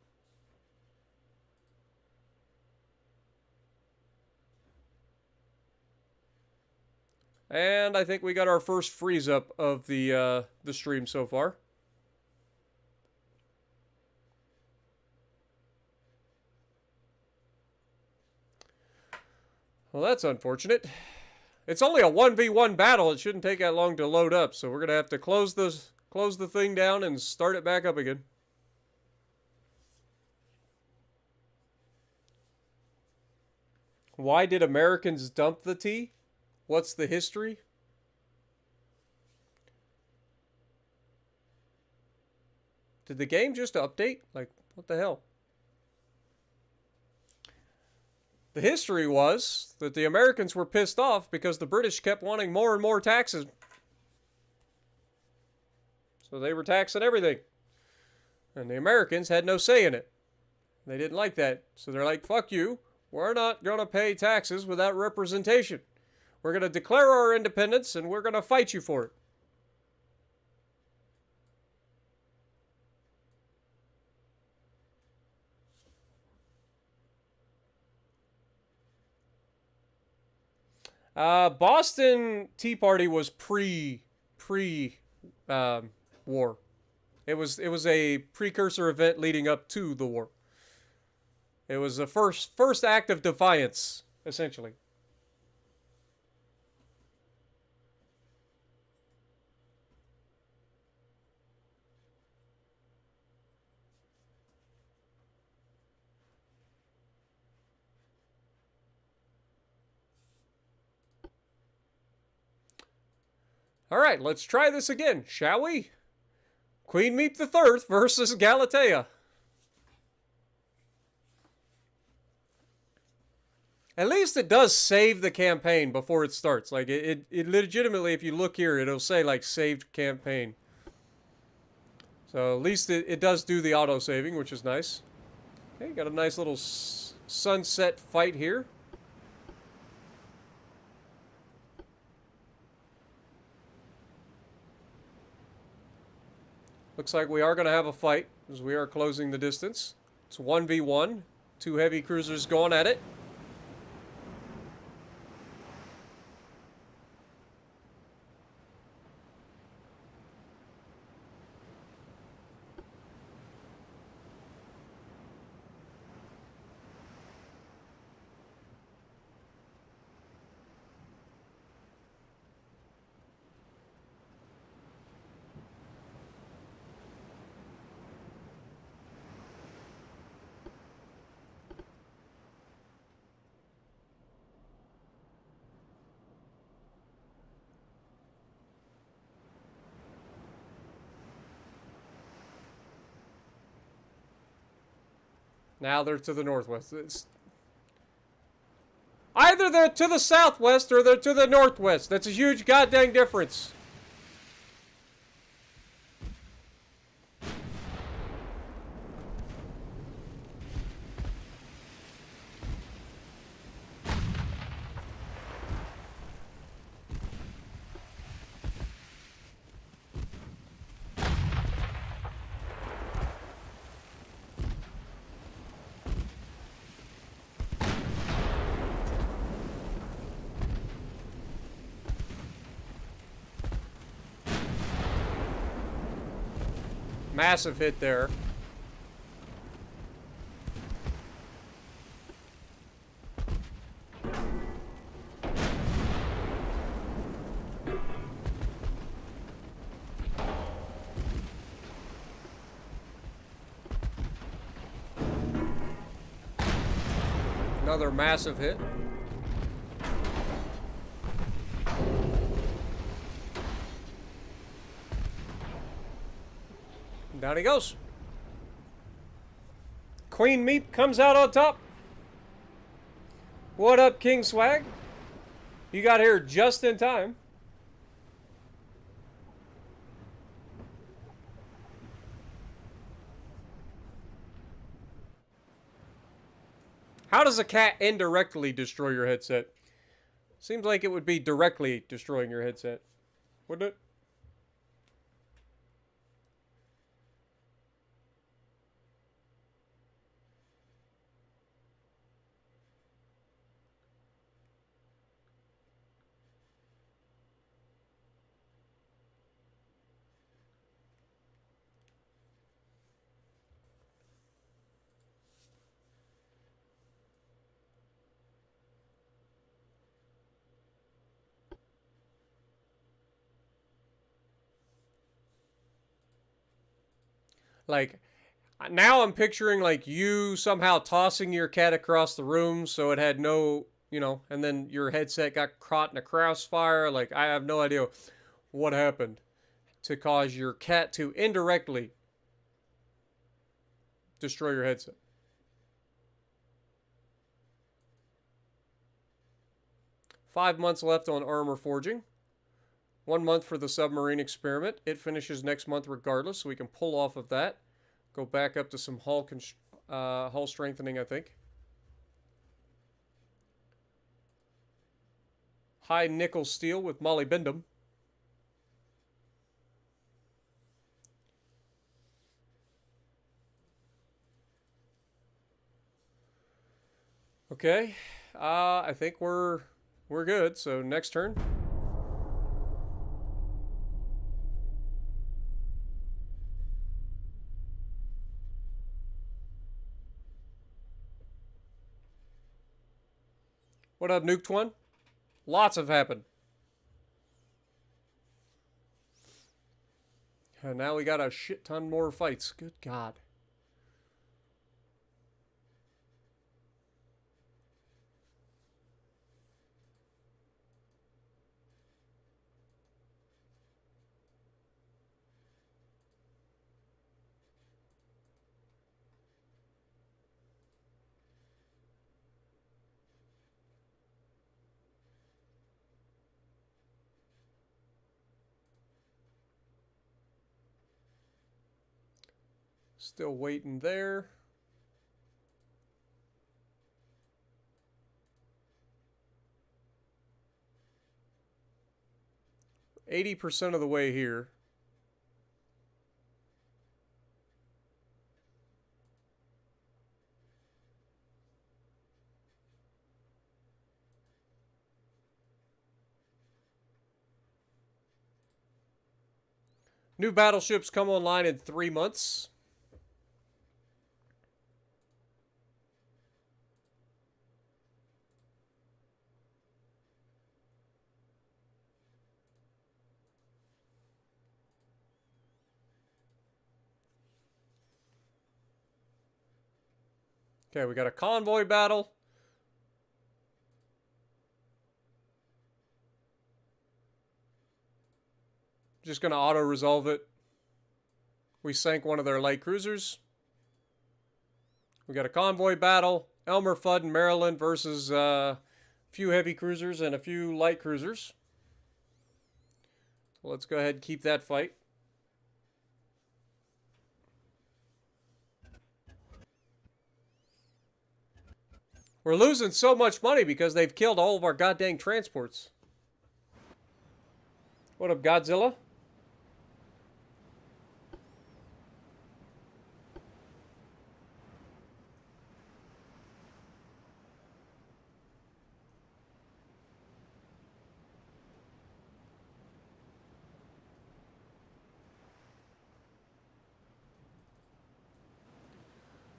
And I think we got our first freeze up of the stream so far. Well, that's unfortunate. It's only a 1v1 battle. It shouldn't take that long to load up, so we're going to have to close the thing down and start it back up again. Why did Americans dump the tea? What's the history? Did the game just update? Like, what the hell? The history was that the Americans were pissed off because the British kept wanting more and more taxes. So they were taxing everything. And the Americans had no say in it. They didn't like that. So they're like, fuck you. We're not going to pay taxes without representation. We're going to declare our independence and we're going to fight you for it. Boston Tea Party was pre war. It was a precursor event leading up to the war. It was the first act of defiance, essentially. All right, let's try this again, shall we? Queen Meep the Third versus Galatea. At least it does save the campaign before it starts. Like, it legitimately, if you look here, it'll say, like, saved campaign. So, at least it does do the auto-saving, which is nice. Okay, got a nice little sunset fight here. Looks like we are going to have a fight, as we are closing the distance. It's 1v1. 2 heavy cruisers going at it. Now they're to the northwest. Either they're to the southwest or they're to the northwest. That's a huge goddamn difference. Massive hit there. Another massive hit. Down he goes. Queen Meep comes out on top. What up, King Swag? You got here just in time. How does a cat indirectly destroy your headset? Seems like it would be directly destroying your headset, wouldn't it? Like, now I'm picturing like you somehow tossing your cat across the room so it had no, and then your headset got caught in a crossfire. Like, I have no idea what happened to cause your cat to indirectly destroy your headset. Five months left on armor forging. 1 month for the submarine experiment. It finishes next month regardless, so we can pull off of that. Go back up to some hull strengthening, I think. High nickel steel with molybdenum. Okay, I think we're good. So next turn. What up, Nuked One? Lots have happened. And now we got a shit ton more fights. Good God. Still waiting there. %80 of the way here. New battleships come online in 3 months. Okay, we got a convoy battle. Just going to auto-resolve it. We sank one of their light cruisers. We got a convoy battle. Elmer Fudd and Maryland versus a few heavy cruisers and a few light cruisers. So let's go ahead and keep that fight. We're losing so much money because they've killed all of our goddamn transports. What up, Godzilla?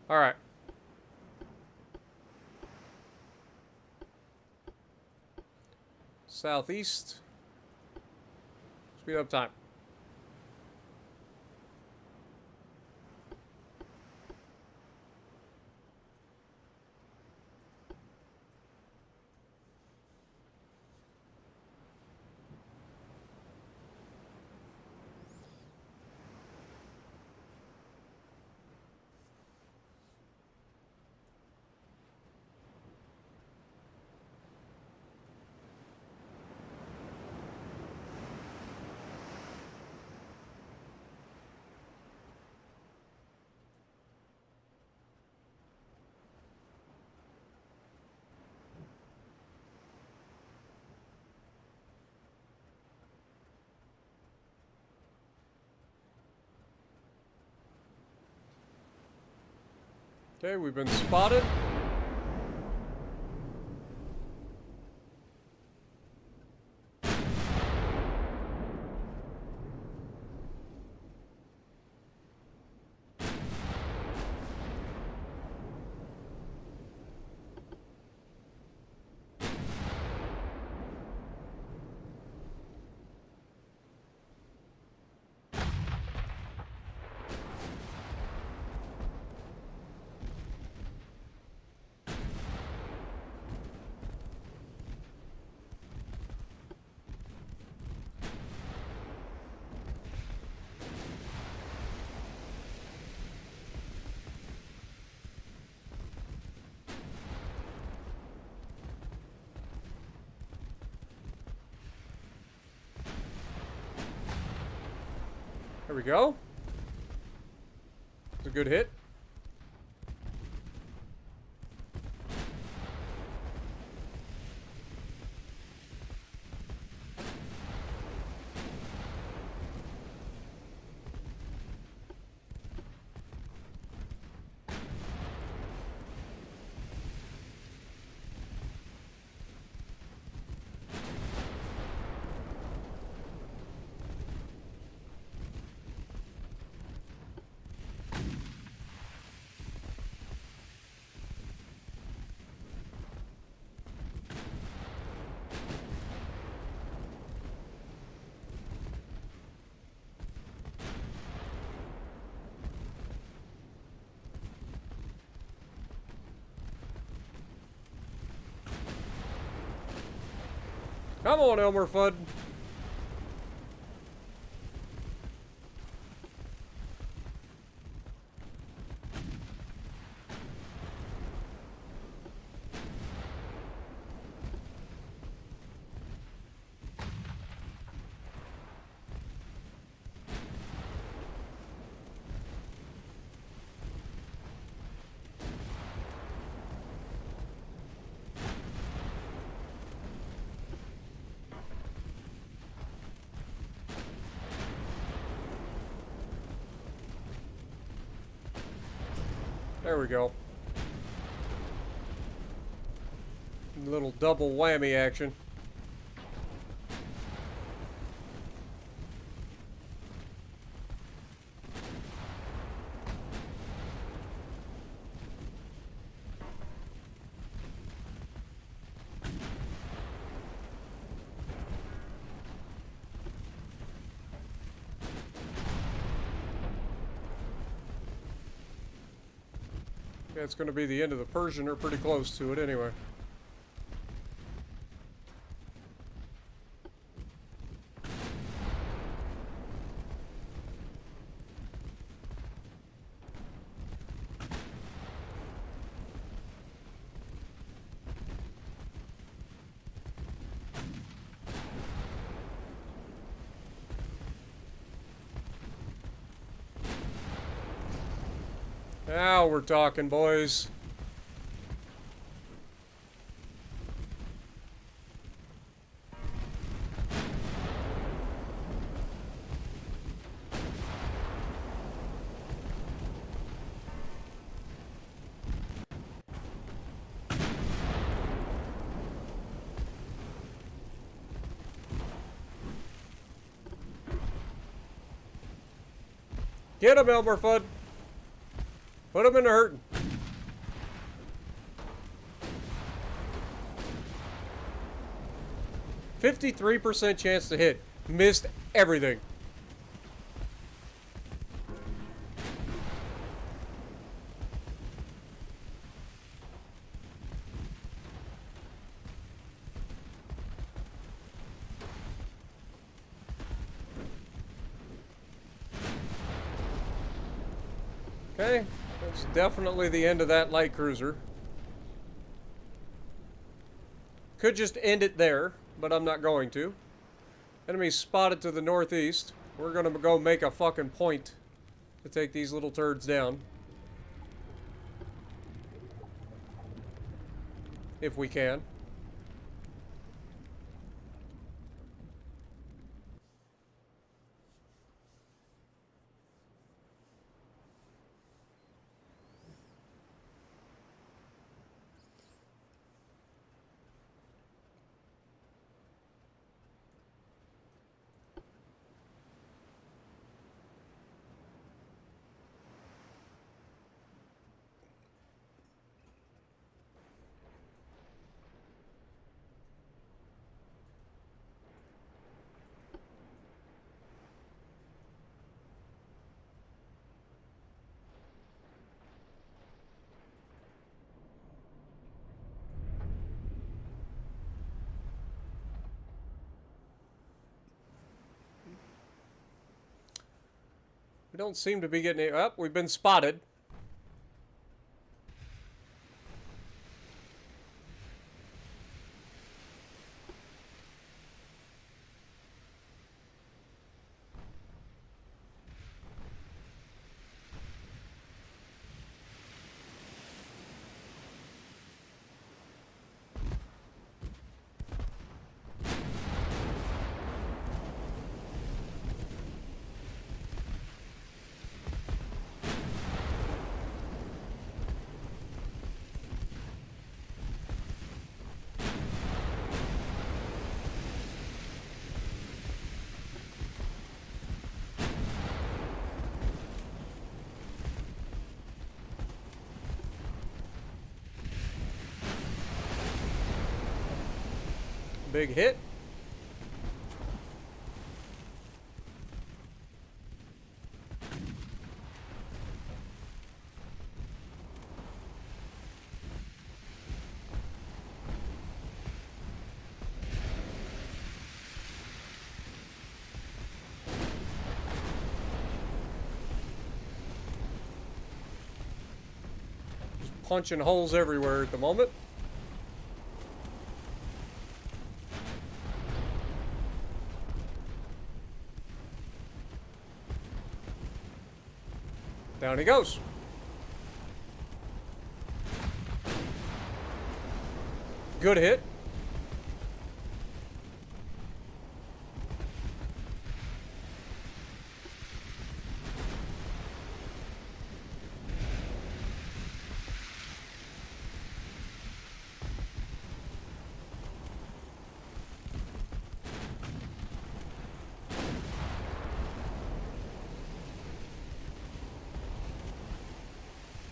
All right. Southeast. Speed up time. Okay, we've been spotted. There we go. It's a good hit. Come on, Elmer Fudd. There we go. A little double whammy action. Yeah, it's going to be the end of the Persian, or pretty close to it anyway. Now we're talking, boys. Get him, Elmer Fudd. Put him in the hurting. %53 chance to hit. Missed everything. Okay, that's definitely the end of that light cruiser. Could just end it there, but I'm not going to. Enemy spotted to the northeast. We're gonna go make a fucking point to take these little turds down. If we can. We don't seem to be getting... Oh, we've been spotted. Big hit. Just punching holes everywhere at the moment. Down he goes. Good hit.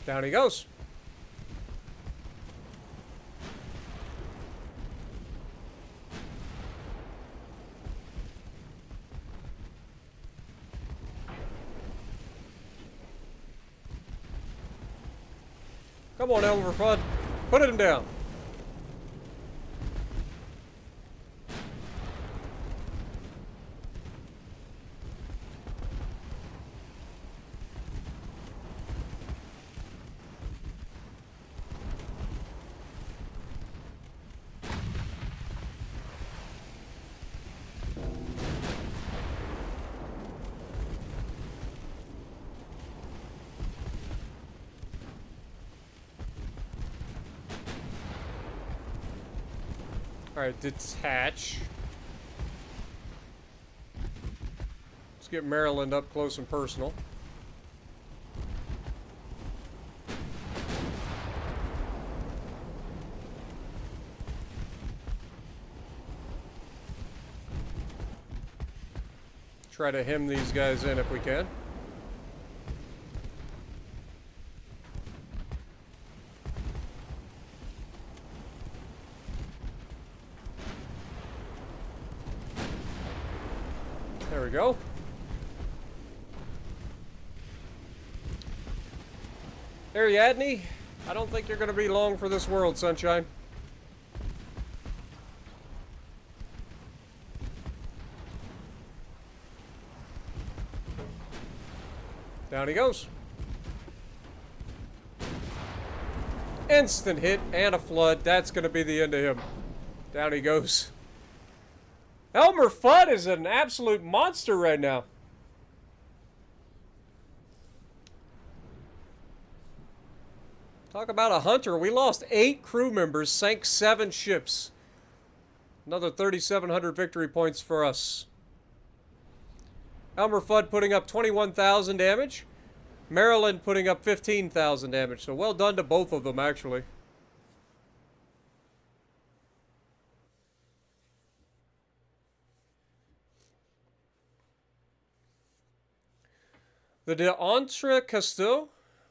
Down he goes. Come on, Elmer Fudd. Put him down. Alright, detach. Let's get Maryland up close and personal. Try to hem these guys in if we can. There we go. Ariadne, I don't think you're going to be long for this world, sunshine. Down he goes. Instant hit and a flood. That's going to be the end of him. Down he goes. Elmer Fudd is an absolute monster right now. Talk about a hunter. We lost 8 crew members, sank 7 ships. Another 3,700 victory points for us. Elmer Fudd putting up 21,000 damage. Maryland putting up 15,000 damage. So well done to both of them, actually. The d'Entrecasteaux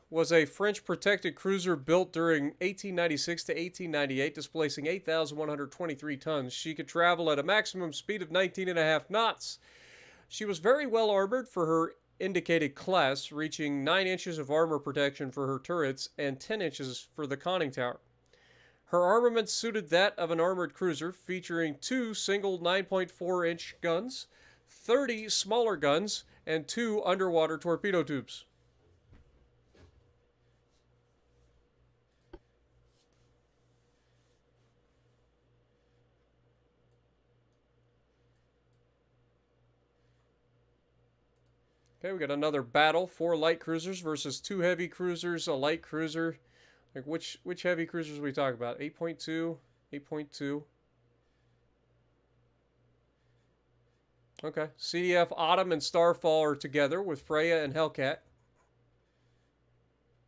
was a French protected cruiser built during 1896 to 1898, displacing 8,123 tons. She could travel at a maximum speed of 19.5 knots. She was very well armored for her indicated class, reaching 9 inches of armor protection for her turrets and 10 inches for the conning tower. Her armament suited that of an armored cruiser, featuring 2 single 9.4-inch guns, 30 smaller guns, and 2 underwater torpedo tubes. Okay, we got another battle. 4 light cruisers versus 2 heavy cruisers, a light cruiser. Like which heavy cruisers are we talking about? 8.2, 8.2. Okay. CDF Autumn and Starfall are together with Freya and Hellcat.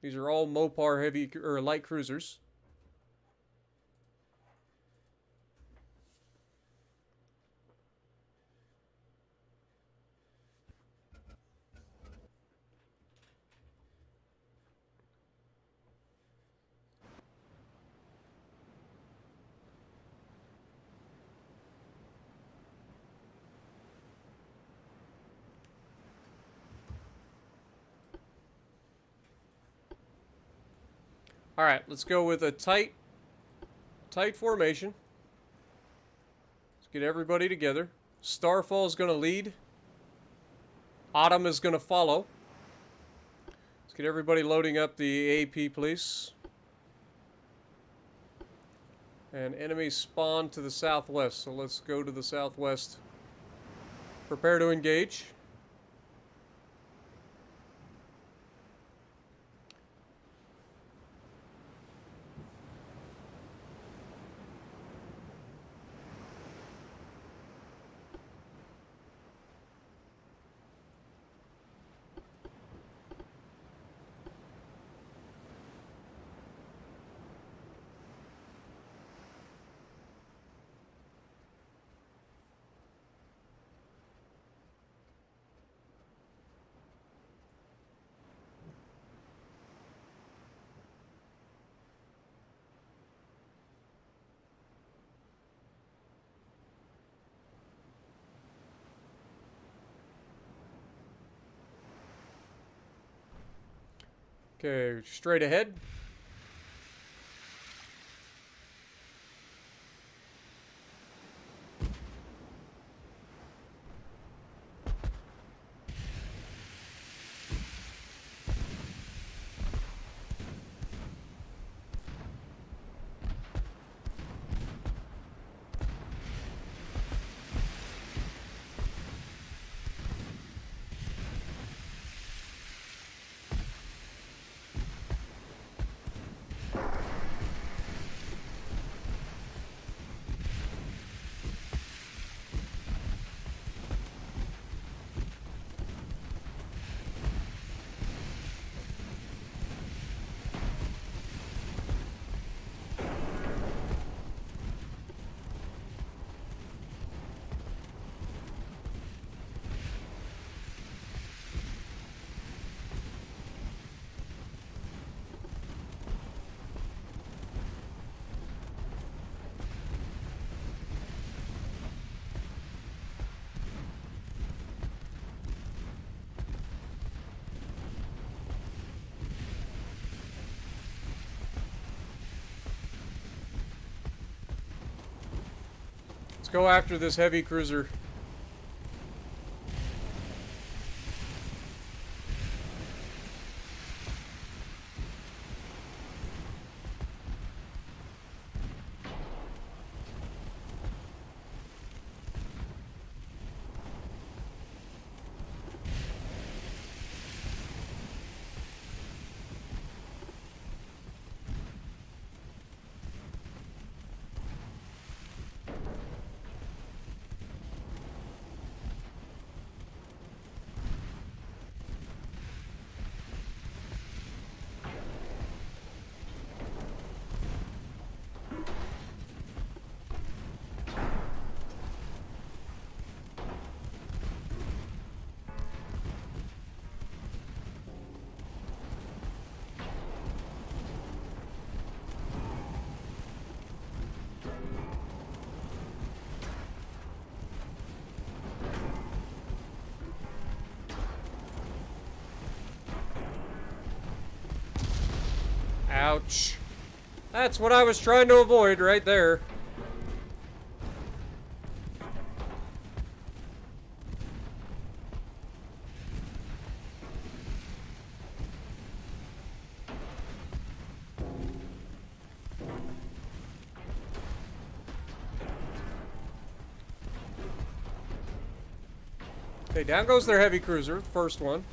These are all Mopar heavy or light cruisers. All right, let's go with a tight formation. Let's get everybody together. Starfall is going to lead. Autumn is going to follow. Let's get everybody loading up the AP, please. And enemies spawn to the southwest, so let's go to the southwest. Prepare to engage. Okay, straight ahead. Let's go after this heavy cruiser. Ouch. That's what I was trying to avoid right there. Okay, down goes their heavy cruiser, the first one.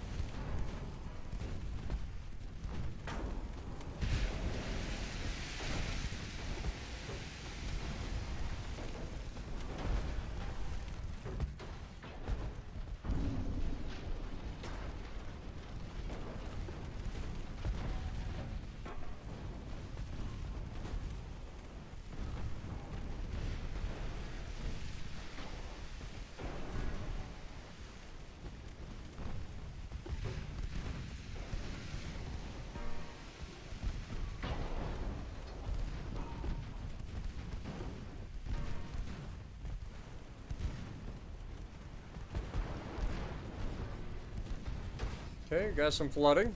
Okay, got some flooding.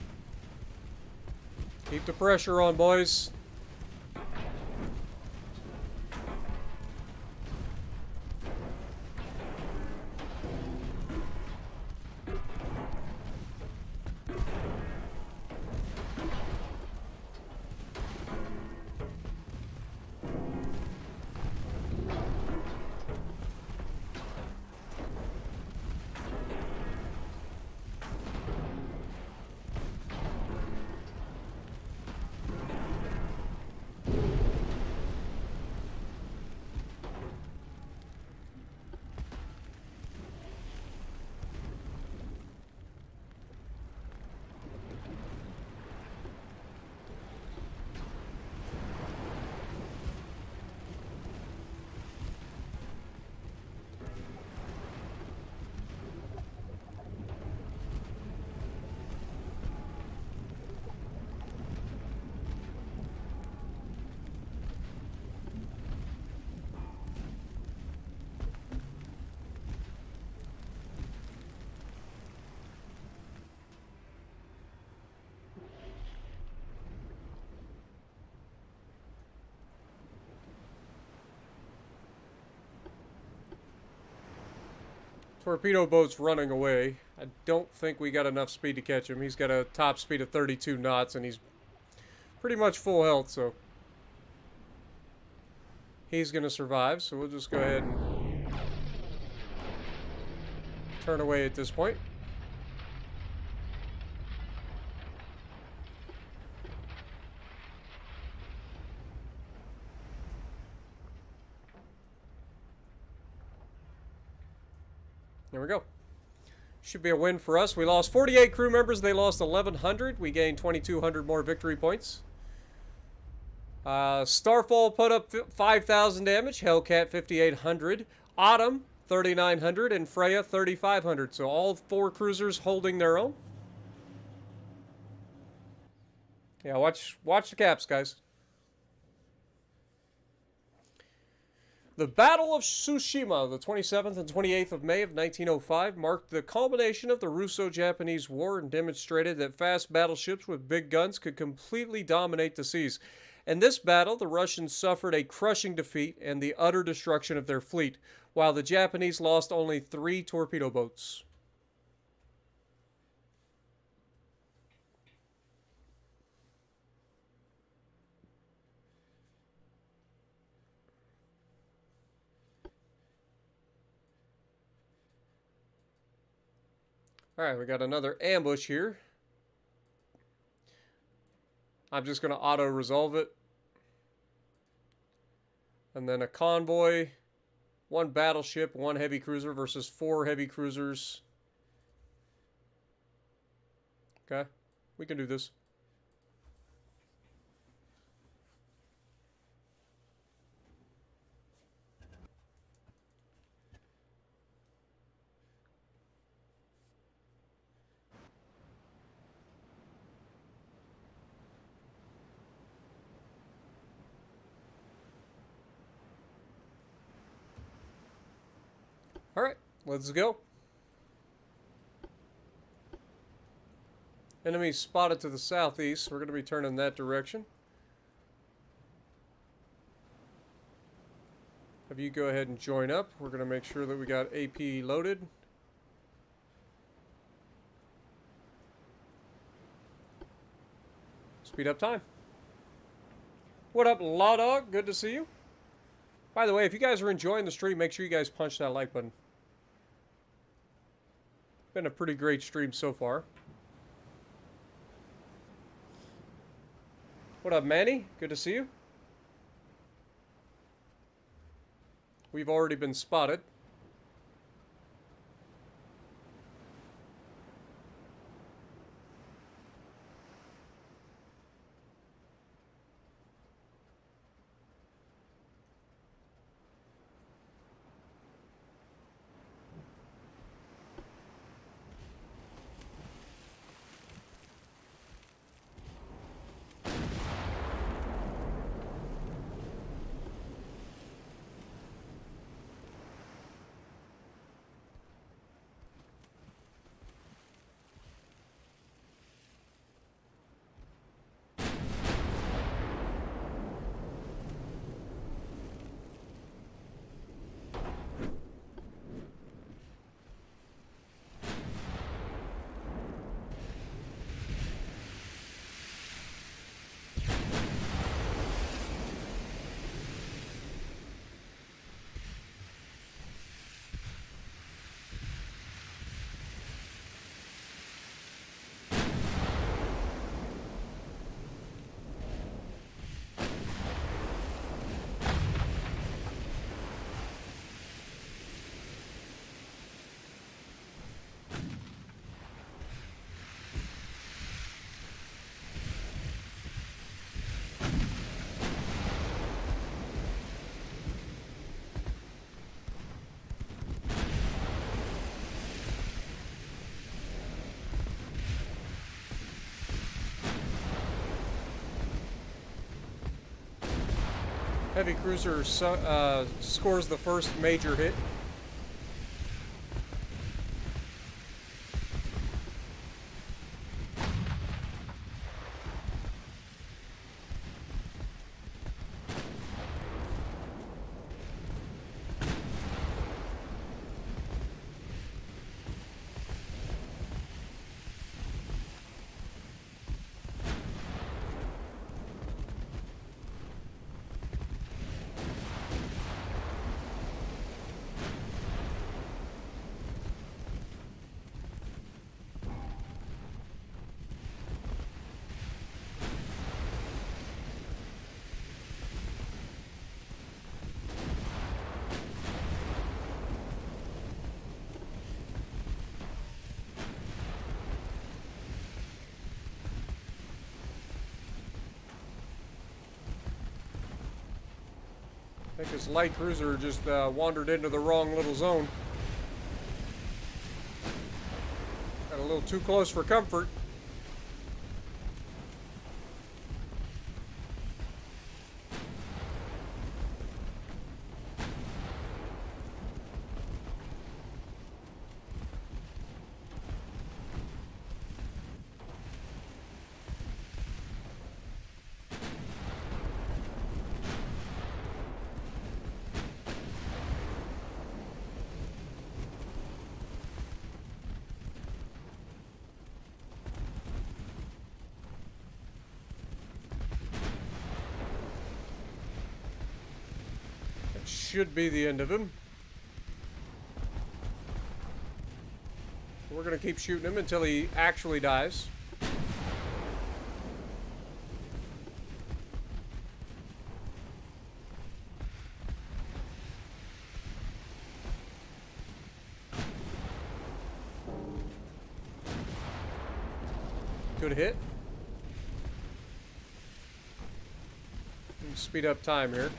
Keep the pressure on, boys. Torpedo boat's running away. I don't think we got enough speed to catch him. He's got a top speed of 32 knots, and he's pretty much full health, so he's going to survive. So we'll just go ahead and turn away at this point. There we go. Should be a win for us. We lost 48 crew members. They lost 1,100. We gained 2,200 more victory points. Starfall put up 5,000 damage. Hellcat 5,800. Autumn 3,900. And Freya 3,500. So all 4 cruisers holding their own. Yeah, watch the caps, guys. The Battle of Tsushima, the 27th and 28th of May of 1905, marked the culmination of the Russo-Japanese War and demonstrated that fast battleships with big guns could completely dominate the seas. In this battle, the Russians suffered a crushing defeat and the utter destruction of their fleet, while the Japanese lost only 3 torpedo boats. Alright, we got another ambush here. I'm just going to auto-resolve it. And then a convoy, 1 battleship, 1 heavy cruiser versus 4 heavy cruisers. Okay, we can do this. Alright, let's go. Enemy spotted to the southeast. We're going to be turning that direction. Have you go ahead and join up. We're going to make sure that we got AP loaded. Speed up time. What up, Law Dog? Good to see you. By the way, if you guys are enjoying the stream, make sure you guys punch that like button. Been a pretty great stream so far. What up, Manny? Good to see you. We've already been spotted. Heavy cruiser scores the first major hit. I think his light cruiser just wandered into the wrong little zone. Got a little too close for comfort. Should be the end of him. We're gonna keep shooting him until he actually dies. Good hit. Speed up time here.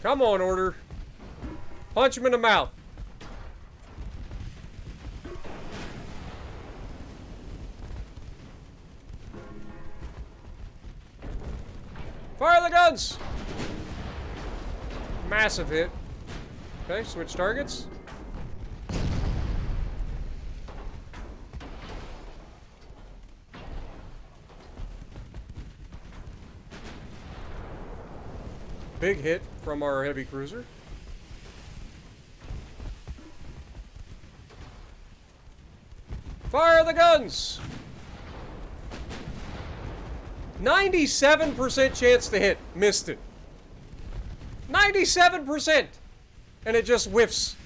Come on, order. Punch him in the mouth. Fire the guns! Massive hit. Okay, switch targets. Big hit from our heavy cruiser. Fire the guns! 97% chance to hit. Missed it. 97%! And it just whiffs.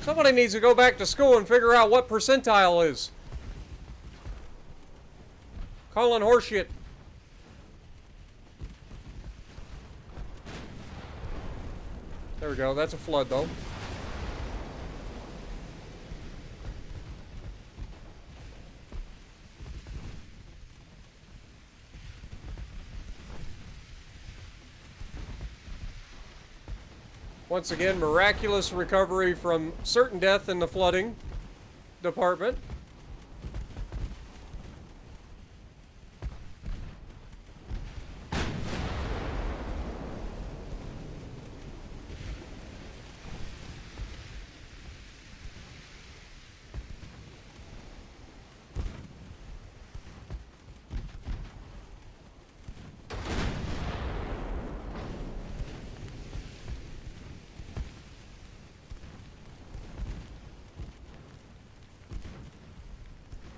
Somebody needs to go back to school and figure out what percentile is. Calling horseshit. There we go. That's a flood, though. Once again, miraculous recovery from certain death in the flooding department.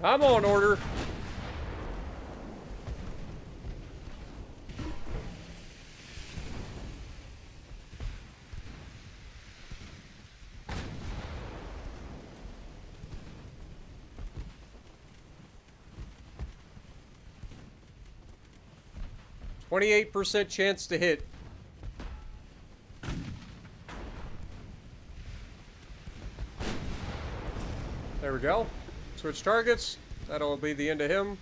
I'm on order. %28 chance to hit. There we go. Switch targets. That'll be the end of him.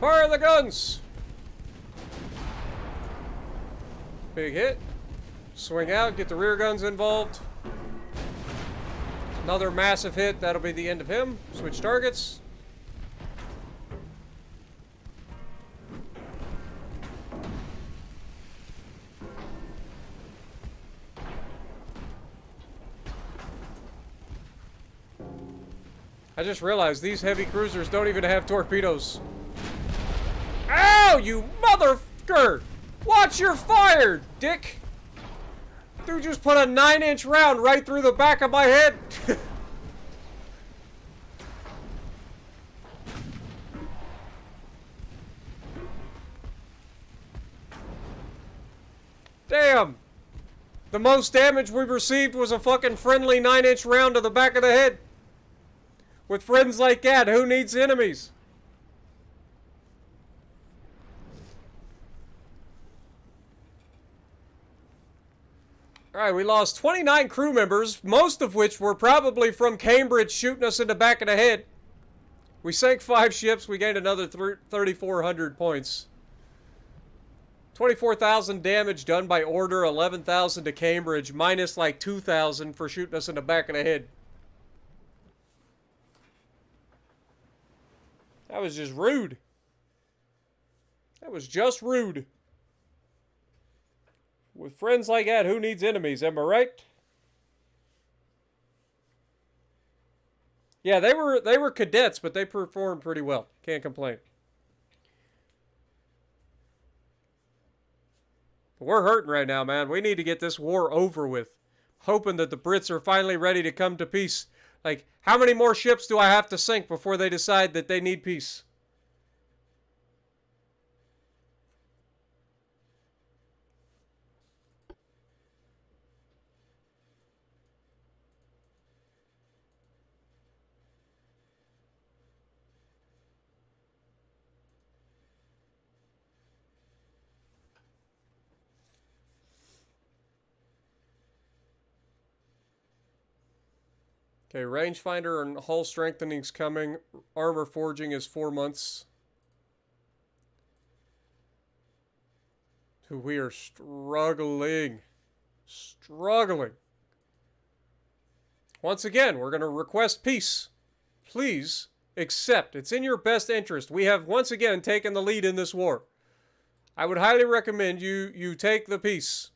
Fire the guns! Big hit. Swing out, get the rear guns involved. Another massive hit, that'll be the end of him. Switch targets. I just realized these heavy cruisers don't even have torpedoes. Ow, you motherfucker! Watch your fire, dick! Dude just put a 9-inch round right through the back of my head. Damn. The most damage we received was a fucking friendly 9-inch round to the back of the head. With friends like that, who needs enemies? Alright, we lost 29 crew members, most of which were probably from Cambridge shooting us in the back of the head. We sank 5 ships, we gained another 3,400 points. 24,000 damage done by order, 11,000 to Cambridge, minus like 2,000 for shooting us in the back of the head. That was just rude. That was just rude. With friends like that, who needs enemies? Am I right? Yeah, they were cadets, but they performed pretty well. Can't complain. But we're hurting right now, man. We need to get this war over with. Hoping that the Brits are finally ready to come to peace. Like, how many more ships do I have to sink before they decide that they need peace? Okay, rangefinder and hull strengthening's coming. Armor forging is 4 months. Dude, we are struggling. Struggling. Once again, we're going to request peace. Please accept. It's in your best interest. We have once again taken the lead in this war. I would highly recommend you take the peace.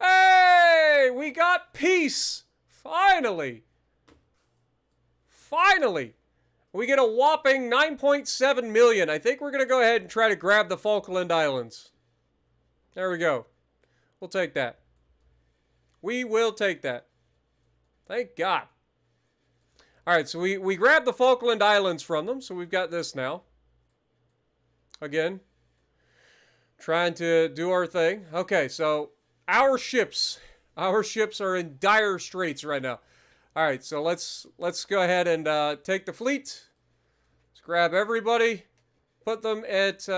Hey, we got peace. Finally. Finally. We get a whopping 9.7 million. I think we're going to go ahead and try to grab the Falkland Islands. There we go. We'll take that. We will take that. Thank God. All right, so we grabbed the Falkland Islands from them, so we've got this now. Again, trying to do our thing. Okay, so our ships are in dire straits right now. All right, so let's go ahead and take the fleet. Let's grab everybody, put them at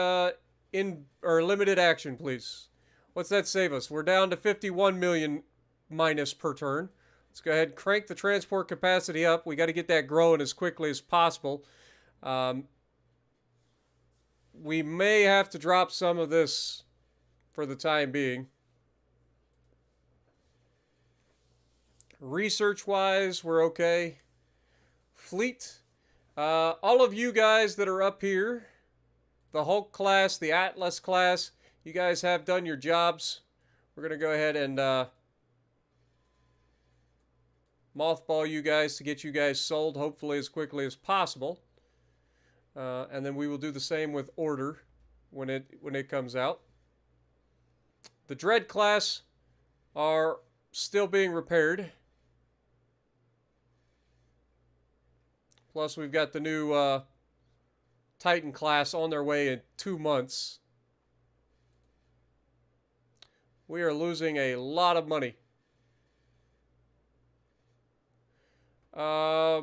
limited action, please. What's that save us? We're down to 51 million minus per turn. Let's go ahead and crank the transport capacity up. We got to get that growing as quickly as possible. We may have to drop some of this for the time being. Research-wise, we're okay. Fleet. All of you guys that are up here, the Hulk class, the Atlas class, you guys have done your jobs. We're going to go ahead and mothball you guys to get you guys sold, hopefully as quickly as possible. And then we will do the same with Order when it comes out. The Dread class are still being repaired. Plus, we've got the new Titan class on their way in 2 months. We are losing a lot of money. I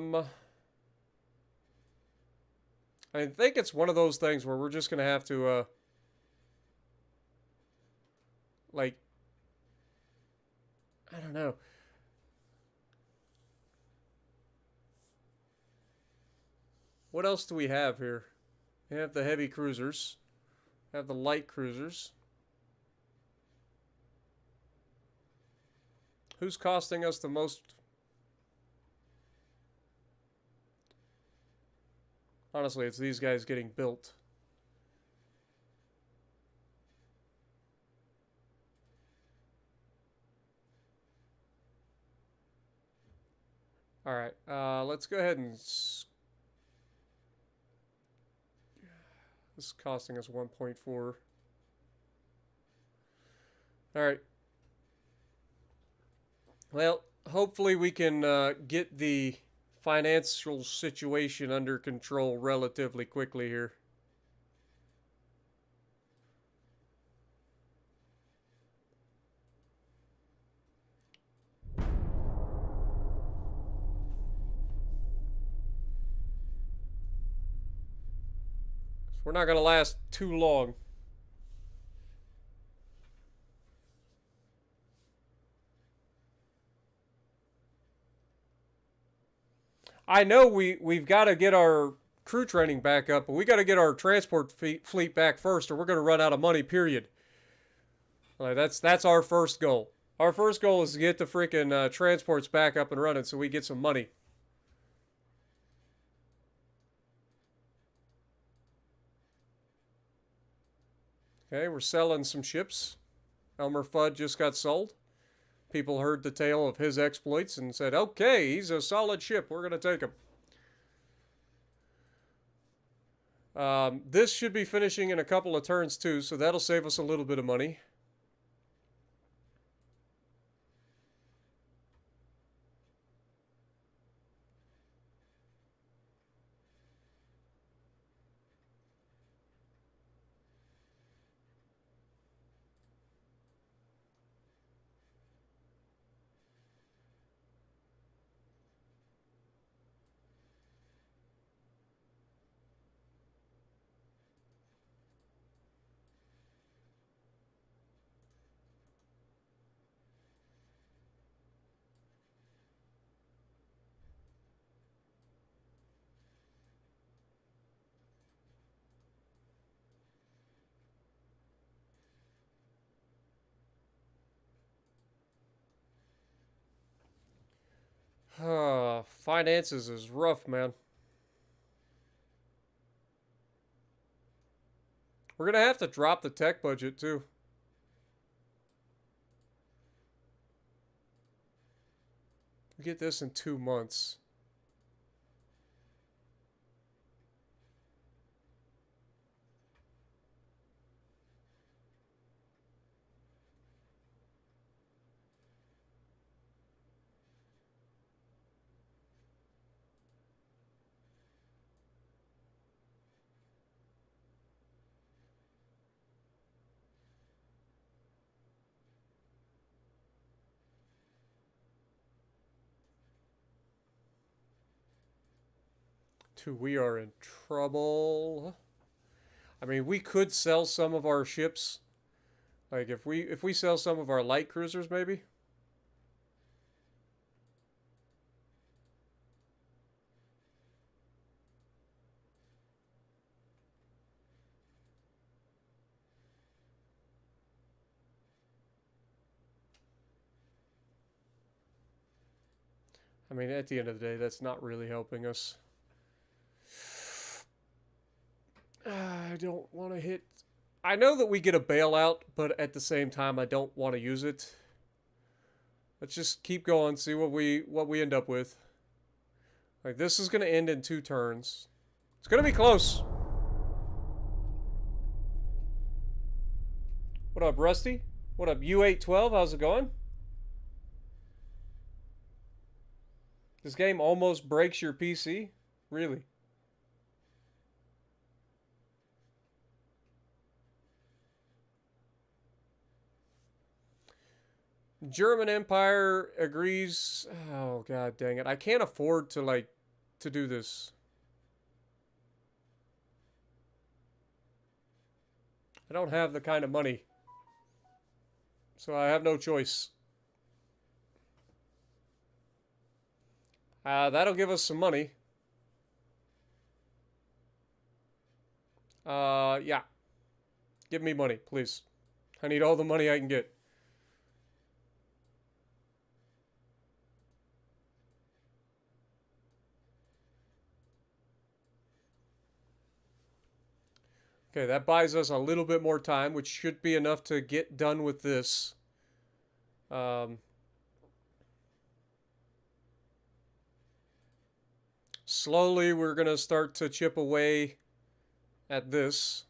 think it's one of those things where we're just going to have to, like, I don't know. What else do we have here? We have the heavy cruisers. We have the light cruisers. Who's costing us the most? Honestly, it's these guys getting built. All right, let's go ahead and... This is costing us 1.4. All right. Well, hopefully we can get the financial situation under control relatively quickly here. We're not going to last too long. I know we've got to get our crew training back up, but we got to get our transport fleet back first, or we're going to run out of money, period. Like, that's our first goal. Our first goal is to get the freaking transports back up and running so we get some money. Okay, we're selling some ships. Elmer Fudd just got sold. People heard the tale of his exploits and said, okay, he's a solid ship. We're going to take him. This should be finishing in a couple of turns too, so that'll save us a little bit of money. Finances is rough, man. We're gonna have to drop the tech budget too. We get this in 2 months. We are in trouble. I mean, we could sell some of our ships. Like if we sell some of our light cruisers, maybe. I mean, at the end of the day, that's not really helping us. I don't want to hit. I know that we get a bailout, but at the same time, I don't want to use it. Let's just keep going, see what we end up with. Like, this is going to end in 2 turns. It's going to be close. What up, Rusty? What up, U812? How's it going? This game almost breaks your PC? Really? German Empire agrees. Oh, god dang it. I can't afford to do this. I don't have the kind of money. So I have no choice. That'll give us some money. Yeah. Give me money, please. I need all the money I can get. Okay, that buys us a little bit more time, which should be enough to get done with this. Slowly, we're going to start to chip away at this.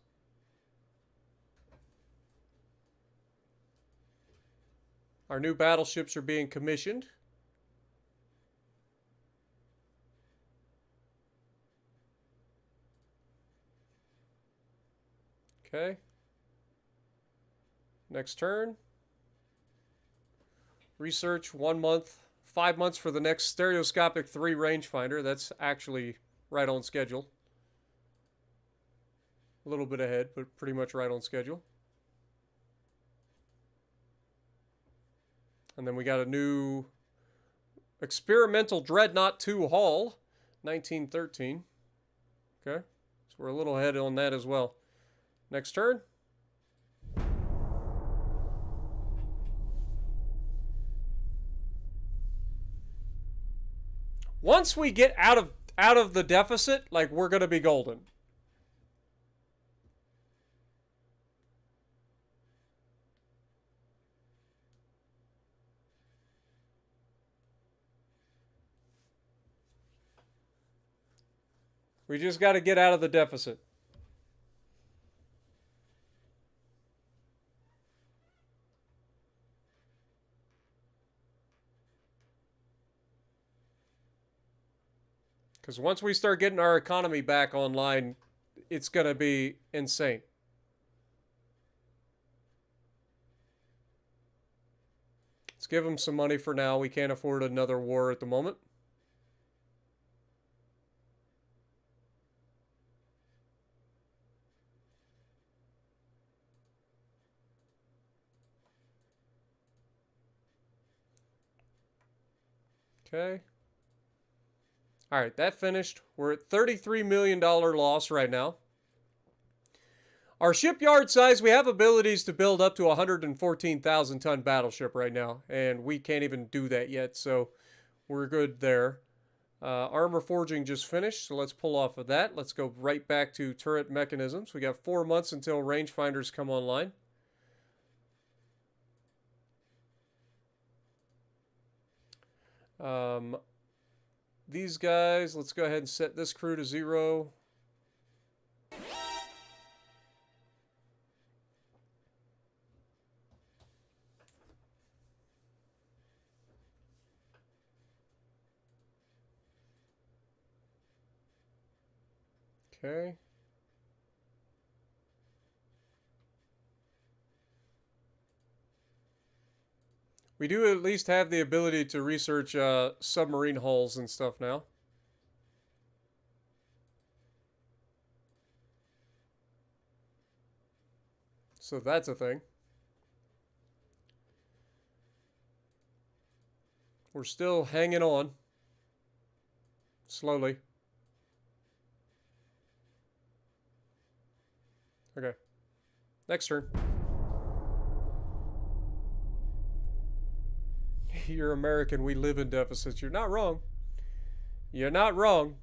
Our new battleships are being commissioned. Okay. Next turn. Research 1 month. 5 months for the next stereoscopic 3 rangefinder. That's actually right on schedule. A little bit ahead, but pretty much right on schedule. And then we got a new experimental Dreadnought 2 hull, 1913. Okay, so we're a little ahead on that as well. Next turn. Once we get out of the deficit, like, we're going to be golden. We just got to get out of the deficit. Because once we start getting our economy back online, it's going to be insane. Let's give them some money for now. We can't afford another war at the moment. Okay. All right, that finished. We're at $33 million loss right now. Our shipyard size, we have abilities to build up to a 114,000 ton battleship right now, and we can't even do that yet. So we're good there. Armor forging just finished, so let's pull off of that. Let's go right back to turret mechanisms. We got 4 months until rangefinders come online. These guys, let's go ahead and set this crew to 0. Okay. We do at least have the ability to research submarine hulls and stuff now. So that's a thing. We're still hanging on. Slowly. Okay. Next turn. You're American. We live in deficits. You're not wrong. You're not wrong.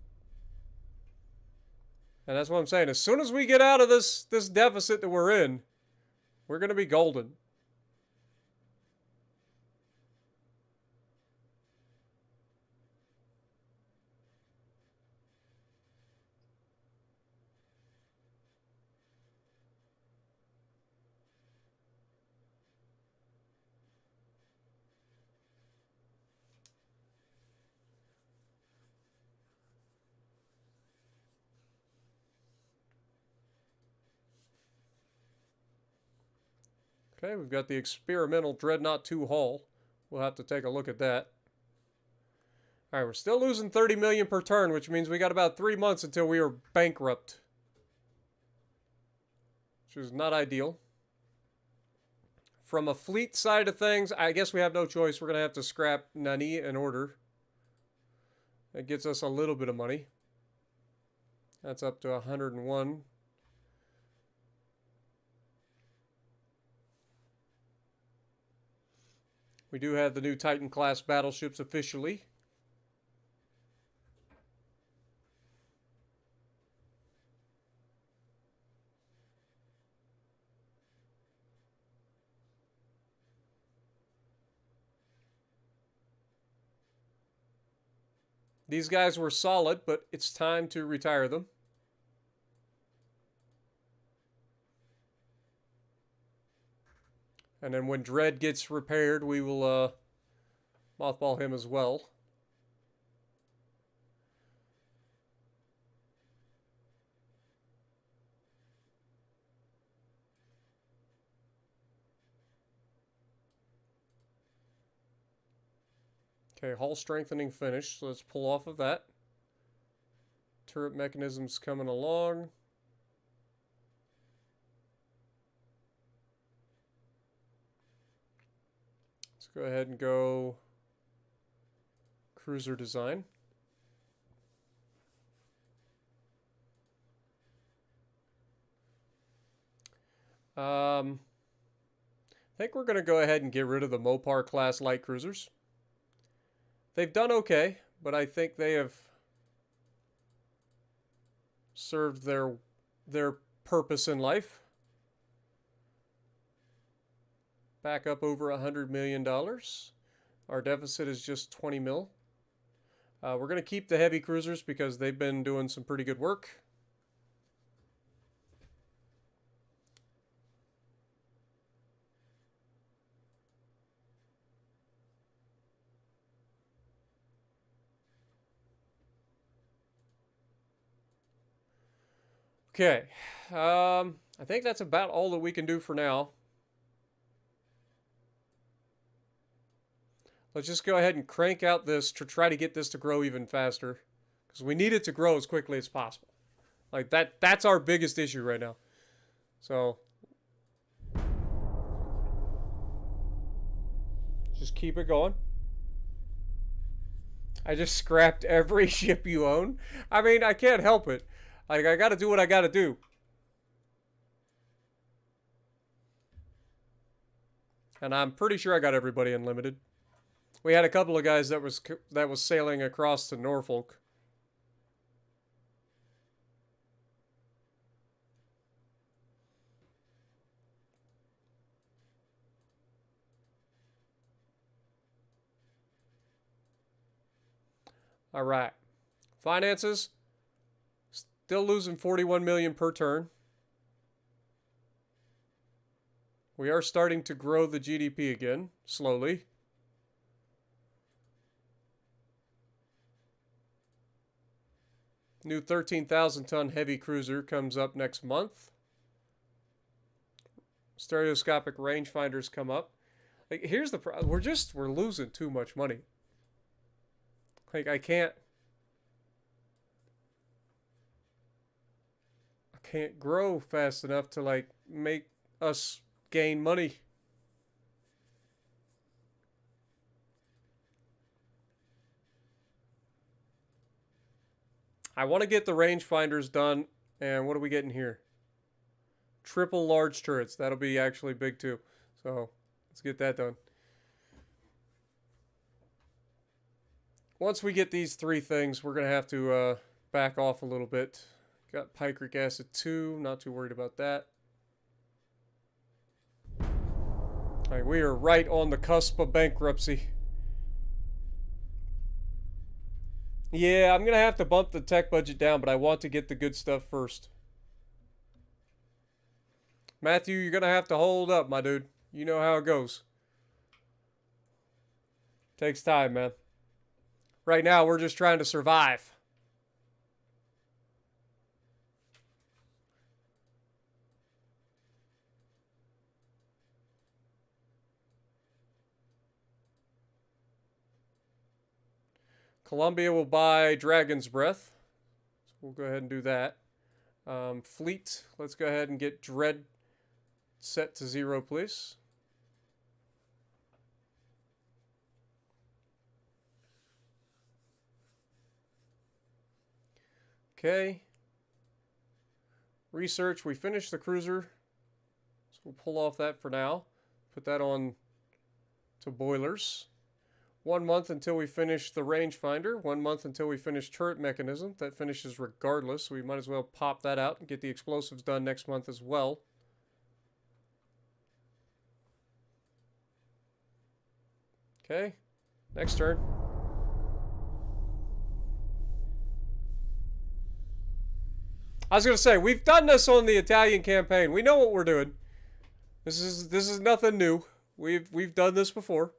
And that's what I'm saying. As soon as we get out of this deficit that we're in, we're going to be golden. Okay, we've got the experimental Dreadnought 2 hull. We'll have to take a look at that. All right, we're still losing 30 million per turn, which means we got about 3 months until we are bankrupt. Which is not ideal. From a fleet side of things, I guess we have no choice. We're going to have to scrap Nani in order. That gets us a little bit of money. That's up to 101. We do have the new Titan-class battleships officially. These guys were solid, but it's time to retire them. And then when Dread gets repaired, we will mothball him as well. Okay, hull strengthening finished, so let's pull off of that. Turret mechanisms coming along. Let's go ahead and go cruiser design. I think we're going to go ahead and get rid of the Mopar class light cruisers. They've done okay, but I think they have served their purpose in life. Back up over $100 million. Our deficit is just 20 mil. We're going to keep the heavy cruisers because they've been doing some pretty good work. Okay, I think that's about all that we can do for now. Let's just go ahead and crank out this to try to get this to grow even faster. Because we need it to grow as quickly as possible. Like, that's our biggest issue right now. So, just keep it going. I just scrapped every ship you own. I mean, I can't help it. Like, I gotta do what I gotta do. And I'm pretty sure I got everybody unlimited. We had a couple of guys that was sailing across to Norfolk. All right. Finances, still losing 41 million per turn. We are starting to grow the GDP again, slowly. New 13,000-ton heavy cruiser comes up next month. Stereoscopic rangefinders come up. Like, here's the problem. We're losing too much money. Like, I can't grow fast enough to, like, make us gain money. I want to get the rangefinders done. And what are we getting here? Triple large turrets. That'll be actually big too. So let's get that done. Once we get these three things, we're going to have to back off a little bit. Got picric acid 2. Not too worried about that. All right, we are right on the cusp of bankruptcy. Yeah, I'm going to have to bump the tech budget down, but I want to get the good stuff first. Matthew, you're going to have to hold up, my dude. You know how it goes. Takes time, man. Right now, we're just trying to survive. Columbia will buy Dragon's Breath. So we'll go ahead and do that. Fleet, let's go ahead and get Dread set to 0, please. Okay. Research, we finished the cruiser. So we'll pull off that for now. Put that on to boilers. 1 month until we finish the rangefinder. 1 month until we finish turret mechanism. That finishes regardless, so we might as well pop that out and get the explosives done next month as well. Okay, next turn. I was going to say, we've done this on the Italian campaign. We know what we're doing. This is nothing new. We've done this before.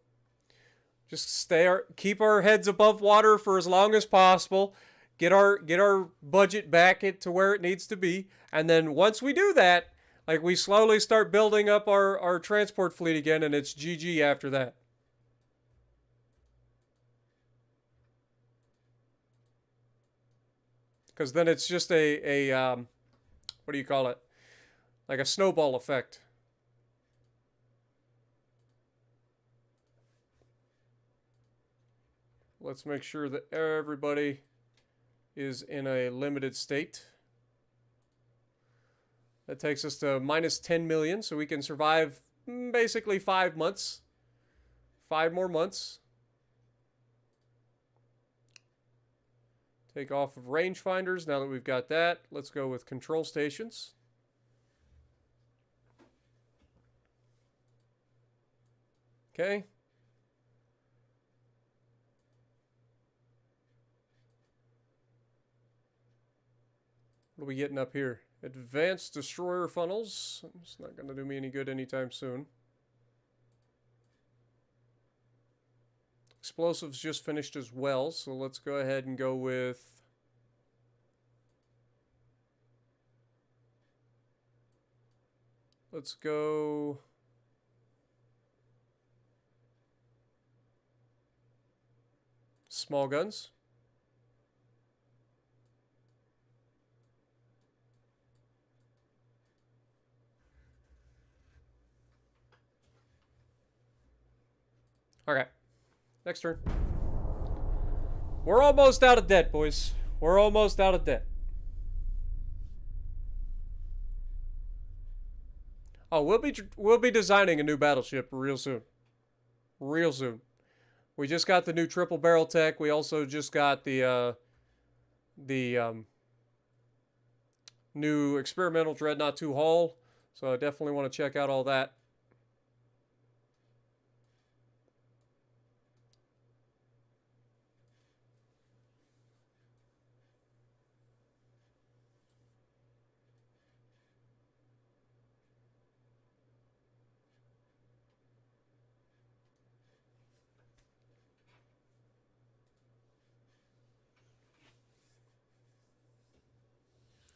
Just keep our heads above water for as long as possible. Get our budget back to where it needs to be, and then once we do that, like, we slowly start building up our transport fleet again, and it's GG after that. Because then it's just a what do you call it? Like a snowball effect. Let's make sure that everybody is in a limited state. That takes us to minus 10 million, so we can survive basically 5 months. 5 more months. Take off of rangefinders now that we've got that. Let's go with control stations. Okay. What are we getting up here? Advanced destroyer funnels. It's not going to do me any good anytime soon. Explosives just finished as well, so let's go ahead and go with... Let's go... small guns. Okay. Next turn. We're almost out of debt, boys. We're almost out of debt. Oh, we'll be designing a new battleship real soon. Real soon. We just got the new triple barrel tech. We also just got the new experimental Dreadnought 2 hull. So I definitely want to check out all that.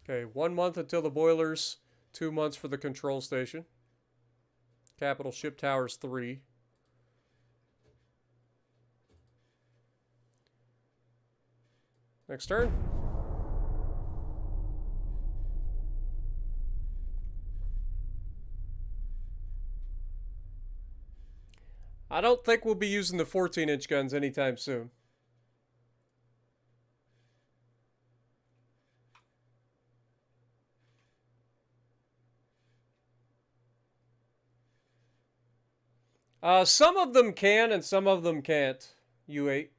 Okay, 1 month until the boilers, 2 months for the control station. Capital Ship Towers 3. Next turn. I don't think we'll be using the 14-inch guns anytime soon. Some of them can and some of them can't. U8.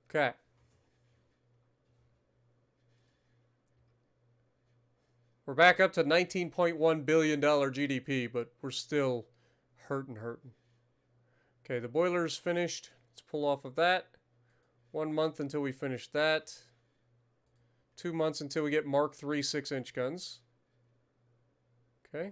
Okay. We're back up to $19.1 billion GDP, but we're still hurting. Okay, the boiler's finished. Let's pull off of that. 1 month until we finish that. 2 months until we get Mark III 6-inch guns. Okay.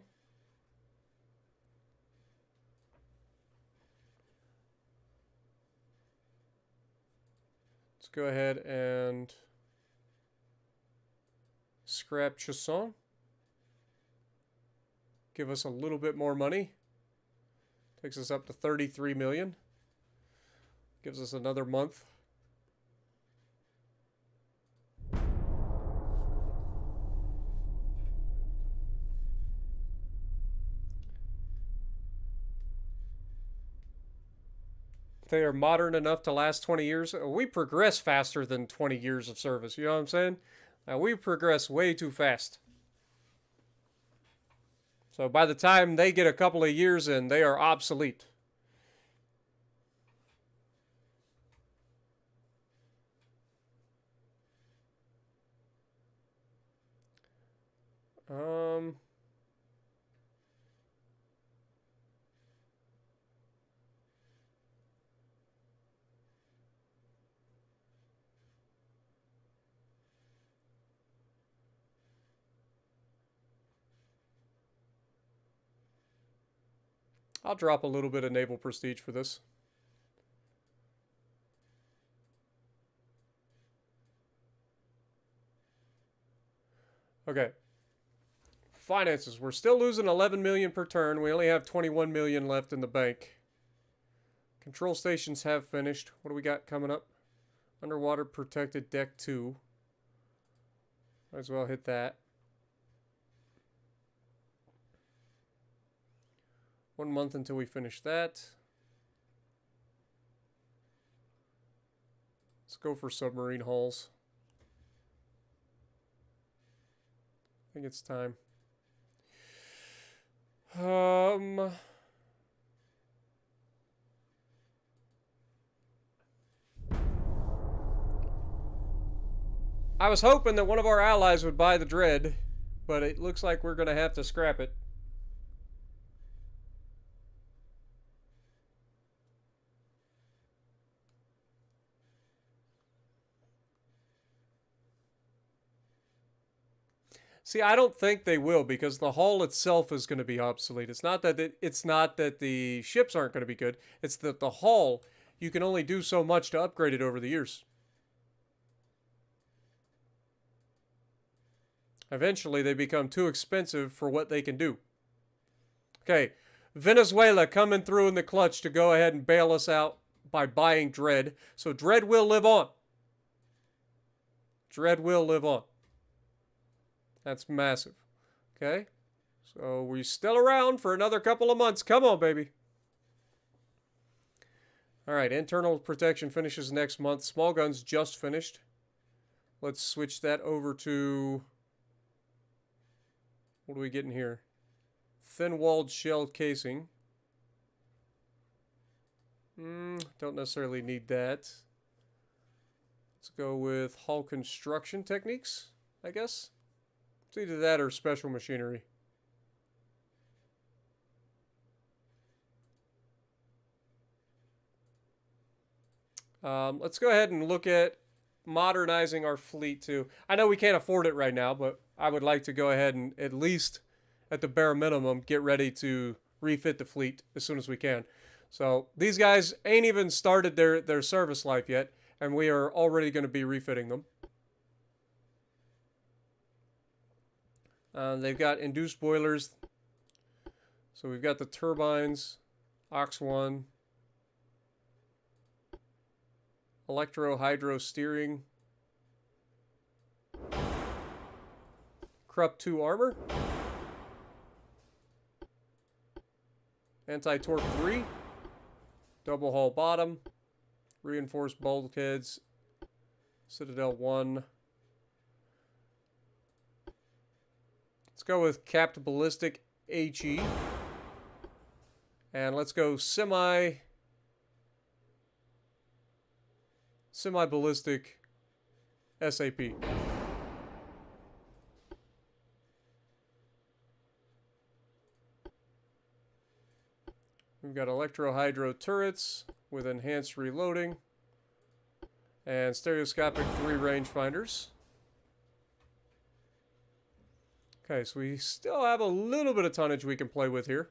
Let's go ahead and scrap Chasson. Give us a little bit more money. Takes us up to 33 million. Gives us another month. They are modern enough to last 20 years. We progress faster than 20 years of service. You know what I'm saying? We progress way too fast. So by the time they get a couple of years in, they are obsolete. I'll drop a little bit of naval prestige for this. Okay. Finances. We're still losing 11 million per turn. We only have 21 million left in the bank. Control stations have finished. What do we got coming up? Underwater protected deck 2. Might as well hit that. 1 month until we finish that. Let's go for submarine hulls. I think it's time. I was hoping that one of our allies would buy the Dread, but it looks like we're going to have to scrap it. See, I don't think they will, because the hull itself is going to be obsolete. It's not that the ships aren't going to be good. It's that the hull, you can only do so much to upgrade it over the years. Eventually, they become too expensive for what they can do. Okay, Venezuela coming through in the clutch to go ahead and bail us out by buying Dread. So Dread will live on. Dread will live on. That's massive. Okay. So we're still around for another couple of months. Come on, baby. All right, internal protection finishes next month. Small guns just finished. Let's switch that over to... What are we getting here? Thin-walled shell casing. Don't necessarily need that. Let's go with hull construction techniques, I guess. It's either that or special machinery. Let's go ahead and look at modernizing our fleet too. I know we can't afford it right now, but I would like to go ahead and at least at the bare minimum get ready to refit the fleet as soon as we can. So these guys ain't even started their service life yet, and we are already going to be refitting them. They've got induced boilers. So we've got the turbines, Ox 1, electro-hydro steering, Krupp 2 armor, anti-torque 3, double hull bottom, reinforced bulkheads, Citadel 1. Let's go with capped ballistic HE. And let's go semi-ballistic SAP. We've got electro-hydro turrets with enhanced reloading and stereoscopic 3 rangefinders. Okay, so we still have a little bit of tonnage we can play with here.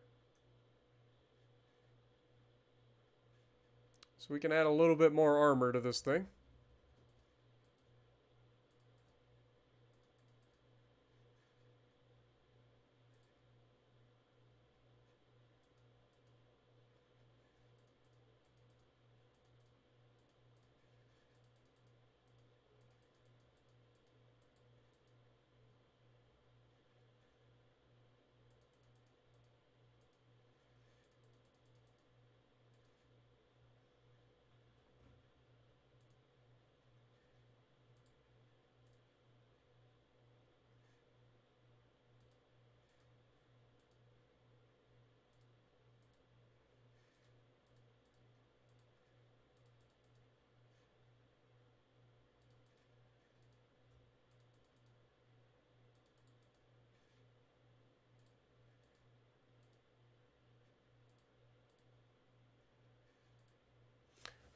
So we can add a little bit more armor to this thing.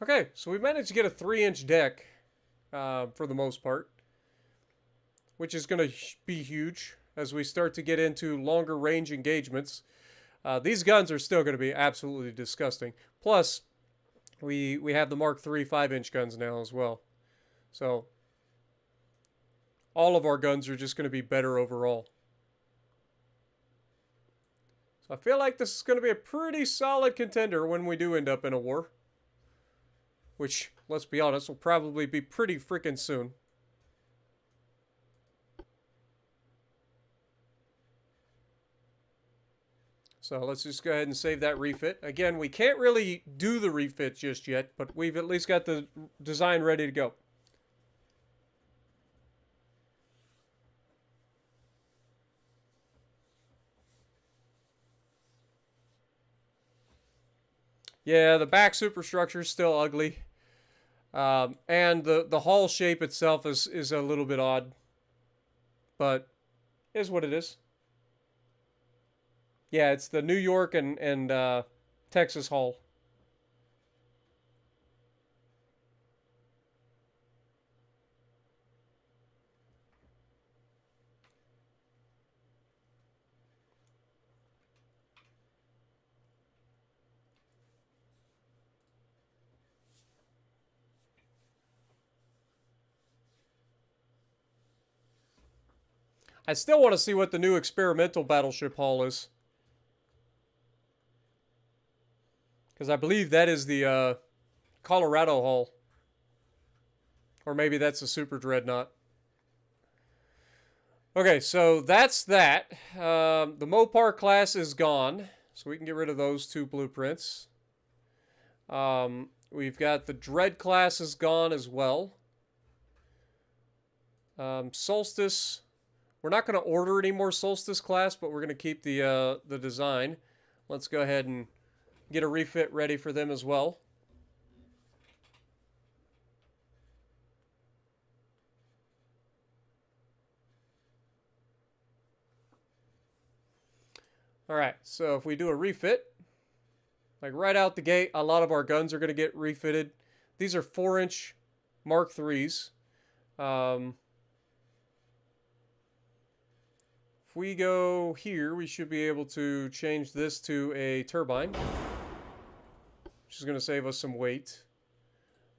Okay, so we managed to get a 3-inch deck for the most part, which is going to be huge as we start to get into longer range engagements. These guns are still going to be absolutely disgusting. Plus, we have the Mark III 5-inch guns now as well. So, all of our guns are just going to be better overall. So I feel like this is going to be a pretty solid contender when we do end up in a war. Which, let's be honest, will probably be pretty freaking soon. So let's just go ahead and save that refit. Again, we can't really do the refit just yet, but we've at least got the design ready to go. Yeah, the back superstructure is still ugly. And the hull shape itself is a little bit odd. But is what it is. Yeah, it's the New York and Texas hull. I still want to see what the new experimental battleship hull is. Because I believe that is the Colorado hull. Or maybe that's a Super Dreadnought. Okay, so that's that. The Mopar class is gone, so we can get rid of those two blueprints. We've got the Dread class is gone as well. Solstice. We're not going to order any more Solstice class, but we're going to keep the design. Let's go ahead and get a refit ready for them as well. All right, so if we do a refit, like right out the gate, a lot of our guns are going to get refitted. These are 4-inch Mark IIIs. If we go here, we should be able to change this to a turbine, which is going to save us some weight.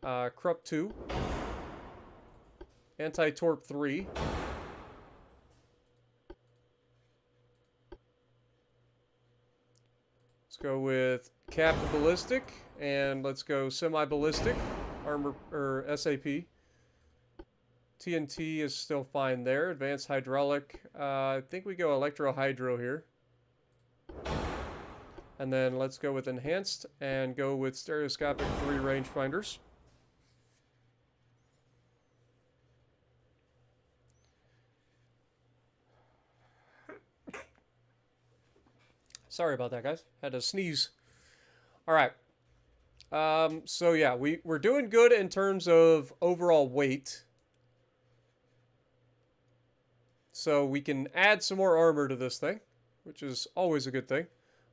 Krupp 2. Anti-torp 3. Let's go with capped ballistic, and let's go semi-ballistic armor or SAP. TNT is still fine there. Advanced hydraulic. I think we go electro-hydro here. And then let's go with enhanced and go with stereoscopic 3 rangefinders. Sorry about that, guys. Had to sneeze. All right. So yeah, we're doing good in terms of overall weight. So we can add some more armor to this thing, which is always a good thing.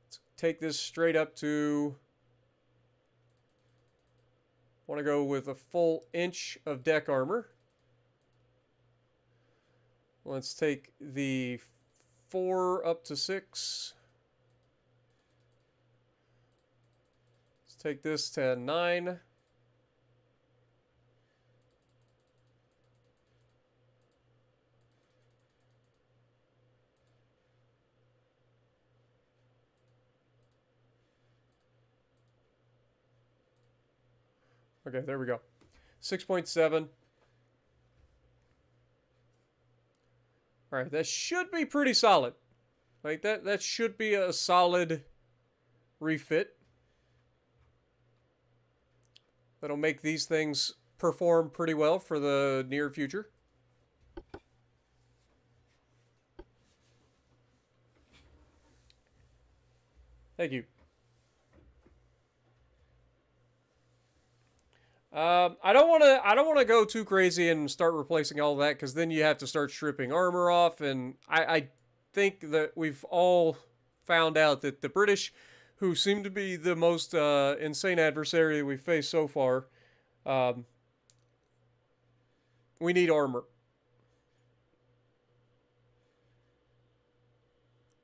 Let's take this straight up to... want to go with a full inch of deck armor. Let's take the 4 up to 6. Take this to 9. Okay, there we go. 6.7. All right, that should be pretty solid. Like that should be a solid refit. That'll make these things perform pretty well for the near future. Thank you. I don't want to go too crazy and start replacing all that, because then you have to start stripping armor off, and I think that we've all found out that the British, who seem to be the most insane adversary we've faced so far, we need armor.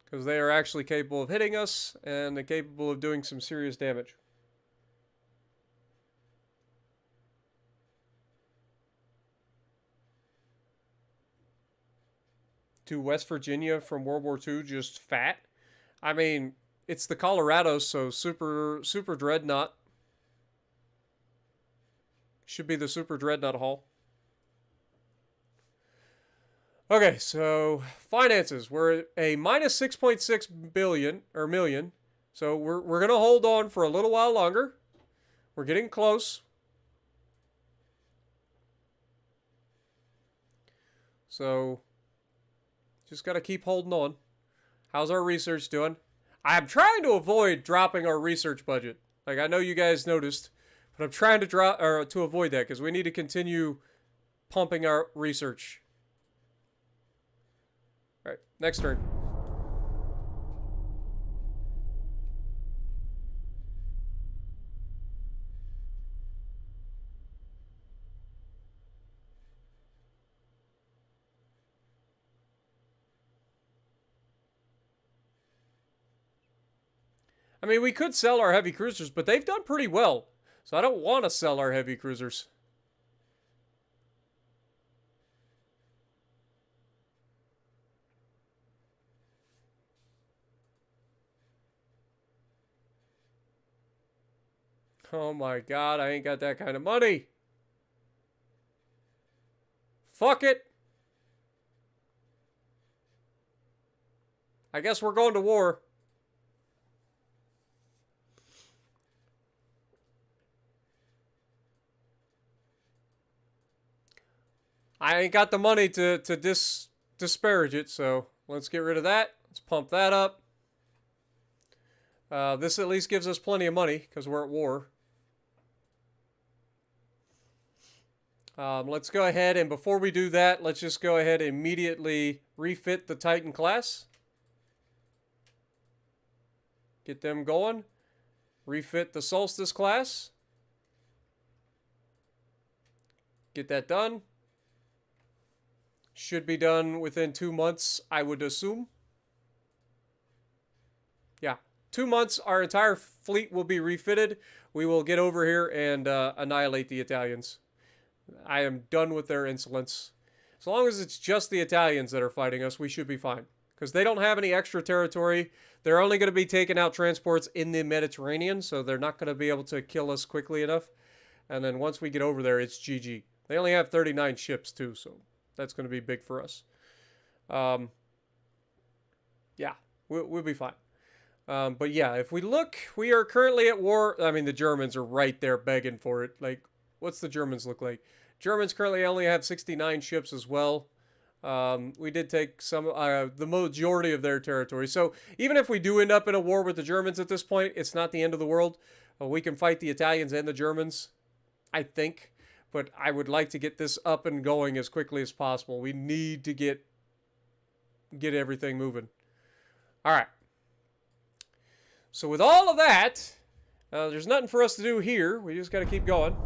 Because they are actually capable of hitting us, and they're capable of doing some serious damage. To West Virginia from World War II, just fat. I mean, it's the Colorado, so super dreadnought. Should be the super dreadnought hull. Okay, so finances. We're at a minus 6.6 billion or million. So we're gonna hold on for a little while longer. We're getting close. So just gotta keep holding on. How's our research doing? I'm trying to avoid dropping our research budget. Like, I know you guys noticed, but I'm trying to drop or to avoid that, because we need to continue pumping our research. All right, next turn. I mean, we could sell our heavy cruisers, but they've done pretty well. So I don't want to sell our heavy cruisers. Oh my god, I ain't got that kind of money. Fuck it. I guess we're going to war. I ain't got the money to disparage it, so let's get rid of that. Let's pump that up. This at least gives us plenty of money because we're at war. Let's go ahead, and before we do that, let's just go ahead and immediately refit the Titan class. Get them going. Refit the Solstice class. Get that done. Should be done within 2 months, I would assume. Yeah, 2 months, our entire fleet will be refitted. We will get over here and annihilate the Italians. I am done with their insolence. As long as it's just the Italians that are fighting us, we should be fine. Because they don't have any extra territory. They're only going to be taking out transports in the Mediterranean, so they're not going to be able to kill us quickly enough. And then once we get over there, it's GG. They only have 39 ships, too, so that's going to be big for us. Yeah, we'll be fine. But yeah, if we look, we are currently at war. I mean, the Germans are right there begging for it. Like, what's the Germans look like? Germans currently only have 69 ships as well. We did take the majority of their territory. So even if we do end up in a war with the Germans at this point, it's not the end of the world. We can fight the Italians and the Germans, I think. But I would like to get this up and going as quickly as possible. We need to get everything moving. All right. So with all of that, there's nothing for us to do here. We just got to keep going.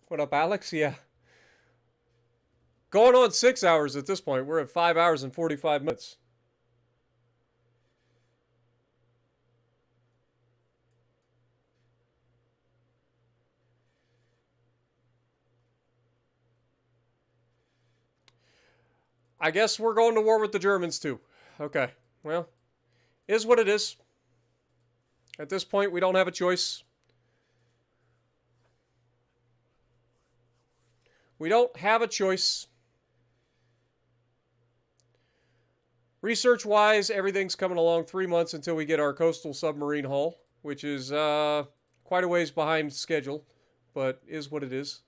What up, Alex? Yeah. Going on 6 hours at this point. We're at 5 hours and 45 minutes. I guess we're going to war with the Germans too. Okay. Well, is what it is. At this point, we don't have a choice. We don't have a choice. Research-wise, everything's coming along 3 months until we get our coastal submarine hull, which is quite a ways behind schedule, but is what it is.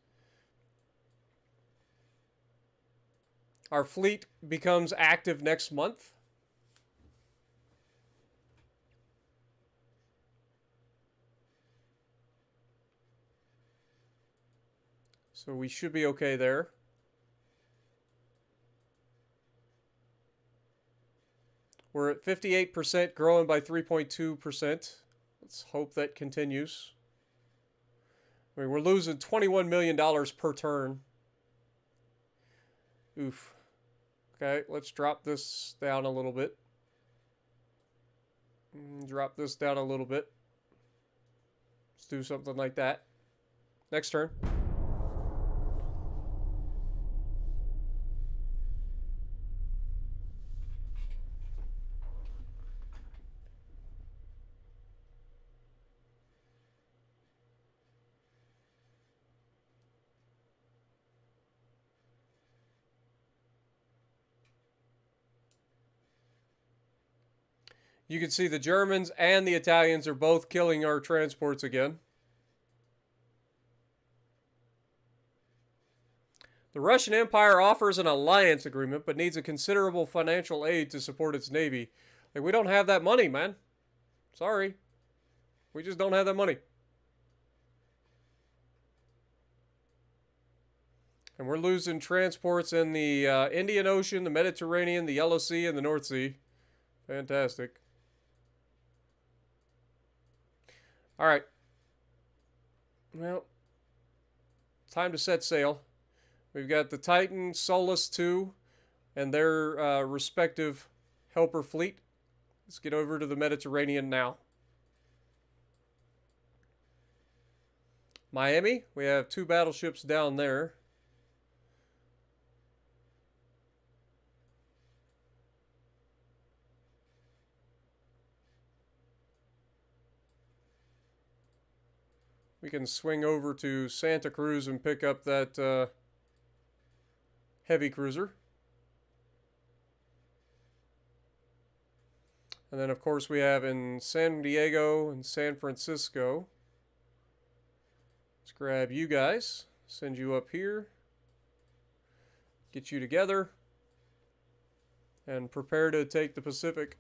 Our fleet becomes active next month. So we should be okay there. We're at 58%, growing by 3.2%. Let's hope that continues. I mean, we're losing $21 million per turn. Oof. Okay, let's drop this down a little bit. Drop this down a little bit. Let's do something like that. Next turn. You can see the Germans and the Italians are both killing our transports again. The Russian Empire offers an alliance agreement, but needs a considerable financial aid to support its navy. Like, we don't have that money, man. Sorry. We just don't have that money. And we're losing transports in the Indian Ocean, the Mediterranean, the Yellow Sea, and the North Sea. Fantastic. All right. Well, time to set sail. We've got the Titan, Solus 2, and their respective helper fleet. Let's get over to the Mediterranean now. Miami, we have 2 battleships down there. We can swing over to Santa Cruz and pick up that heavy cruiser. And then, of course, we have in San Diego and San Francisco. Let's grab you guys, send you up here, get you together, and prepare to take the Pacific.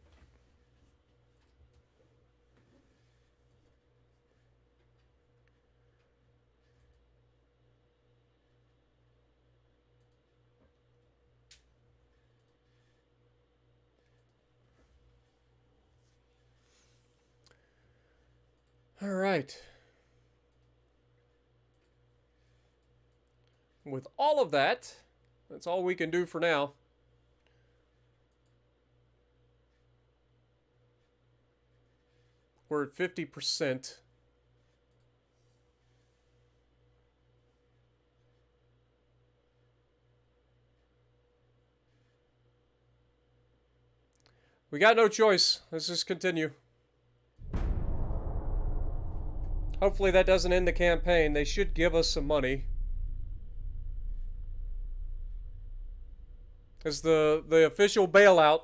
All right. With all of that, that's all we can do for now. We're at 50%. We got no choice. Let's just continue. Hopefully that doesn't end the campaign. They should give us some money. It's the official bailout.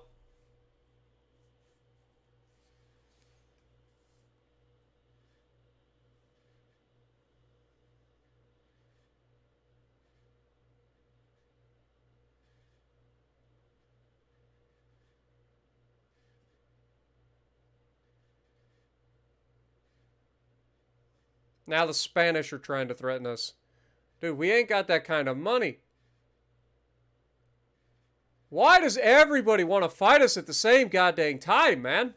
Now the Spanish are trying to threaten us. Dude, we ain't got that kind of money. Why does everybody want to fight us at the same goddamn time, man?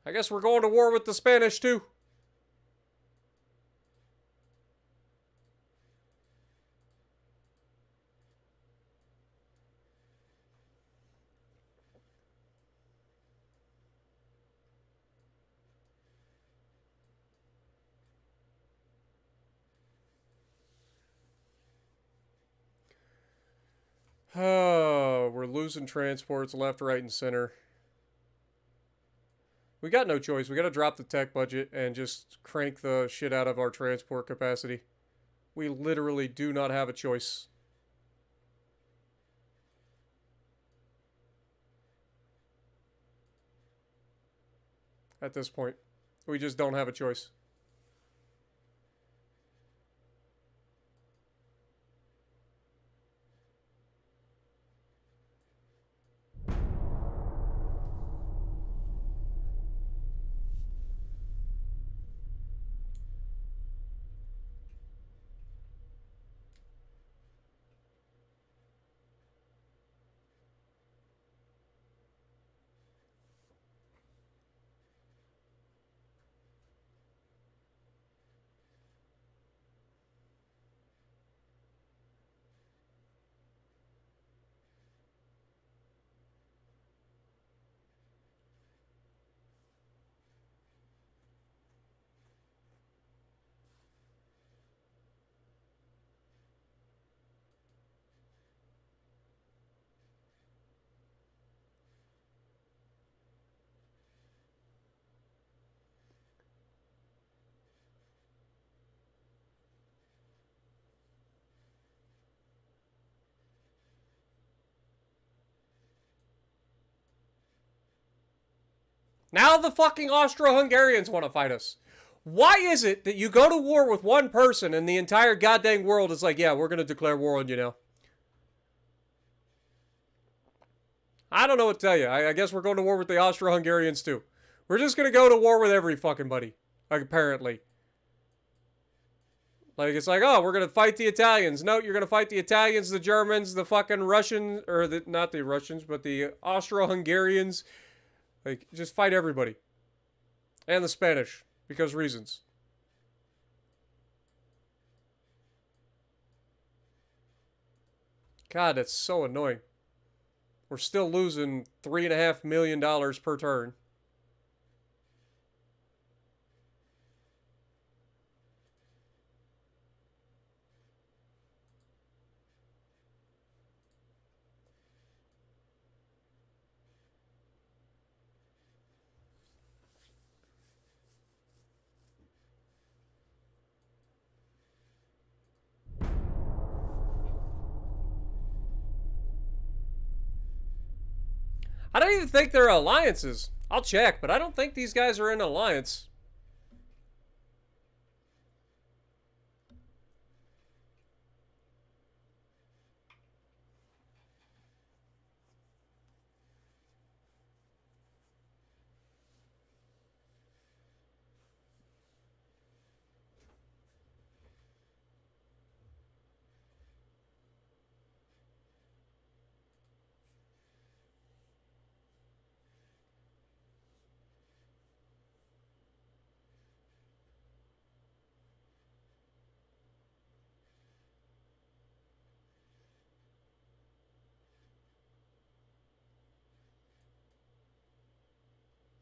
I guess we're going to war with the Spanish too. Oh, we're losing transports left, right, and center. We got no choice. We got to drop the tech budget and just crank the shit out of our transport capacity. We literally do not have a choice. At this point, we just don't have a choice. Now the fucking Austro-Hungarians want to fight us. Why is it that you go to war with one person and the entire goddamn world is like, yeah, we're going to declare war on you now? I don't know what to tell you. I guess we're going to war with the Austro-Hungarians too. We're just going to go to war with every fucking buddy, like, apparently. Like, it's like, oh, we're going to fight the Italians. No, you're going to fight the Italians, the Germans, the fucking Russians, or not the Russians, but the Austro-Hungarians. Like, just fight everybody. And the Spanish, because reasons. God, that's so annoying. We're still losing $3.5 million per turn. I don't even think they're alliances. I'll check, but I don't think these guys are in alliance.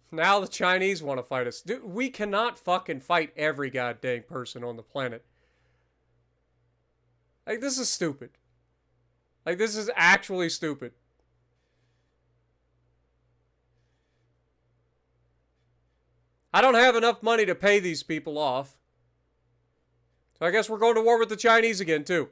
Now the Chinese want to fight us. Dude, we cannot fucking fight every goddamn person on the planet. Like, this is stupid. Like, this is actually stupid. I don't have enough money to pay these people off. So I guess we're going to war with the Chinese again, too.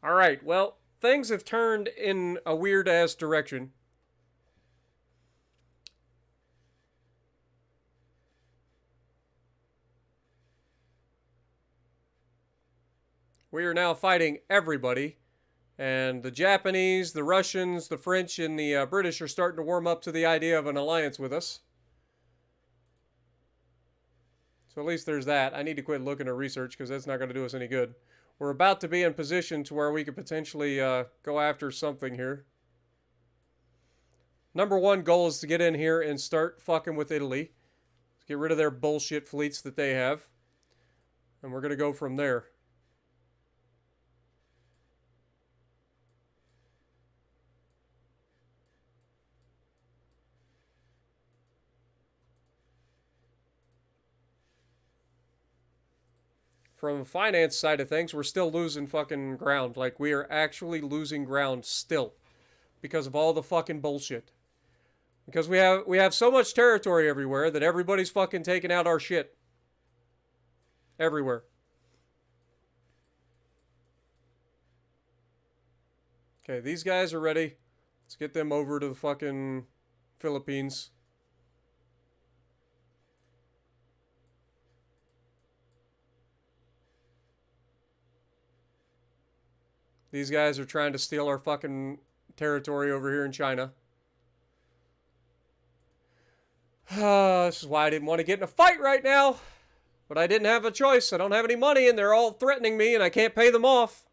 All right, well, things have turned in a weird-ass direction. We are now fighting everybody. And the Japanese, the Russians, the French, and the British are starting to warm up to the idea of an alliance with us. So at least there's that. I need to quit looking at research because that's not going to do us any good. We're about to be in position to where we could potentially go after something here. Number one goal is to get in here and start fucking with Italy. Get rid of their bullshit fleets that they have. And we're going to go from there. From the finance side of things, we're still losing fucking ground. Like, we are actually losing ground still. Because of all the fucking bullshit. Because we have so much territory everywhere that everybody's fucking taking out our shit. Everywhere. Okay, these guys are ready. Let's get them over to the fucking Philippines. These guys are trying to steal our fucking territory over here in China. This is why I didn't want to get in a fight right now. But I didn't have a choice. I don't have any money and they're all threatening me and I can't pay them off.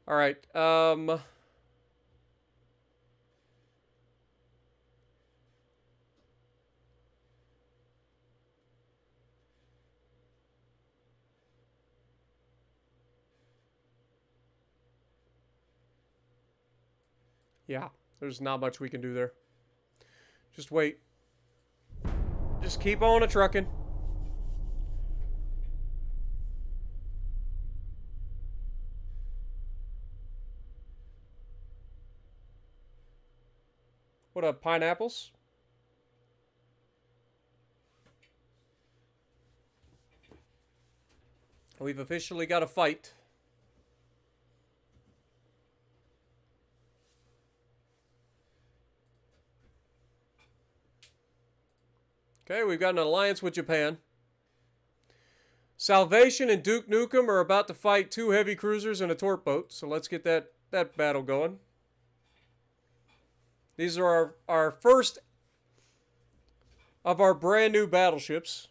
All right. Yeah, there's not much we can do there. Just wait. Just keep on a trucking. What up, pineapples? We've officially got a fight. Okay, we've got an alliance with Japan. Salvation and Duke Nukem are about to fight 2 heavy cruisers and a torp boat, so let's get that battle going. These are our first of our brand new battleships.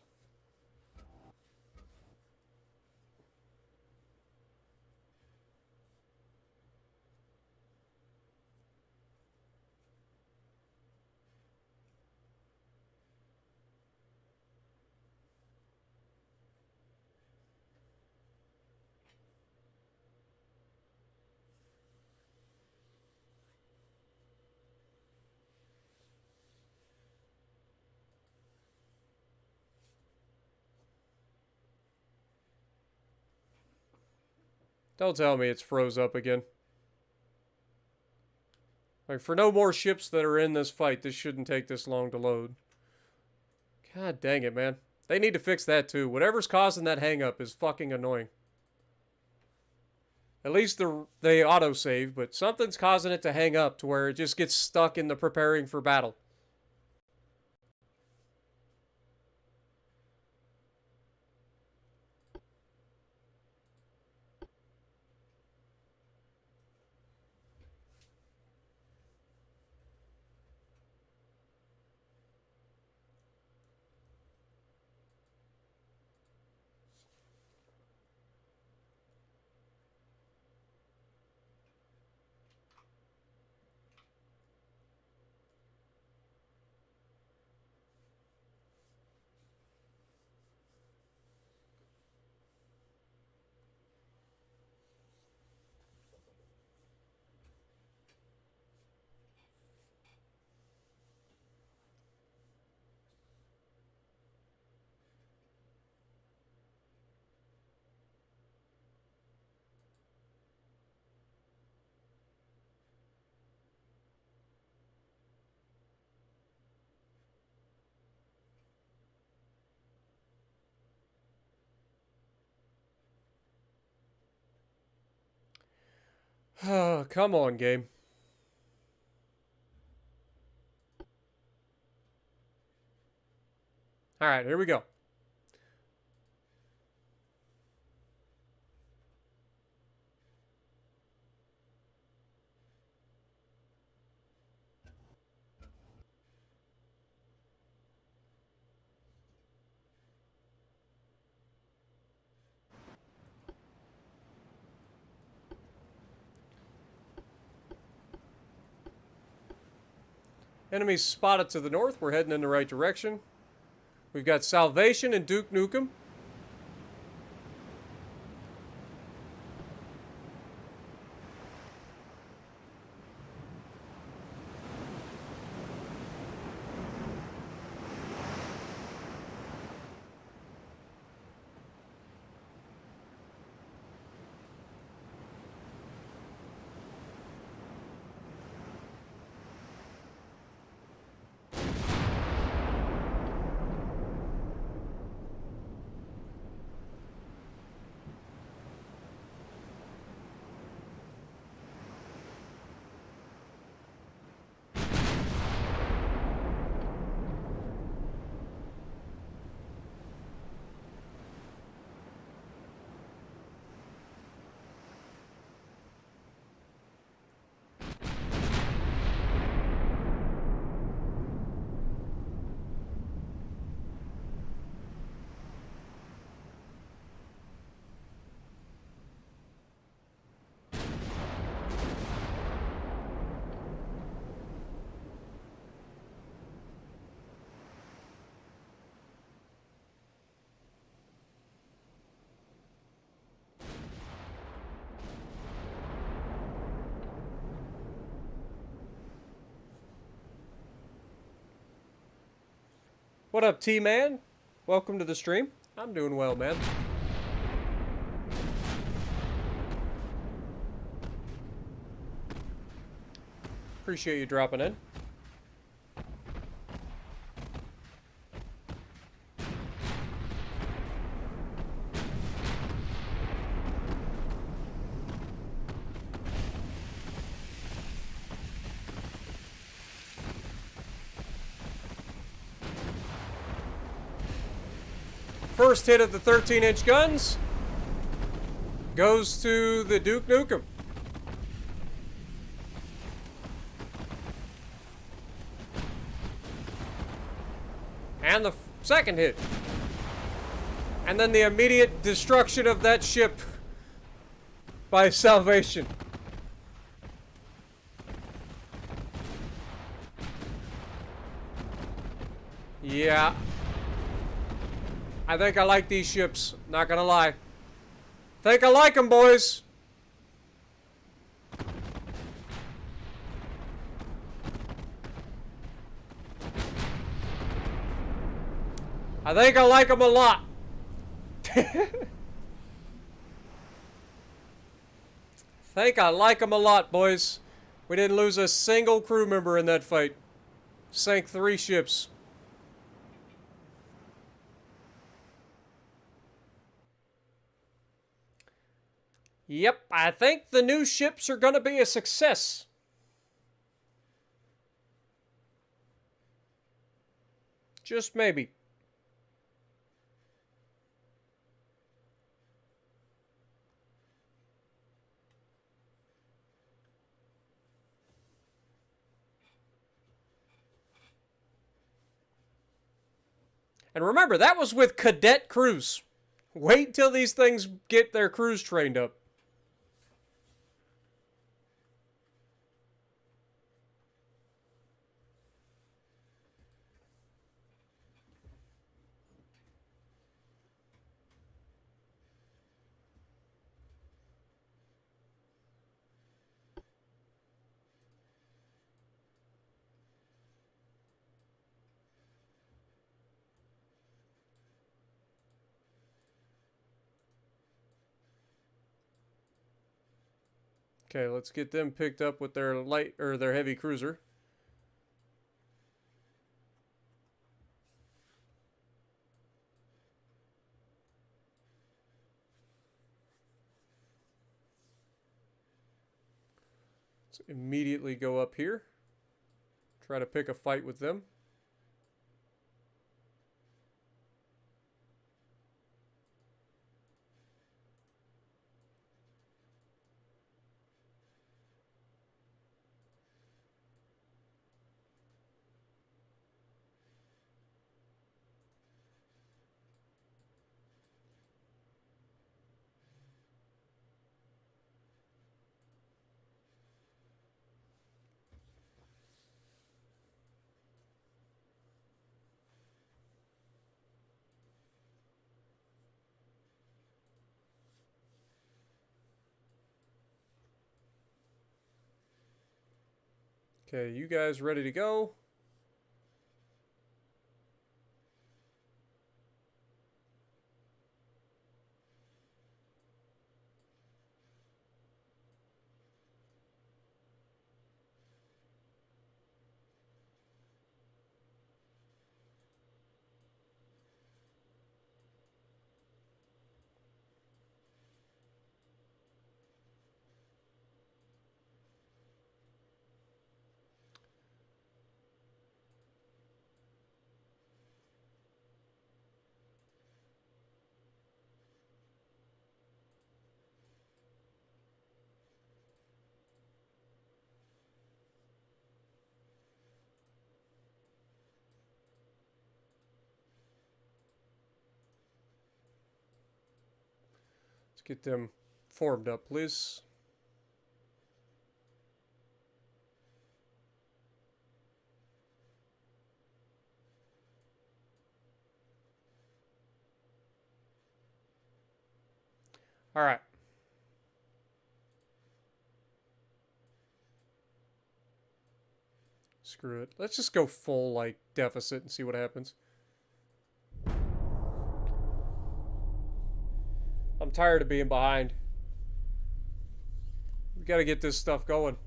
Don't tell me it's froze up again. Like, for no more ships that are in this fight, this shouldn't take this long to load. God dang it, man. They need to fix that too. Whatever's causing that hang up is fucking annoying. At least they autosave, but something's causing it to hang up to where it just gets stuck in the preparing for battle. Oh, come on, game. Alright, here we go. Enemies spotted to the north. We're heading in the right direction. We've got Salvation and Duke Nukem. What up, T-Man? Welcome to the stream. I'm doing well, man. Appreciate you dropping in. First hit of the 13-inch guns goes to the Duke Nukem. And the second hit. And then the immediate destruction of that ship by Salvation. Yeah. I think I like these ships, not gonna lie. Think I like them, boys. I think I like them a lot. think I like them a lot, boys. We didn't lose a single crew member in that fight. Sank 3 ships. Yep, I think the new ships are gonna be a success. Just maybe. And remember, that was with cadet crews. Wait till these things get their crews trained up. Okay, let's get them picked up with their light or their heavy cruiser. Let's immediately go up here. Try to pick a fight with them. Okay, you guys ready to go? Let's get them formed up, please. All right. Screw it. Let's just go full, like, deficit and see what happens. I'm tired of being behind. We gotta get this stuff going.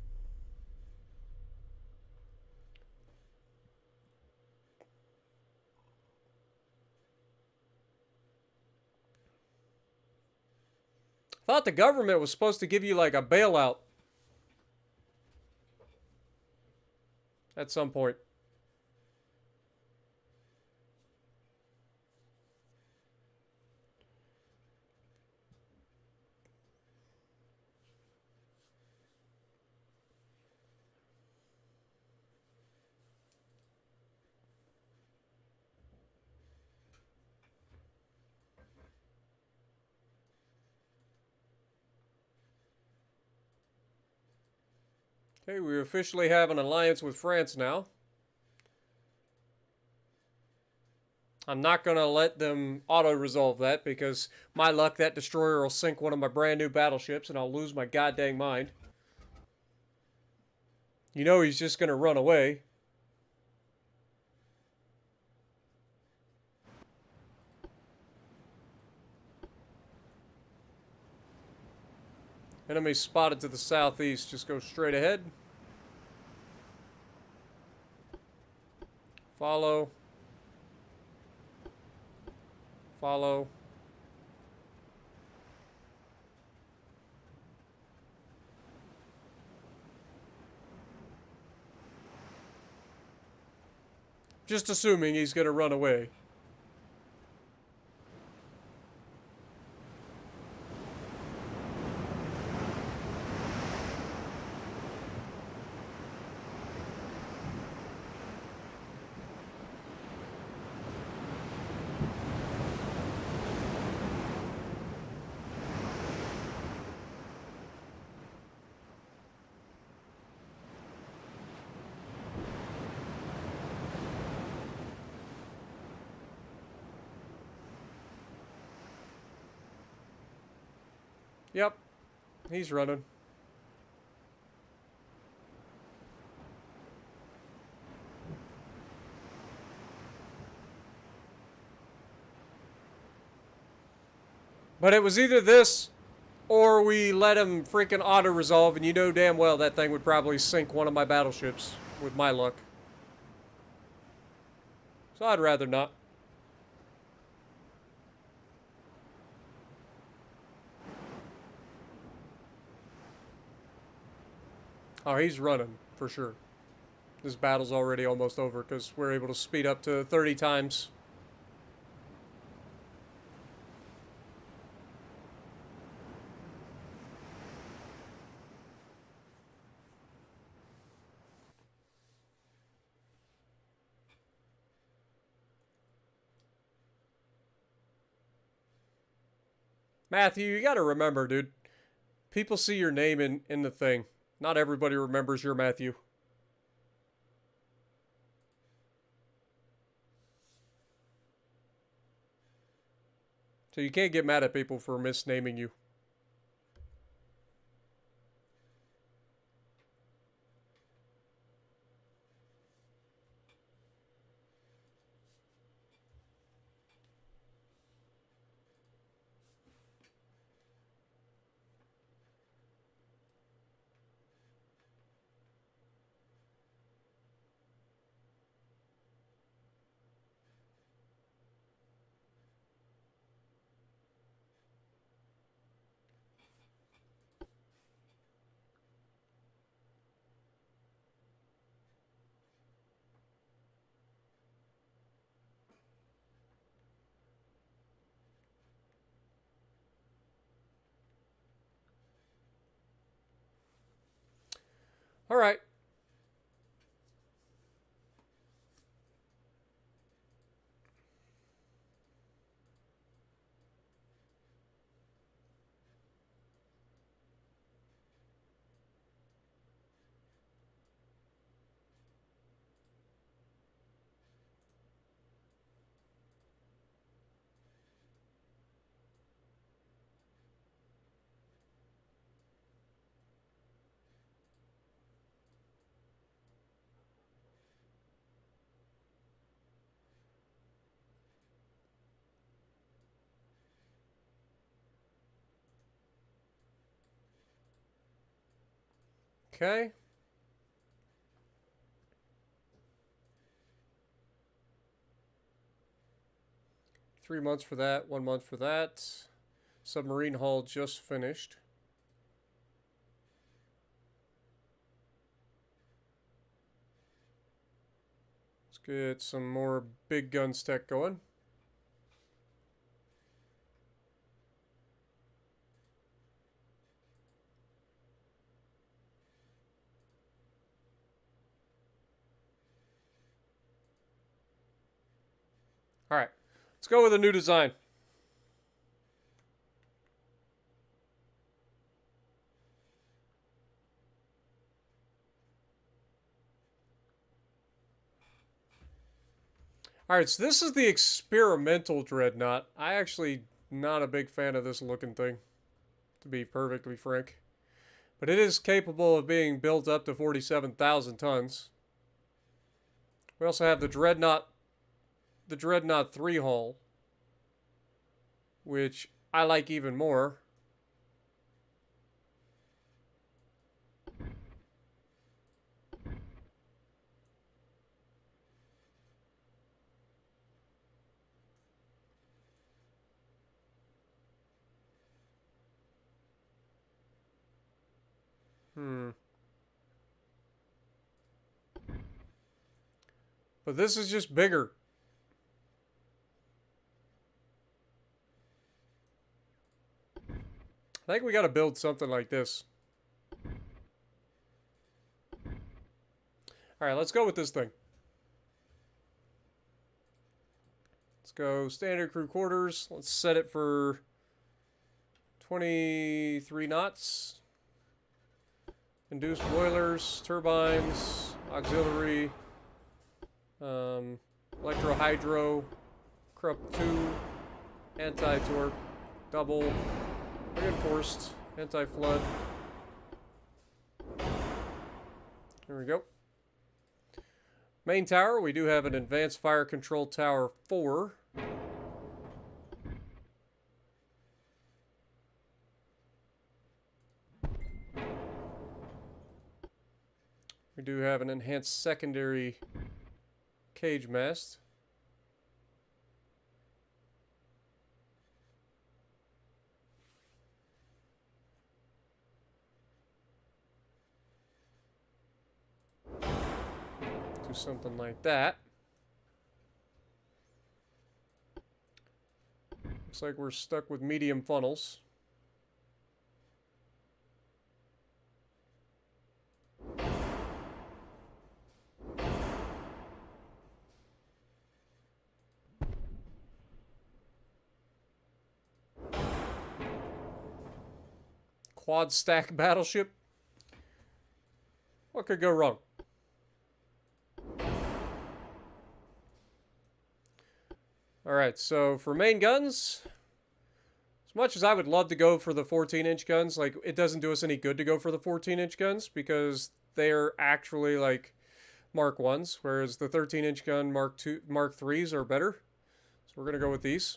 I thought the government was supposed to give you, like, a bailout. At some point. Okay, we officially have an alliance with France now. I'm not going to let them auto-resolve that because my luck, that destroyer will sink one of my brand new battleships and I'll lose my goddamn mind. You know he's just going to run away. Enemy spotted to the southeast. Just go straight ahead. Follow. Follow. Just assuming he's going to run away. Yep, he's running. But it was either this or we let him freaking auto-resolve, and you know damn well that thing would probably sink one of my battleships with my luck. So I'd rather not. Oh, he's running, for sure. This battle's already almost over because we're able to speed up to 30 times. Matthew, you gotta remember, dude. People see your name in the thing. Not everybody remembers your Matthew. So you can't get mad at people for misnaming you. All right. Okay. Three months for that, 1 month for that. Submarine hull just finished. Let's get some more big guns tech going. All right, let's go with a new design. All right, so this is the experimental dreadnought. I actually not a big fan of this looking thing, to be perfectly frank. But it is capable of being built up to 47,000 tons. We also have the Dreadnought 3 hull, which I like even more. Hmm. But this is just bigger. I think we got to build something like this. All right, let's go with this thing. Let's go standard crew quarters. Let's set it for 23 knots. Induced boilers, turbines, auxiliary, electro-hydro, Krupp 2, anti-torque, double, reinforced, anti-flood. There we go. Main tower, we do have an advanced fire control tower 4. We do have an enhanced secondary cage mast. Do something like that. Looks like we're stuck with medium funnels. Quad stack battleship. What could go wrong? Alright, so for main guns, as much as I would love to go for the 14-inch guns, like, it doesn't do us any good to go for the 14-inch guns because they're actually, like, Mark 1s, whereas the 13-inch gun Mark 3s are better. So we're going to go with these.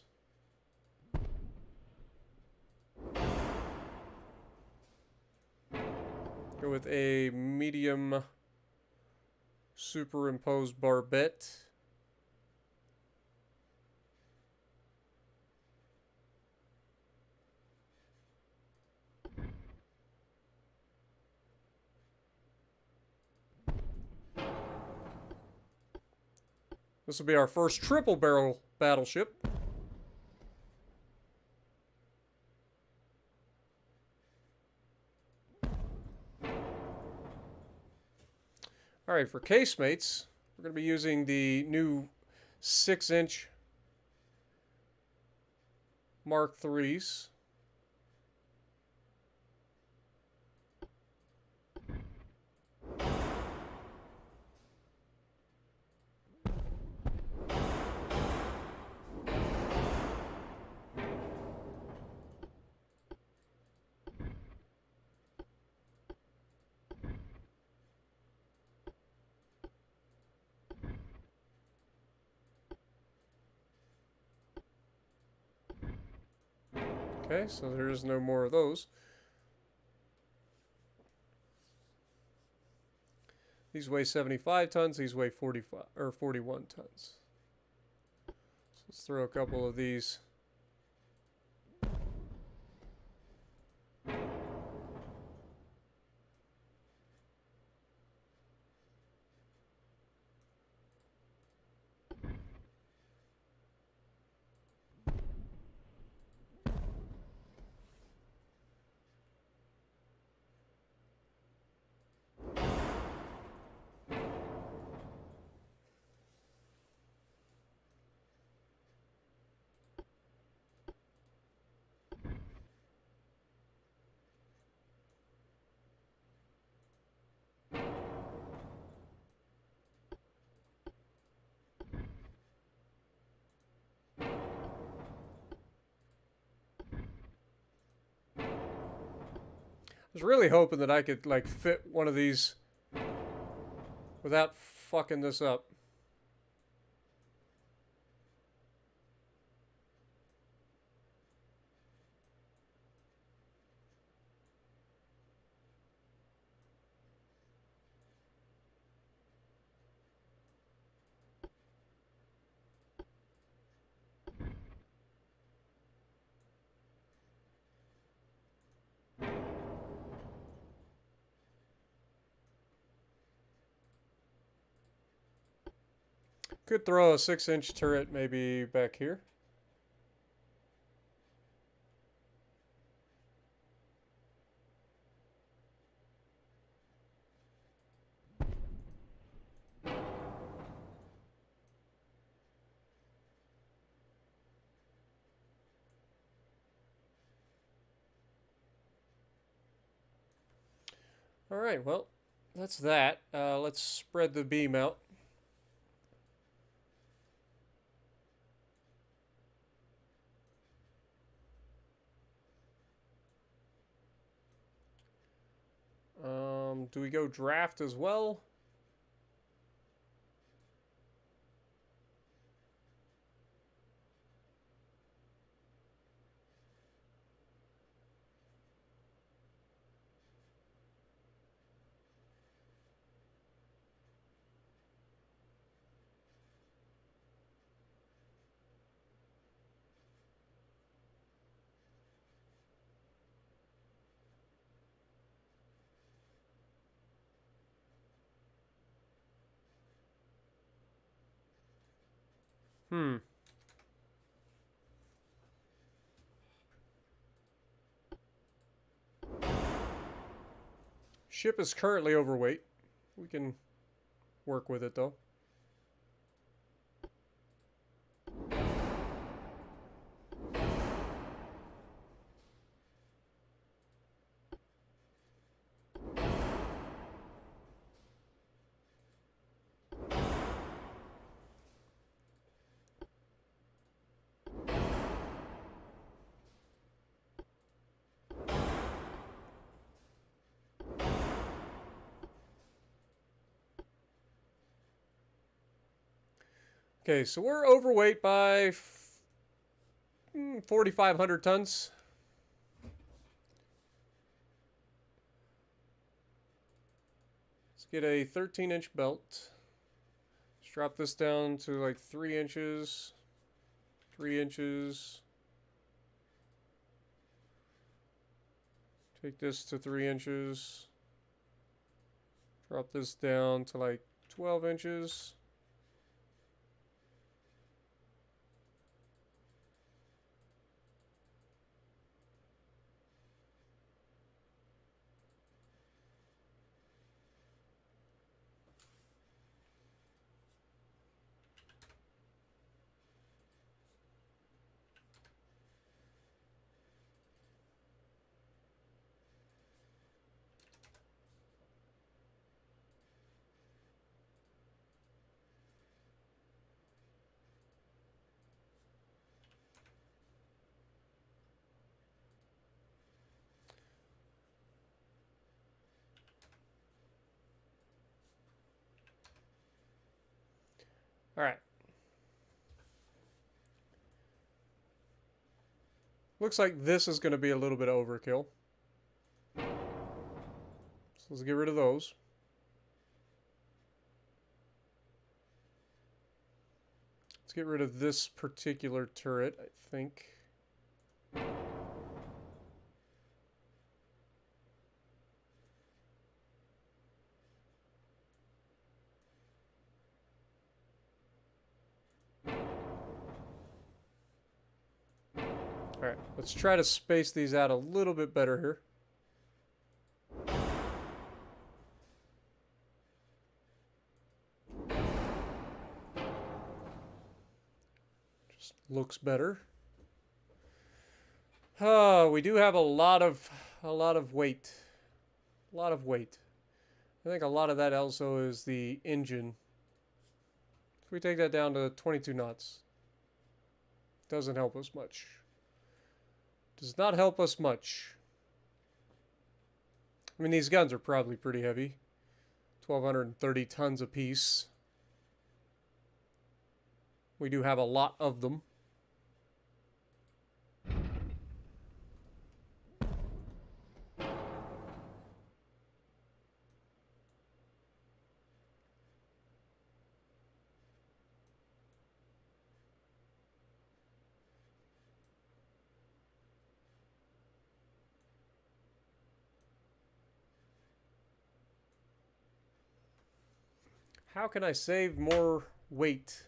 Go with a medium superimposed barbette. This will be our first triple barrel battleship. Alright, for casemates, we're going to be using the new 6-inch Mark 3s. Okay, so there's no more of those. These weigh 75 tons, these weigh 45 or 41 tons. So let's throw a couple of these. I was really hoping that I could, like, fit one of these without fucking this up. Could throw a 6-inch turret maybe back here. All right, well, that's that. Let's spread the beam out. Do we go draft as well? Hmm. Ship is currently overweight. We can work with it though. Okay, so we're overweight by 4,500 tons. Let's get a 13-inch belt. Let's drop this down to like 3 inches. 3 inches. Take this to 3 inches. Drop this down to like 12 inches. All right. Looks like this is going to be a little bit of overkill. So let's get rid of those. Let's get rid of this particular turret, I think. Alright, let's try to space these out a little bit better here. Just looks better. We do have a lot of weight. A lot of weight. I think a lot of that also is the engine. If we take that down to 22 knots, doesn't help us much. Does not help us much. I mean, these guns are probably pretty heavy. 1,230 tons apiece. We do have a lot of them. How can I save more weight?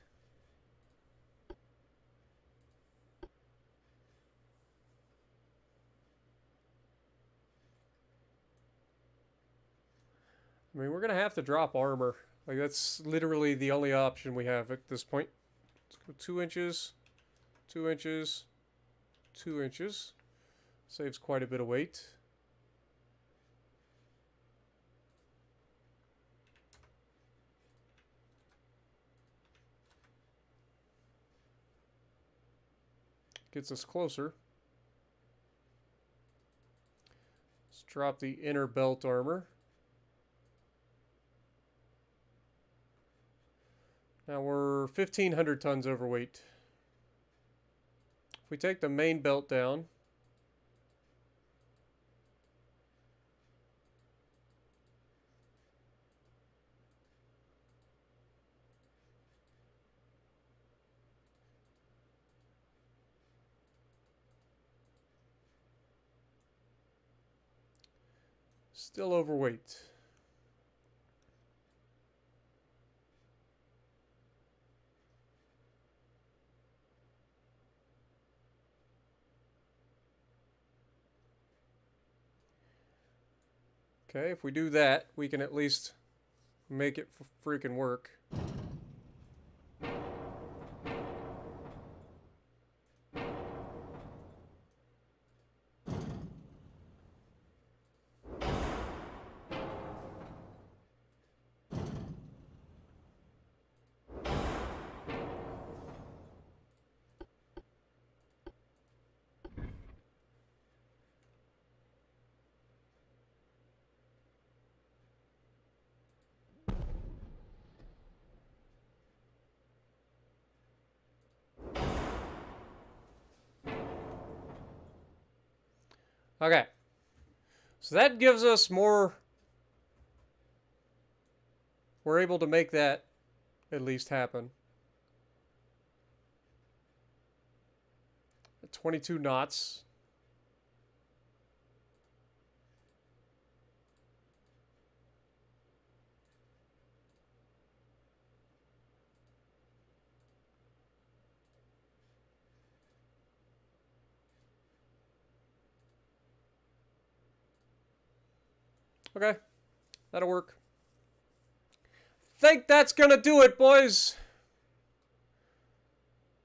I mean, we're going to have to drop armor. Like, that's literally the only option we have at this point. Let's go 2 inches, 2 inches, 2 inches. Saves quite a bit of weight. Gets us closer. Let's drop the inner belt armor. Now we're 1,500 tons overweight. If we take the main belt down, still overweight. Okay, if we do that, we can at least make it freaking work. Okay. So that gives us more. We're able to make that at least happen. At 22 knots. Okay. That'll work. Think that's gonna do it, boys.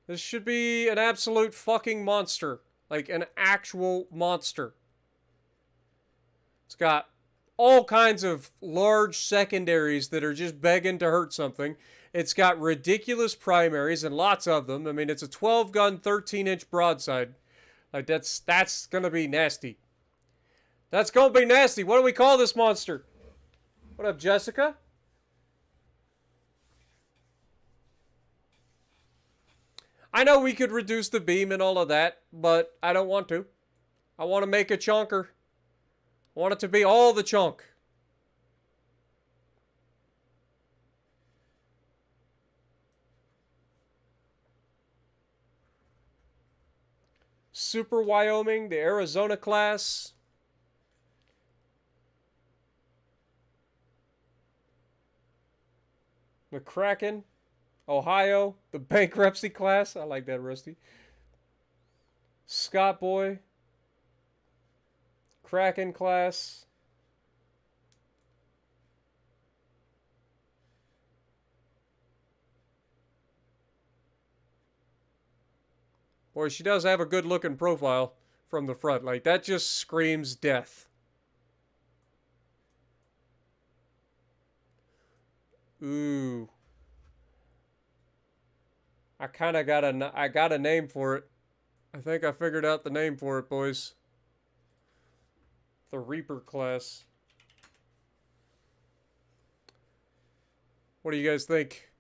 This should be an absolute fucking monster. Like an actual monster. It's got all kinds of large secondaries that are just begging to hurt something. It's got ridiculous primaries and lots of them. I mean, it's a 12-gun, 13-inch broadside. Like, that's gonna be nasty. That's gonna be nasty. What do we call this monster? What up, Jessica? I know we could reduce the beam and all of that, but I don't want to. I want to make a chunker. I want it to be all the chunk. Super Wyoming, the Arizona class. The Kraken, Ohio, the bankruptcy class. I like that, Rusty. Scott Boy, Kraken class. Boy, she does have a good looking profile from the front. Like, that just screams death. Ooh. I kind of got a name for it. I think I figured out the name for it, boys. The Reaper class. What do you guys think?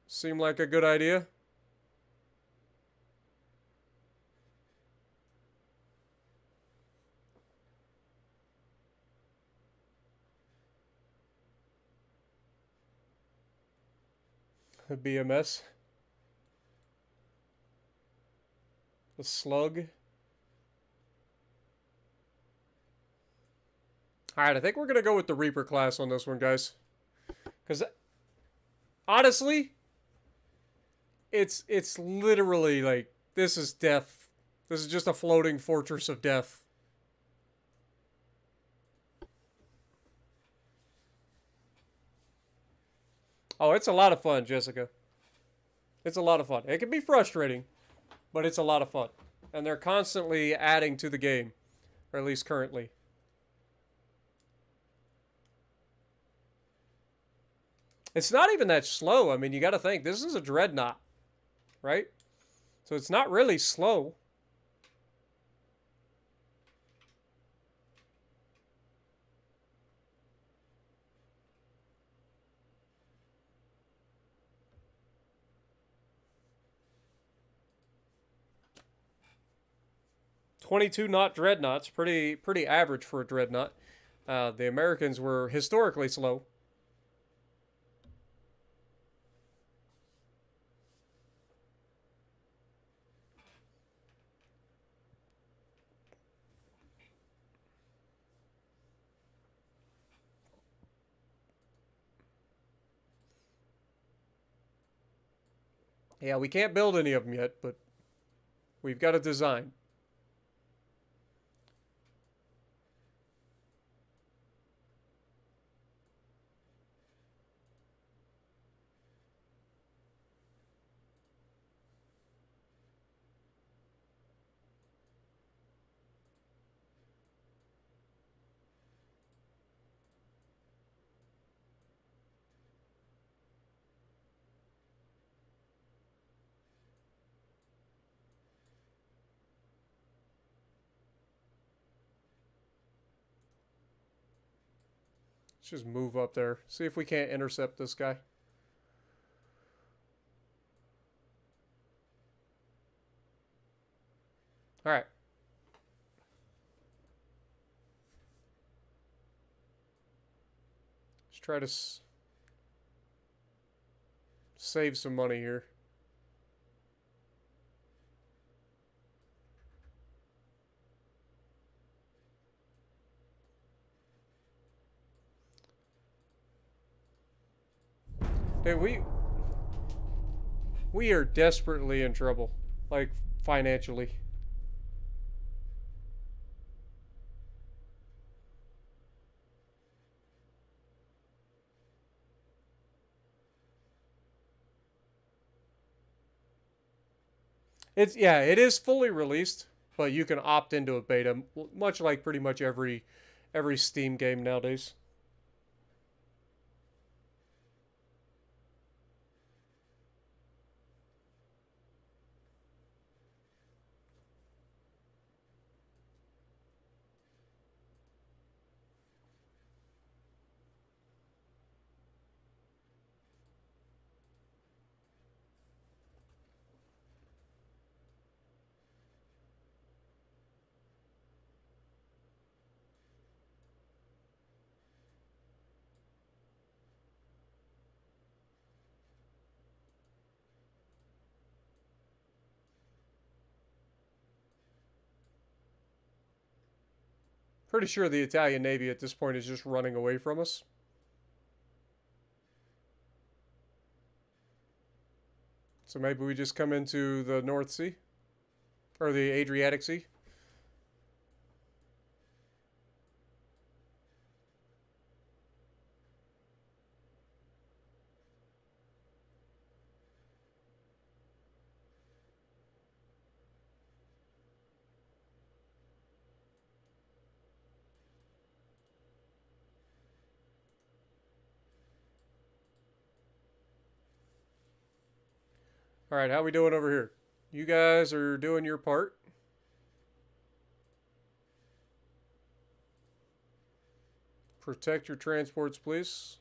Seem like a good idea? BMS. The Slug. Alright, I think we're going to go with the Reaper class on this one, guys. Because, honestly, it's literally like, this is death. This is just a floating fortress of death. Oh, it's a lot of fun, Jessica. It's a lot of fun. It can be frustrating, but it's a lot of fun. And they're constantly adding to the game, or at least currently. It's not even that slow. I mean, you got to think, this is a dreadnought, right? So it's not really slow. .22 knot dreadnoughts, pretty average for a dreadnought. The Americans were historically slow. Yeah, we can't build any of them yet, but we've got a design. Let's just move up there. See if we can't intercept this guy. All right. Let's try to save some money here. Dude, we are desperately in trouble, like financially. It is fully released, but you can opt into a beta, much like pretty much every Steam game nowadays. Pretty sure the Italian Navy at this point is just running away from us. So maybe we just come into the North Sea? Or the Adriatic Sea? Alright, how we doing over here? You guys are doing your part. Protect your transports, please.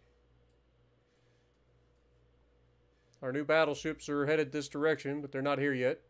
Our new battleships are headed this direction, but they're not here yet.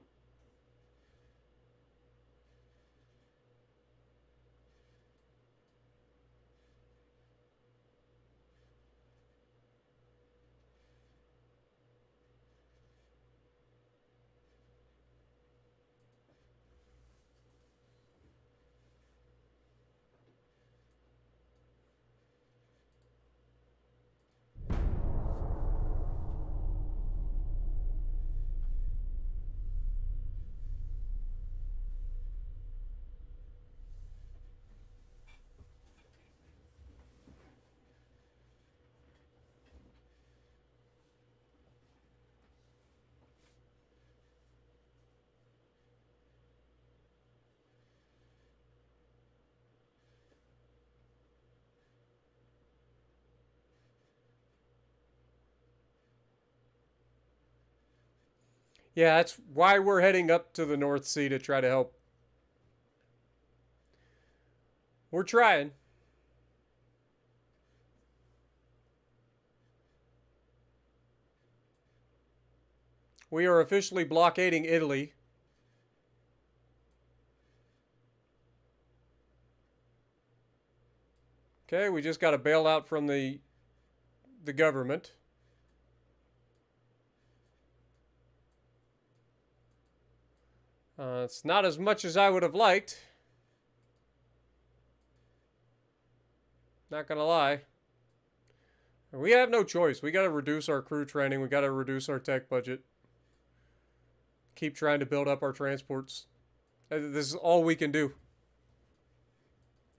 Yeah, that's why we're heading up to the North Sea to try to help. We're trying. We are officially blockading Italy. Okay, we just got a bailout from the government. It's not as much as I would have liked. Not gonna lie. We have no choice. We got to reduce our crew training. We got to reduce our tech budget. Keep trying to build up our transports. This is all we can do.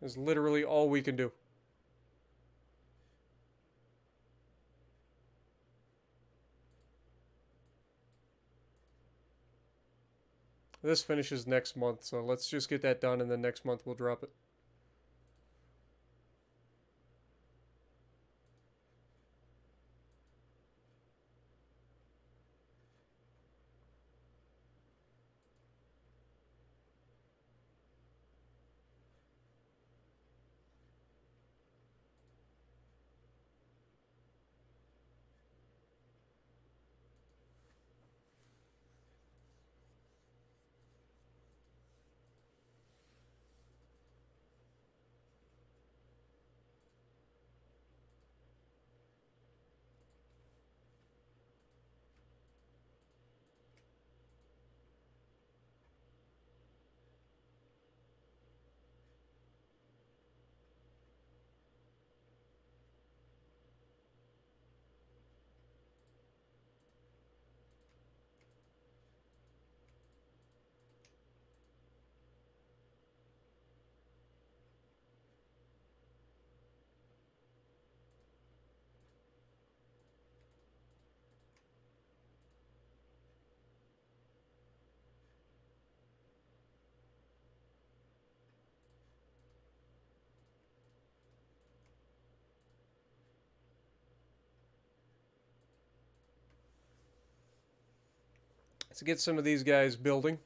This is literally all we can do. This finishes next month, so let's just get that done, and then next month we'll drop it. Let's get some of these guys building.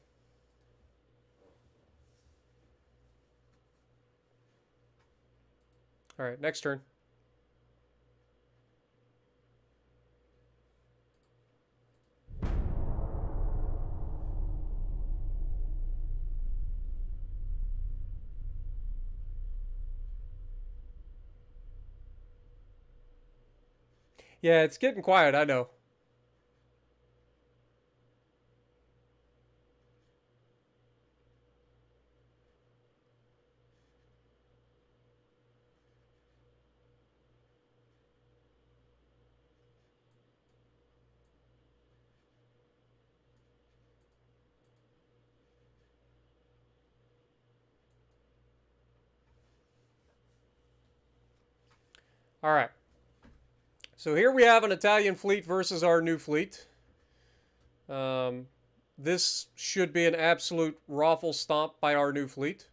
All right, next turn. Yeah, it's getting quiet, I know. All right. So here we have an Italian fleet versus our new fleet. This should be an absolute raffle stomp by our new fleet.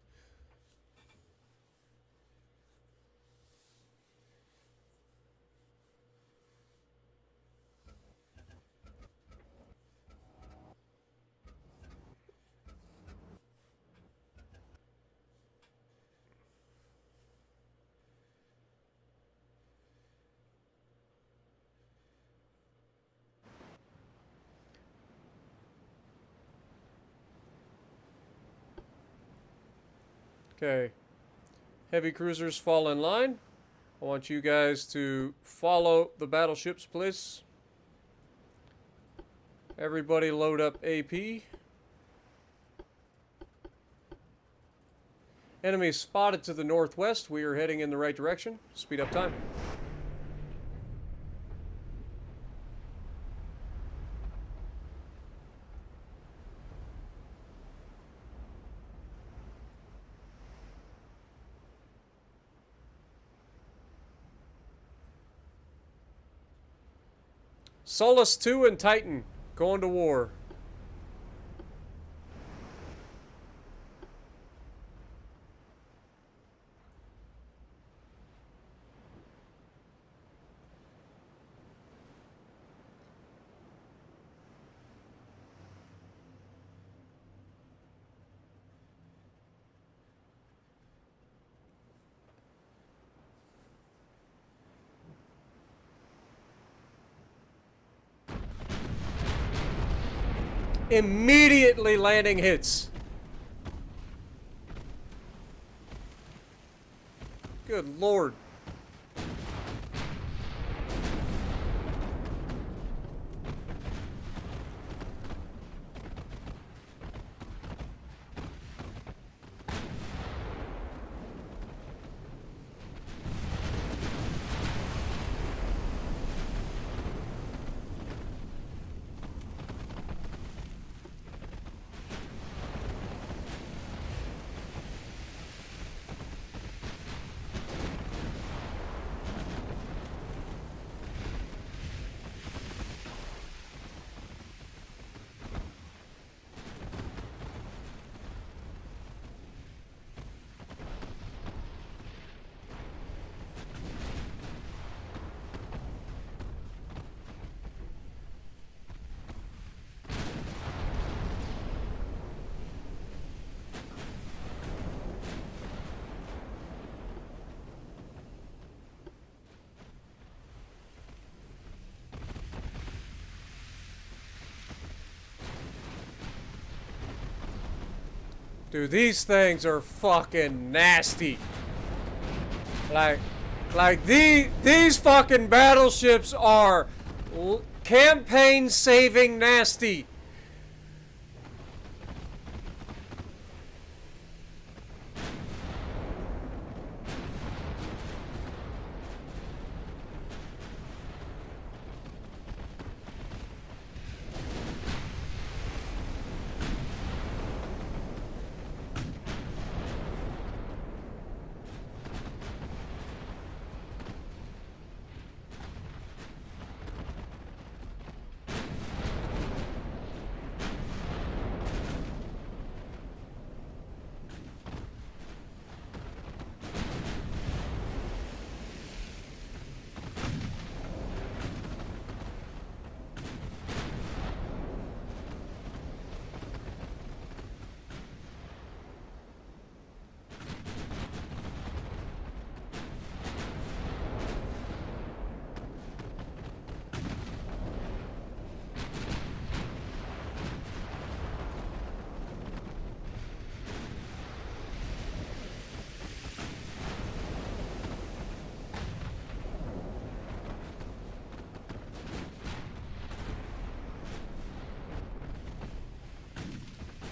Okay. Heavy cruisers fall in line. I want you guys to follow the battleships, please. Everybody load up AP. Enemy spotted to the northwest. We are heading in the right direction. Speed up time. Solus 2 and Titan going to war. immediately landing hits. Good Lord. Dude, these things are fucking nasty. Like these fucking battleships are campaign saving nasty.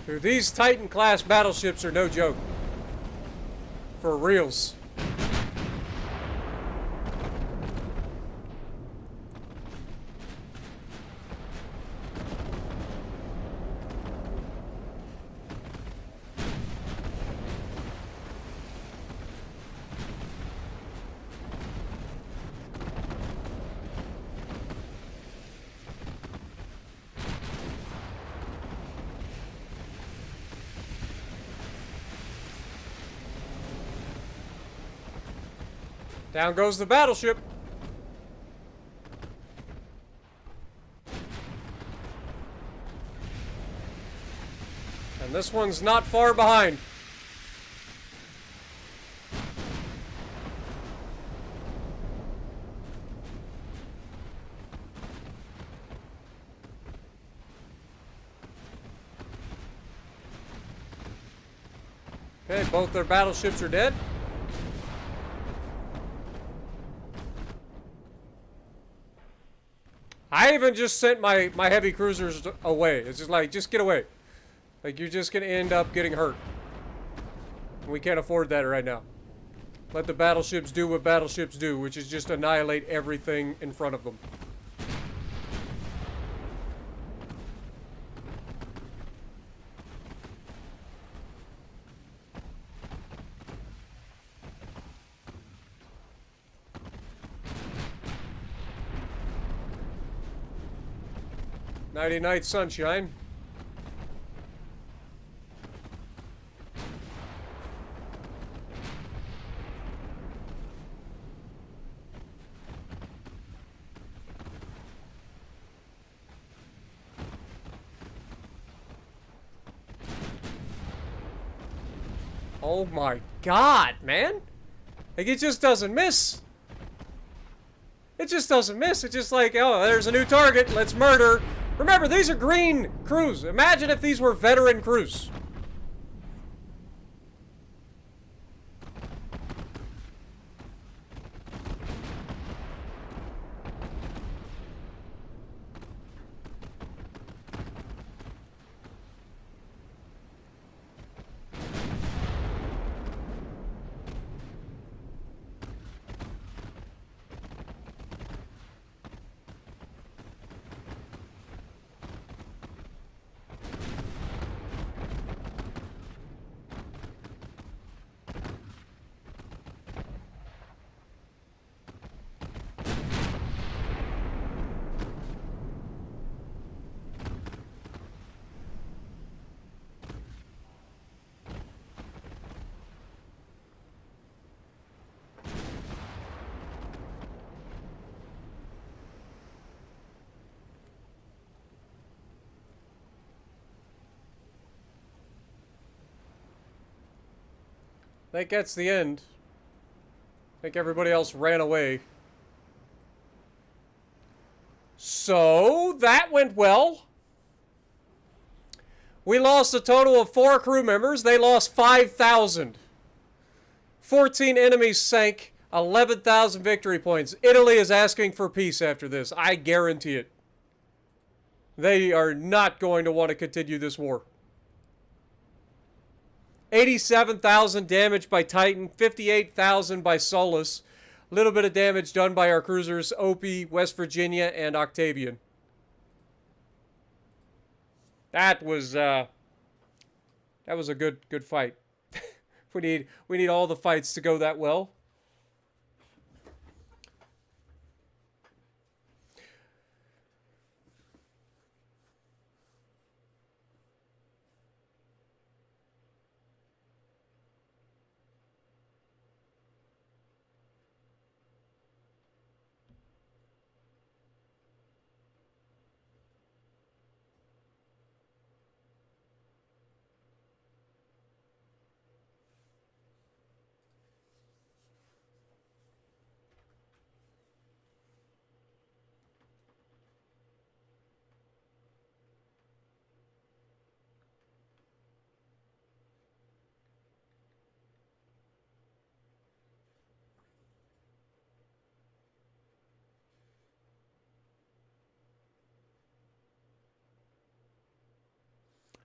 Dude, these Titan-class battleships are no joke. For reals. Down goes the battleship. And this one's not far behind. Okay, both their battleships are dead. I even just sent my heavy cruisers away. It's just like, just get away. Like, you're just going to end up getting hurt. We can't afford that right now. Let the battleships do what battleships do, which is just annihilate everything in front of them. Nighty night sunshine. Oh my God, man. Like, it just doesn't miss. It just doesn't miss. It's just like, oh, there's a new target. Let's murder. Remember, these are green crews. Imagine if these were veteran crews. I think that's the end. I think everybody else ran away. So, that went well. We lost a total of 4 crew members. They lost 5,000. 14 enemies sank. 11,000 victory points. Italy is asking for peace after this. I guarantee it. They are not going to want to continue this war. 87,000 damage by Titan, 58,000 by Solus. A little bit of damage done by our cruisers, Opie, West Virginia, and Octavian. That was a good fight. we need all the fights to go that well.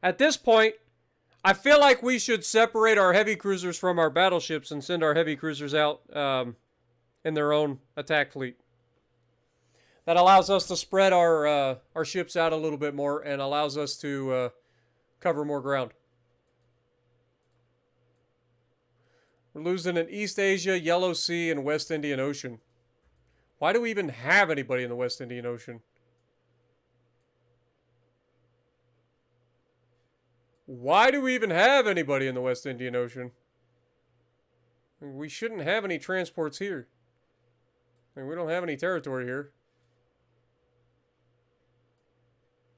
At this point, I feel like we should separate our heavy cruisers from our battleships and send our heavy cruisers out in their own attack fleet. That allows us to spread our ships out a little bit more and allows us to cover more ground. We're losing in East Asia, Yellow Sea, and West Indian Ocean. Why do we even have anybody in the West Indian Ocean? Why do we even have anybody in the West Indian Ocean? We shouldn't have any transports here. We don't have any territory here.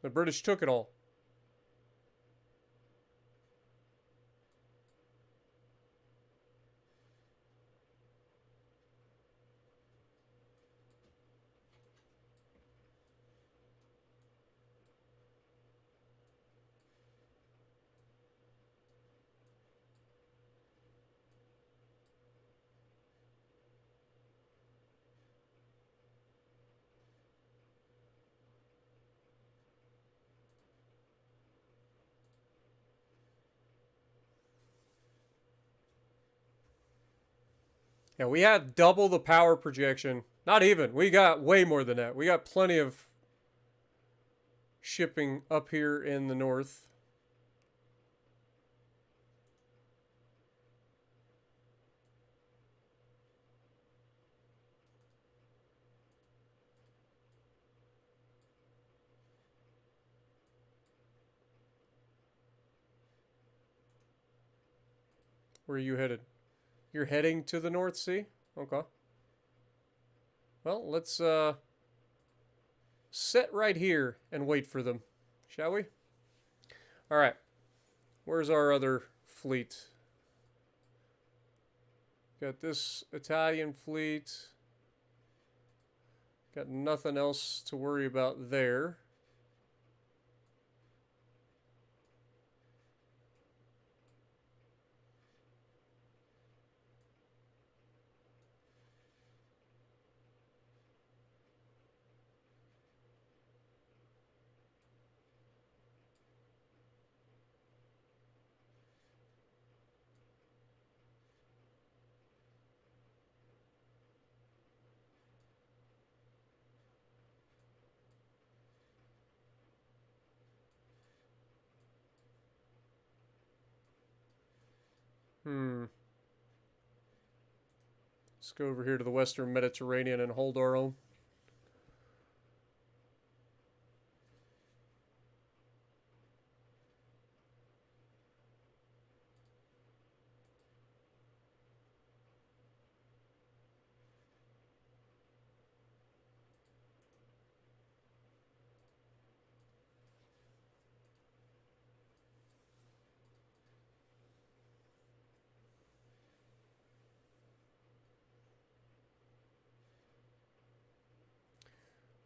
The British took it all. Yeah, we have double the power projection. Not even. We got way more than that. We got plenty of shipping up here in the north. Where are you headed? You're heading to the North Sea? Okay. Well, let's sit right here and wait for them, shall we? All right. Where's our other fleet? Got this Italian fleet. Got nothing else to worry about there. Let's go over here to the Western Mediterranean and hold our own.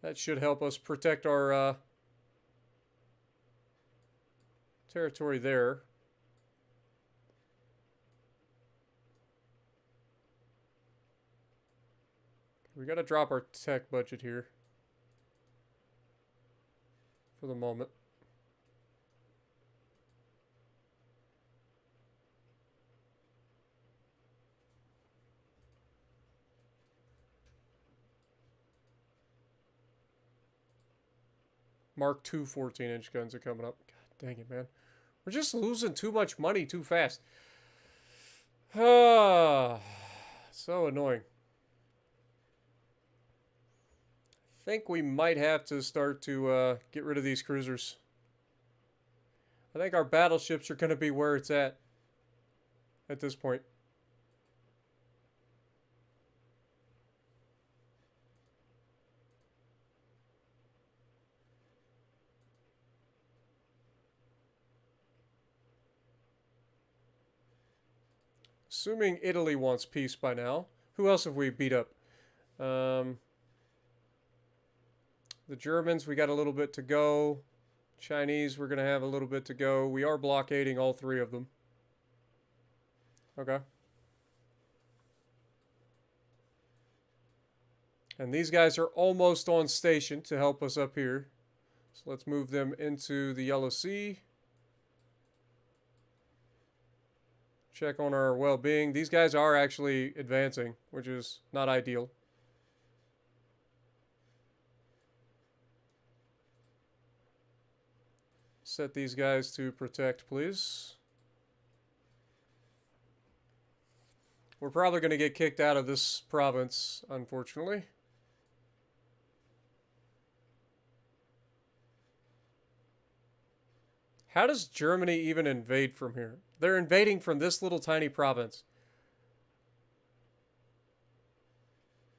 That should help us protect our territory there. We got to drop our tech budget here for the moment. Mark II 14-inch guns are coming up. God dang it, man. We're just losing too much money too fast. Ah, so annoying. I think we might have to start to get rid of these cruisers. I think our battleships are going to be where it's at this point. Assuming Italy wants peace by now. Who else have we beat up? The Germans, we got a little bit to go. Chinese, we're going to have a little bit to go. We are blockading all three of them. Okay. And these guys are almost on station to help us up here. So let's move them into the Yellow Sea. Check on our well-being. These guys are actually advancing, which is not ideal. Set these guys to protect, please. We're probably going to get kicked out of this province, unfortunately. How does Germany even invade from here? They're invading from this little tiny province.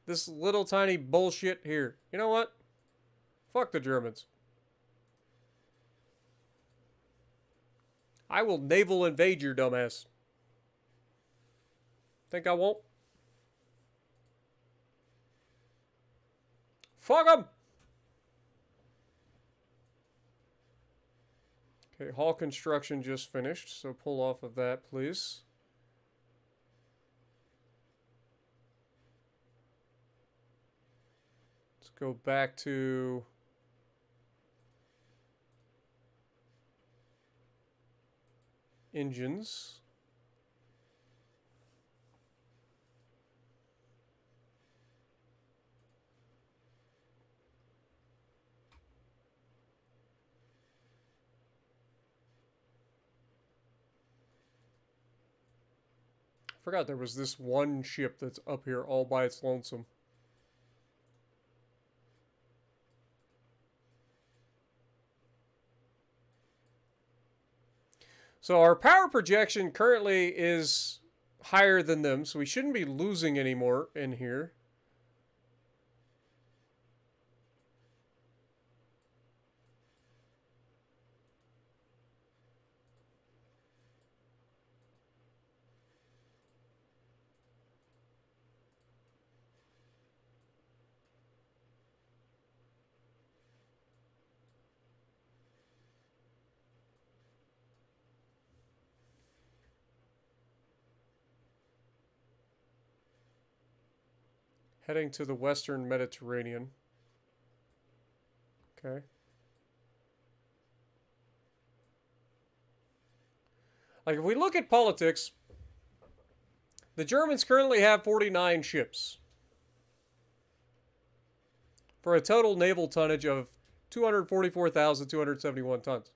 This little tiny bullshit here. You know what? Fuck the Germans. I will naval invade your dumbass. Think I won't? Fuck them! Okay, hull construction just finished, so pull off of that, please. Let's go back to engines. Forgot there was this one ship that's up here all by its lonesome. So our power projection currently is higher than them, so we shouldn't be losing anymore in here. Heading to the Western Mediterranean. Okay. Like, if we look at politics, the Germans currently have 49 ships for a total naval tonnage of 244,271 tons.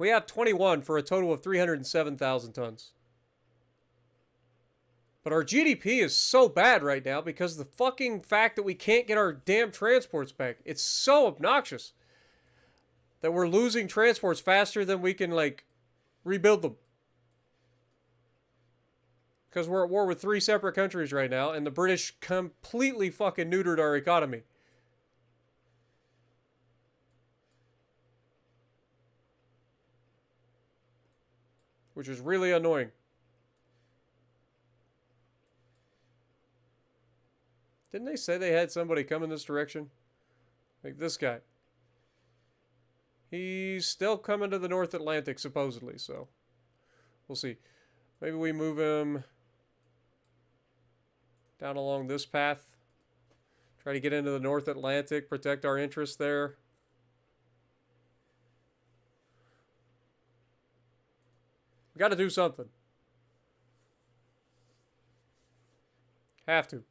We have 21 for a total of 307,000 tons. But our GDP is so bad right now because of the fucking fact that we can't get our damn transports back. It's so obnoxious that we're losing transports faster than we can, like, rebuild them. Because we're at war with 3 separate countries right now, and the British completely fucking neutered our economy. Which is really annoying. Didn't they say they had somebody come in this direction? Like this guy. He's still coming to the North Atlantic, supposedly, so we'll see. Maybe we move him down along this path. Try to get into the North Atlantic, protect our interests there. We got to do something. Have to.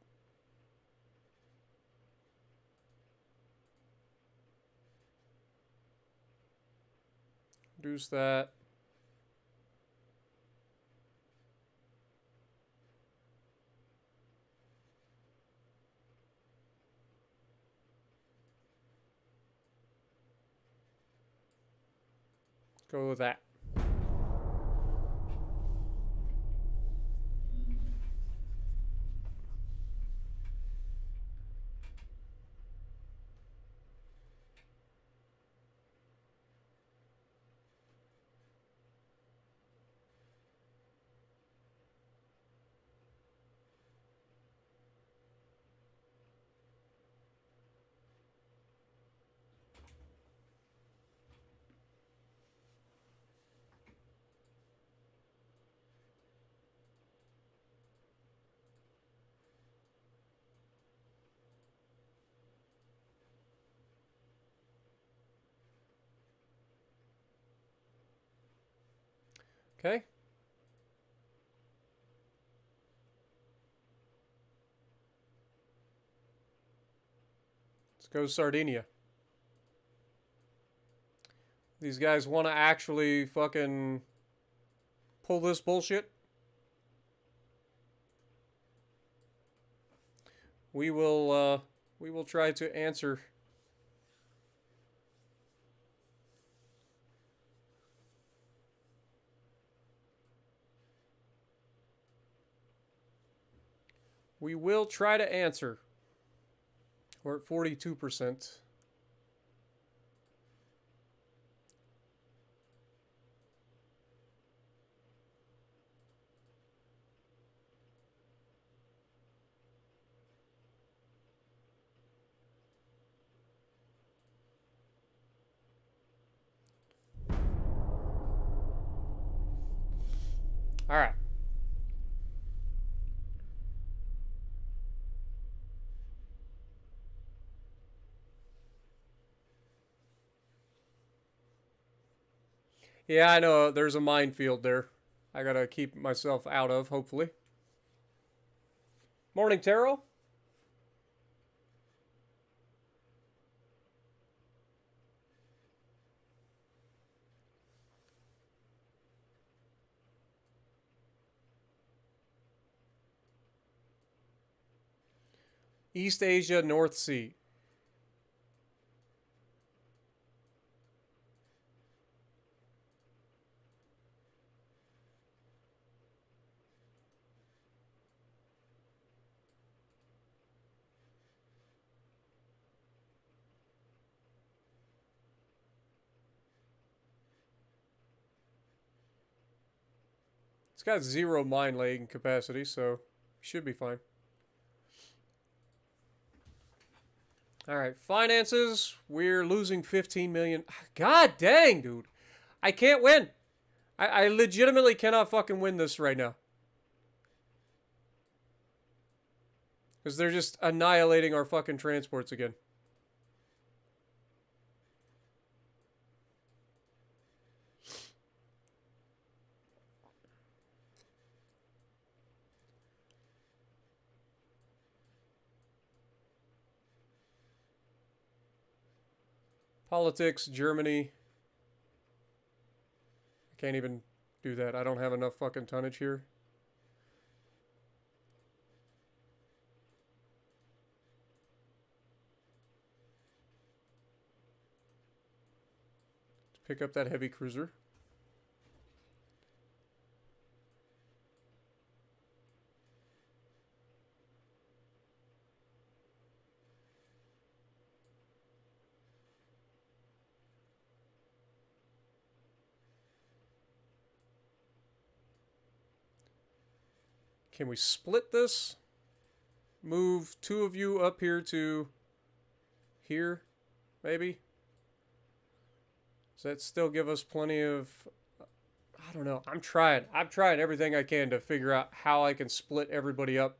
Reduce that. Go with that. Okay. Let's go Sardinia. These guys want to actually fucking pull this bullshit. We will try to answer. We will try to answer. We're at 42%. All right. Yeah, I know there's a minefield there. I gotta keep myself out of, hopefully. Morning, Taro. East Asia, North Sea. It's got 0 mine laying capacity, so should be fine. All right, finances. We're losing 15 million. God dang, dude. I can't win. I legitimately cannot fucking win this right now. Because they're just annihilating our fucking transports again. Politics, Germany. Can't even do that. I don't have enough fucking tonnage here. Let's pick up that heavy cruiser. Can we split this? Move 2 of you up here to here, maybe? Does that still give us plenty of... I don't know. I'm trying everything I can to figure out how I can split everybody up.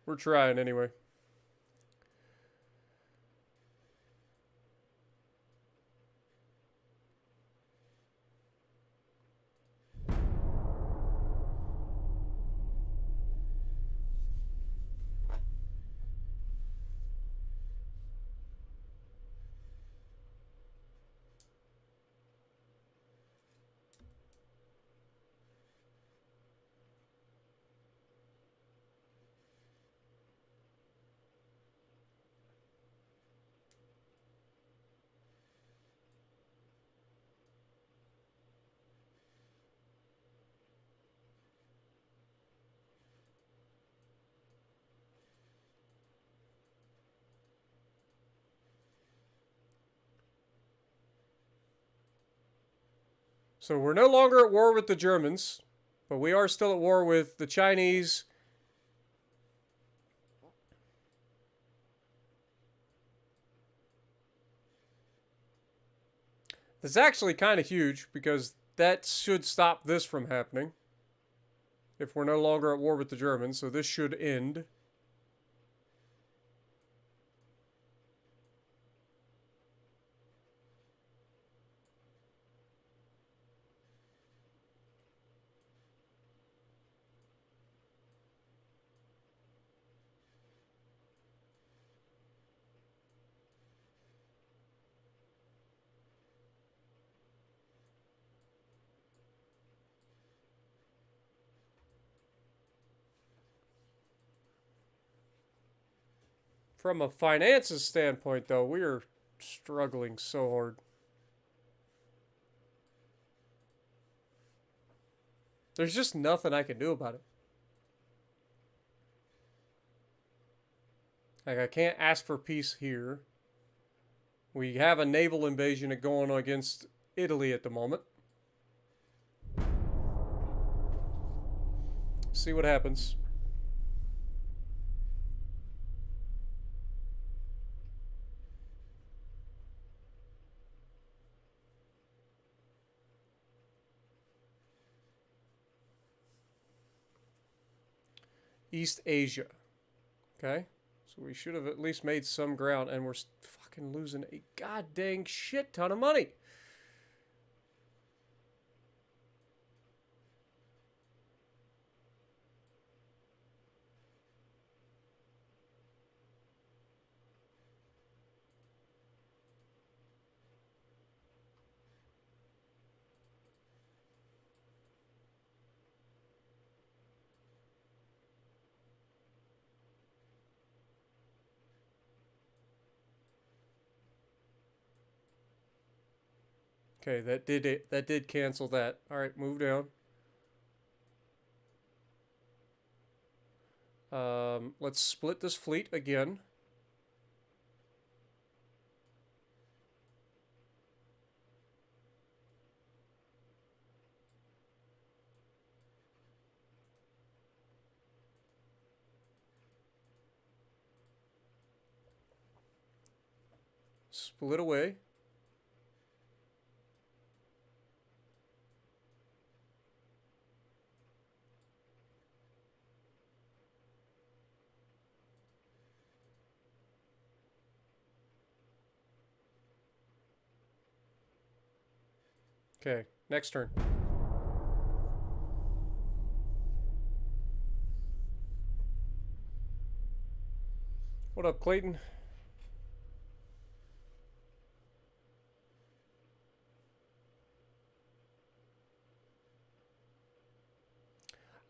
We're trying anyway. So we're no longer at war with the Germans, but we are still at war with the Chinese. That's actually kind of huge because that should stop this from happening. If we're no longer at war with the Germans, so this should end. From a finances standpoint, though, we are struggling so hard. There's just nothing I can do about it. Like, I can't ask for peace here. We have a naval invasion going on against Italy at the moment. See what happens. East Asia. Okay? So we should have at least made some ground, and we're fucking losing a god dang shit ton of money. Okay, that did it. That did cancel that. All right, move down. Let's split this fleet again. Split away. Okay, next turn. What up, Clayton?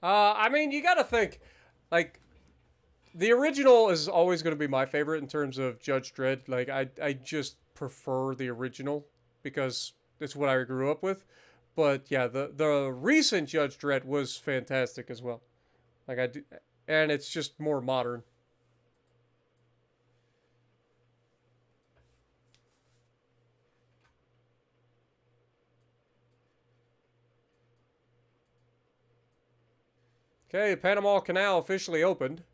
I mean, you gotta think, like, the original is always going to be my favorite in terms of Judge Dredd. Like, I just prefer the original because it's what I grew up with. But yeah, the recent Judge Dredd was fantastic as well. Like I do, and it's just more modern. Okay, the Panama Canal officially opened.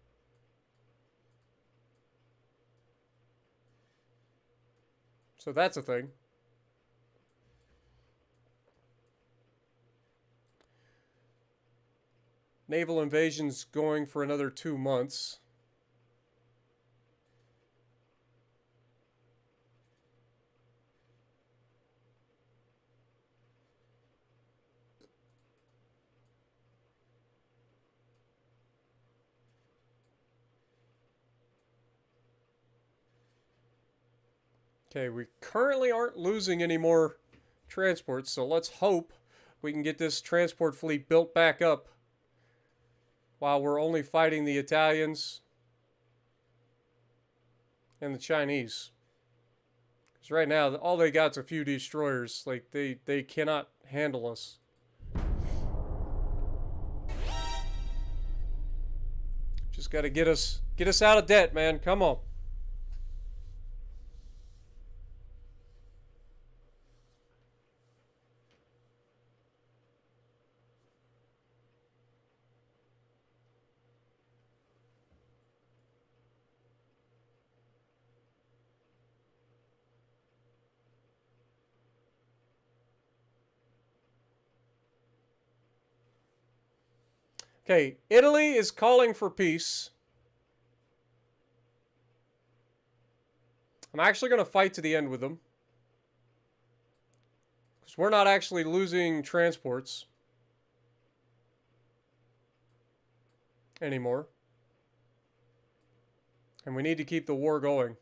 So that's a thing. Naval invasion's going for another 2 months. Okay, we currently aren't losing any more transports, so let's hope we can get this transport fleet built back up while we're only fighting the Italians and the Chinese. Because right now, all they got's a few destroyers. Like, they cannot handle us. Just gotta get us out of debt, man. Come on. Okay, Italy is calling for peace. I'm actually going to fight to the end with them. Because we're not actually losing transports anymore. And we need to keep the war going.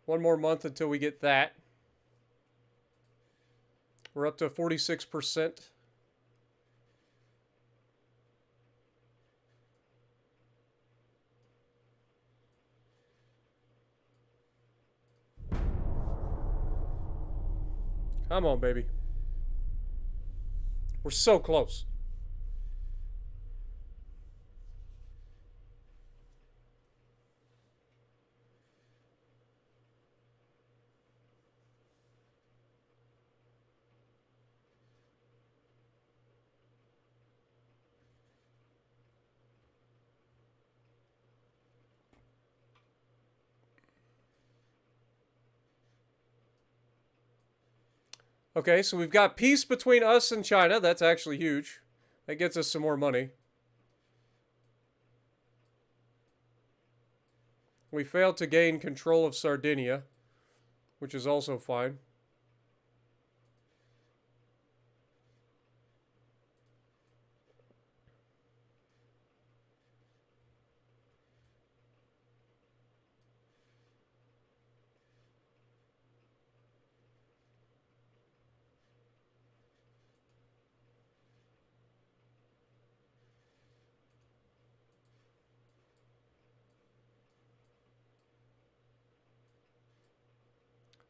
One more month until we get that. We're up to 46%. Come on, baby. We're so close. Okay, so we've got peace between us and China. That's actually huge. That gets us some more money. We failed to gain control of Sardinia, which is also fine.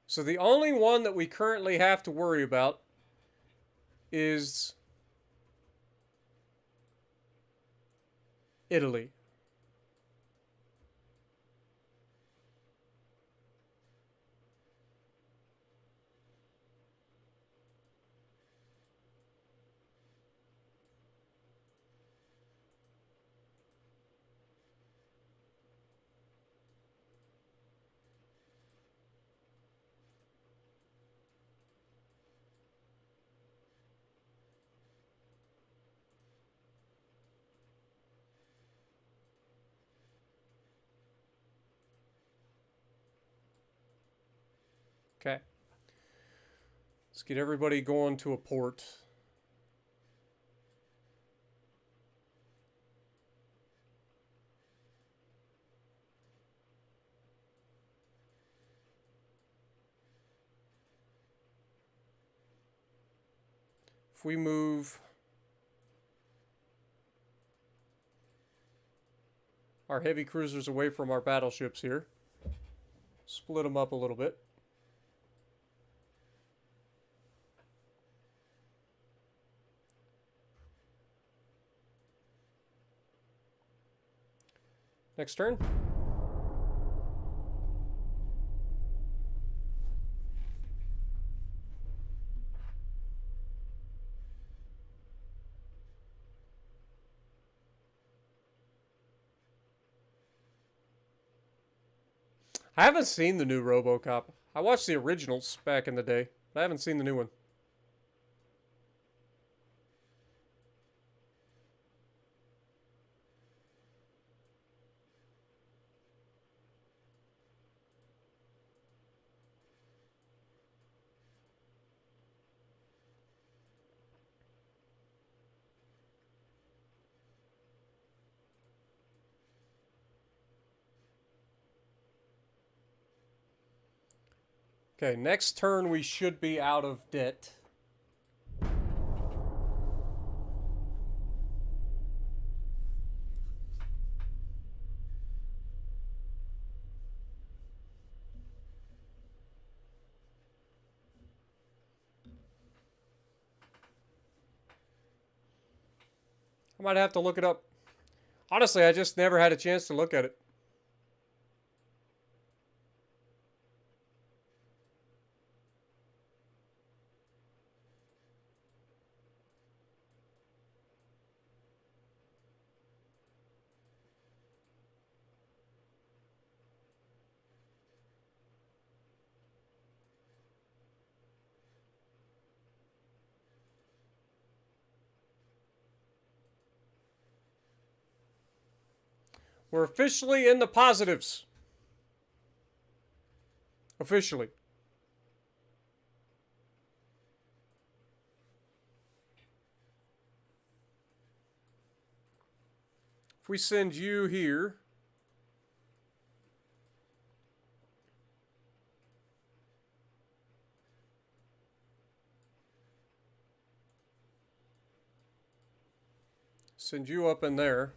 So the only one that we currently have to worry about is Italy. Okay. Let's get everybody going to a port. If we move our heavy cruisers away from our battleships here, split them up a little bit. Next turn. I haven't seen the new RoboCop. I watched the originals back in the day, but I haven't seen the new one. Okay, next turn we should be out of debt. I might have to look it up. Honestly, I just never had a chance to look at it. We're officially in the positives. Officially. If we send you here, send you up in there.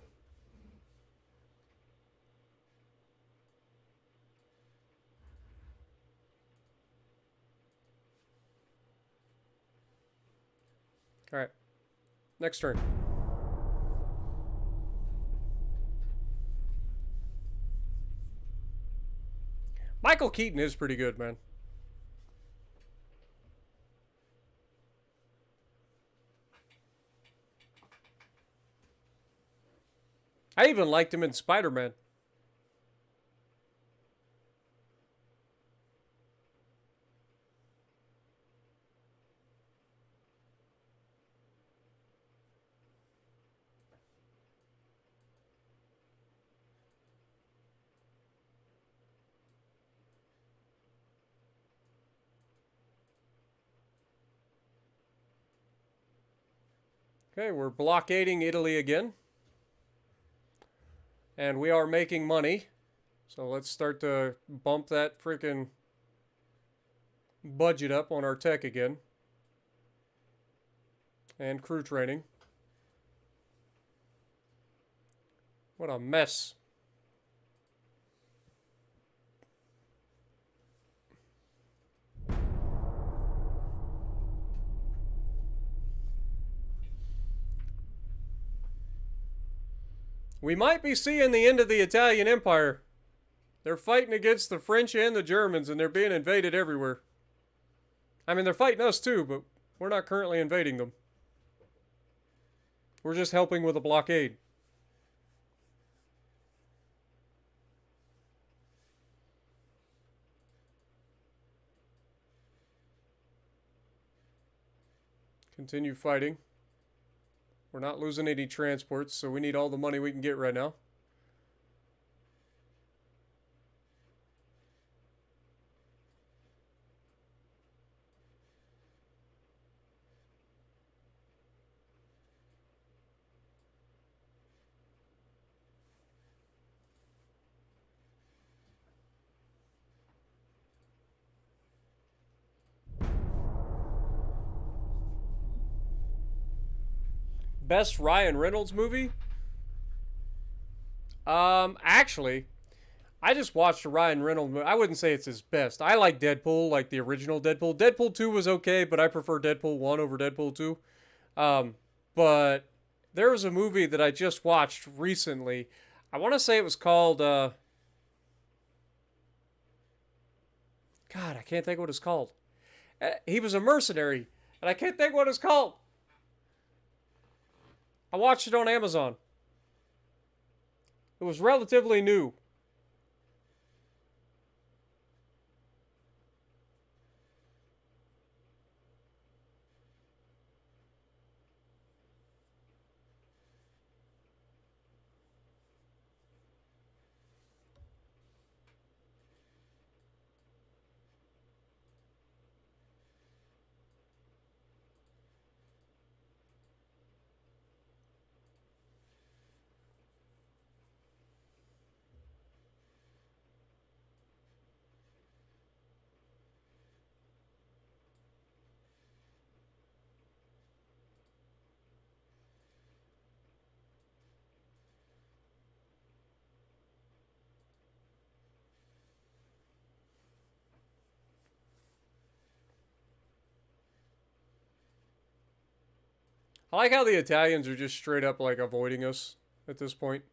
All right. Next turn. Michael Keaton is pretty good, man. I even liked him in Spider-Man. Okay, we're blockading Italy again. And we are making money. So let's start to bump that freaking budget up on our tech again. And crew training. What a mess. We might be seeing the end of the Italian Empire. They're fighting against the French and the Germans, and they're being invaded everywhere. I mean, they're fighting us too, but we're not currently invading them. We're just helping with a blockade. Continue fighting. We're not losing any transports, so we need all the money we can get right now. Best Ryan Reynolds movie? Actually, I just watched a Ryan Reynolds movie. I wouldn't say it's his best. I like Deadpool, like the original Deadpool. Deadpool 2 was okay, but I prefer Deadpool 1 over Deadpool 2. Um, but there was a movie that I just watched recently. I want to say it was called, God, I can't think what it's called. He was a mercenary, and I can't think what it's called. I watched it on Amazon. It was relatively new. I like how the Italians are just straight up like avoiding us at this point.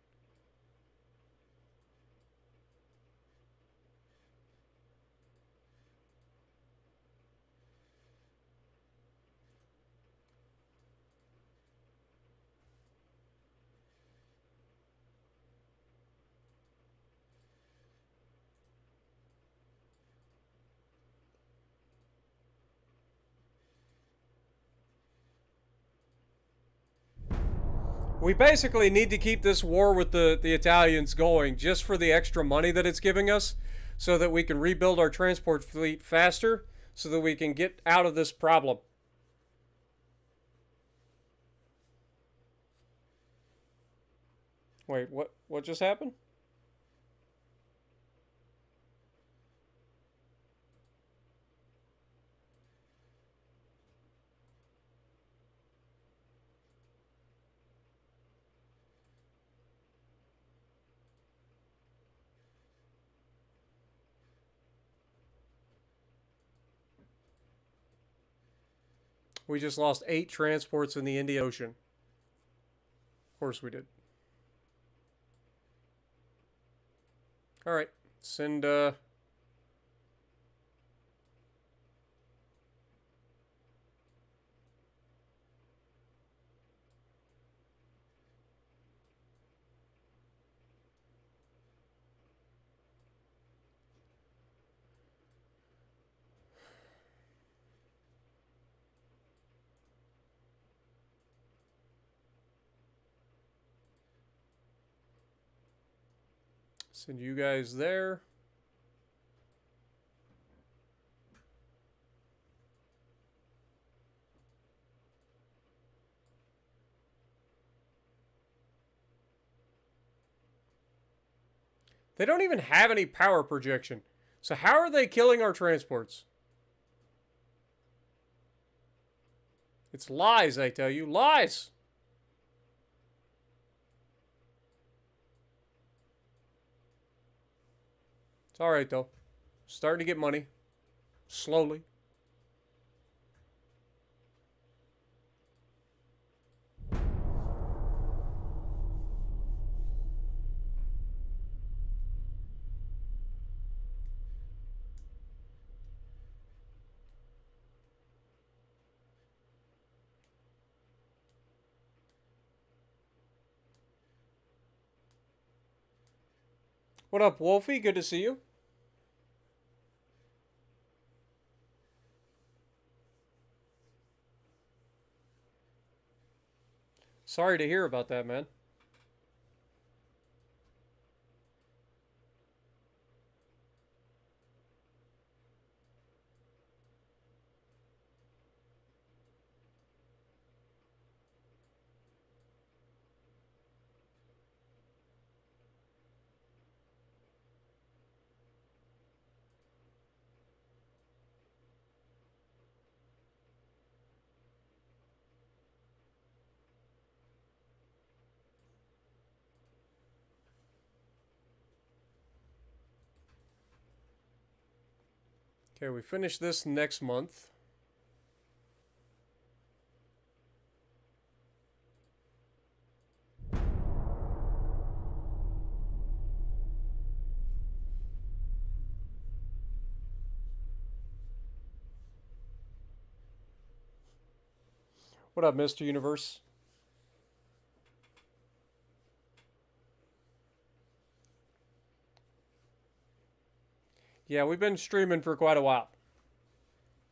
We basically need to keep this war with the Italians going just for the extra money that it's giving us so that we can rebuild our transport fleet faster so that we can get out of this problem. Wait, what just happened? We just lost 8 transports in the Indian Ocean. Of course we did. All right, send send you guys there. They don't even have any power projection. So how are they killing our transports? It's lies, I tell you. Lies! It's alright, though. Starting to get money. Slowly. What up, Wolfie? Good to see you. Sorry to hear about that, man. Okay, we finish this next month. What up, Mr. Universe? Yeah, we've been streaming for quite a while.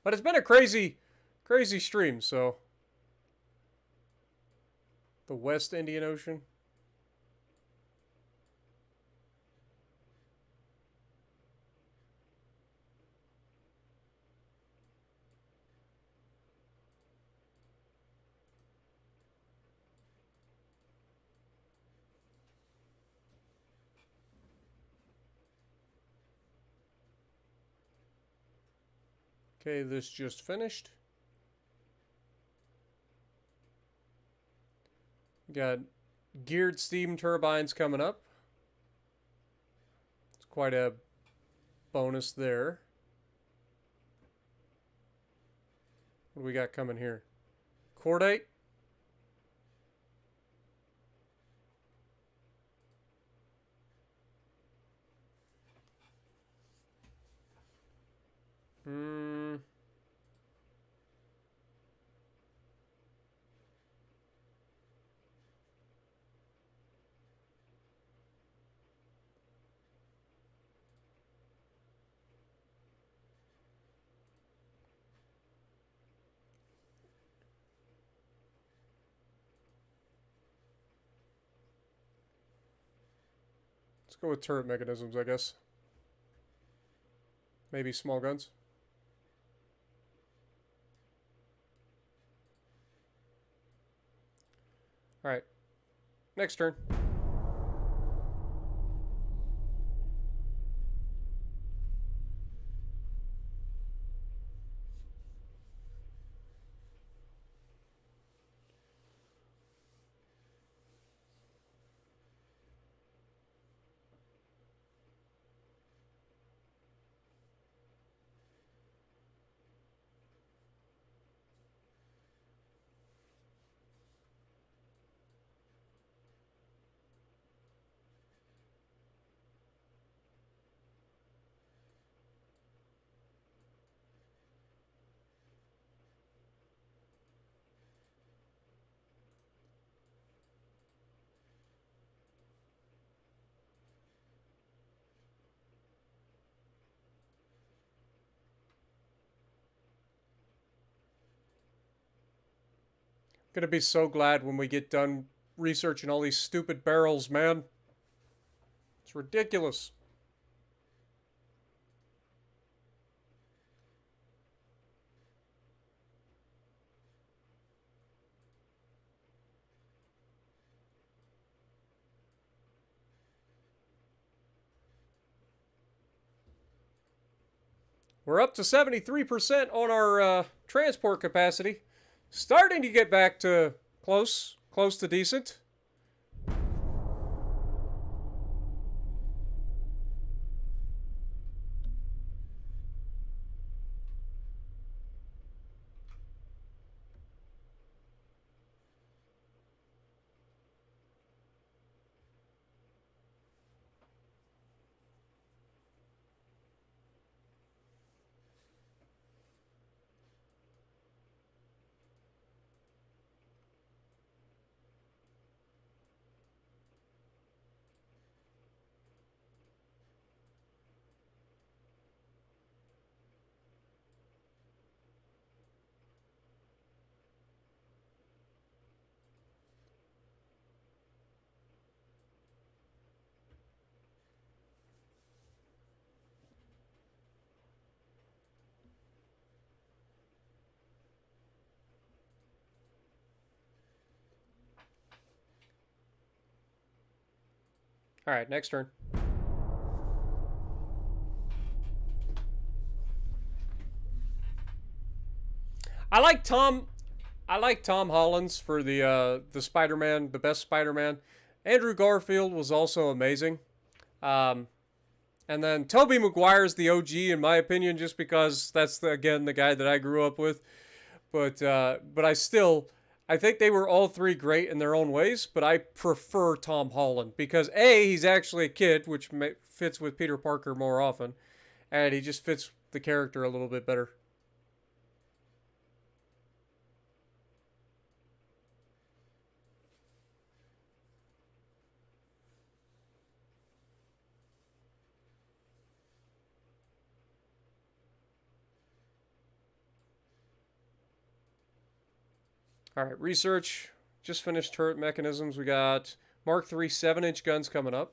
But it's been a crazy stream, so. The West Indian Ocean. Okay, this just finished. Got geared steam turbines coming up. It's quite a bonus there. What do we got coming here? Cordate. Let's go with turret mechanisms, I guess. Maybe small guns. Alright. Next turn. Gonna be so glad when we get done researching all these stupid barrels, man. It's ridiculous. We're up to 73% on our transport capacity. Starting to get back to close to decent. All right, next turn. I like Tom Holland's for the Spider-Man, the best Spider-Man. Andrew Garfield was also amazing. And And then Tobey Maguire's the OG in my opinion, just because that's again the guy that I grew up with. But I think they were all three great in their own ways. But I prefer Tom Holland because he's actually a kid, which fits with Peter Parker more often, and he just fits the character a little bit better. All right, research. Just finished turret mechanisms. We got Mark III 7-inch guns coming up.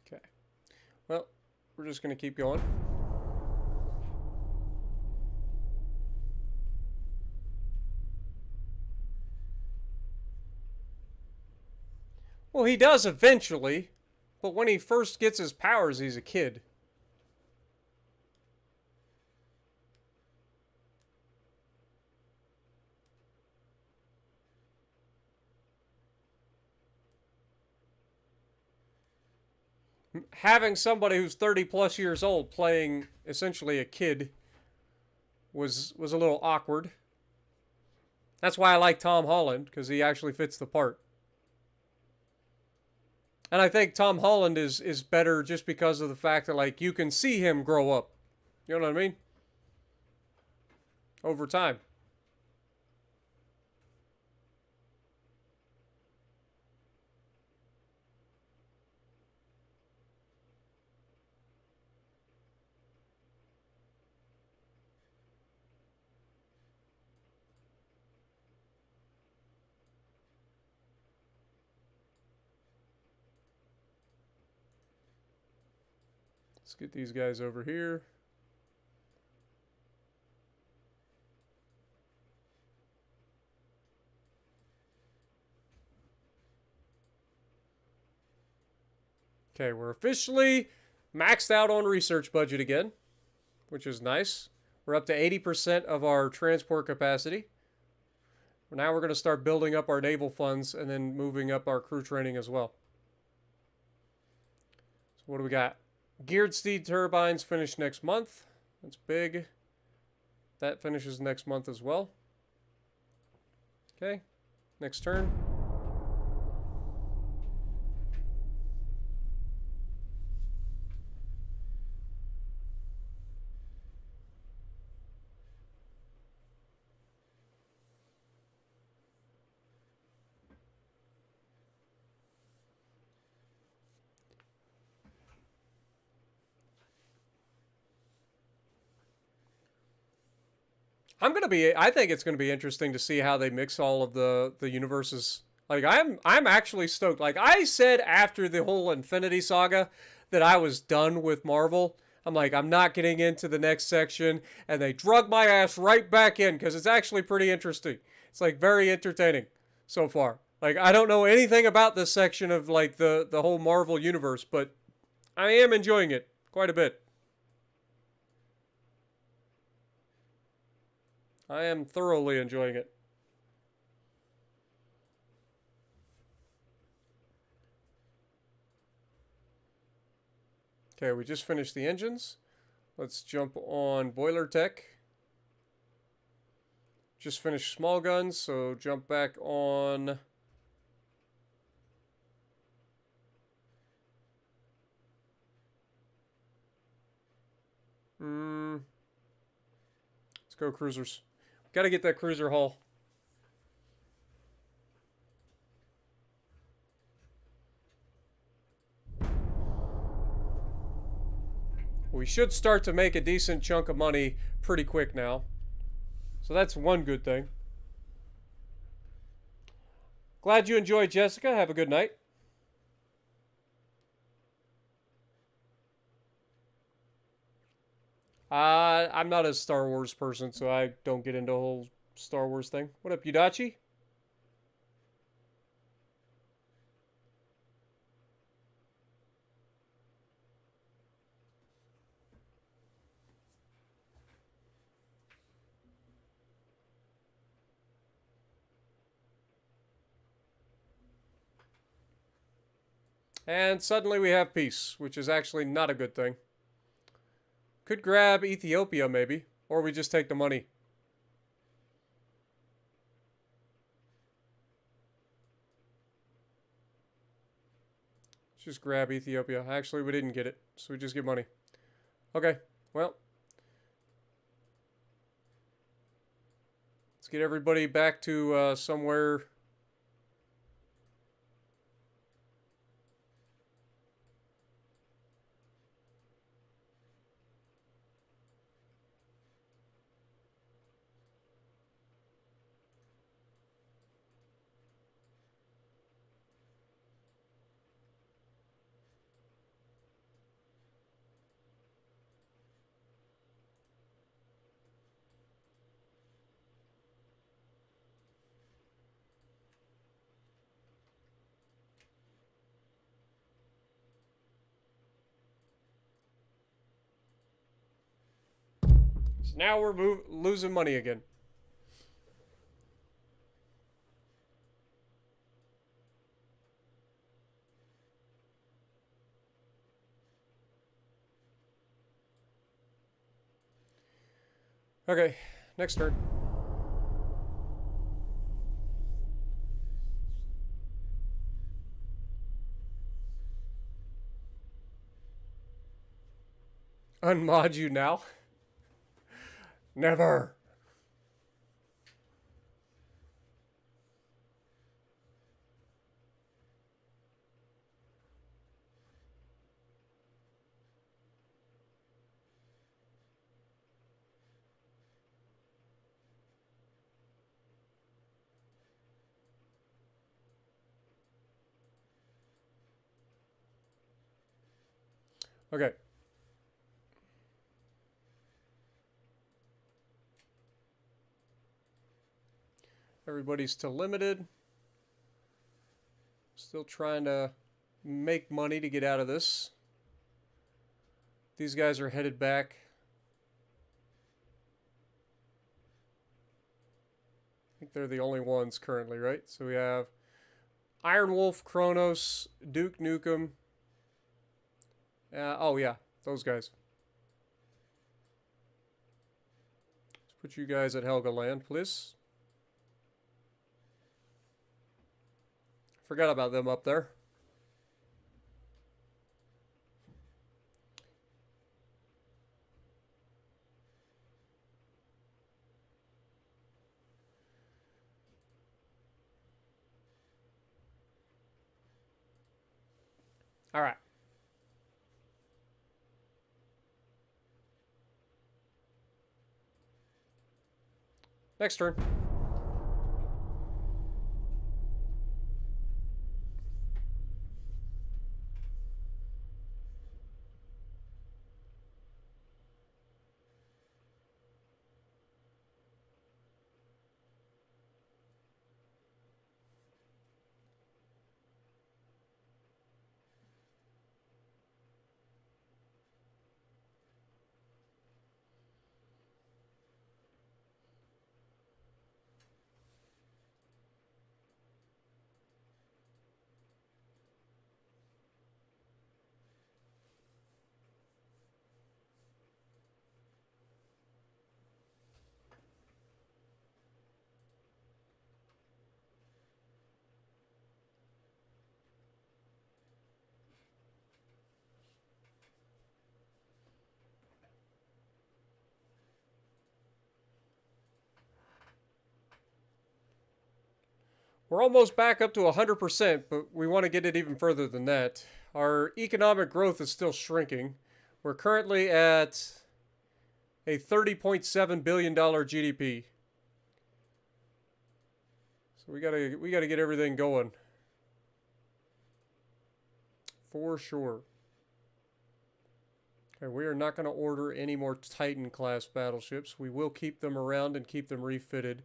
Okay. Well, we're just going to keep going. Well, he does eventually, but when he first gets his powers, he's a kid. Having somebody who's 30 plus years old playing essentially a kid was a little awkward. That's why I like Tom Holland, because he actually fits the part. And I think Tom Holland is better just because of the fact that, like, you can see him grow up. You know what I mean? Over time. Let's get these guys over here. Okay, we're officially maxed out on research budget again, which is nice. We're up to 80% of our transport capacity. Now we're going to start building up our naval funds and then moving up our crew training as well. So what do we got? Geared steam turbines finish next month. That's big. That finishes next month as well. Okay, next turn. I think it's gonna be interesting to see how they mix all of the universes. Like I'm actually stoked. Like I said after the whole Infinity Saga that I was done with Marvel. I'm like, I'm not getting into the next section, and they drug my ass right back in because it's actually pretty interesting. It's like very entertaining so far. Like I don't know anything about this section of like the whole Marvel universe, but I am enjoying it quite a bit. I am thoroughly enjoying it. Okay, we just finished the engines. Let's jump on boiler tech. Just finished small guns, so jump back on. Let's go cruisers. Got to get that cruiser hull. We should start to make a decent chunk of money pretty quick now. So that's one good thing. Glad you enjoyed, Jessica. Have a good night. I'm not a Star Wars person, so I don't get into the whole Star Wars thing. What up, Yudachi? And suddenly we have peace, which is actually not a good thing. Could grab Ethiopia, maybe. Or we just take the money. Let's just grab Ethiopia. Actually, we didn't get it, so we just get money. Okay, well. Let's get everybody back to somewhere. So now we're losing money again. Okay, next turn. Unmod you now? Never. Okay. Everybody's still limited. Still trying to make money to get out of this. These guys are headed back. I think they're the only ones currently, right? So we have Iron Wolf, Kronos, Duke Nukem. Oh, yeah, those guys. Let's put you guys at Helgoland, please. Forgot about them up there. All right. Next turn. We're almost back up to 100%, but we want to get it even further than that. Our economic growth is still shrinking. We're currently at a $30.7 billion GDP. So we gotta get everything going. For sure. Okay, we are not going to order any more Titan-class battleships. We will keep them around and keep them refitted.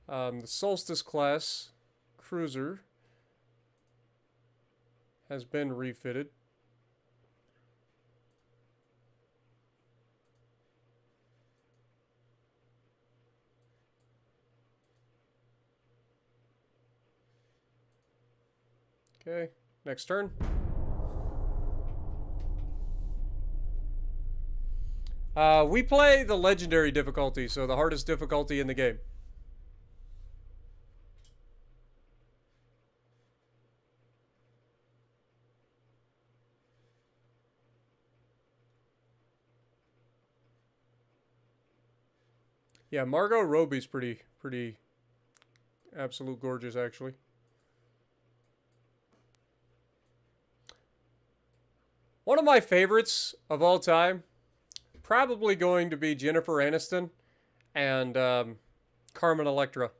The Solstice-class cruiser has been refitted. Okay, next turn. We play the legendary difficulty, so the hardest difficulty in the game. Yeah, Margot Robbie's pretty absolute gorgeous, actually. One of my favorites of all time, probably going to be Jennifer Aniston and Carmen Electra.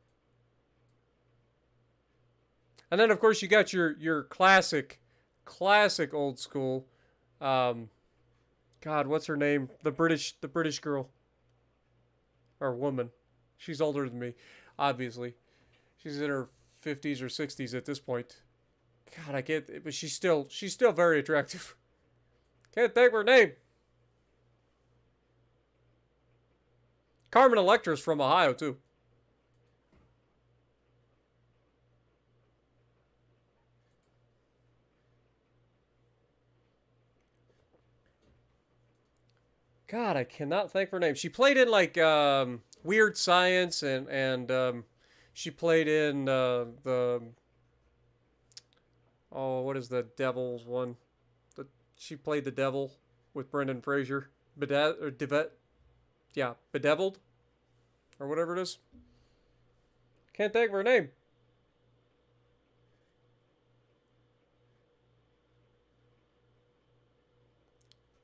And then, of course, you got your classic old school. Um, God, what's her name? The British girl or woman. She's older than me, obviously. She's in her 50s or 60s at this point. God, I can't. But she's still very attractive. Can't think of her name. Carmen Electra's from Ohio too. God, I cannot think of her name. She played in like Weird Science and she played in the oh, what is the Devil's one? She played the devil with Brendan Fraser. Bedeviled or whatever it is. Can't think of her name.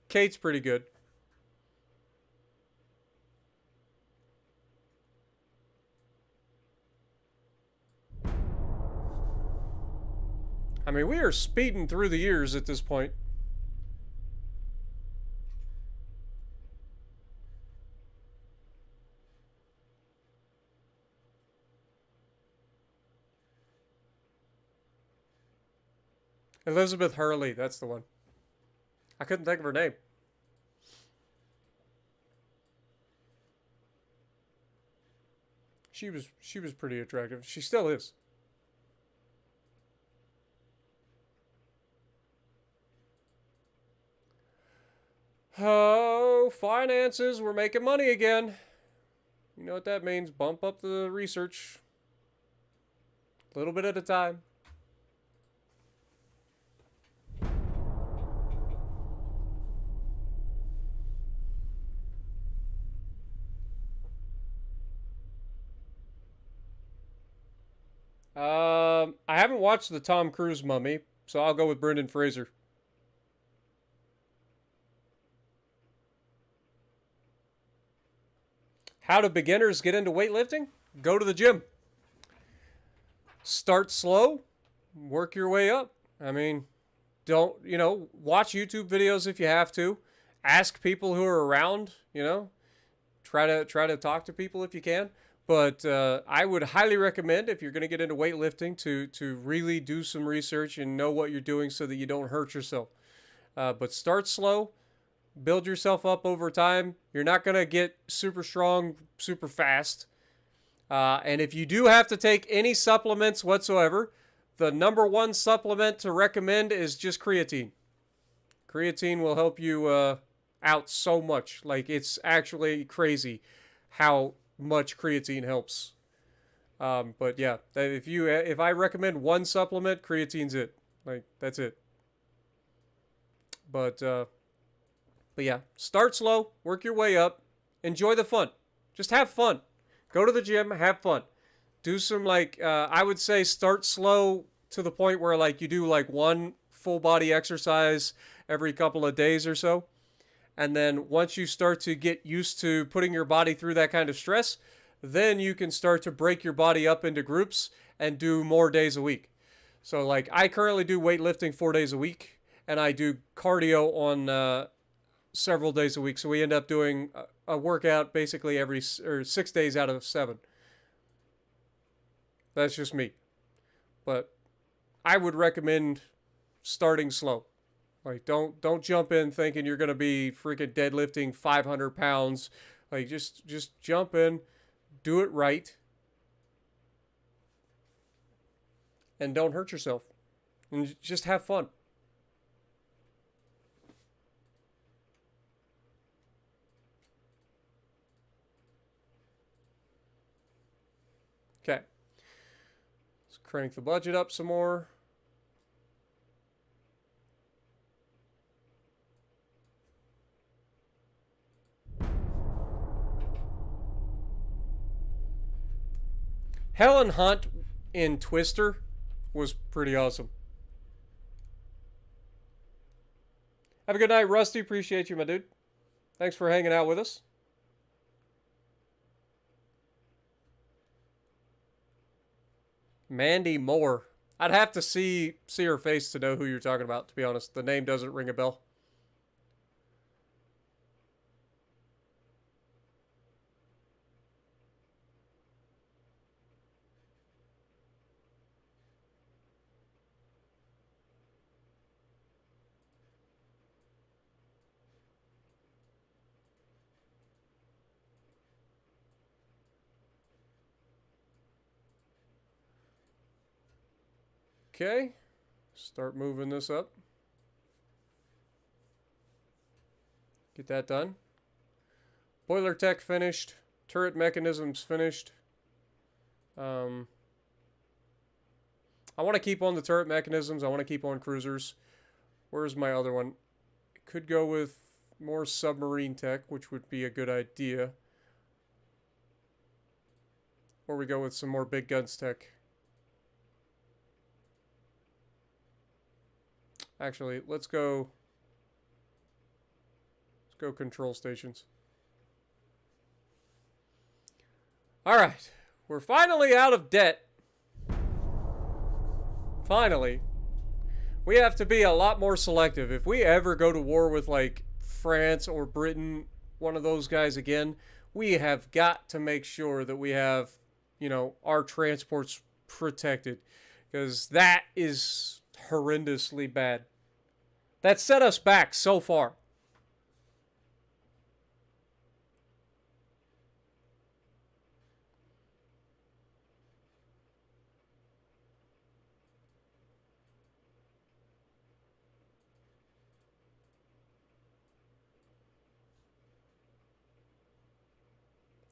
Kate's pretty good. I mean, we are speeding through the years at this point. Elizabeth Hurley, that's the one. I couldn't think of her name. She was pretty attractive. She still is. Oh, finances. We're making money again. You know what that means. Bump up the research. A little bit at a time. I haven't watched the Tom Cruise Mummy, so I'll go with Brendan Fraser. How do beginners get into weightlifting? Go to the gym. Start slow, work your way up. I mean, don't, watch YouTube videos if you have to. Ask people who are around, try to talk to people if you can. But I would highly recommend, if you're going to get into weightlifting, to really do some research and know what you're doing so that you don't hurt yourself. But start slow, build yourself up over time. You're not going to get super strong super fast. And if you do have to take any supplements whatsoever, the number one supplement to recommend is just creatine. Creatine will help you out so much. Like, it's actually crazy how much creatine helps. But yeah, if I recommend one supplement, creatine's it. Like, that's it. But yeah, start slow, work your way up, enjoy the fun. Just have fun. Go to the gym, have fun. Do some I would say start slow to the point where you do one full body exercise every couple of days or so. And then once you start to get used to putting your body through that kind of stress, then you can start to break your body up into groups and do more days a week. So I currently do weightlifting 4 days a week, and I do cardio on several days a week. So we end up doing a workout basically every 6 days out of 7. That's just me. But I would recommend starting slow. Don't jump in thinking you're gonna be freaking deadlifting 500 pounds. Just jump in, do it right, and don't hurt yourself. And just have fun. Okay. Let's crank the budget up some more. Helen Hunt in Twister was pretty awesome. Have a good night, Rusty. Appreciate you, my dude. Thanks for hanging out with us. Mandy Moore. I'd have to see her face to know who you're talking about, to be honest. The name doesn't ring a bell. Okay. Start moving this up. Get that done. Boiler tech finished. Turret mechanisms finished. I want to keep on the turret mechanisms. I want to keep on cruisers. Where's my other one? Could go with more submarine tech, which would be a good idea. Or we go with some more big guns tech. Actually, let's go control stations. All right. We're finally out of debt. Finally. We have to be a lot more selective. If we ever go to war with like France or Britain, one of those guys again, we have got to make sure that we have, you know, our transports protected, because that is horrendously bad. That set us back so far.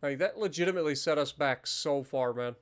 Like, that legitimately set us back so far, man.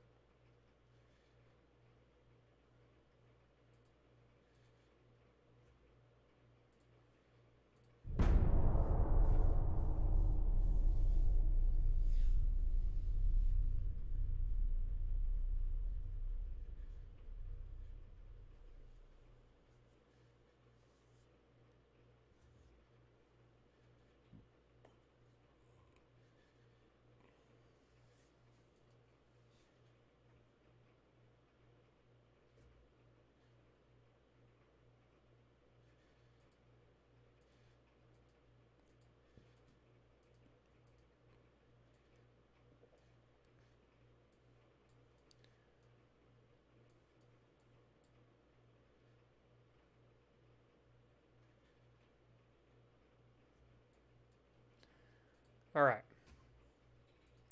All right.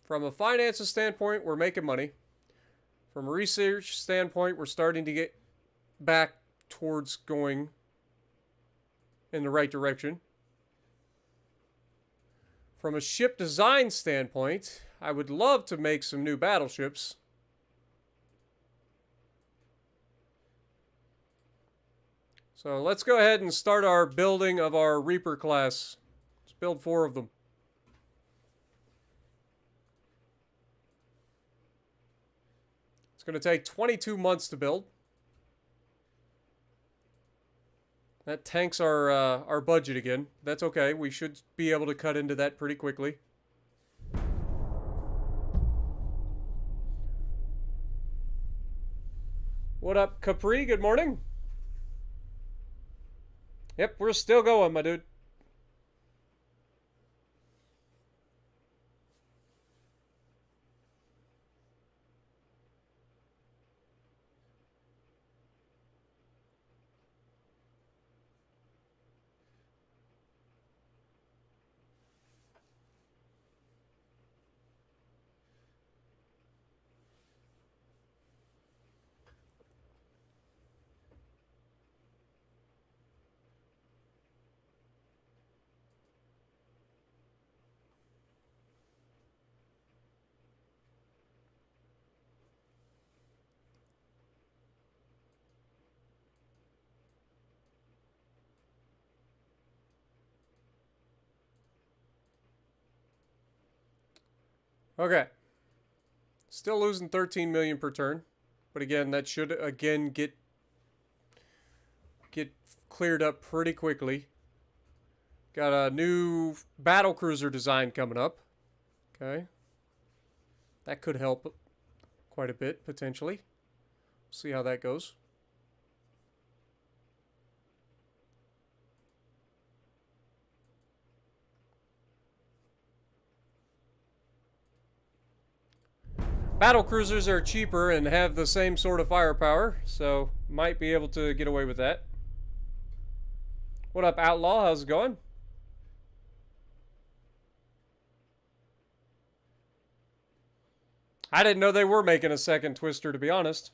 From a finances standpoint, we're making money. From a research standpoint, we're starting to get back towards going in the right direction. From a ship design standpoint, I would love to make some new battleships. So let's go ahead and start our building of our Reaper class. Let's build 4 of them. It's going to take 22 months to build. That tanks our budget again. That's okay. We should be able to cut into that pretty quickly. What up, Capri? Good morning. Yep, we're still going, my dude. Okay. Still losing 13 million per turn. But again, that should again get cleared up pretty quickly. Got a new battle cruiser design coming up. Okay. That could help quite a bit, potentially. See how that goes. Battle cruisers are cheaper and have the same sort of firepower, so might be able to get away with that. What up, Outlaw? How's it going? I didn't know they were making a second Twister, to be honest.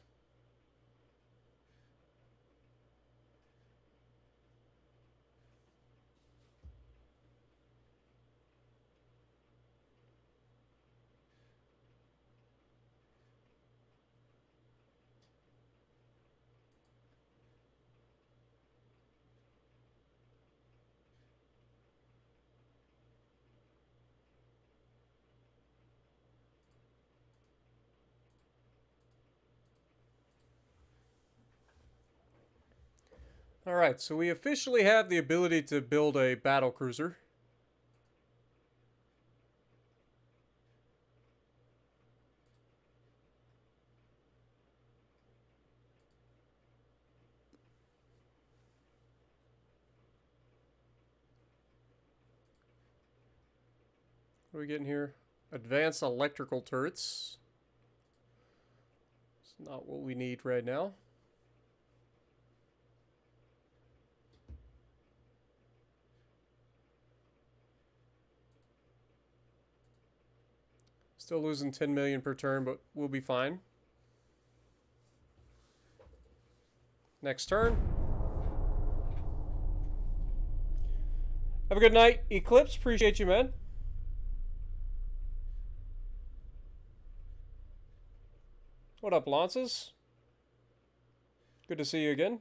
Alright, so we officially have the ability to build a battle cruiser. What are we getting here? Advanced electrical turrets. It's not what we need right now. Still losing 10 million per turn, but we'll be fine. Next turn. Have a good night, Eclipse. Appreciate you, man. What up, Lances? Good to see you again.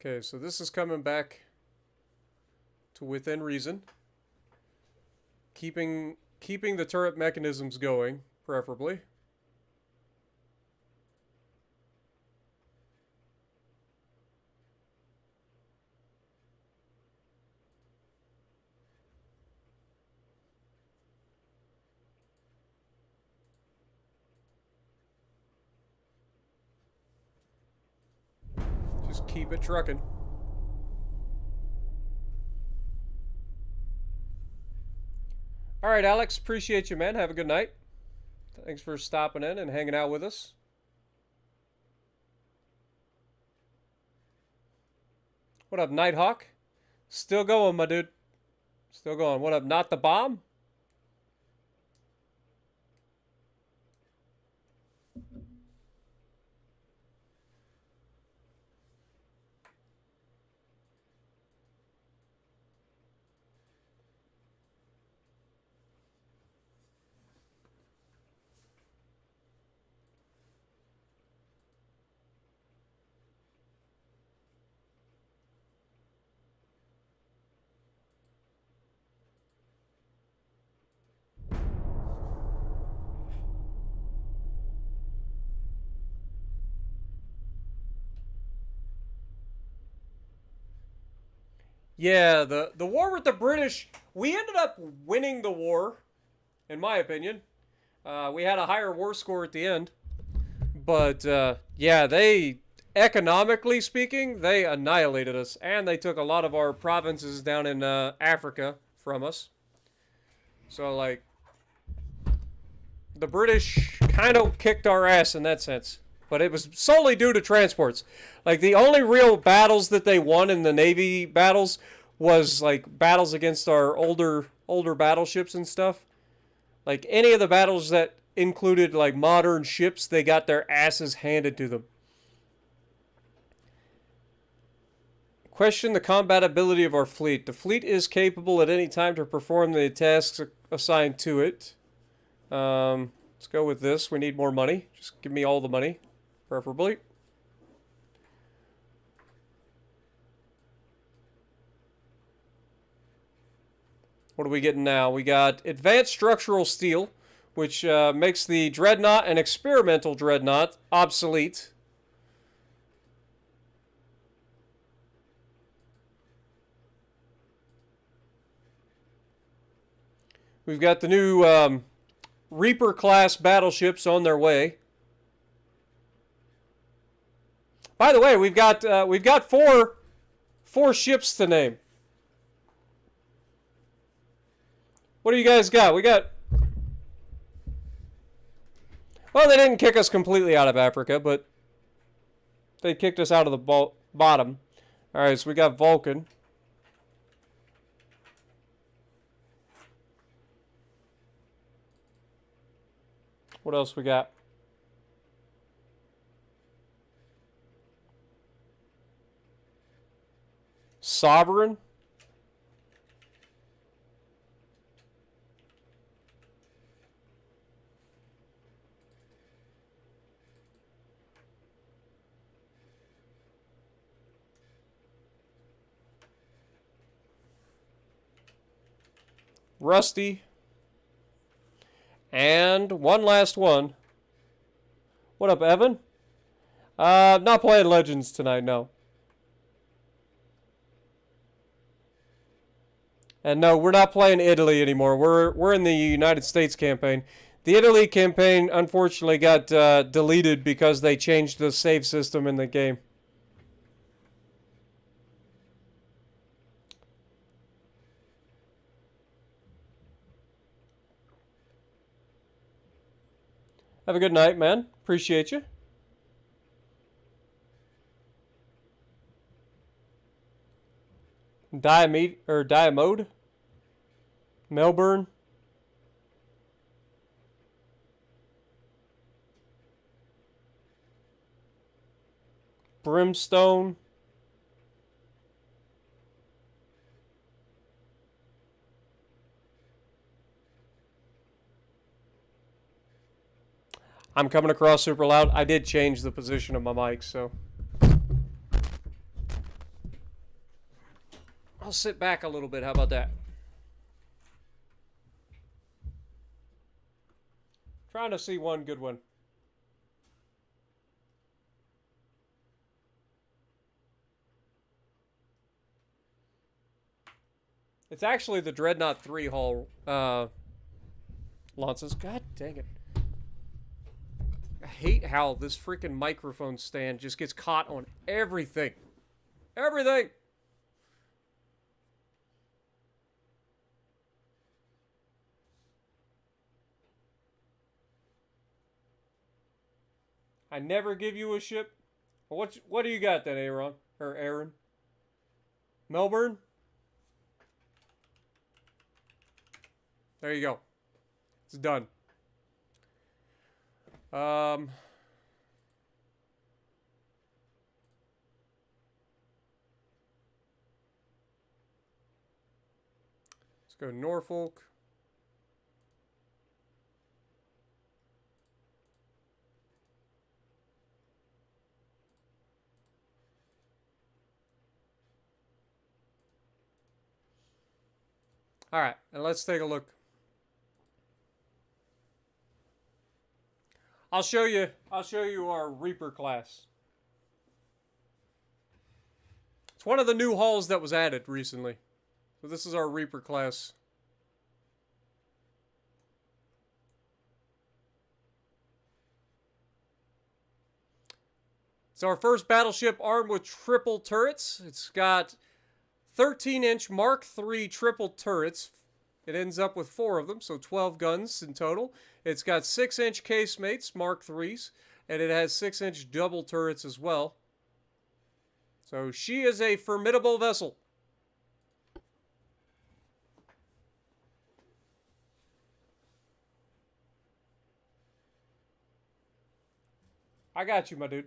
Okay, so this is coming back to within reason. Keeping the turret mechanisms going, preferably. Just keep it trucking. All right, Alex, appreciate you, man. Have a good night. Thanks for stopping in and hanging out with us. What up, Nighthawk? Still going, my dude. Still going. What up, Not the Bomb? Yeah, the war with the British, we ended up winning the war, in my opinion. We had a higher war score at the end. But, yeah, they, economically speaking, they annihilated us. And they took a lot of our provinces down in Africa from us. So, like, the British kind of kicked our ass in that sense. But it was solely due to transports. Like, the only real battles that they won in the Navy battles was, like, battles against our older battleships and stuff. Like, any of the battles that included, like, modern ships, they got their asses handed to them. Question the compatibility of our fleet. The fleet is capable at any time to perform the tasks assigned to it. Let's go with this. We need more money. Just give me all the money, preferably. What are we getting now? We got advanced structural steel, which makes the dreadnought and experimental dreadnought obsolete. We've got the new Reaper class battleships on their way. By the way, we've got four ships to name. What do you guys got? Well, they didn't kick us completely out of Africa, but they kicked us out of the bottom. All right, so we got Vulcan. What else we got? Sovereign. Rusty. And one last one. What up, Evan? Not playing Legends tonight, no. And no, we're not playing Italy anymore. We're in the United States campaign. The Italy campaign, unfortunately, got deleted because they changed the save system in the game. Have a good night, man. Appreciate you. Diamode. Melbourne. Brimstone. I'm coming across super loud. I did change the position of my mic, so I'll sit back a little bit. How about that? Trying to see one good one. It's actually the Dreadnought 3 hull launches. God dang it. I hate how this freaking microphone stand just gets caught on everything. Everything! I never give you a ship. What do you got then, Aaron? Or Aaron? Melbourne? There you go. It's done. Let's go Norfolk. All right, and let's take a look. I'll show you our Reaper class. It's one of the new hulls that was added recently. So this is our Reaper class. It's our first battleship armed with triple turrets. It's got 13-inch Mark III triple turrets. It ends up with 4 of them, so 12 guns in total. It's got 6-inch casemates, Mark IIIs, and it has 6-inch double turrets as well. So she is a formidable vessel. I got you, my dude.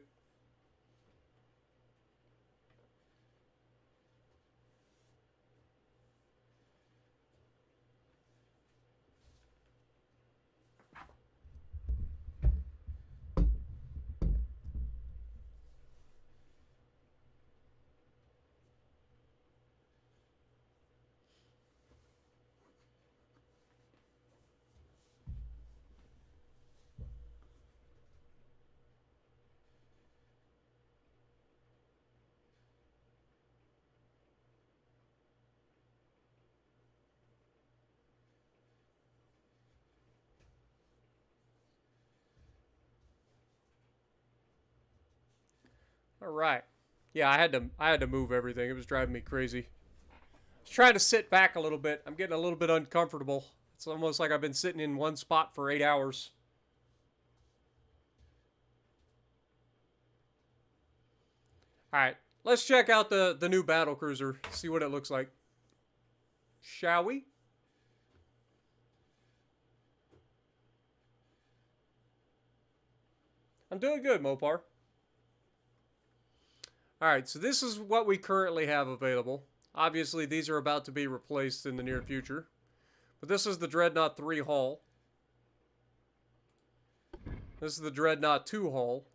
All right. Yeah, I had to move everything. It was driving me crazy. I was trying to sit back a little bit. I'm getting a little bit uncomfortable. It's almost like I've been sitting in one spot for 8 hours. All right, let's check out the new battle cruiser. See what it looks like. Shall we? I'm doing good, Mopar. All right, so this is what we currently have available. Obviously, these are about to be replaced in the near future. But this is the Dreadnought 3 hull. This is the Dreadnought 2 hull.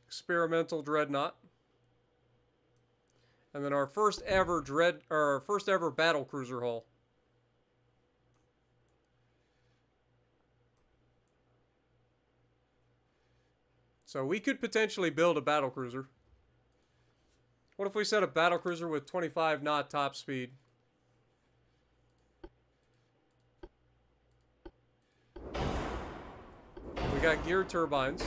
Experimental Dreadnought. And then our first ever battle cruiser hull. So we could potentially build a battle cruiser. What if we set a battle cruiser with 25 knot top speed? We got geared turbines.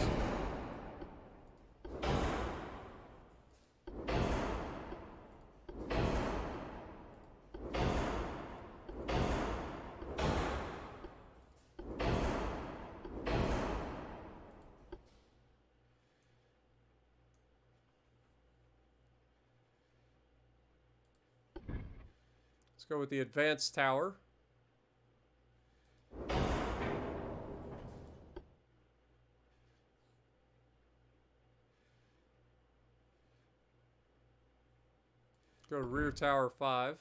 Let's go with the advanced tower. Go to rear tower 5.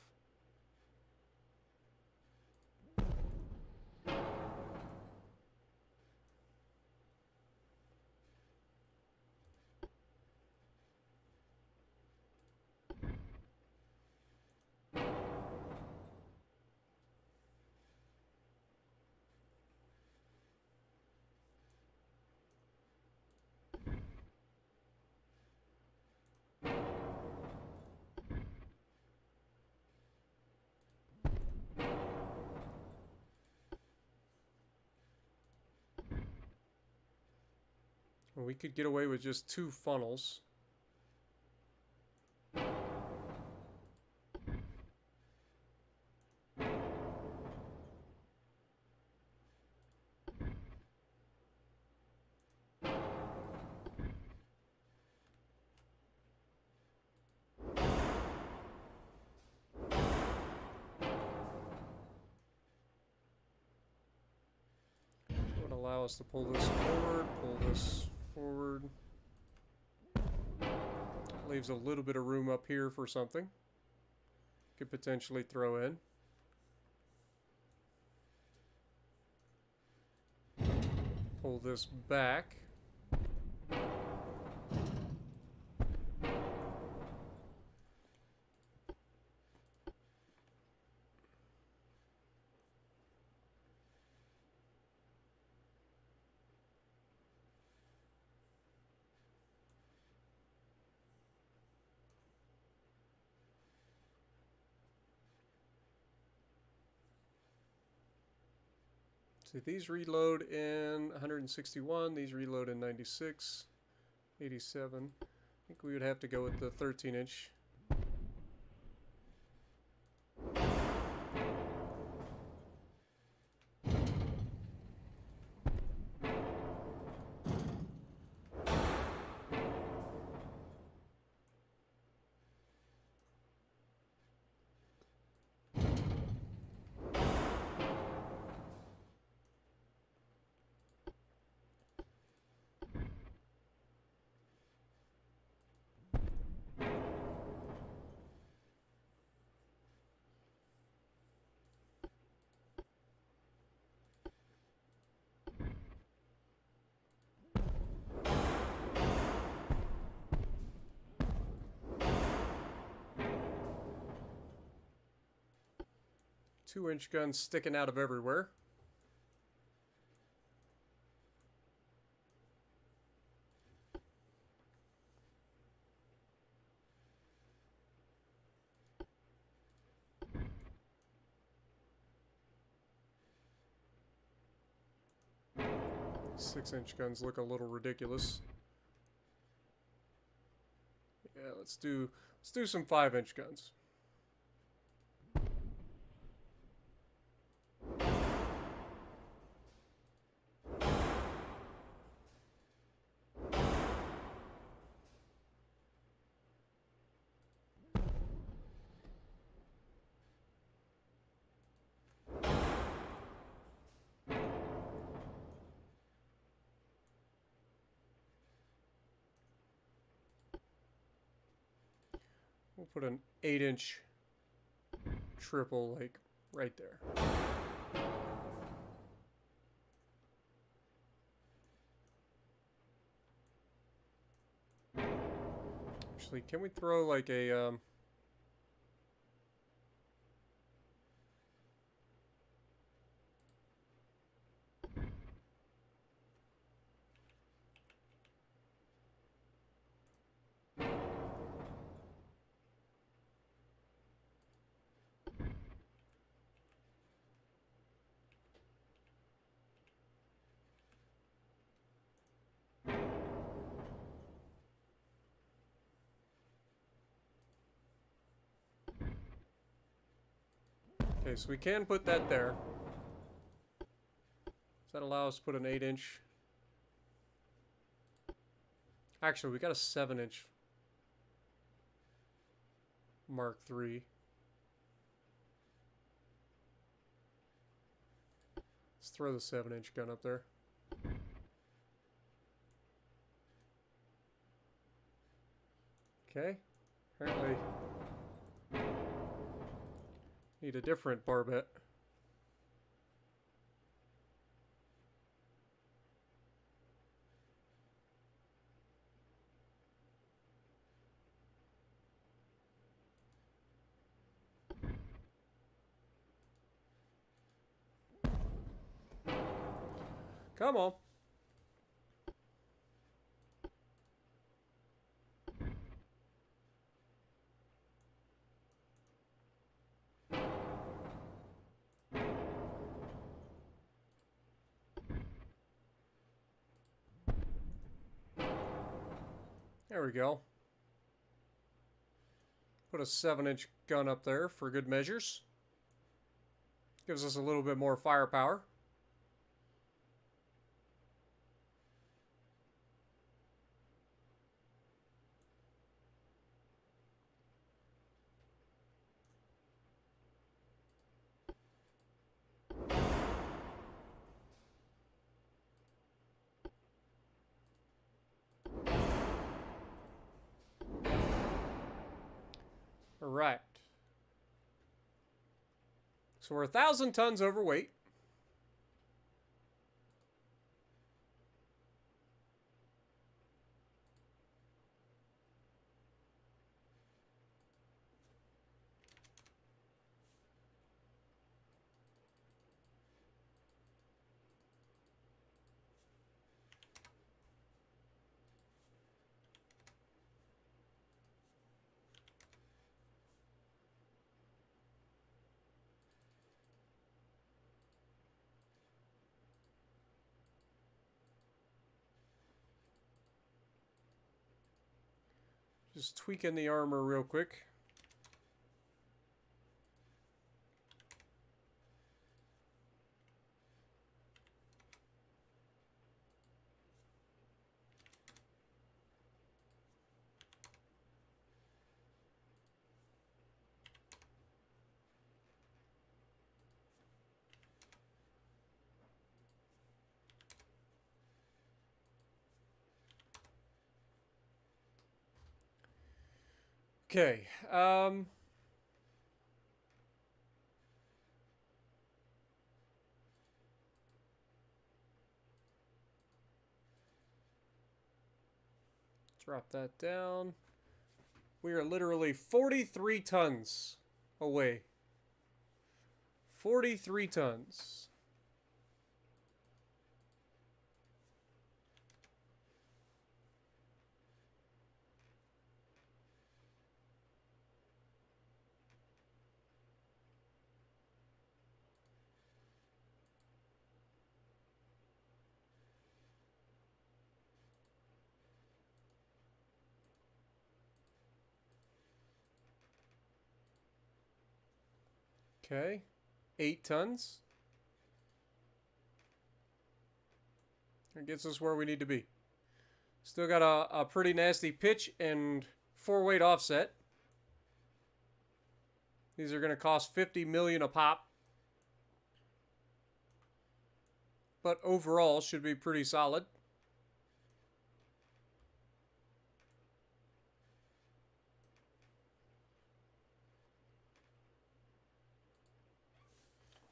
We could get away with just 2 funnels. Would allow us to pull this forward, pull this forward. Leaves a little bit of room up here for something. Could potentially throw in. Pull this back. See, these reload in 161, these reload in 96, 87. I think we would have to go with the 13-inch. Two-inch guns sticking out of everywhere. 6-inch guns look a little ridiculous. Yeah, let's do some 5-inch guns. We'll put an 8-inch triple, like, right there. Actually, can we throw, like, a, okay, so we can put that there. Does that allow us to put an 8-inch? Actually, we got a 7-inch Mark III. Let's throw the 7-inch gun up there. Okay. Apparently need a different barbette. Come on. There we go. Put a 7-inch gun up there for good measures. Gives us a little bit more firepower. All right. So we're 1,000 tons overweight. Just tweaking the armor real quick. Okay. Drop that down. We are literally 43 tons away. 43 tons. Okay. 8 tons. That gets us where we need to be. Still got a pretty nasty pitch and 4-weight offset. These are going to cost $50 million a pop. But overall should be pretty solid.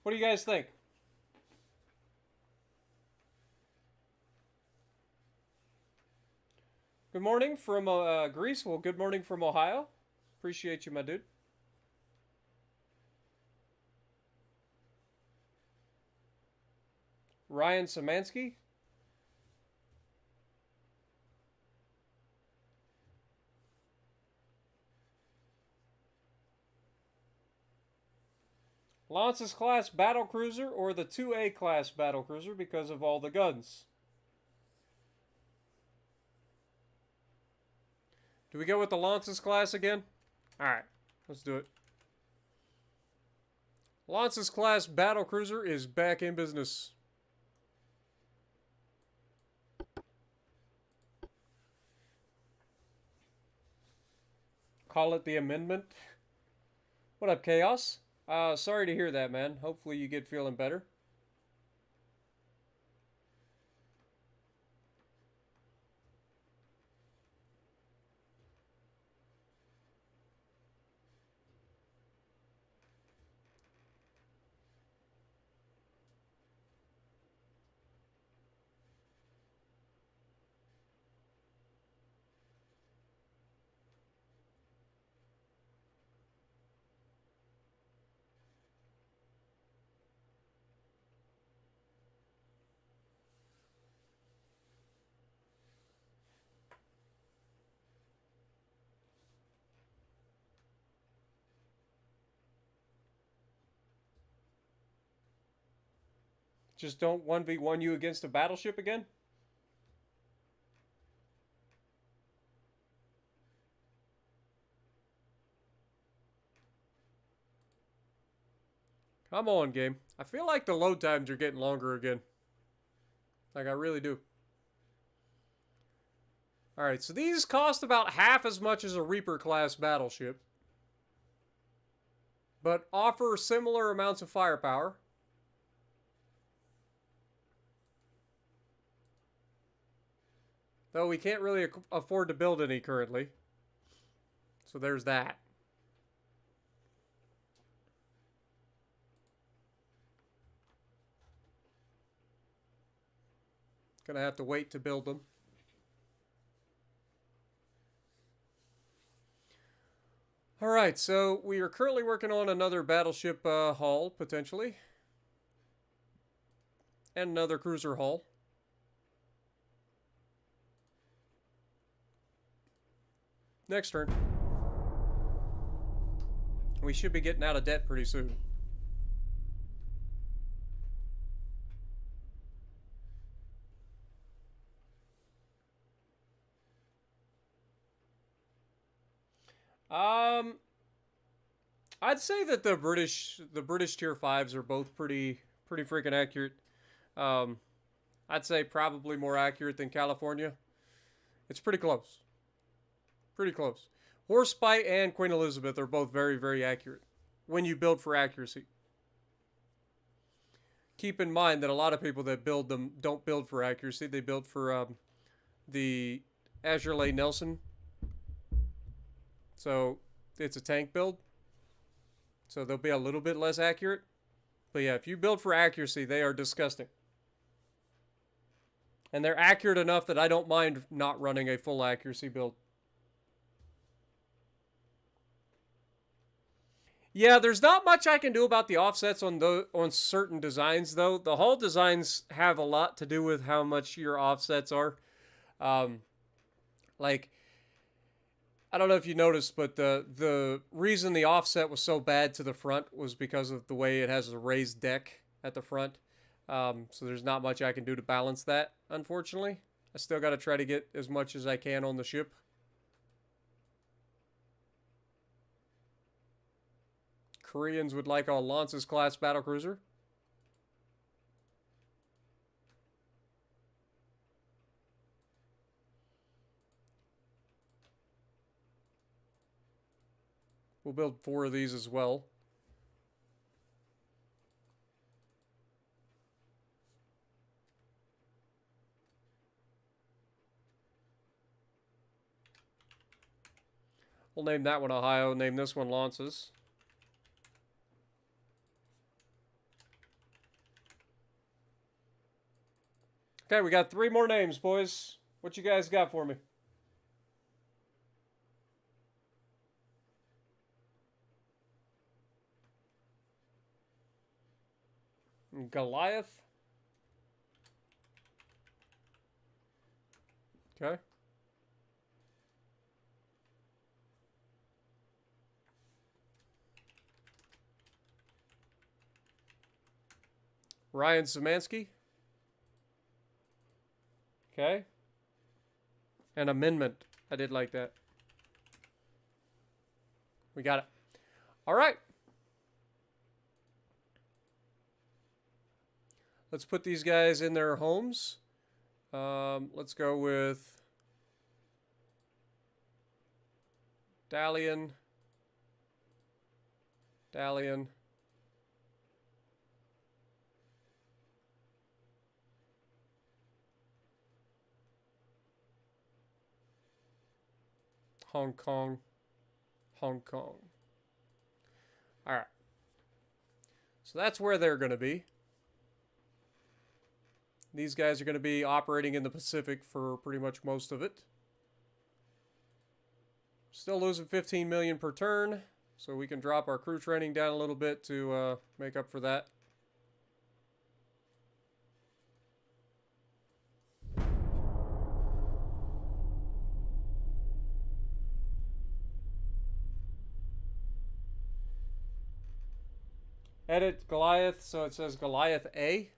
What do you guys think? Good morning from Greece. Well, good morning from Ohio. Appreciate you, my dude. Ryan Samansky. Lance's class battlecruiser or the 2A class battlecruiser because of all the guns. Do we go with the Lance's class again? Alright, let's do it. Lance's class battlecruiser is back in business. Call it the amendment. What up, Chaos? Sorry to hear that, man. Hopefully you get feeling better. Just don't 1v1 you against a battleship again? Come on, game. I feel like the load times are getting longer again. Like, I really do. Alright, so these cost about half as much as a Reaper-class battleship, but offer similar amounts of firepower. Though we can't really afford to build any currently. So there's that. Gonna have to wait to build them. Alright, so we are currently working on another battleship hull, potentially. And another cruiser hull. Next turn. We should be getting out of debt pretty soon. I'd say that the British tier 5s are both pretty freaking accurate. I'd say probably more accurate than California. It's pretty close. Pretty close. Warspite and Queen Elizabeth are both very, very accurate when you build for accuracy. Keep in mind that a lot of people that build them don't build for accuracy. They build for the Azurlay Nelson. So it's a tank build. So they'll be a little bit less accurate. But yeah, if you build for accuracy, they are disgusting. And they're accurate enough that I don't mind not running a full accuracy build. Yeah, there's not much I can do about the offsets on certain designs, though. The hull designs have a lot to do with how much your offsets are. Like, I don't know if you noticed, but the reason the offset was so bad to the front was because of the way it has a raised deck at the front. So there's not much I can do to balance that, unfortunately. I still got to try to get as much as I can on the ship. Koreans would like a Lances class battlecruiser. We'll build 4 of these as well. We'll name that one Ohio, name this one Lances. Okay, we got 3 more names, boys. What you guys got for me? Goliath. Okay. Ryan Szymanski. Okay. An amendment. I did like that. We got it. All right. Let's put these guys in their homes. Let's go with Dalian. Dalian. Hong Kong. Hong Kong. All right. So that's where they're going to be. These guys are going to be operating in the Pacific for pretty much most of it. Still losing 15 million per turn, so we can drop our crew training down a little bit to make up for that. Edit Goliath, so it says Goliath A.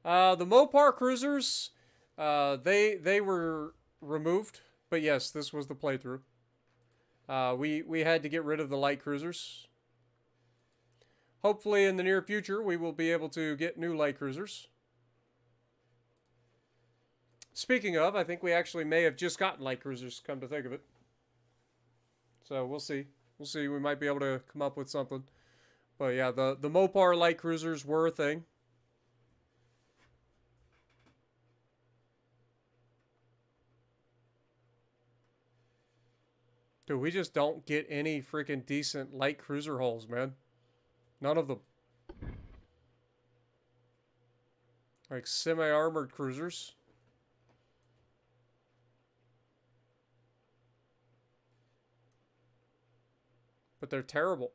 The Mopar cruisers, they were removed, but yes, this was the playthrough. We had to get rid of the light cruisers. Hopefully in the near future we will be able to get new light cruisers. Speaking of, I think we actually may have just gotten light cruisers, come to think of it. So we'll see. We'll see. We might be able to come up with something. But yeah, the Mopar light cruisers were a thing. Dude, we just don't get any freaking decent light cruiser hulls, man. None of them. Like semi-armored cruisers. But they're terrible.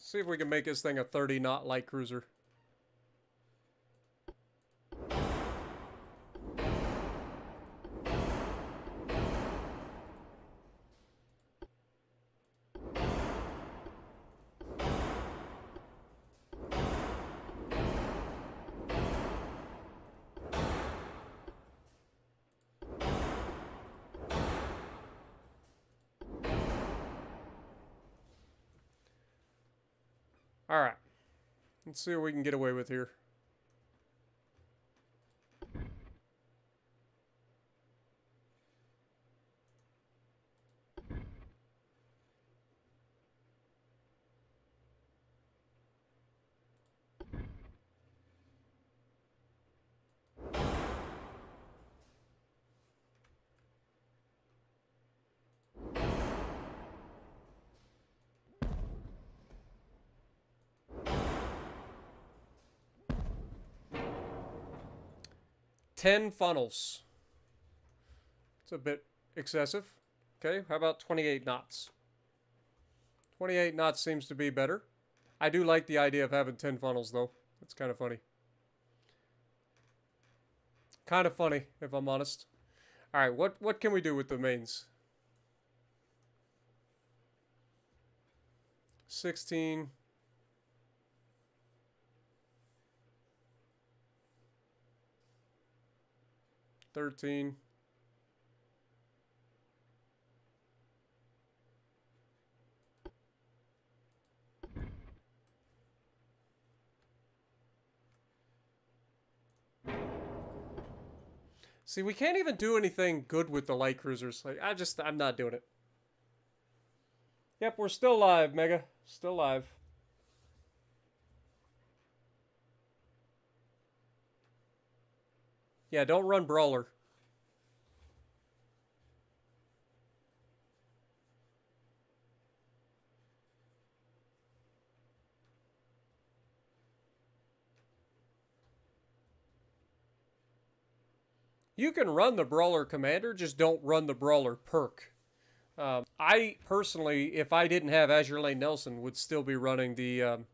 See if we can make this thing a 30-knot light cruiser. All right. Let's see what we can get away with here. 10 funnels. It's a bit excessive. Okay, how about 28 knots? 28 knots seems to be better. I do like the idea of having 10 funnels, though. It's kind of funny. Kind of funny, if I'm honest. All right, what can we do with the mains? 16. $13. See, we can't even do anything good with the light cruisers. Like, I'm not doing it. Yep, we're still live, Mega. Still live. Yeah, don't run Brawler. You can run the Brawler Commander, just don't run the Brawler perk. I personally, if I didn't have Azure Lane Nelson, would still be running the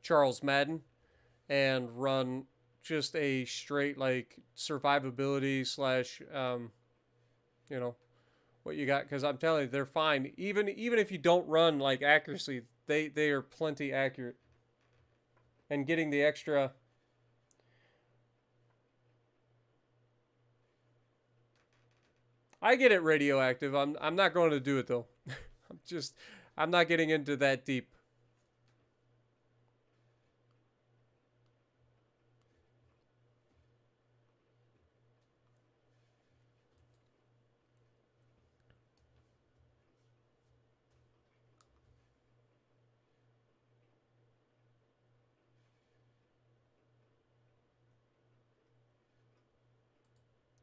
Charles Madden and run just a straight like survivability slash you know what you got, because I'm telling you they're fine. Even if you don't run like accuracy, they are plenty accurate. And getting the extra. I get it radioactive. I'm not going to do it though. I'm not getting into that deep.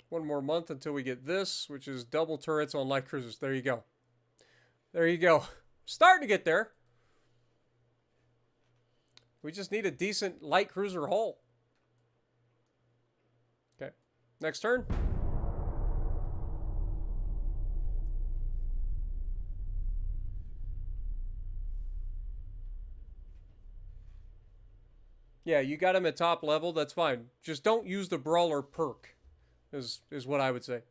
One more month until we get this, which is double turrets on light cruisers. There you go. There you go. Starting to get there. We just need a decent light cruiser hull. Okay. Next turn. Yeah, you got him at top level. That's fine. Just don't use the Brawler perk. Is what I would say.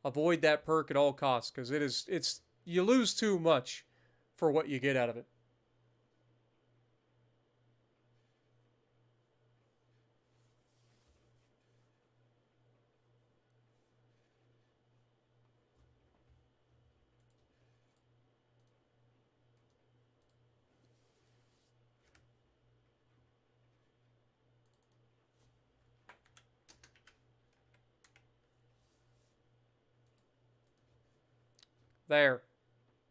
Avoid that perk at all costs, because it's you lose too much for what you get out of it. There.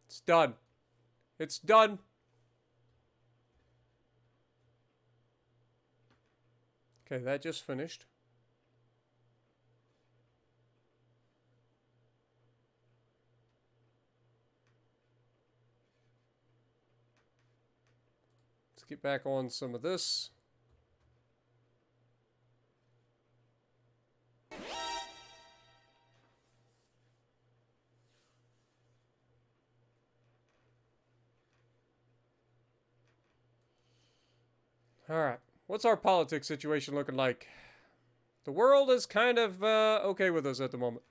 It's done. It's done. Okay, that just finished. Let's get back on some of this. All right. What's our politics situation looking like? The world is kind of okay with us at the moment.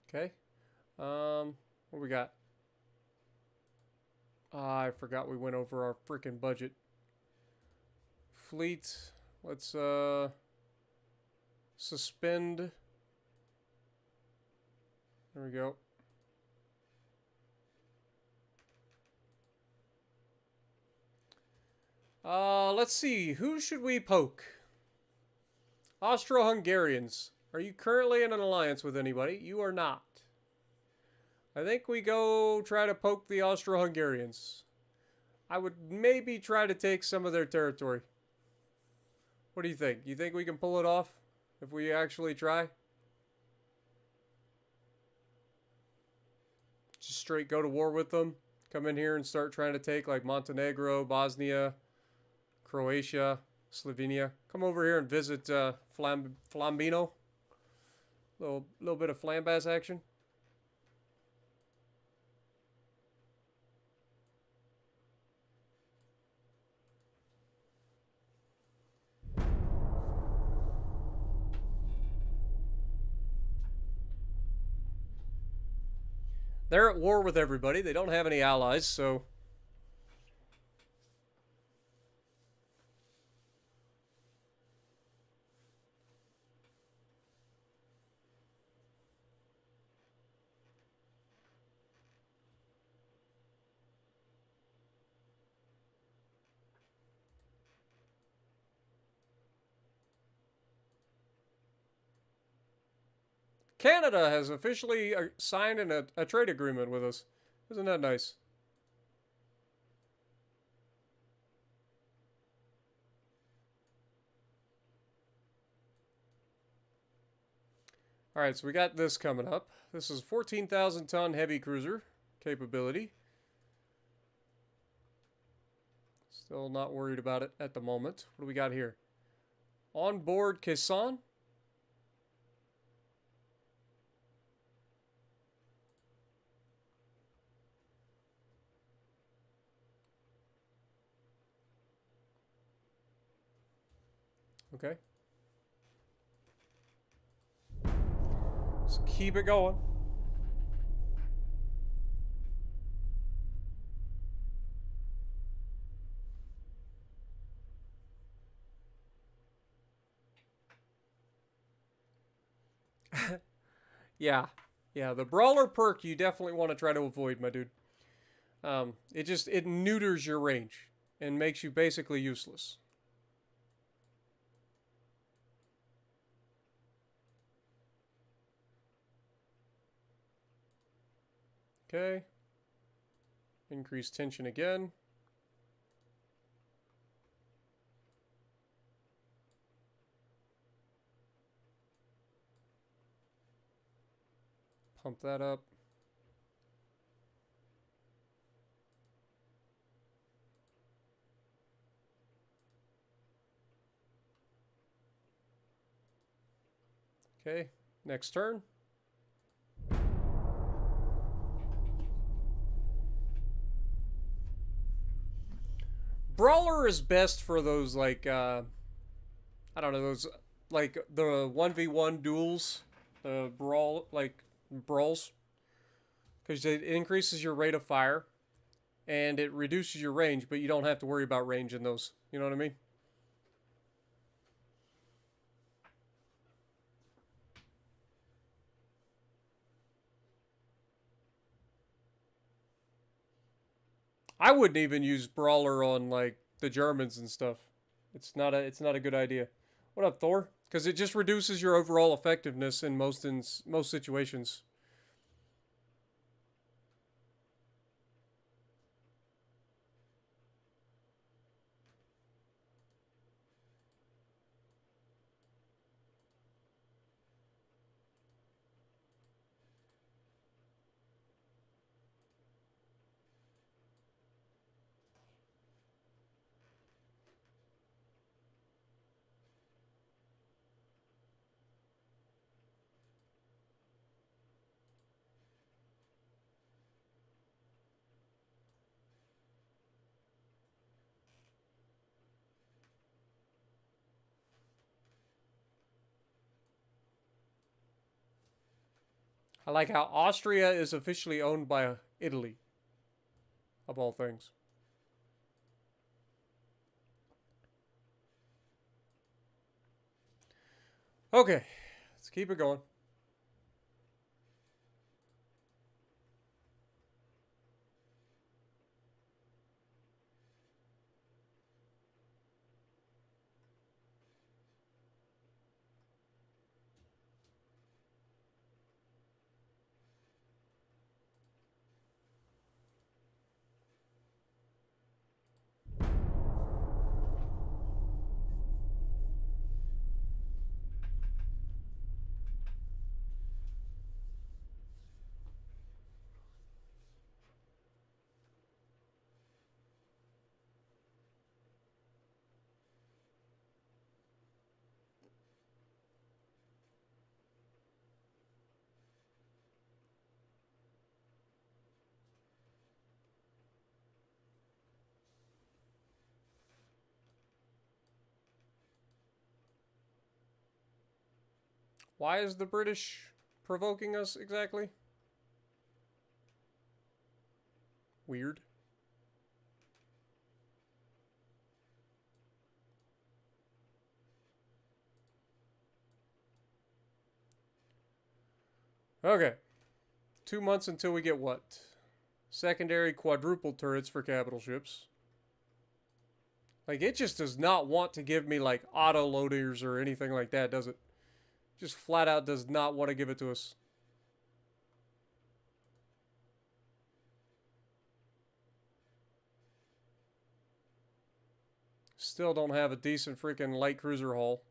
Okay. What we got? I forgot we went over our freaking budget. Fleet. Let's suspend. There we go. Let's see. Who should we poke? Austro-Hungarians. Are you currently in an alliance with anybody? You are not. I think we go try to poke the Austro-Hungarians. I would maybe try to take some of their territory. What do you think? You think we can pull it off if we actually try? Just straight go to war with them? Come in here and start trying to take like Montenegro, Bosnia, Croatia, Slovenia. Come over here and visit Flambino. Little bit of flambaz action. They're at war with everybody. They don't have any allies, so... Canada has officially signed a trade agreement with us. Isn't that nice? All right, so we got this coming up. This is 14,000 ton heavy cruiser capability. Still not worried about it at the moment. What do we got here? On board Quezon. Okay. Let's keep it going. Yeah. Yeah, the brawler perk you definitely want to try to avoid, my dude. It neuters your range and makes you basically useless. Okay. Increase tension again. Pump that up. Okay, next turn. Brawler is best for those, like, I don't know, those, like, the 1v1 duels, brawls. Because it increases your rate of fire, and it reduces your range, but you don't have to worry about range in those. You know what I mean? I wouldn't even use brawler on like the Germans and stuff. It's not a good idea. What up, Thor? Because it just reduces your overall effectiveness in most situations. I like how Austria is officially owned by Italy, of all things. Okay, let's keep it going. Why is the British provoking us exactly? Weird. Okay. 2 months until we get what? Secondary quadruple turrets for capital ships. Like, it just does not want to give me, like, auto loaders or anything like that, does it? Just flat out does not want to give it to us. Still don't have a decent freaking light cruiser hull.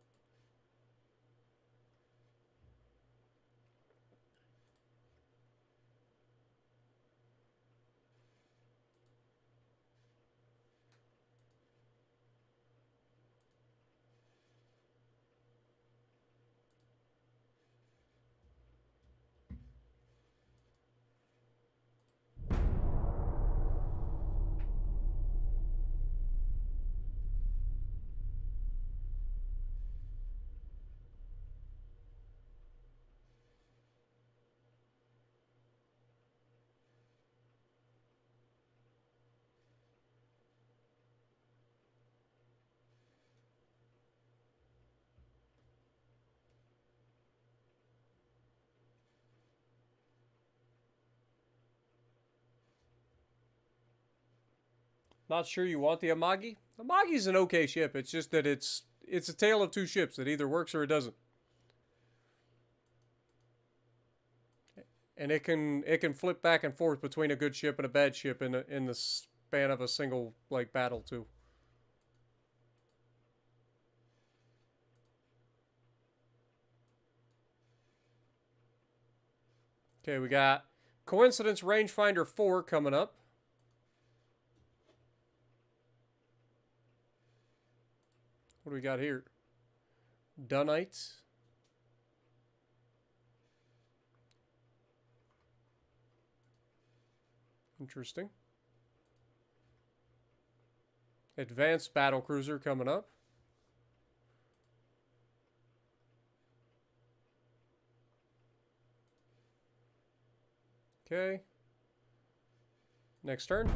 Not sure you want the Amagi? Amagi's an okay ship. It's just that it's a tale of two ships. It either works or it doesn't. And it can flip back and forth between a good ship and a bad ship in the span of a single like battle too. Okay, we got Coincidence Rangefinder 4 coming up. What do we got here? Dunites. Interesting. Advanced Battle Cruiser coming up. Okay. Next turn.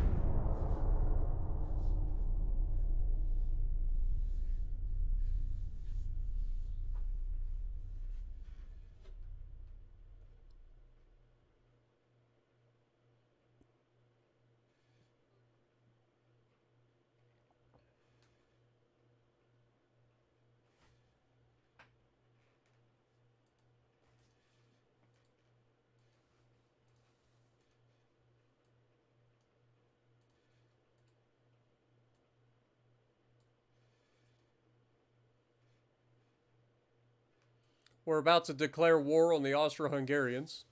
We're about to declare war on the Austro-Hungarians.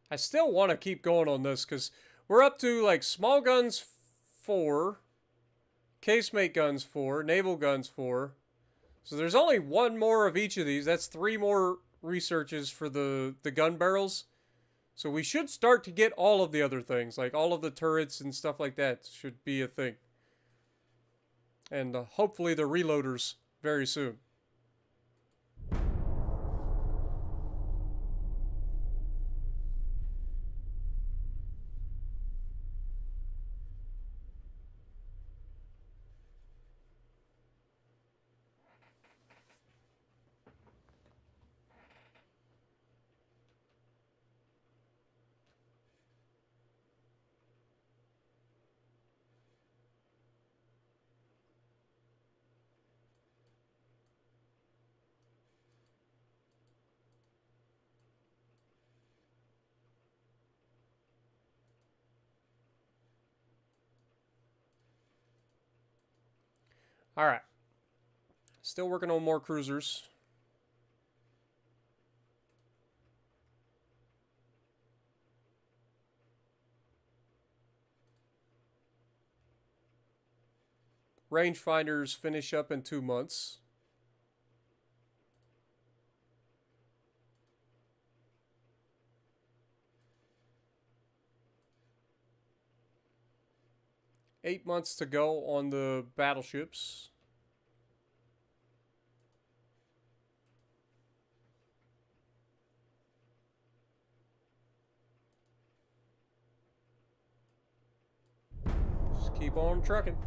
I still want to keep going on this because we're up to like small guns 4, casemate guns 4, naval guns 4. So there's only one more of each of these. That's 3 more researches for the gun barrels. So we should start to get all of the other things, like all of the turrets and stuff like that should be a thing. And hopefully the reloaders very soon. All right. Still working on more cruisers. Rangefinders finish up in 2 months. 8 months to go on the battleships. Just keep on trucking.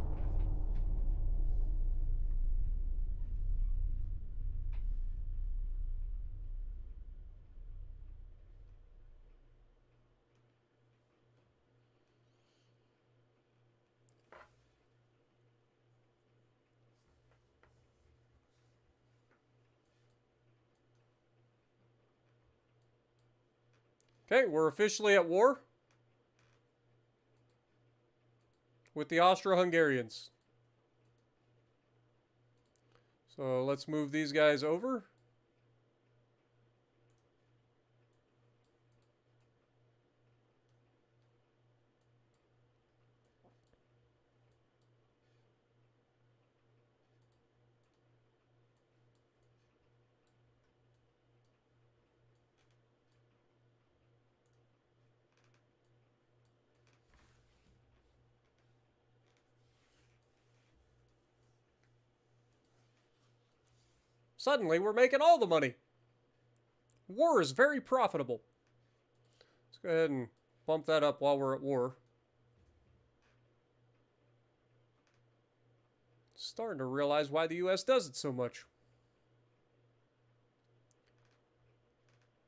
Okay, we're officially at war with the Austro-Hungarians. So let's move these guys over. Suddenly, we're making all the money. War is very profitable. Let's go ahead and bump that up while we're at war. Starting to realize why the U.S. does it so much.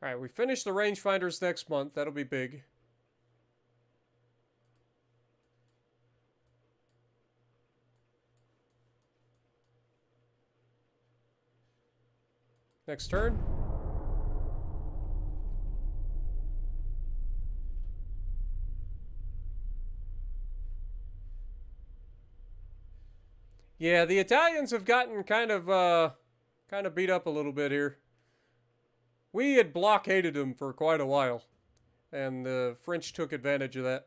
Alright, we finish the rangefinders next month. That'll be big. Next turn. Yeah, the Italians have gotten kind of beat up a little bit here. We had blockaded them for quite a while, and the French took advantage of that.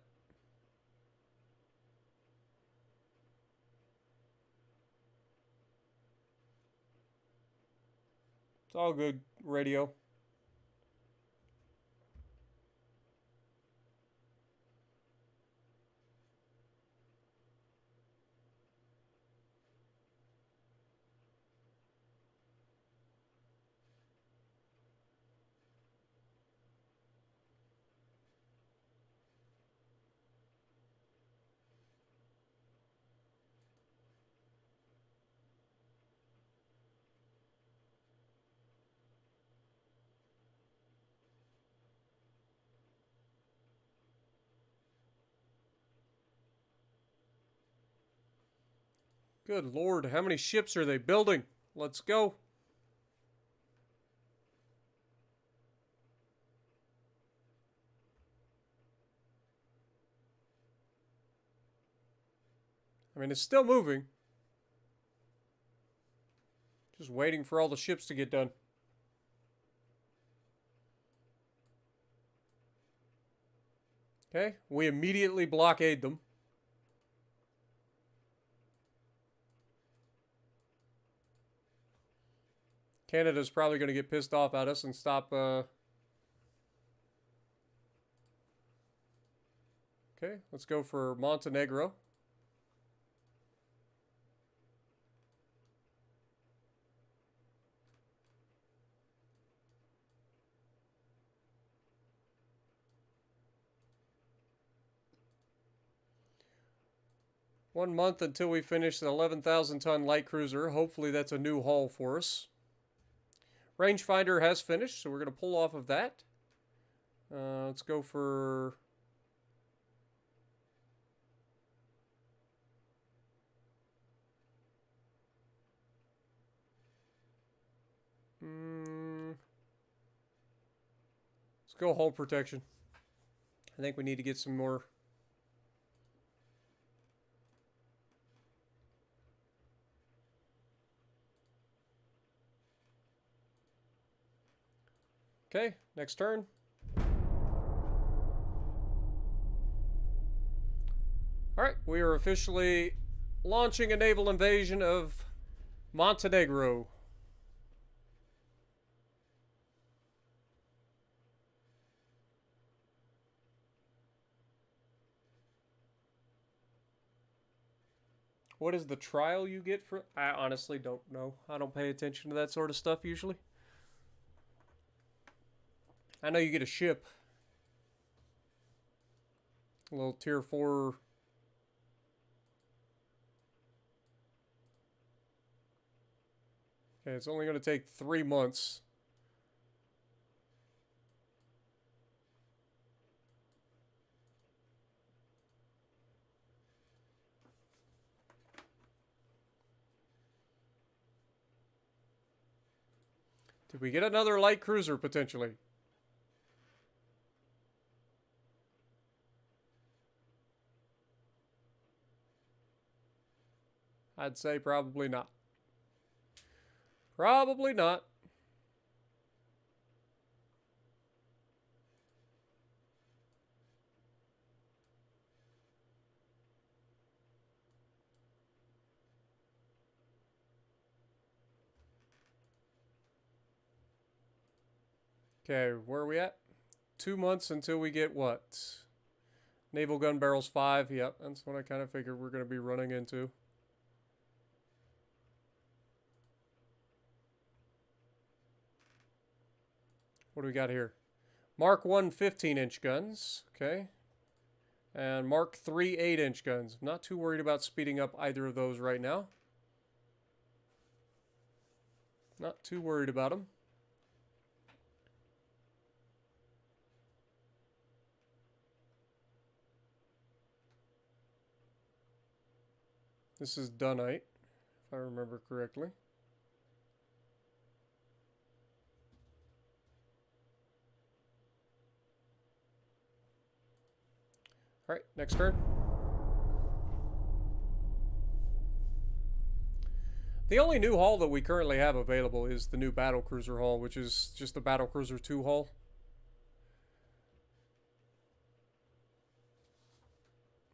It's all good, radio. Good Lord, how many ships are they building? Let's go. I mean, it's still moving. Just waiting for all the ships to get done. Okay, we immediately blockade them. Canada's probably going to get pissed off at us and stop. Okay, let's go for Montenegro. One month until we finish the 11,000-ton light cruiser. Hopefully that's a new hull for us. Rangefinder has finished, so we're going to pull off of that. Let's go for... Let's go hull protection. I think we need to get some more... Okay, next turn. Alright, we are officially launching a naval invasion of Montenegro. What is the trial you get for? I honestly don't know. I don't pay attention to that sort of stuff usually. I know you get a ship. A little tier 4. Okay, it's only going to take 3 months. Did we get another light cruiser potentially? I'd say probably not. Probably not. Okay, where are we at? 2 months until we get what? Naval gun barrels 5. Yep, that's what I kind of figured we're going to be running into. What do we got here? Mark 1 15-inch guns. Okay. And Mark 3 8-inch guns. I'm not too worried about speeding up either of those right now. Not too worried about them. This is Dunite, if I remember correctly. All right, next turn. The only new hull that we currently have available is the new battlecruiser hull, which is just the battlecruiser 2 hull.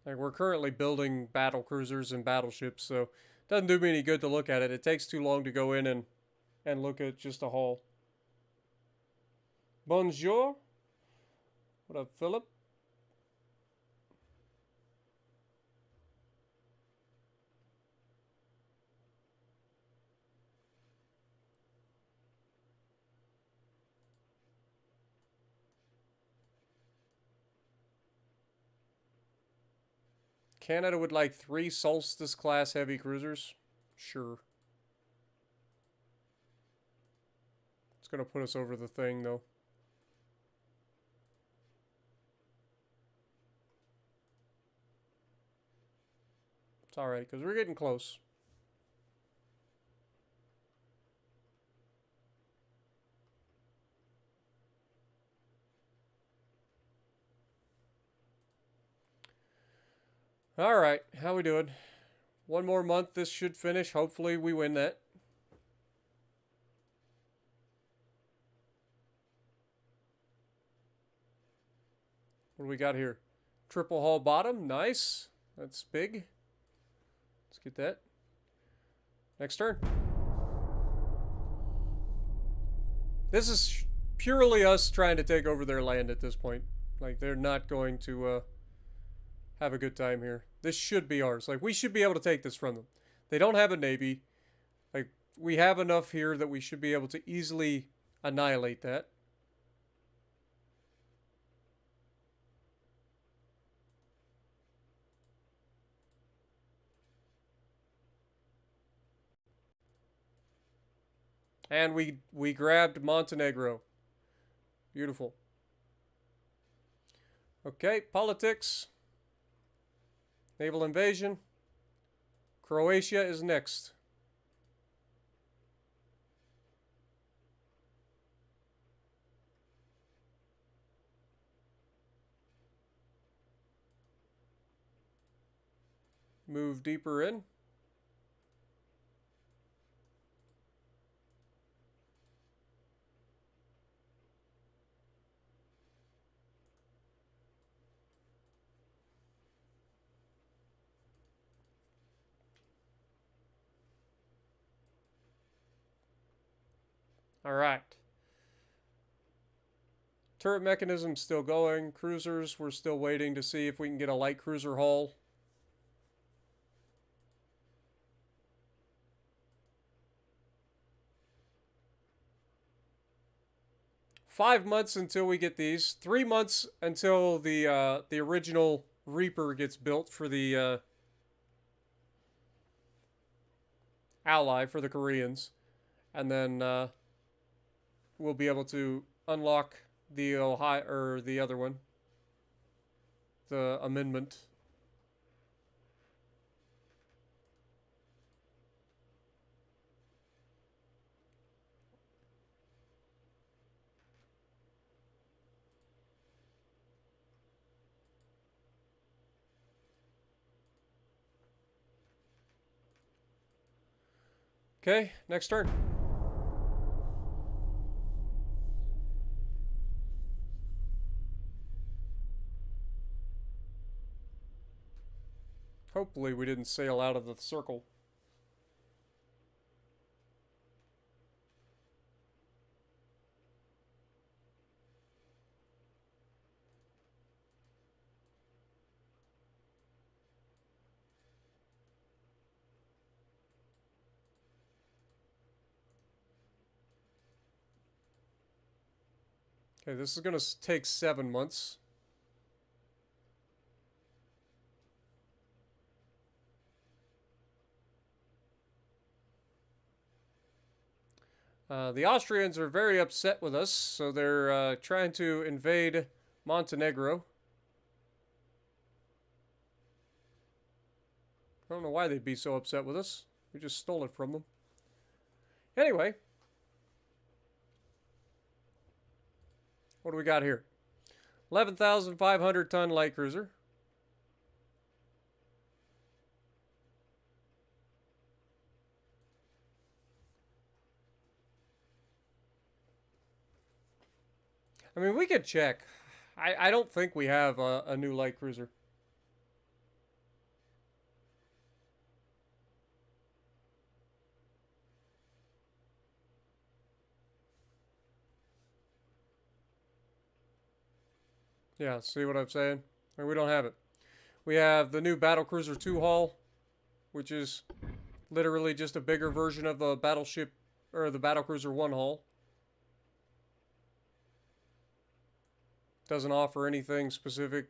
Like, we're currently building battlecruisers and battleships, so it doesn't do me any good to look at it. It takes too long to go in and look at just a hull. Bonjour. What up, Philip? Canada would like 3 Solstice-class heavy cruisers. Sure. It's going to put us over the thing, though. It's alright, because we're getting close. Alright, how we doing? 1 more month, this should finish. Hopefully we win that. What do we got here? Triple hull bottom, nice. That's big. Let's get that. Next turn. This is purely us trying to take over their land at this point. Like, they're not going to have a good time here. This should be ours. Like, we should be able to take this from them. They don't have a navy. Like, we have enough here that we should be able to easily annihilate that. And we grabbed Montenegro. Beautiful. Okay, politics. Naval invasion. Croatia is next. Move deeper in. All right. Turret mechanism still going. Cruisers, we're still waiting to see if we can get a light cruiser hull. 5 months until we get these. 3 months until the original Reaper gets built for the ally for the Koreans, and then we'll be able to unlock the Ohio or the other one, the amendment. Okay, next turn. Hopefully we didn't sail out of the circle. Okay, this is going to take 7 months. The Austrians are very upset with us, so they're trying to invade Montenegro. I don't know why they'd be so upset with us. We just stole it from them. Anyway. What do we got here? 11,500 ton light cruiser. I mean, we could check. I don't think we have a new light cruiser. Yeah, see what I'm saying? I mean, we don't have it. We have the new Battlecruiser 2 hull, which is literally just a bigger version of the battleship, or the Battlecruiser 1 hull. Doesn't offer anything specific.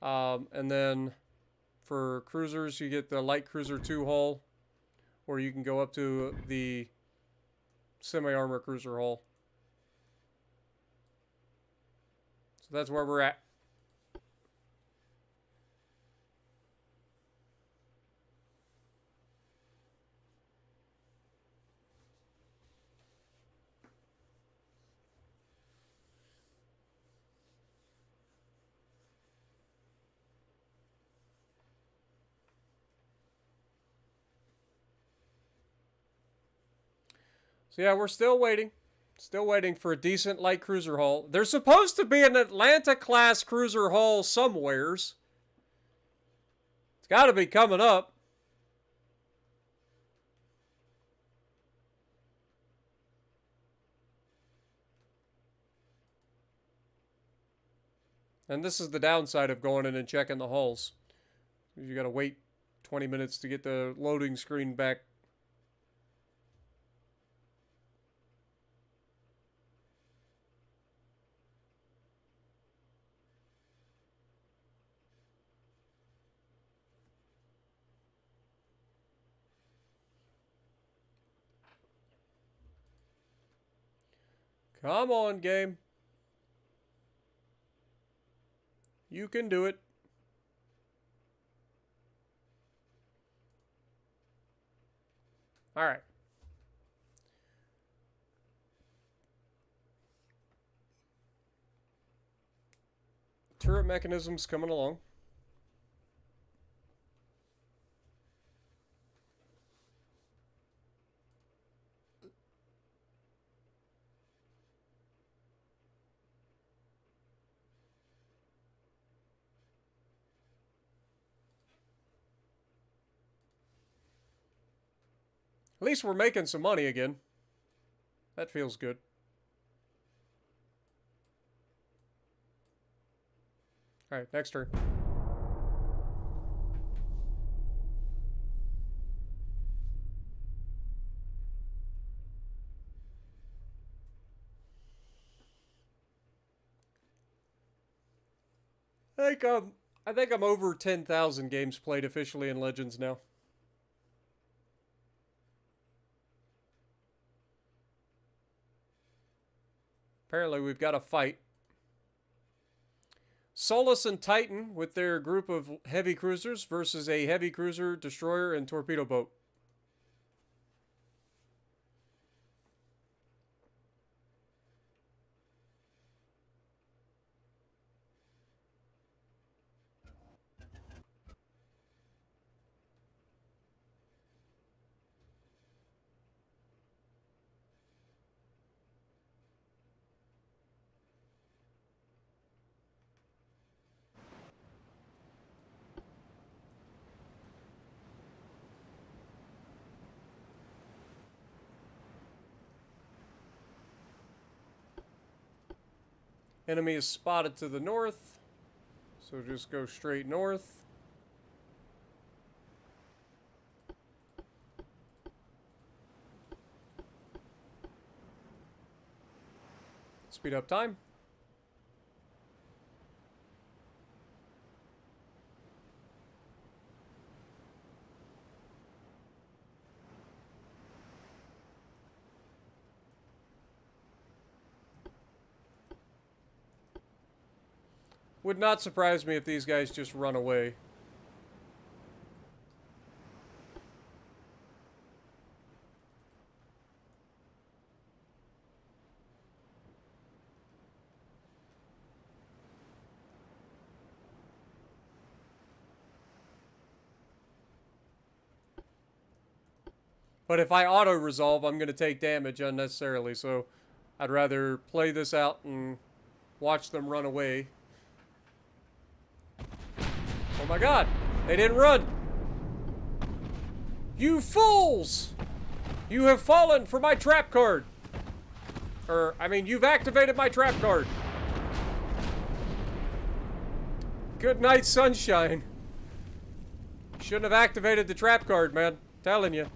And then for cruisers, you get the Light Cruiser 2 hull, or you can go up to the Semi-Armor Cruiser hull. So that's where we're at. So yeah, we're still waiting. Still waiting for a decent light cruiser hull. There's supposed to be an Atlanta-class cruiser hull somewheres. It's got to be coming up. And this is the downside of going in and checking the hulls. You got to wait 20 minutes to get the loading screen back. Come on, game. You can do it. All right. Turret mechanisms coming along. At least we're making some money again. That feels good. All right, next turn. I think I think I'm over 10,000 games played officially in Legends now. Apparently we've got a fight. Solus and Titan with their group of heavy cruisers versus a heavy cruiser, destroyer, and torpedo boat. Enemy is spotted to the north, so just go straight north. Speed up time. Would not surprise me if these guys just run away. But if I auto-resolve, I'm going to take damage unnecessarily, so I'd rather play this out and watch them run away. Oh my god! They didn't run! You fools! You have fallen for my trap card! You've activated my trap card. Good night, sunshine. Shouldn't have activated the trap card, man. Telling you.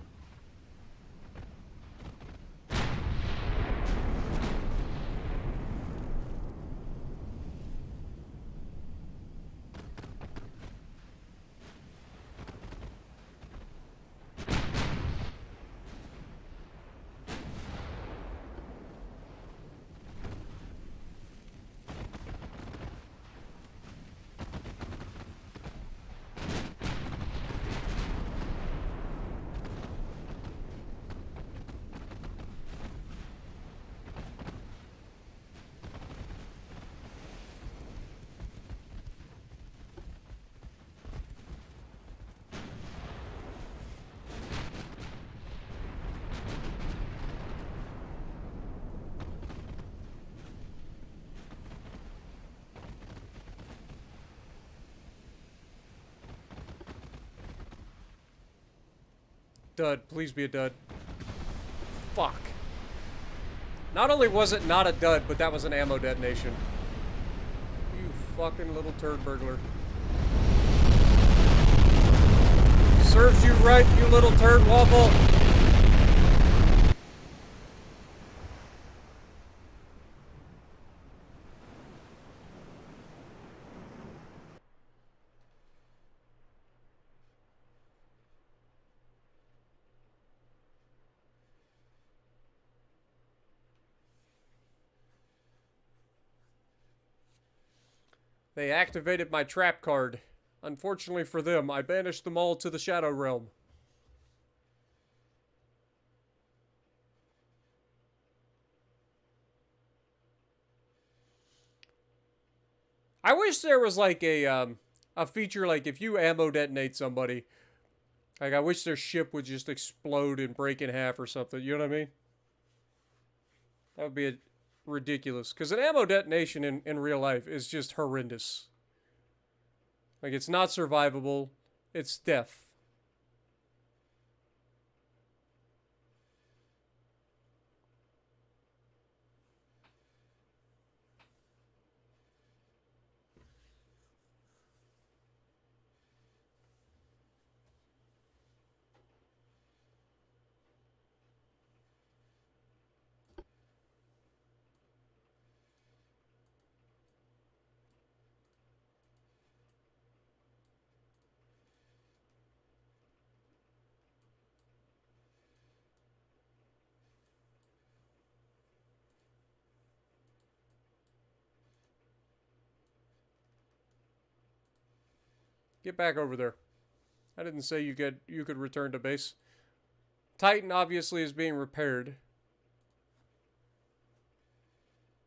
Dud. Please be a dud. Fuck. Not only was it not a dud, but that was an ammo detonation. You fucking little turd burglar. Serves you right, you little turd waffle. They activated my trap card. Unfortunately for them, I banished them all to the Shadow Realm. I wish there was like a feature like if you ammo detonate somebody, like I wish their ship would just explode and break in half or something. You know what I mean? That would be ridiculous. Because an ammo detonation in real life is just horrendous. Like, it's not survivable. It's death. Get back over there. I didn't say you could return to base. Titan obviously is being repaired.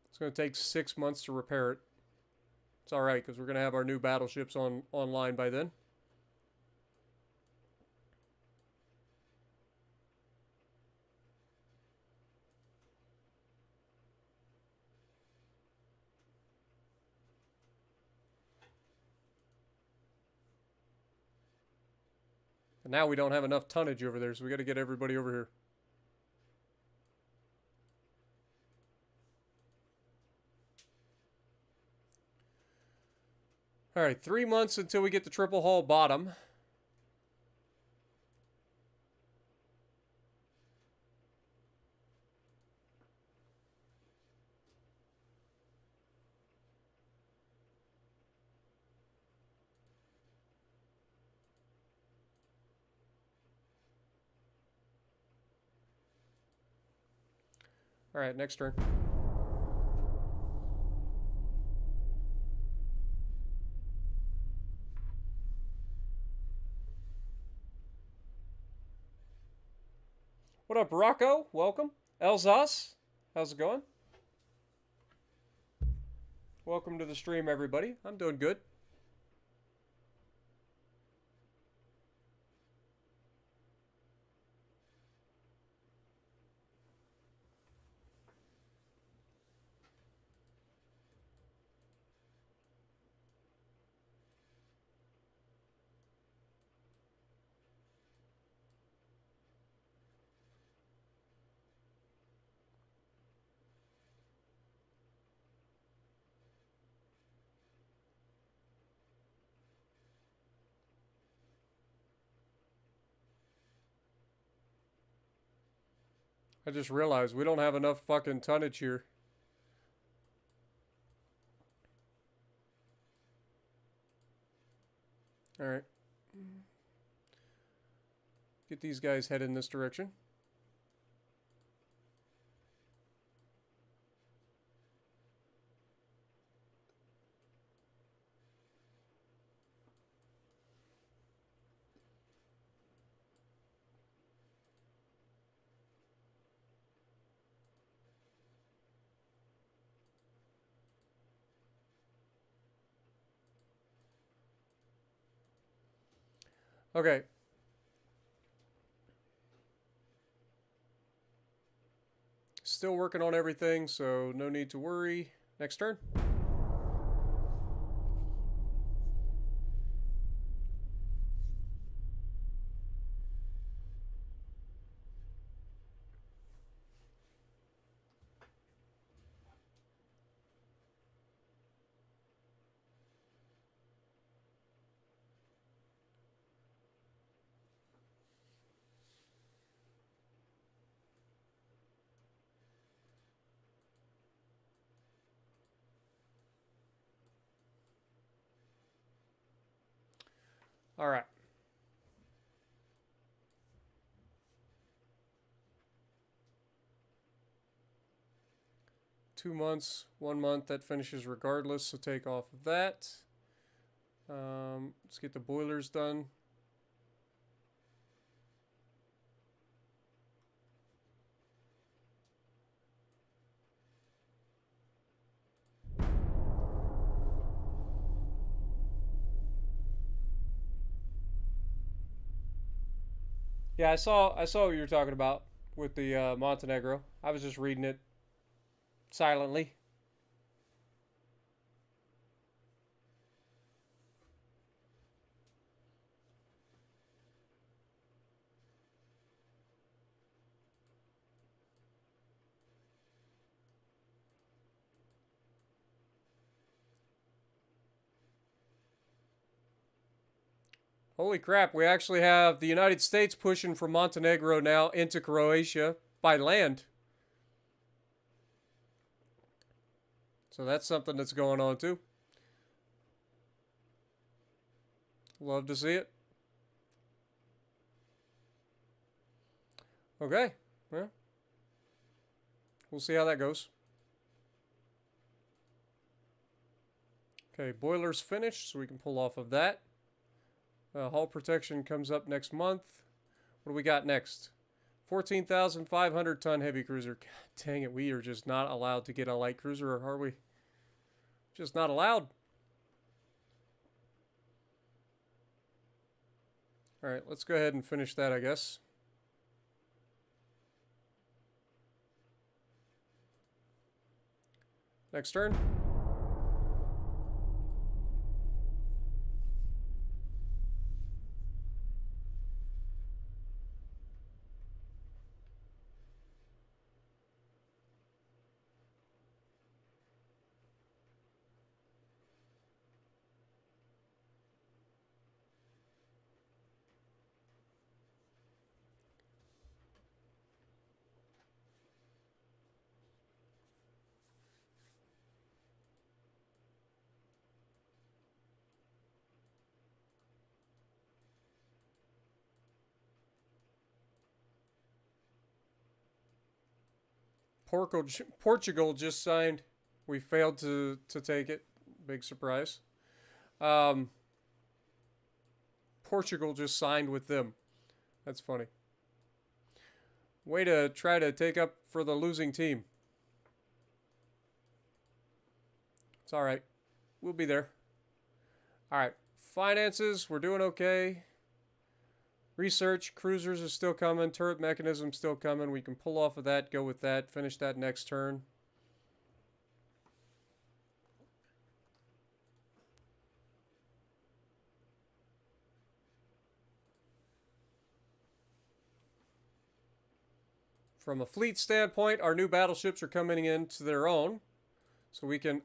It's going to take 6 months to repair it. It's all right because we're going to have our new battleships online by then. And now we don't have enough tonnage over there, so we got to get everybody over here. All right, 3 months until we get the triple hull bottom. All right, next turn. What up, Rocco? Welcome. Elzas, how's it going? Welcome to the stream, everybody. I'm doing good. I just realized we don't have enough fucking tonnage here. All right. Get these guys headed in this direction. Okay. Still working on everything, so no need to worry. Next turn. All right. Two months, 1 month, that finishes regardless, so take off of that. Let's get the boilers done. Yeah, I saw what you were talking about with the Montenegro. I was just reading it silently. Holy crap, we actually have the United States pushing from Montenegro now into Croatia by land. So that's something that's going on too. Love to see it. Okay, well, we'll see how that goes. Okay, boiler's finished, so we can pull off of that. Hull protection comes up next month. What do we got next? 14,500 ton heavy cruiser. God dang it, we are just not allowed to get a light cruiser, or are we? Just not allowed. Alright, let's go ahead and finish that, I guess. Next turn. Portugal just signed. We failed to take it. Big surprise. Portugal just signed with them. That's funny. Way to try to take up for the losing team. It's alright. We'll be there. Alright. Finances, we're doing okay. Research, cruisers are still coming. Turret mechanism still coming. We can pull off of that, go with that, finish that next turn. From a fleet standpoint, our new battleships are coming into their own. So we can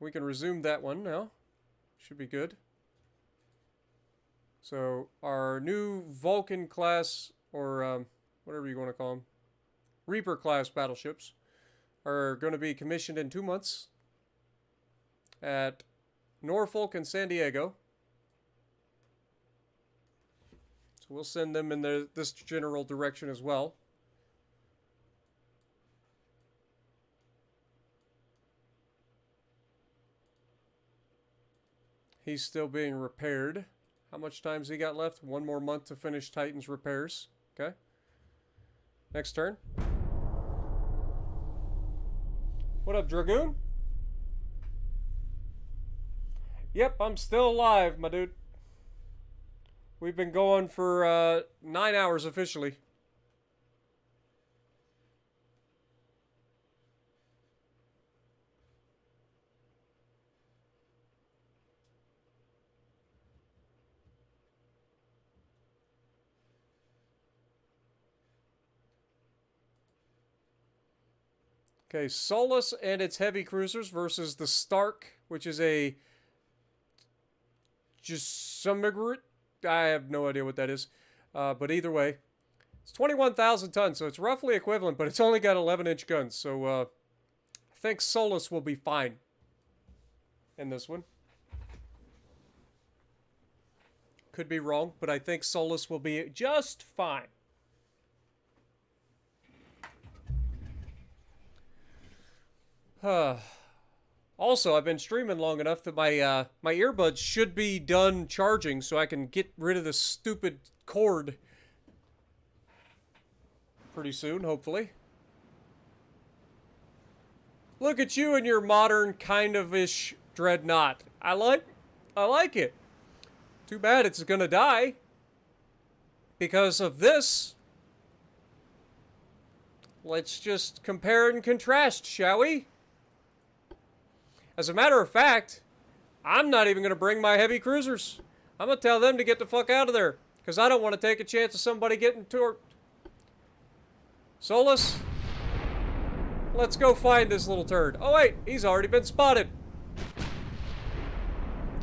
resume that one now. Should be good. So our new Vulcan class, or whatever you want to call them, Reaper class battleships are going to be commissioned in 2 months at Norfolk and San Diego. So we'll send them in this general direction as well. He's still being repaired. How much time's he got left? 1 more month to finish Titan's repairs. Okay. Next turn. What up, Dragoon? Yep, I'm still alive, my dude. We've been going for 9 hours officially. Okay, Solus and its heavy cruisers versus the Stark, which is a Jusumigrit. I have no idea what that is. But either way, it's 21,000 tons, so it's roughly equivalent, but it's only got 11-inch guns. So I think Solus will be fine in this one. Could be wrong, but I think Solus will be just fine. Also, I've been streaming long enough that my my earbuds should be done charging, so I can get rid of this stupid cord pretty soon, hopefully. Look at you and your modern kind of-ish dreadnought. I like it. Too bad it's gonna die because of this. Let's just compare and contrast, shall we? As a matter of fact, I'm not even going to bring my heavy cruisers. I'm going to tell them to get the fuck out of there. Because I don't want to take a chance of somebody getting torqued. Solus, let's go find this little turd. Oh wait, he's already been spotted.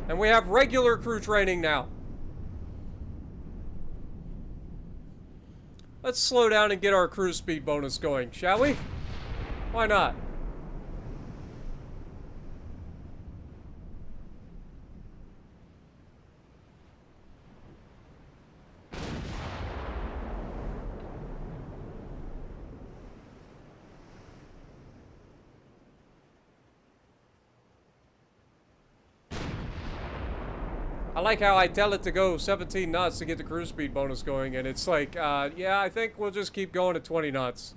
And we have regular crew training now. Let's slow down and get our cruise speed bonus going, shall we? Why not? I like how I tell it to go 17 knots to get the cruise speed bonus going, and it's like, yeah, I think we'll just keep going at 20 knots.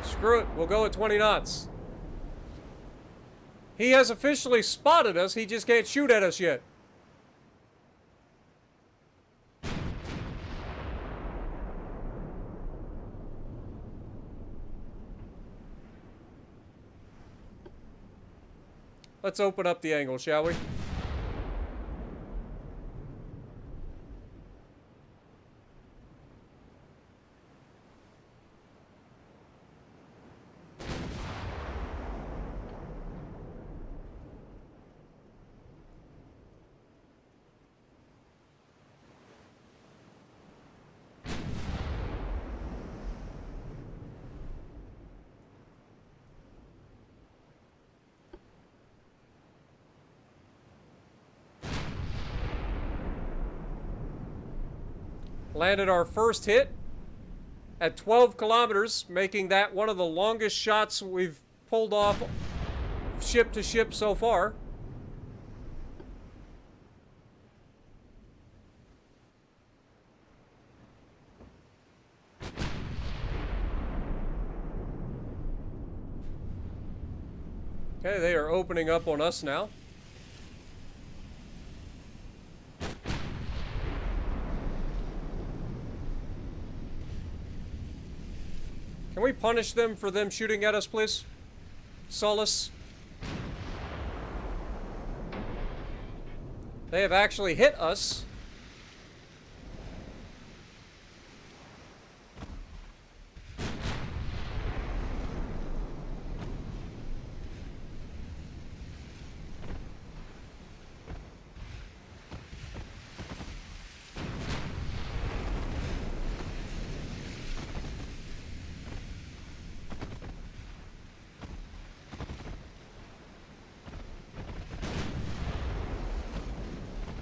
Screw it, we'll go at 20 knots. He has officially spotted us, he just can't shoot at us yet. Let's open up the angle, shall we? Landed our first hit at 12 kilometers, making that one of the longest shots we've pulled off ship to ship so far. Okay, they are opening up on us now. Can we punish them for them shooting at us, please? Solace. They have actually hit us.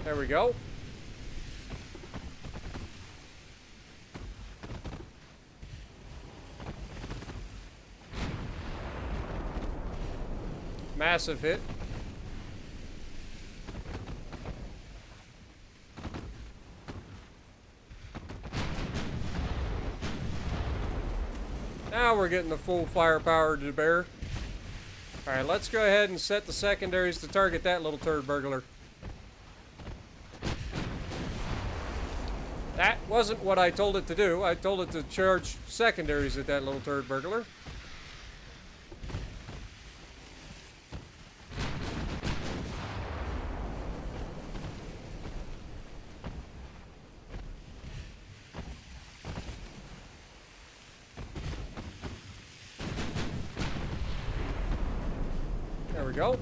There we go. Massive hit. Now we're getting the full firepower to bear. Alright, let's go ahead and set the secondaries to target that little turd burglar. That wasn't what I told it to do. I told it to charge secondaries at that little turd burglar. There we go.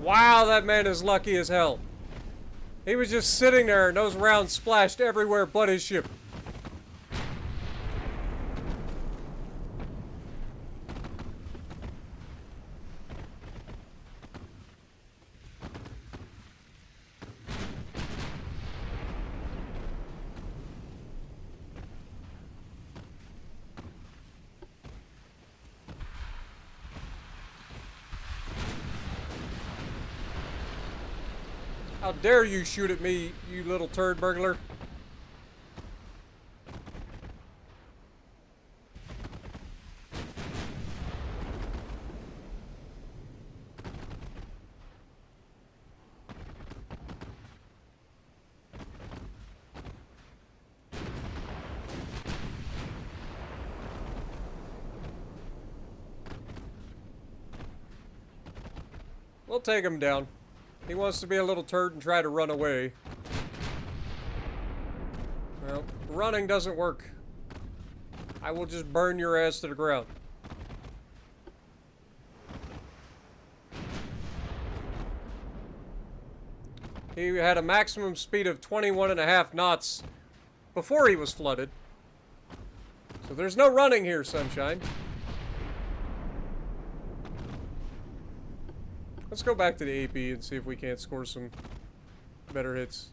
Wow, that man is lucky as hell. He was just sitting there and those rounds splashed everywhere but his ship. How dare you shoot at me, you little turd burglar? We'll take him down. He wants to be a little turd and try to run away. Well, running doesn't work. I will just burn your ass to the ground. He had a maximum speed of 21.5 knots before he was flooded. So there's no running here, sunshine. Let's go back to the AP and see if we can't score some better hits.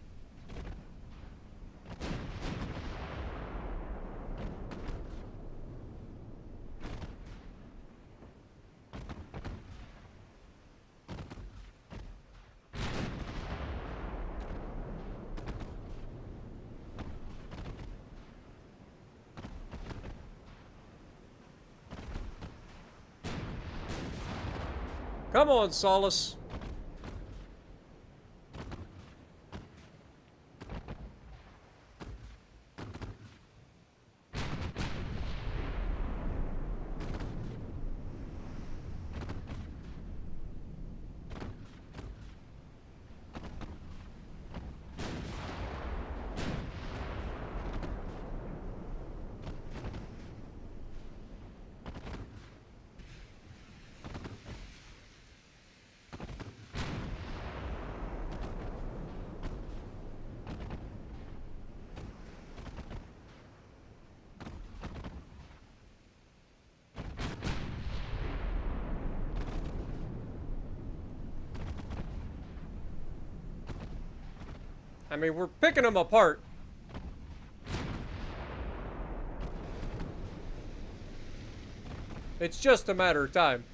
Come on, Solace. I mean, we're picking them apart. It's just a matter of time.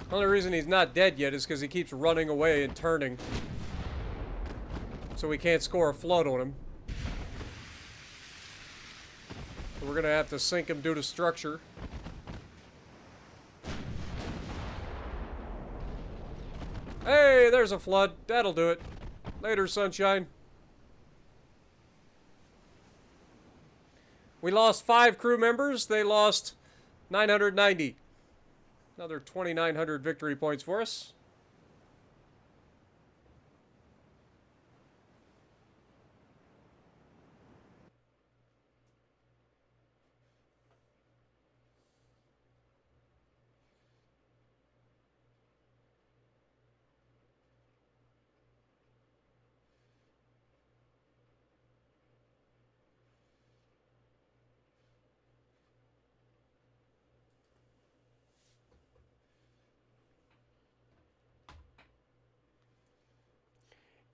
The only reason he's not dead yet is because he keeps running away and turning. So we can't score a flood on him. So we're gonna have to sink him due to structure. Hey, there's a flood. That'll do it. Later, sunshine. We lost 5 crew members. They lost 990. Another 2,900 victory points for us.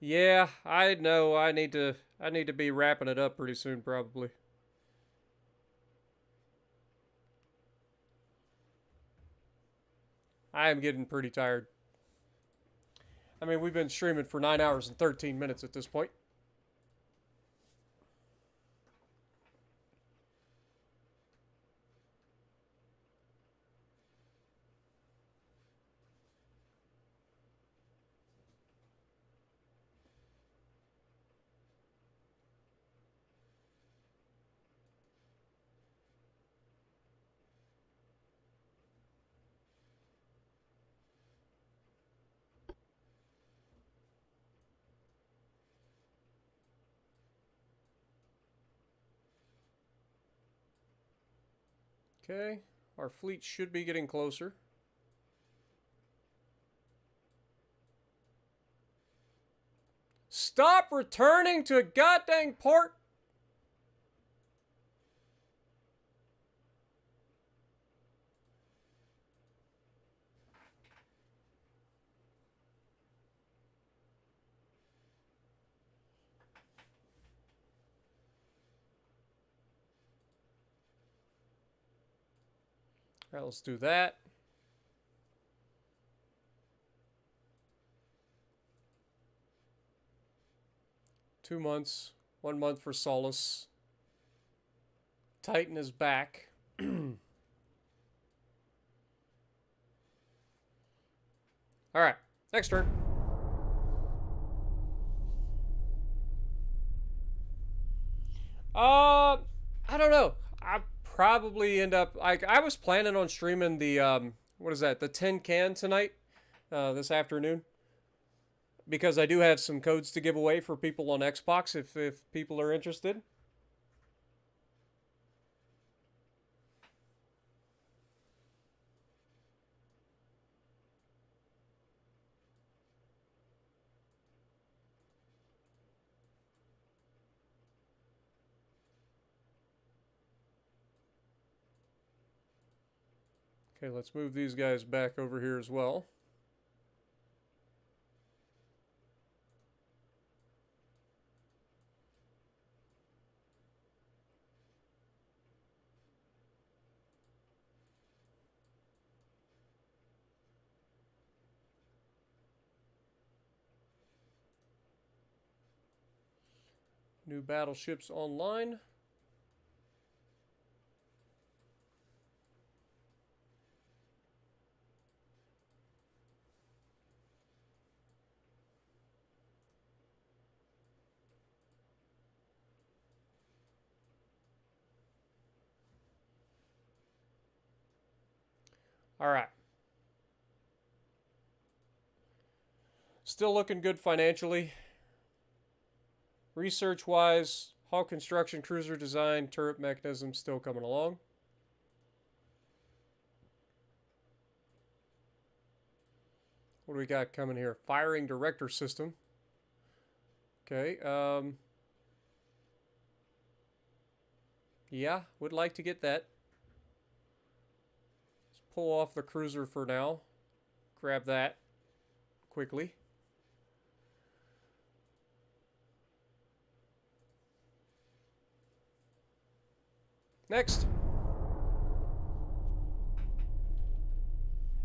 Yeah, I know. I need to be wrapping it up pretty soon, probably. I am getting pretty tired. I mean, we've been streaming for 9 hours and 13 minutes at this point. Okay, our fleet should be getting closer. Stop returning to a goddamn port! Alright, let's do that. 2 months. 1 month for Solace. Titan is back. Alright, next turn. I don't know. I probably end up like I was planning on streaming the what is that? The tin can tonight, this afternoon, because I do have some codes to give away for people on Xbox if people are interested. Okay, let's move these guys back over here as well. New battleships online. All right. Still looking good financially. Research-wise, hull construction, cruiser design, turret mechanism still coming along. What do we got coming here? Firing director system. Okay. Yeah, would like to get that. Let's pull off the cruiser for now. Grab that quickly. Next.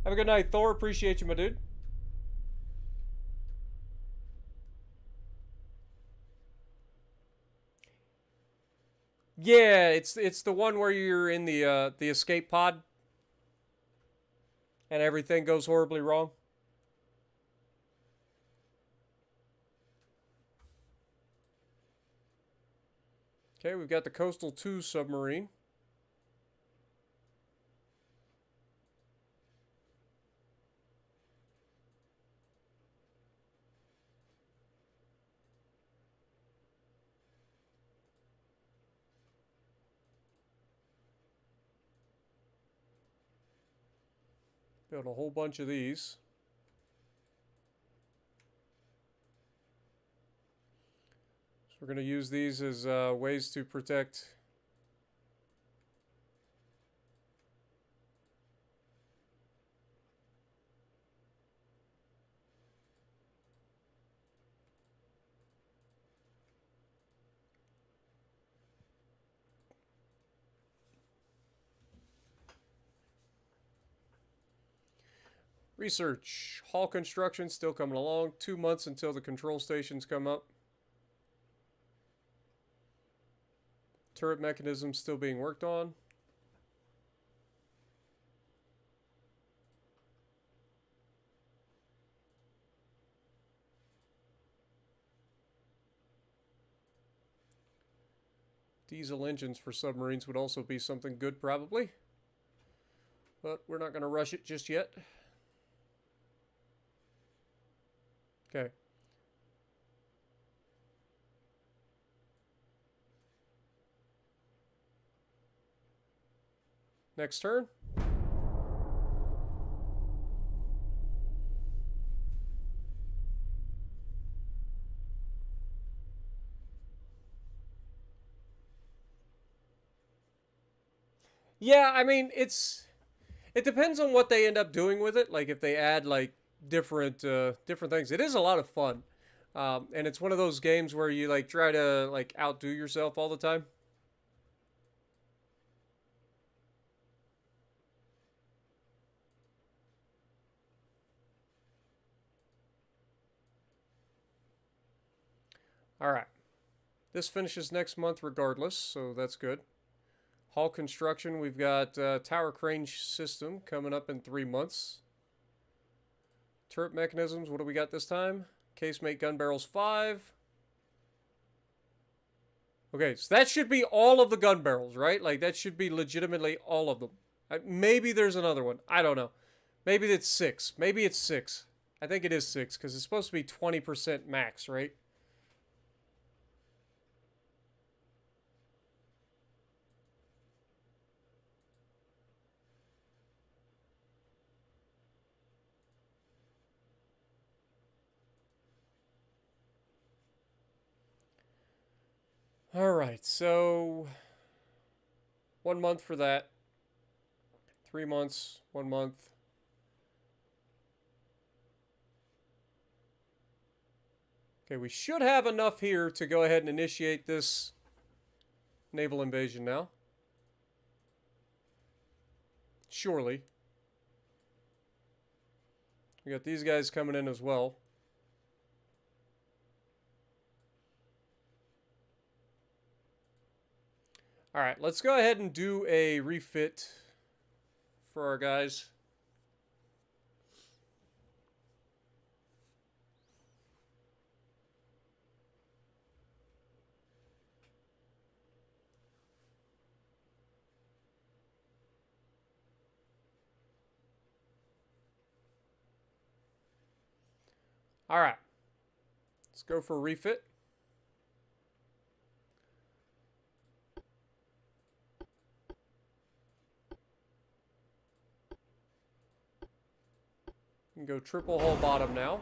Have a good night, Thor. Appreciate you, my dude. Yeah, it's the one where you're in the escape pod and everything goes horribly wrong. Okay, we've got the Coastal 2 submarine. Build a whole bunch of these. So we're going to use these as ways to protect. Research. Hull construction still coming along. 2 months until the control stations come up. Turret mechanism still being worked on. Diesel engines for submarines would also be something good probably. But we're not going to rush it just yet. Okay. Next turn. Yeah, I mean, it depends on what they end up doing with it. Like if they add like different things. It is a lot of fun. And it's one of those games where you like try to like outdo yourself all the time. All right. This finishes next month regardless, so that's good. Hull construction, we've got tower crane system coming up in 3 months. Turret mechanisms, what do we got this time? Casemate gun barrels 5. Okay, so that should be all of the gun barrels, right? Like, that should be legitimately all of them. Maybe there's another one. I don't know. Maybe it's 6. Maybe it's 6. I think it is 6, because it's supposed to be 20% max, right? Alright, so 1 month for that. 3 months, 1 month. Okay, we should have enough here to go ahead and initiate this naval invasion now. Surely. We got these guys coming in as well. Alright, let's go ahead and do a refit for our guys. Alright, let's go for a refit. We can go triple hull bottom now.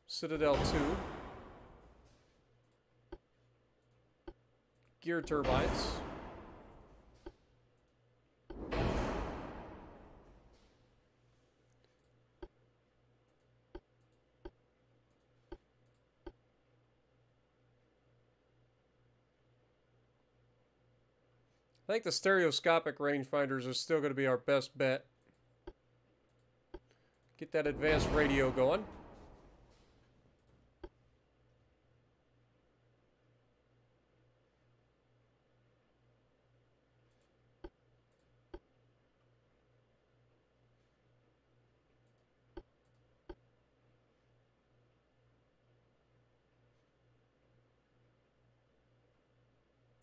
Citadel 2. Gear turbines. I think the stereoscopic rangefinders are still going to be our best bet. Get that advanced radio going.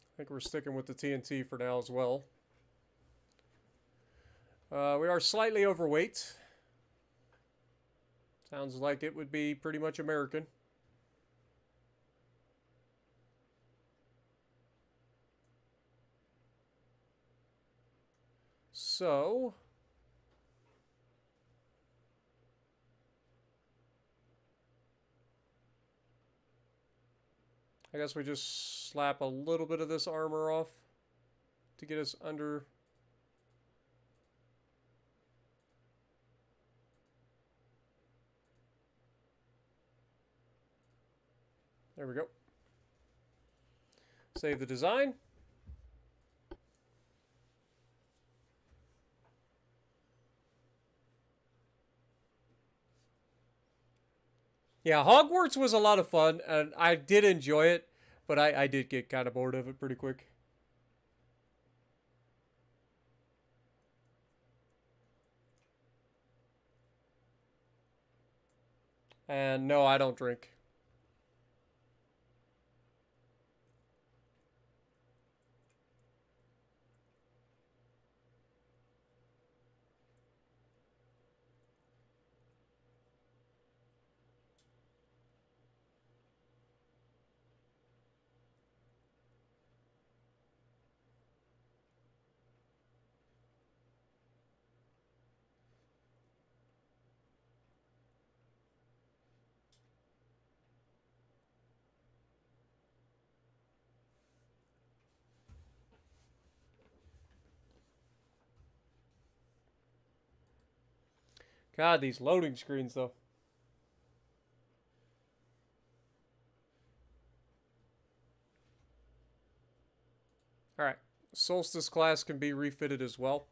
I think we're sticking with the TNT for now as well. We are slightly overweight. Sounds like it would be pretty much American. So I guess we just slap a little bit of this armor off to get us under. There we go. Save the design. Yeah, Hogwarts was a lot of fun, and I did enjoy it, but I did get kind of bored of it pretty quick. And no, I don't drink. God, these loading screens, though. Alright, Solstice class can be refitted as well,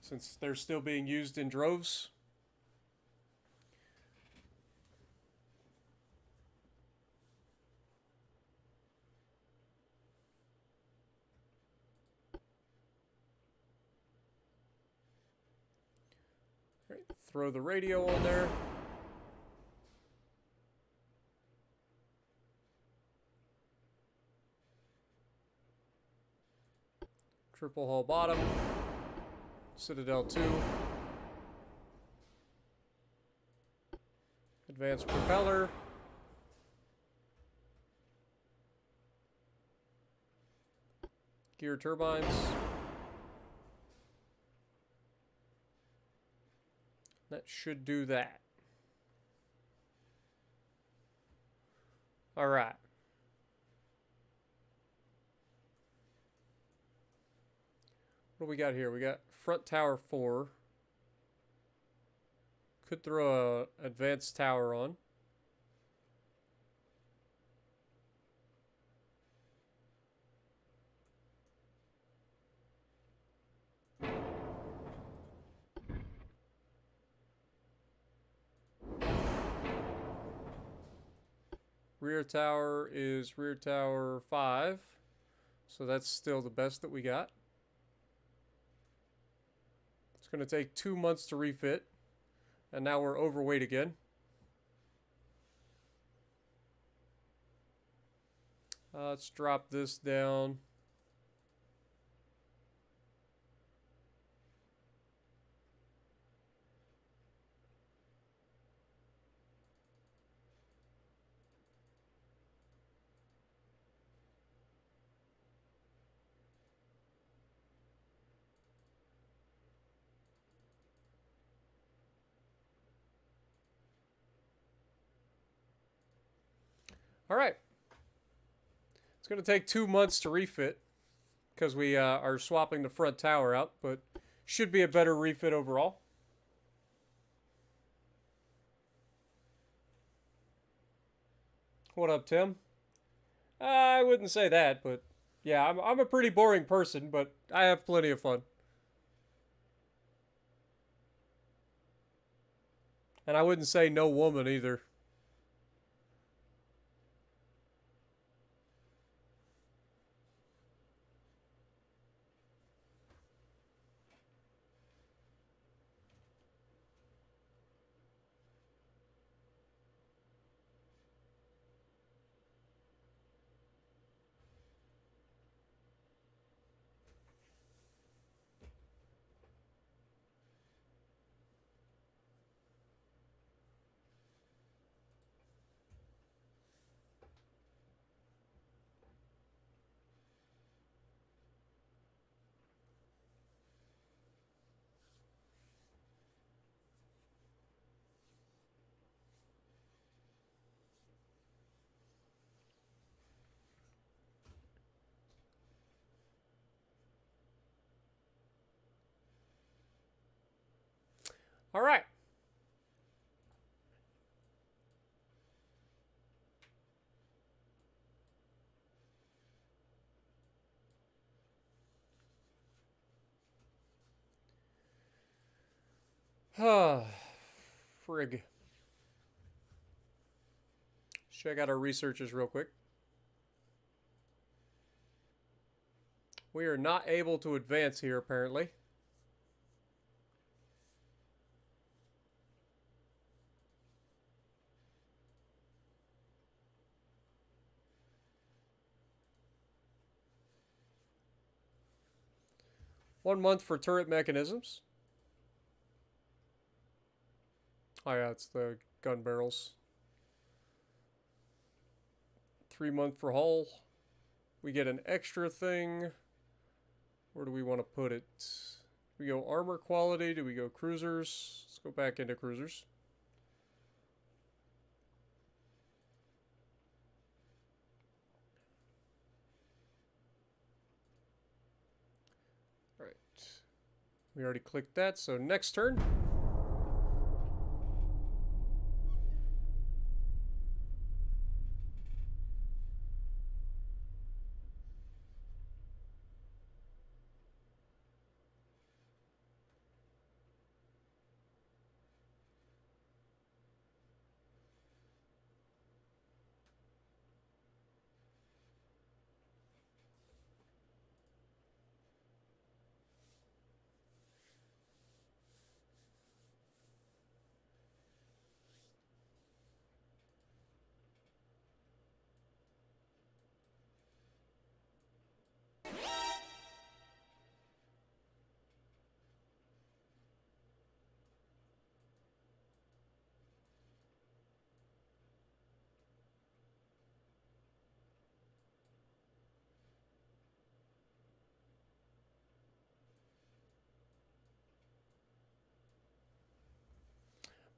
since they're still being used in droves. throw the radio on there. Triple hull bottom. Citadel 2. Advanced propeller. Gear turbines. That should do that. All right. What do we got here? We got front tower 4. Could throw a advanced tower on. Rear tower is rear tower 5. So that's still the best that we got. It's going to take 2 months to refit. And now we're overweight again. Let's drop this down. All right. It's going to take 2 months to refit because we are swapping the front tower out, but should be a better refit overall. What up, Tim? I wouldn't say that, but yeah, I'm a pretty boring person, but I have plenty of fun. And I wouldn't say no woman either. All right. Frig. Check out our researches real quick. We are not able to advance here, apparently. One month for turret mechanisms. Oh yeah, it's the gun barrels. 3 month for hull. We get an extra thing. Where do we want to put it? Do we go armor quality? Do we go cruisers? Let's go back into cruisers. All right. We already clicked that, so next turn.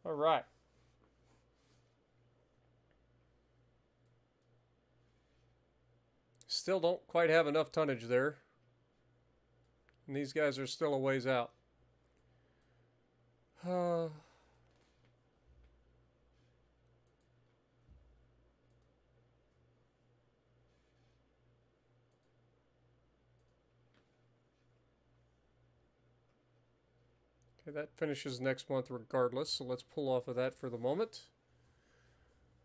All right. Still don't quite have enough tonnage there. And these guys are still a ways out. Okay, that finishes next month regardless, so let's pull off of that for the moment.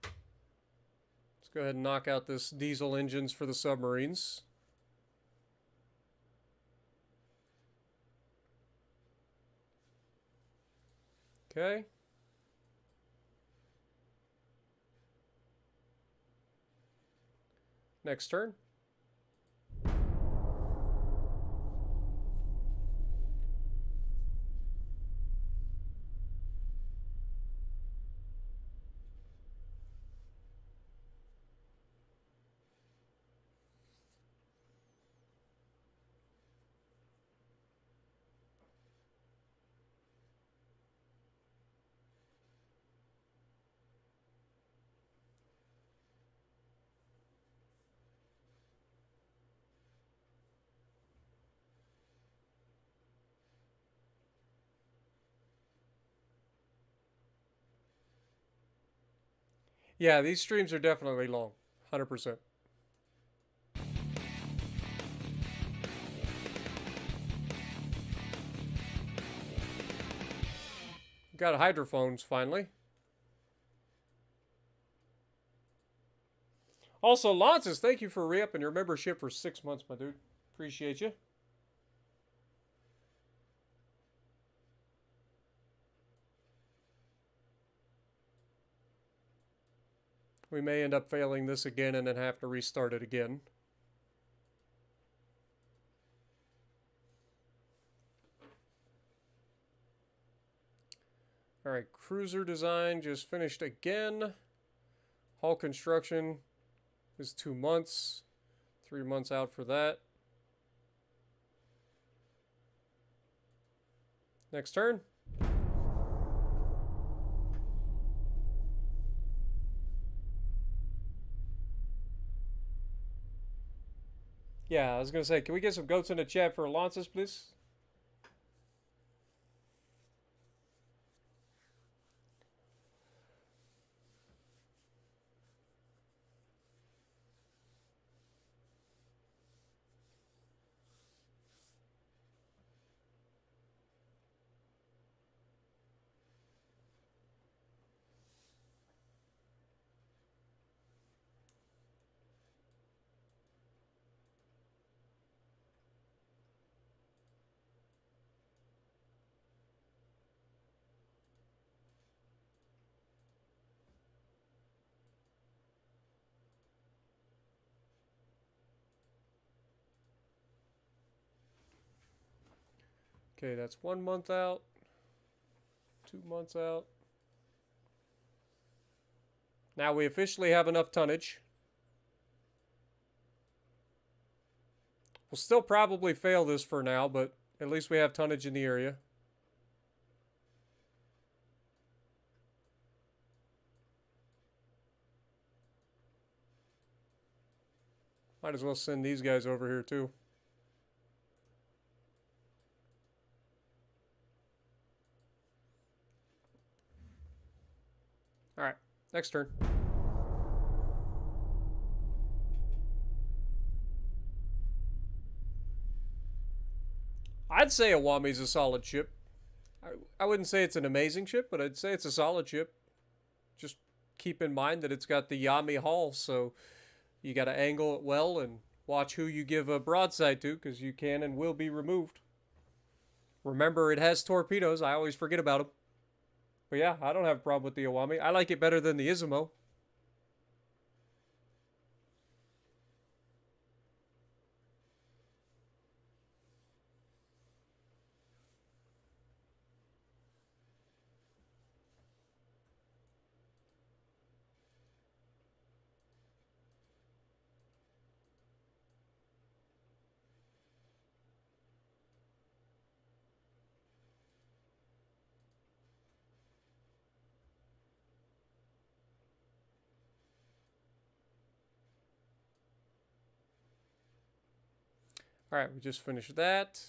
Let's go ahead and knock out this diesel engines for the submarines. Okay. Next turn. Yeah, these streams are definitely long. 100%. Got hydrophones finally. Also, Lances, thank you for re-upping your membership for 6 months, my dude. Appreciate you. We may end up failing this again and then have to restart it again. All right, cruiser design just finished again. Hull construction is 2 months. 3 months out for that. Next turn. Yeah, I was going to say, can we get some goats in the chat for Lances, please? Okay, that's 1 month out. 2 months out. Now we officially have enough tonnage. We'll still probably fail this for now, but at least we have tonnage in the area. Might as well send these guys over here too. Alright, next turn. I'd say Awami's a solid ship. I wouldn't say it's an amazing ship, but I'd say it's a solid ship. Just keep in mind that it's got the Yami hull, so you got to angle it well and watch who you give a broadside to, because you can and will be removed. Remember, it has torpedoes. I always forget about them. But yeah, I don't have a problem with the Awami. I like it better than the Izumo. All right, we just finished that.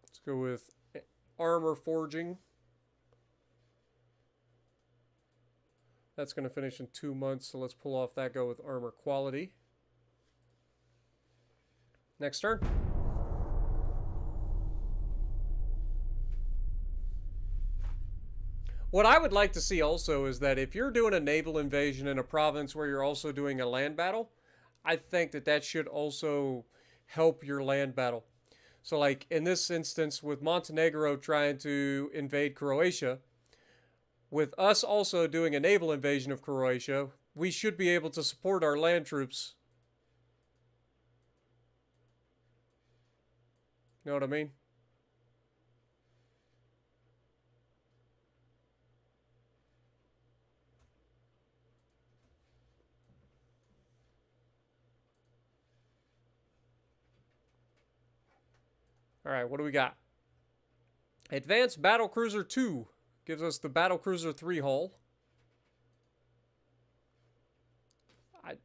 Let's go with armor forging. That's going to finish in 2 months, so let's pull off that, go with armor quality. Next turn. What I would like to see also is that if you're doing a naval invasion in a province where you're also doing a land battle, I think that that should also help your land battle. So like in this instance with Montenegro trying to invade Croatia, with us also doing a naval invasion of Croatia, we should be able to support our land troops. You know what I mean? All right, what do we got? Advanced Battlecruiser 2 gives us the Battlecruiser 3 hull.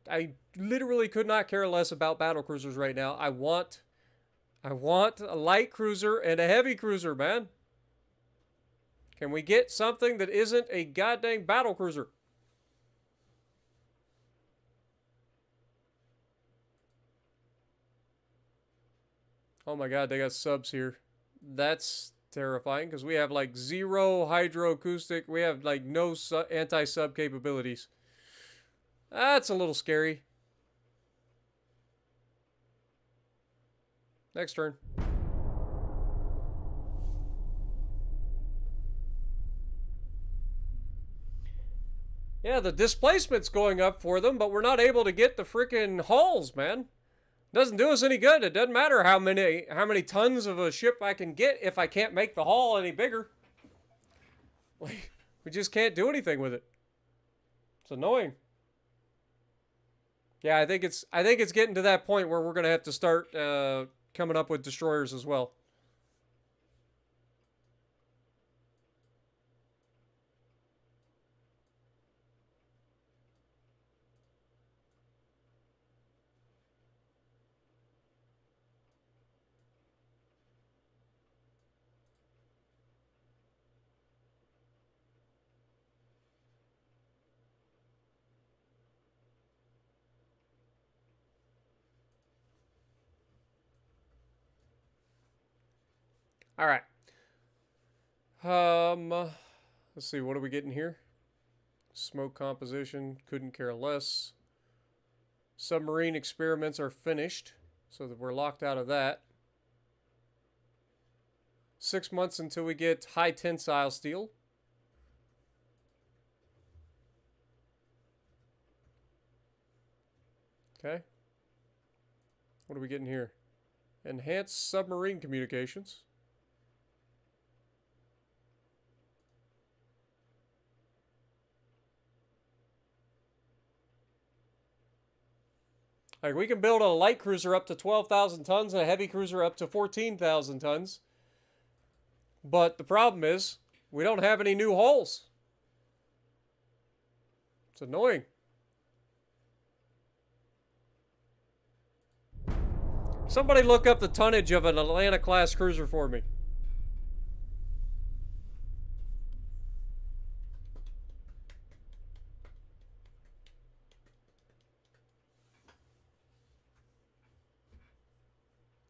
I literally could not care less about battlecruisers right now. I want a light cruiser and a heavy cruiser, man. Can we get something that isn't a goddamn battlecruiser? Oh my god, they got subs here. That's terrifying because we have like 0 hydroacoustic. We have like no anti-sub capabilities. That's a little scary. Next turn. Yeah, the displacement's going up for them, but we're not able to get the freaking hulls, man. Doesn't do us any good. It doesn't matter how many tons of a ship I can get if I can't make the hull any bigger. Like, we just can't do anything with it. It's annoying. Yeah, I think it's getting to that point where we're gonna have to start coming up with destroyers as well. All right. Let's see. What are we getting here? Smoke composition. Couldn't care less. Submarine experiments are finished, so that we're locked out of that. 6 months until we get high tensile steel. Okay. What are we getting here? Enhanced submarine communications. Like, we can build a light cruiser up to 12,000 tons and a heavy cruiser up to 14,000 tons. But the problem is, we don't have any new hulls. It's annoying. Somebody look up the tonnage of an Atlanta-class cruiser for me.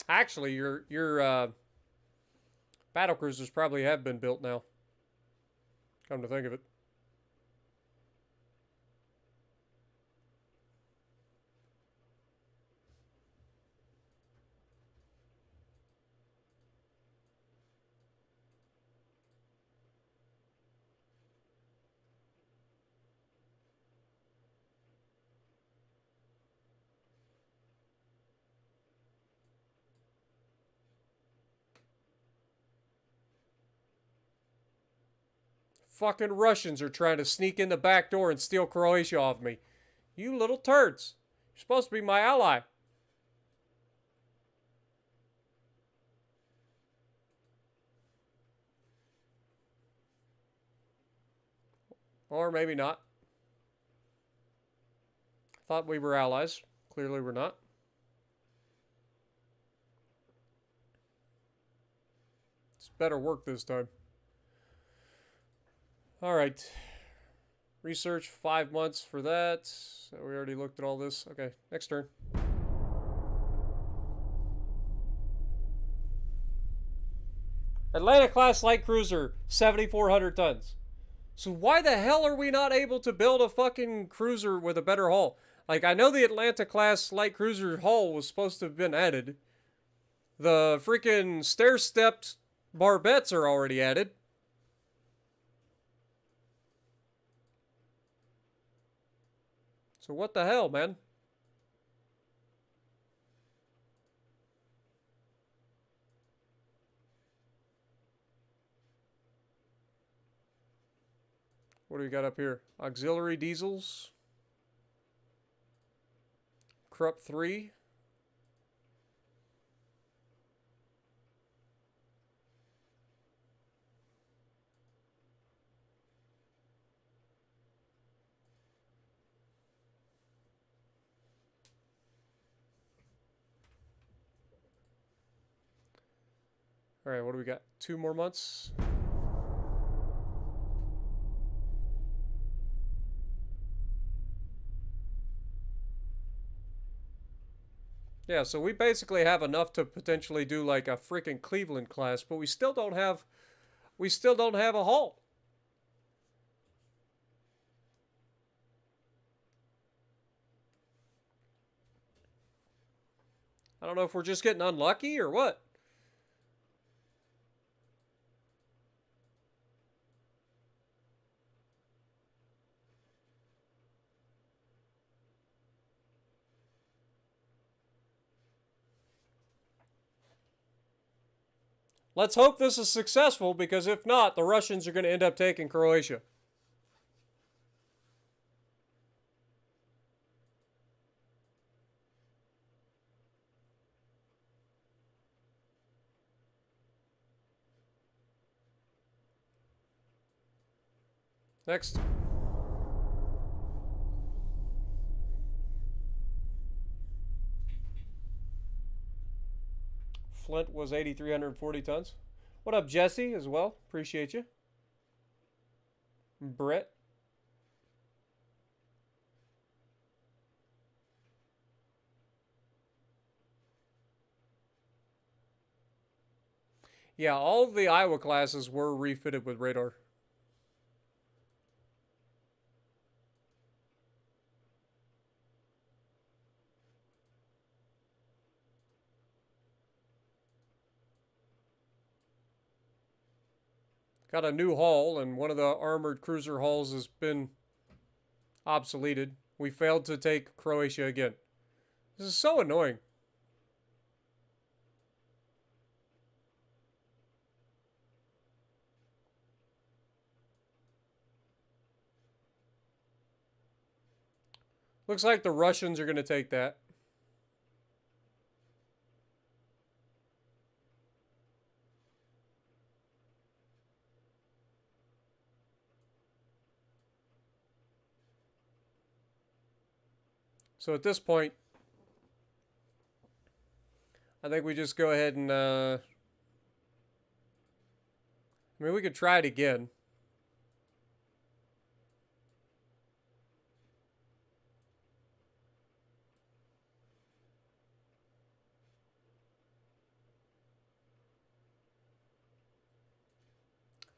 Actually, your battle cruisers probably have been built now. Come to think of it. Fucking Russians are trying to sneak in the back door and steal Croatia off me. You little turds. You're supposed to be my ally. Or maybe not. Thought we were allies. Clearly we're not. It's better work this time. Alright. Research, 5 months for that. So we already looked at all this. Okay, next turn. Atlanta-class light cruiser, 7,400 tons. So why the hell are we not able to build a fucking cruiser with a better hull? Like, I know the Atlanta-class light cruiser hull was supposed to have been added. The freaking stair-stepped barbettes are already added. So what the hell, man? What do we got up here? Auxiliary diesels. Krupp 3. All right, what do we got? 2 more months? Yeah, so we basically have enough to potentially do like a freaking Cleveland class, but we still don't have a hull. I don't know if we're just getting unlucky or what. Let's hope this is successful, because if not, the Russians are going to end up taking Croatia. Next. Flint was 8,340 tons. What up, Jesse, as well? Appreciate you. Brett. Yeah, all of the Iowa classes were refitted with radar. Got a new hull, and one of the armored cruiser hulls has been obsoleted. We failed to take Croatia again. This is so annoying. Looks like the Russians are going to take that. So at this point, I think we just go ahead and, I mean, we could try it again.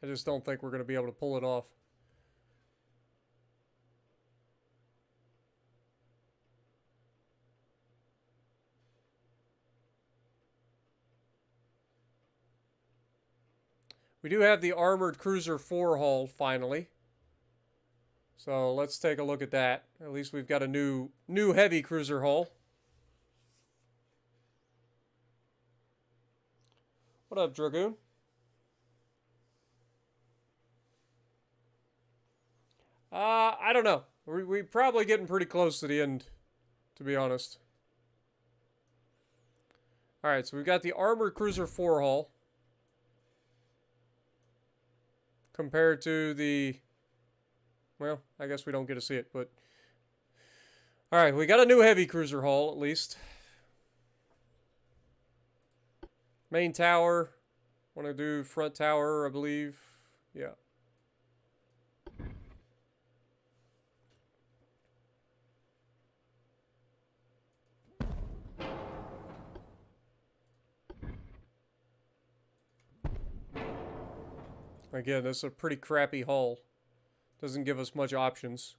I just don't think we're going to be able to pull it off. We do have the Armored Cruiser 4 hull, finally. So let's take a look at that. At least we've got a new heavy cruiser hull. What up, Dragoon? I don't know. We're probably getting pretty close to the end, to be honest. Alright, so we've got the Armored Cruiser 4 hull. Compared to the... Well, I guess we don't get to see it, but... Alright, we got a new heavy cruiser hull, at least. Main tower. Want to do front tower, I believe. Yeah. Again, this is a pretty crappy hull. Doesn't give us much options.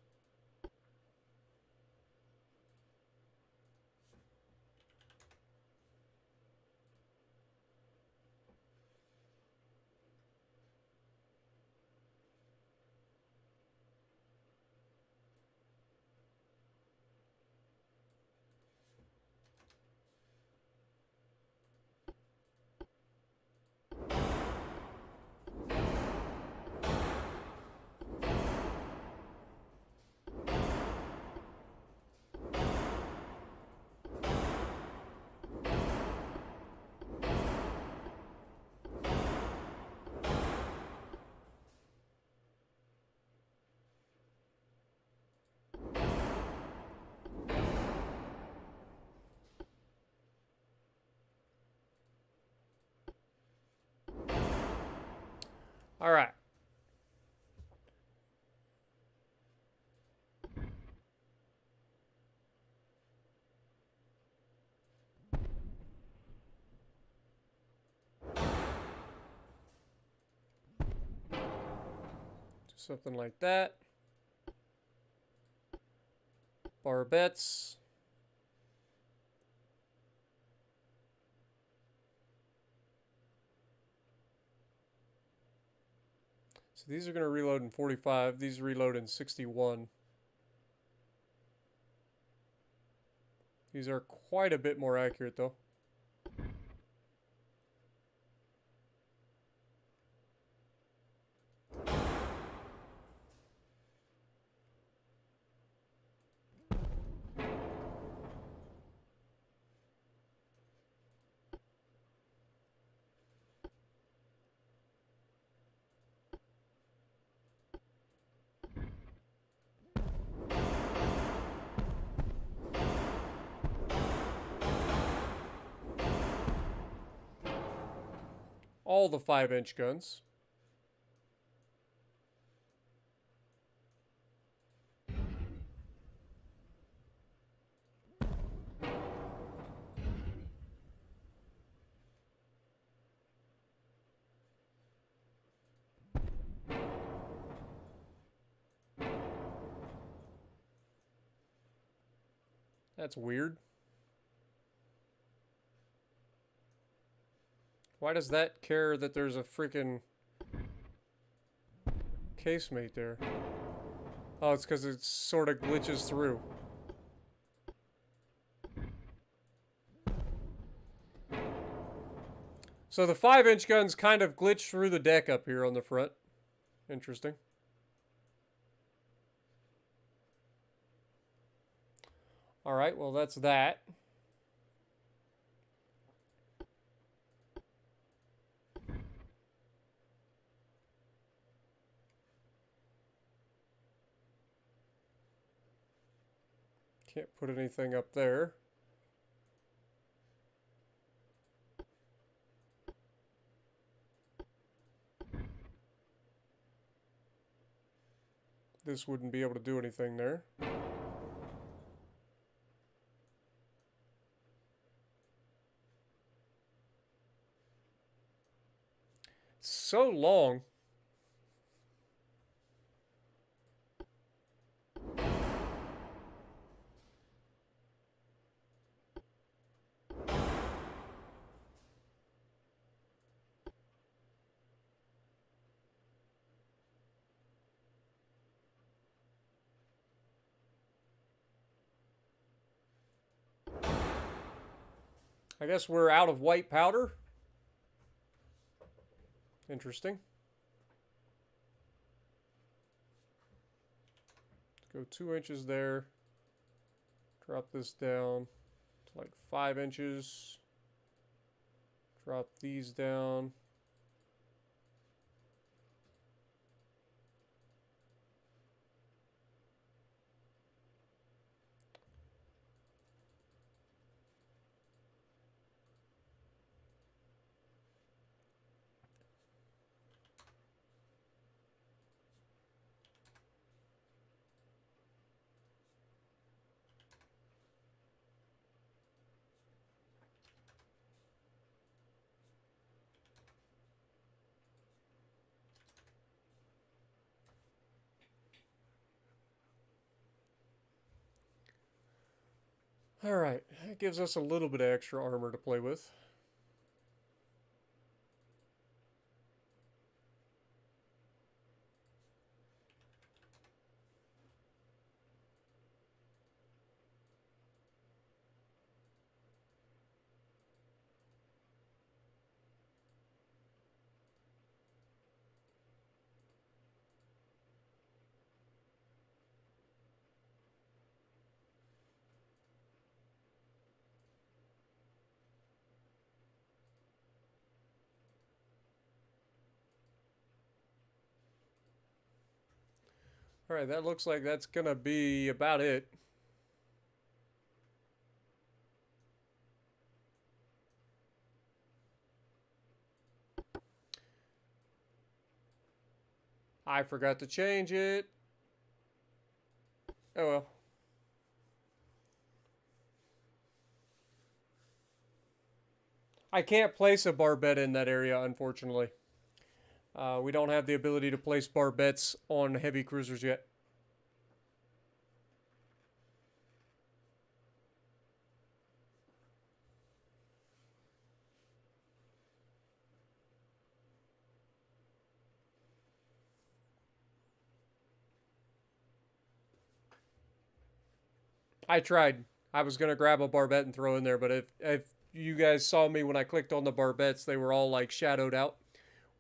All right. Do something like that. Barbettes. So these are going to reload in 45. These reload in 61. These are quite a bit more accurate, though. All the 5-inch guns. That's weird. Why does that care that there's a freaking casemate there? Oh, it's because it sort of glitches through. So the 5-inch guns kind of glitch through the deck up here on the front. Interesting. All right, well, that's that. Can't put anything up there. This wouldn't be able to do anything there. So long. I guess we're out of white powder. Interesting. Go 2 inches there. Drop this down to like 5 inches. Drop these down. Alright, that gives us a little bit of extra armor to play with. Alright, that looks like that's gonna be about it. I forgot to change it. Oh well. I can't place a barbette in that area, unfortunately. We don't have the ability to place barbettes on heavy cruisers yet. I tried. I was gonna grab a barbette and throw in there, but if you guys saw me when I clicked on the barbettes, they were all like shadowed out.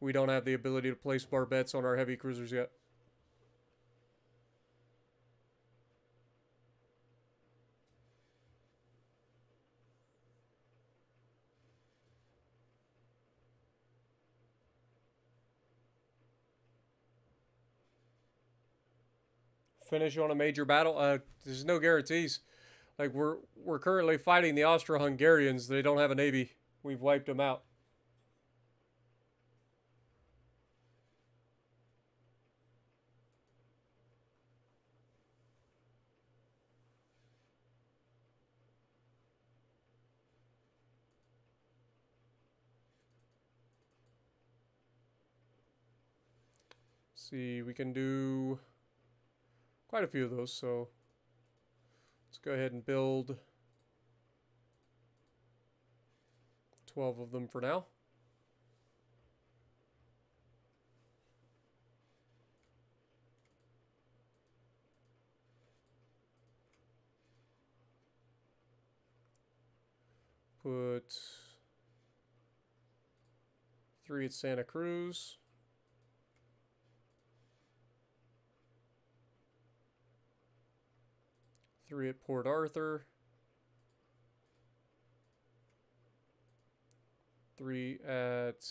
We don't have the ability to place barbettes on our heavy cruisers yet. Finish on a major battle. There's no guarantees. Like we're currently fighting the Austro-Hungarians. They don't have a navy. We've wiped them out. See, we can do quite a few of those, so let's go ahead and build 12 of them for now. Put 3 at Santa Cruz. Three at Port Arthur. 3 at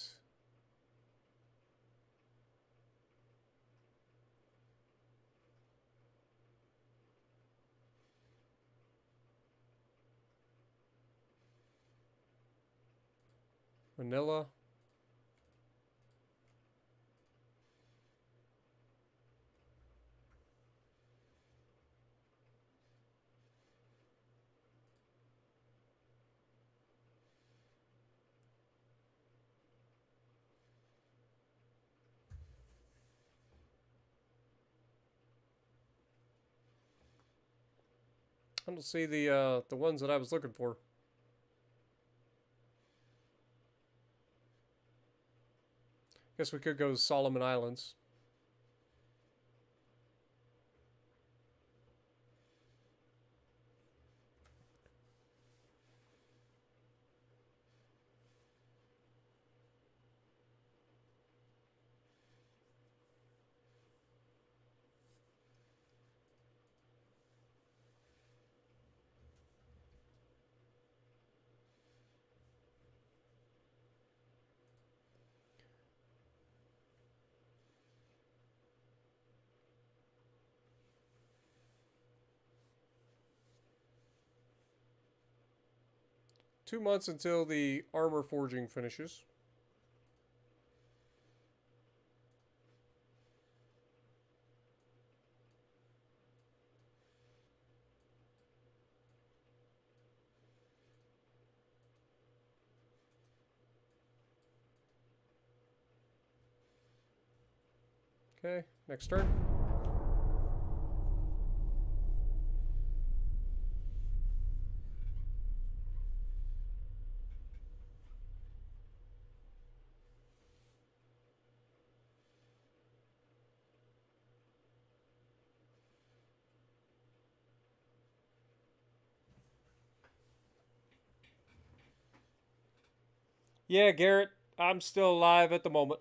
Manila. I don't see the ones that I was looking for. Guess we could go Solomon Islands. Two months until the armor forging finishes. Okay, next turn. Yeah, Garrett, I'm still alive at the moment.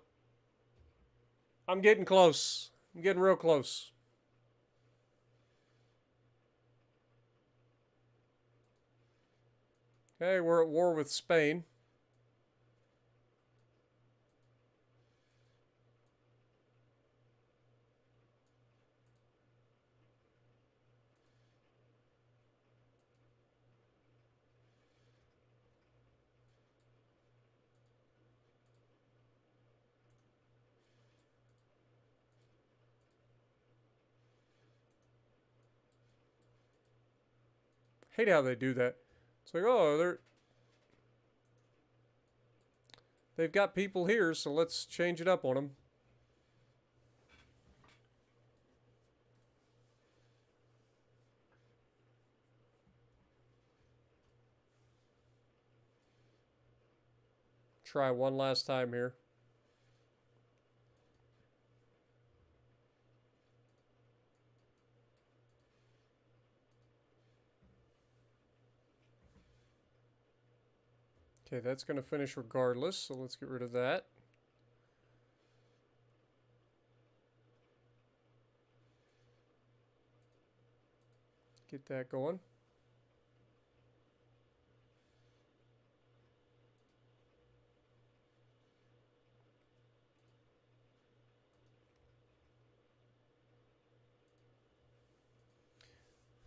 I'm getting close. I'm getting real close. Okay, we're at war with Spain. Hate how they do that. It's like, oh, they've got people here, so let's change it up on them. Try one last time here. Okay, that's going to finish regardless, so let's get rid of that. Get that going.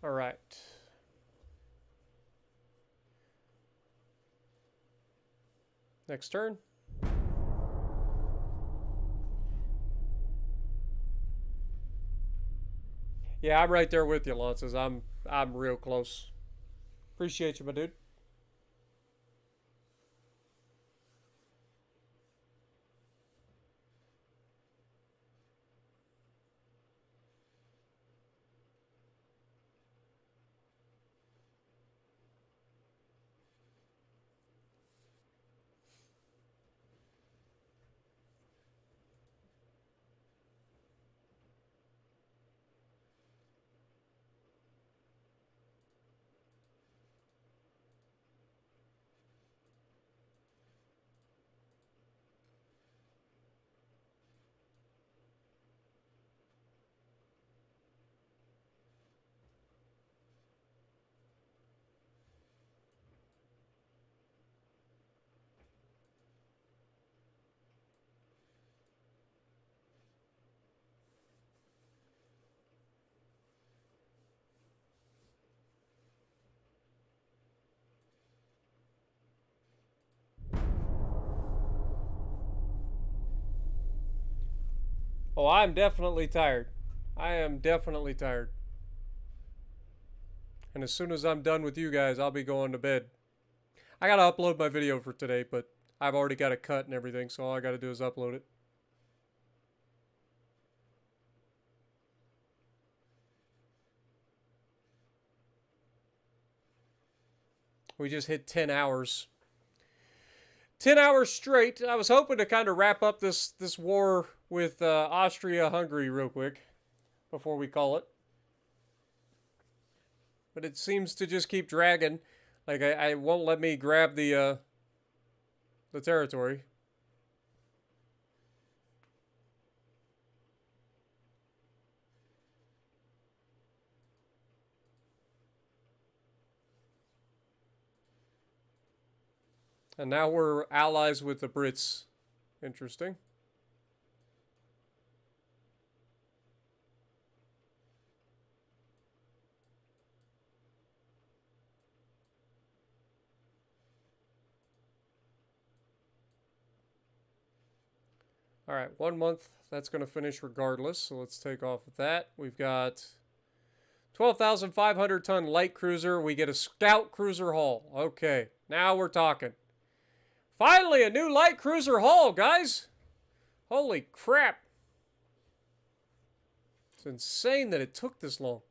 All right. Next turn. Yeah, I'm right there with you, Lances. I'm real close. Appreciate you, my dude. Oh, I'm definitely tired. I am definitely tired. And as soon as I'm done with you guys, I'll be going to bed. I gotta upload my video for today, but I've already got it cut and everything, so all I gotta do is upload it. We just hit 10 hours. 10 hours straight. I was hoping to kind of wrap up this war with Austria-Hungary real quick before we call it. But it seems to just keep dragging. Like, I won't let me grab the territory. And now we're allies with the Brits. Interesting. All right, 1 month. That's going to finish regardless, so let's take off of that. We've got 12,500 ton light cruiser. We get a scout cruiser hull. Okay, now we're talking. Finally, a new light cruiser hull, guys. Holy crap. It's insane that it took this long.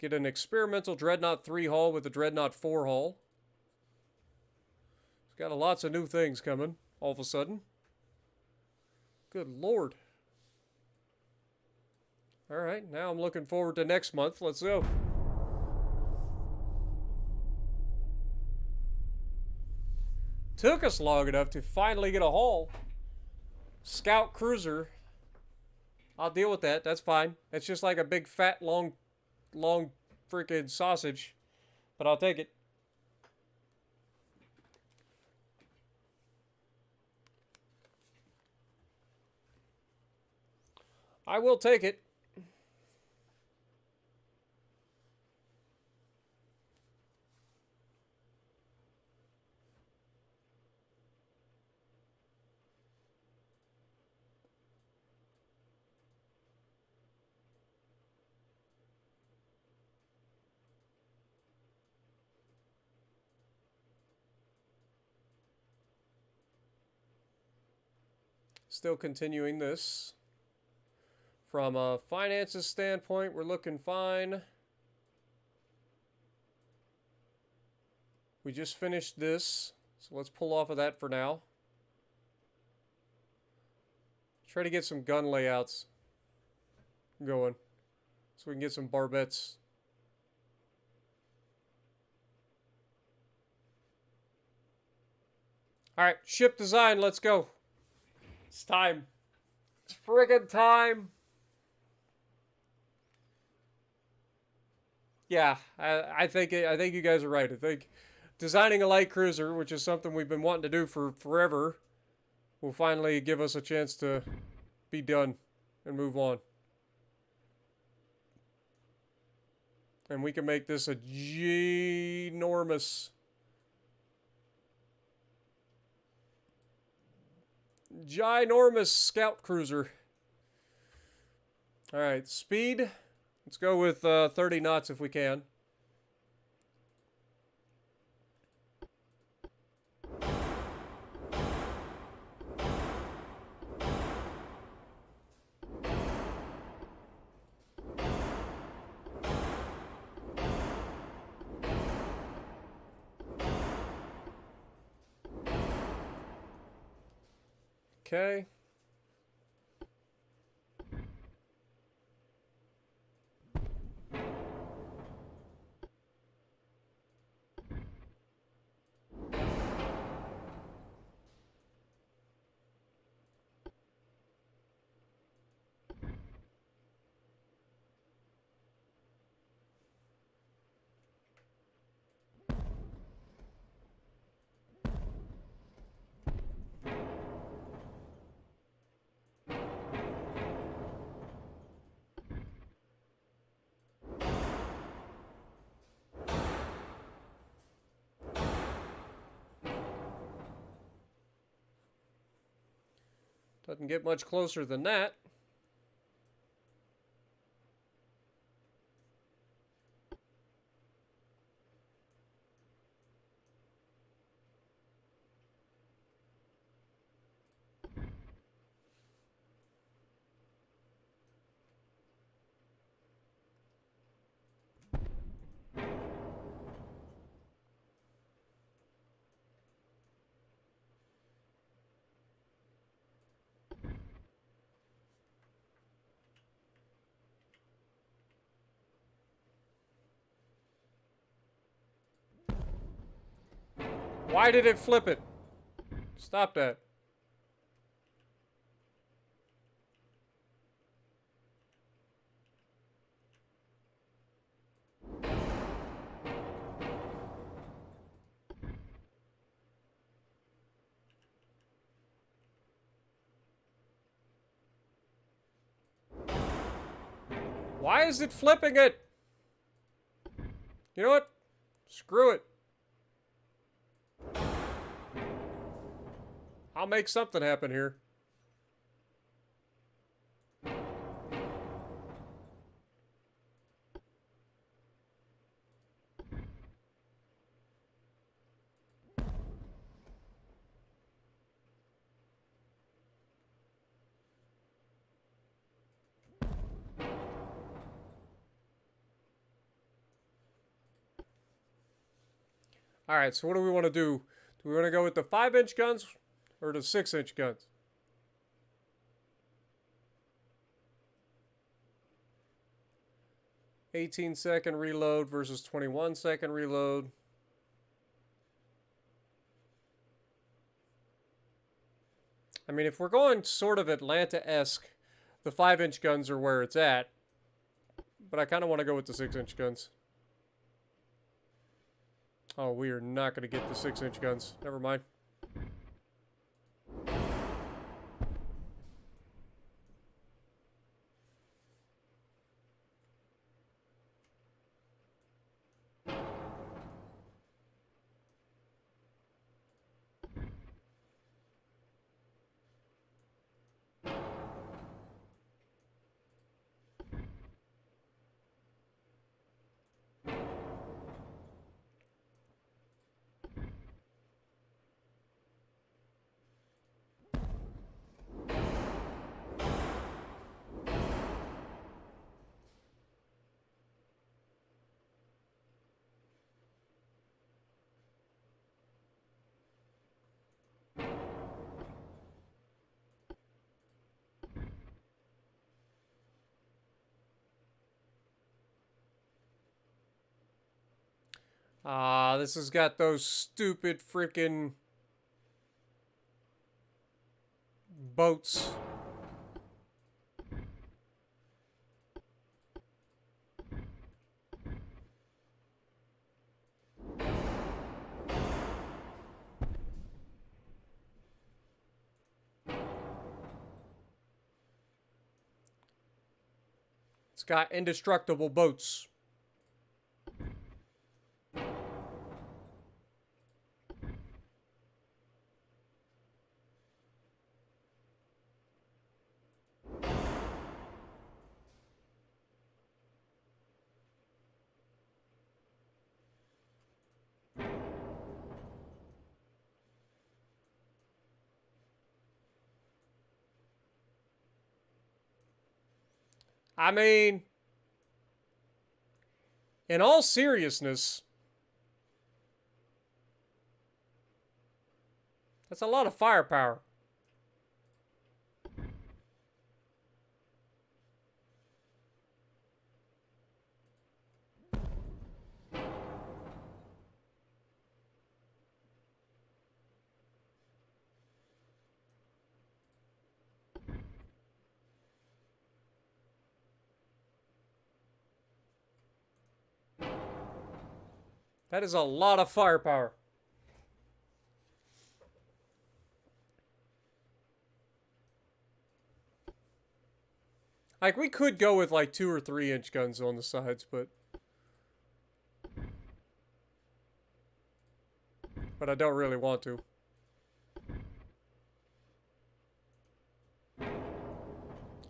Get an experimental Dreadnought 3 hull with a Dreadnought 4 hull. It's got lots of new things coming all of a sudden. Good lord. All right, now I'm looking forward to next month. Let's go. Took us long enough to finally get a hull. Scout cruiser. I'll deal with that. That's fine. It's just like a big fat long freaking sausage. But I'll take it. I will take it. Still continuing this. From a finances standpoint, we're looking fine. We just finished this, so let's pull off of that for now. Try to get some gun layouts going so we can get some barbettes. Alright, ship design, let's go. It's time. It's friggin' time. Yeah, I think you guys are right. I think designing a light cruiser, which is something we've been wanting to do for forever, will finally give us a chance to be done and move on. And we can make this a ginormous scout cruiser. All right, speed. Let's go with 30 knots if we can. Okay. Doesn't get much closer than that. Why did it flip it? Stop that. Why is it flipping it? You know what? Screw it. I'll make something happen here. All right, so what do we want to do? Do we want to go with the 5-inch guns or the 6-inch guns? "18-second reload versus 21-second reload. I mean, if we're going sort of Atlanta-esque, the 5-inch guns are where it's at. But I kind of want to go with the 6-inch guns. Oh, we are not going to get the 6-inch guns. Never mind. Ah, this has got those stupid freaking boats. It's got indestructible boats. I mean, in all seriousness, that's a lot of firepower. That is a lot of firepower. Like, we could go with like 2 or 3-inch guns on the sides, but I don't really want to.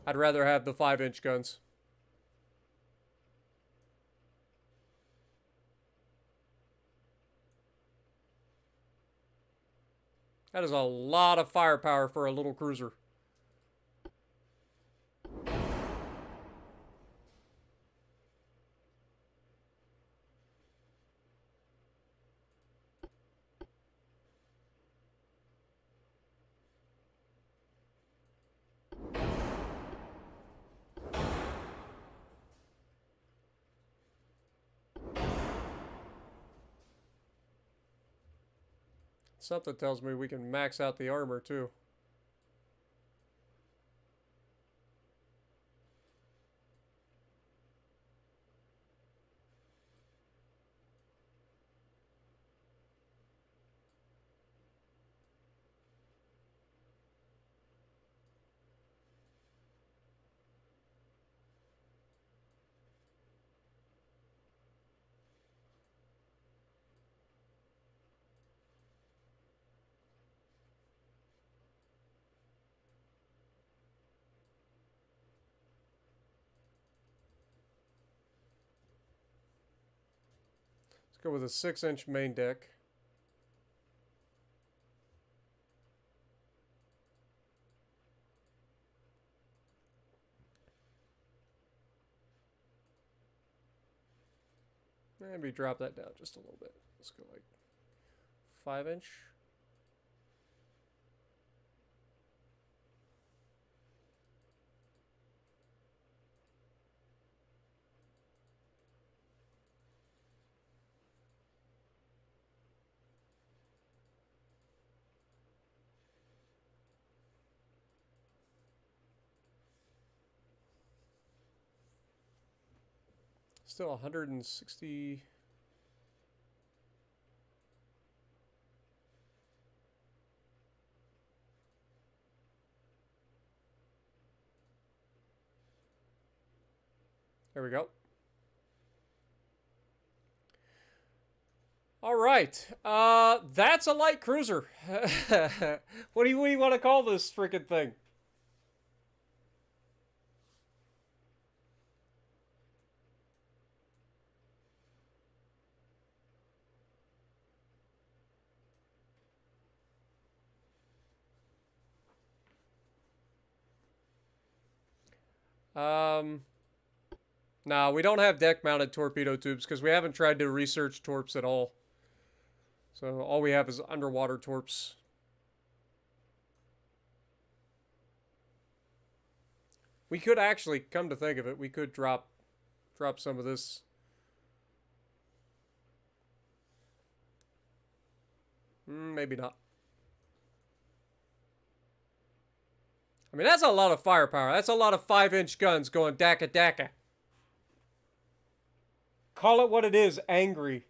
I'd rather have the 5-inch guns. That is a lot of firepower for a little cruiser. Something tells me we can max out the armor too. Let's go with a 6-inch main deck. Maybe drop that down just a little bit. Let's go like 5-inch. Still 160. There we go. All right. That's a light cruiser. What do we want to call this freaking thing? No, we don't have deck-mounted torpedo tubes because we haven't tried to research torps at all. So all we have is underwater torps. We could actually, come to think of it, we could drop some of this. Maybe not. I mean, that's a lot of firepower. That's a lot of 5-inch guns going daka daka. Call it what it is, angry.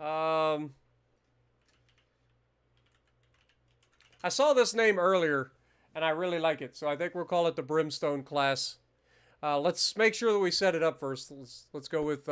I saw this name earlier, and I really like it, so I think we'll call it the Brimstone class. Let's make sure that we set it up first. Let's go with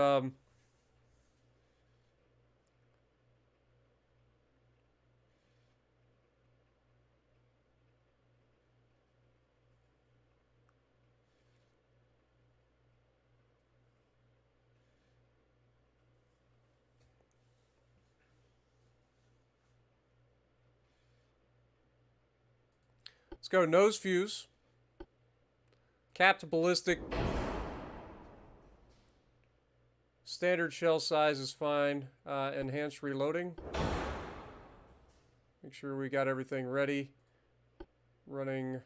let's go nose fuse. Capped ballistic. Standard shell size is fine. Enhanced reloading. Make sure we got everything ready. Running.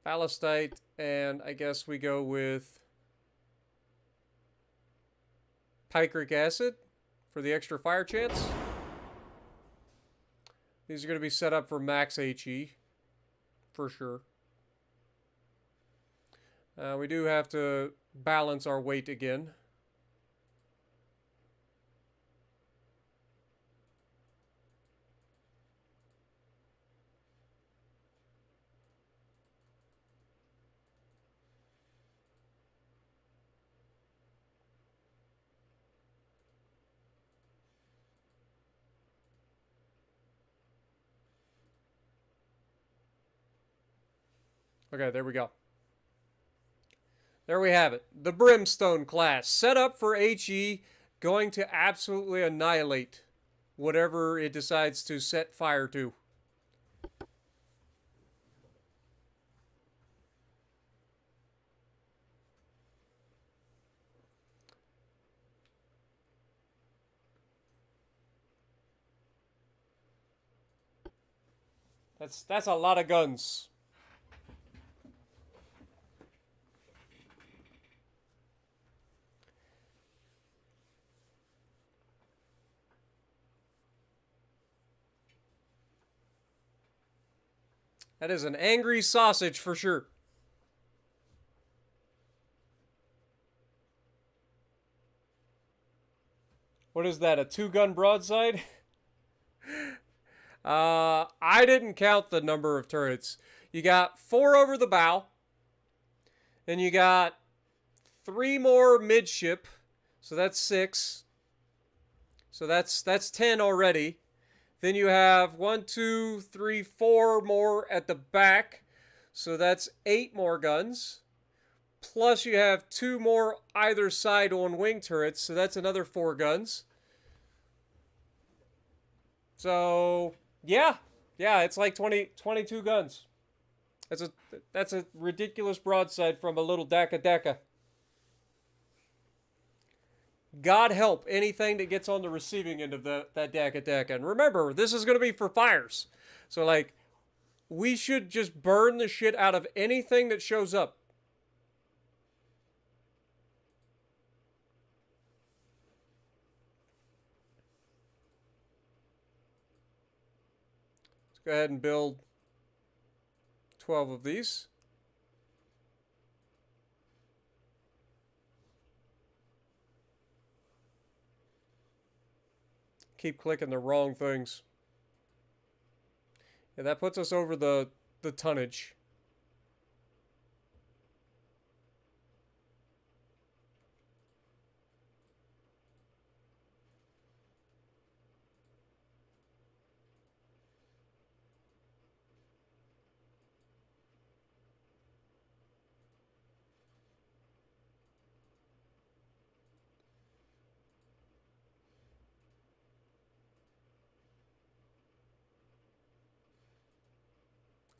Ballastite, and I guess we go with picric acid for the extra fire chance. These are going to be set up for max HE, for sure. We do have to balance our weight again. Okay, there we go. There we have it. The Brimstone class. Set up for HE. Going to absolutely annihilate whatever it decides to set fire to. That's a lot of guns. That is an angry sausage for sure. What is that, a 2-gun broadside? I didn't count the number of turrets. You got 4 over the bow. Then you got 3 more midship. So that's 6. So that's 10 already. Then you have 1, 2, 3, 4 more at the back. So that's 8 more guns. Plus you have 2 more either side on wing turrets. So that's another 4 guns. So, yeah. Yeah, it's like 22 guns. That's a ridiculous broadside from a little Daka Daka. God help anything that gets on the receiving end of that Daka Daka. And remember, this is going to be for fires. So, like, we should just burn the shit out of anything that shows up. Go ahead and build 12 of these. Keep clicking the wrong things. Yeah, that puts us over the tonnage.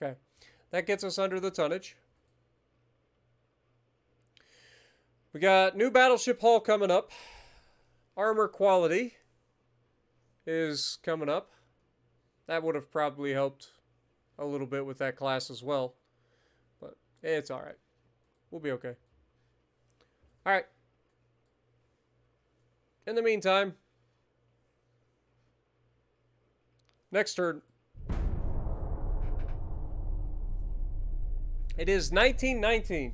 Okay, that gets us under the tonnage. We got new battleship hull coming up. Armor quality is coming up. That would have probably helped a little bit with that class as well. But it's alright. We'll be okay. Alright. In the meantime, next turn. It is 1919.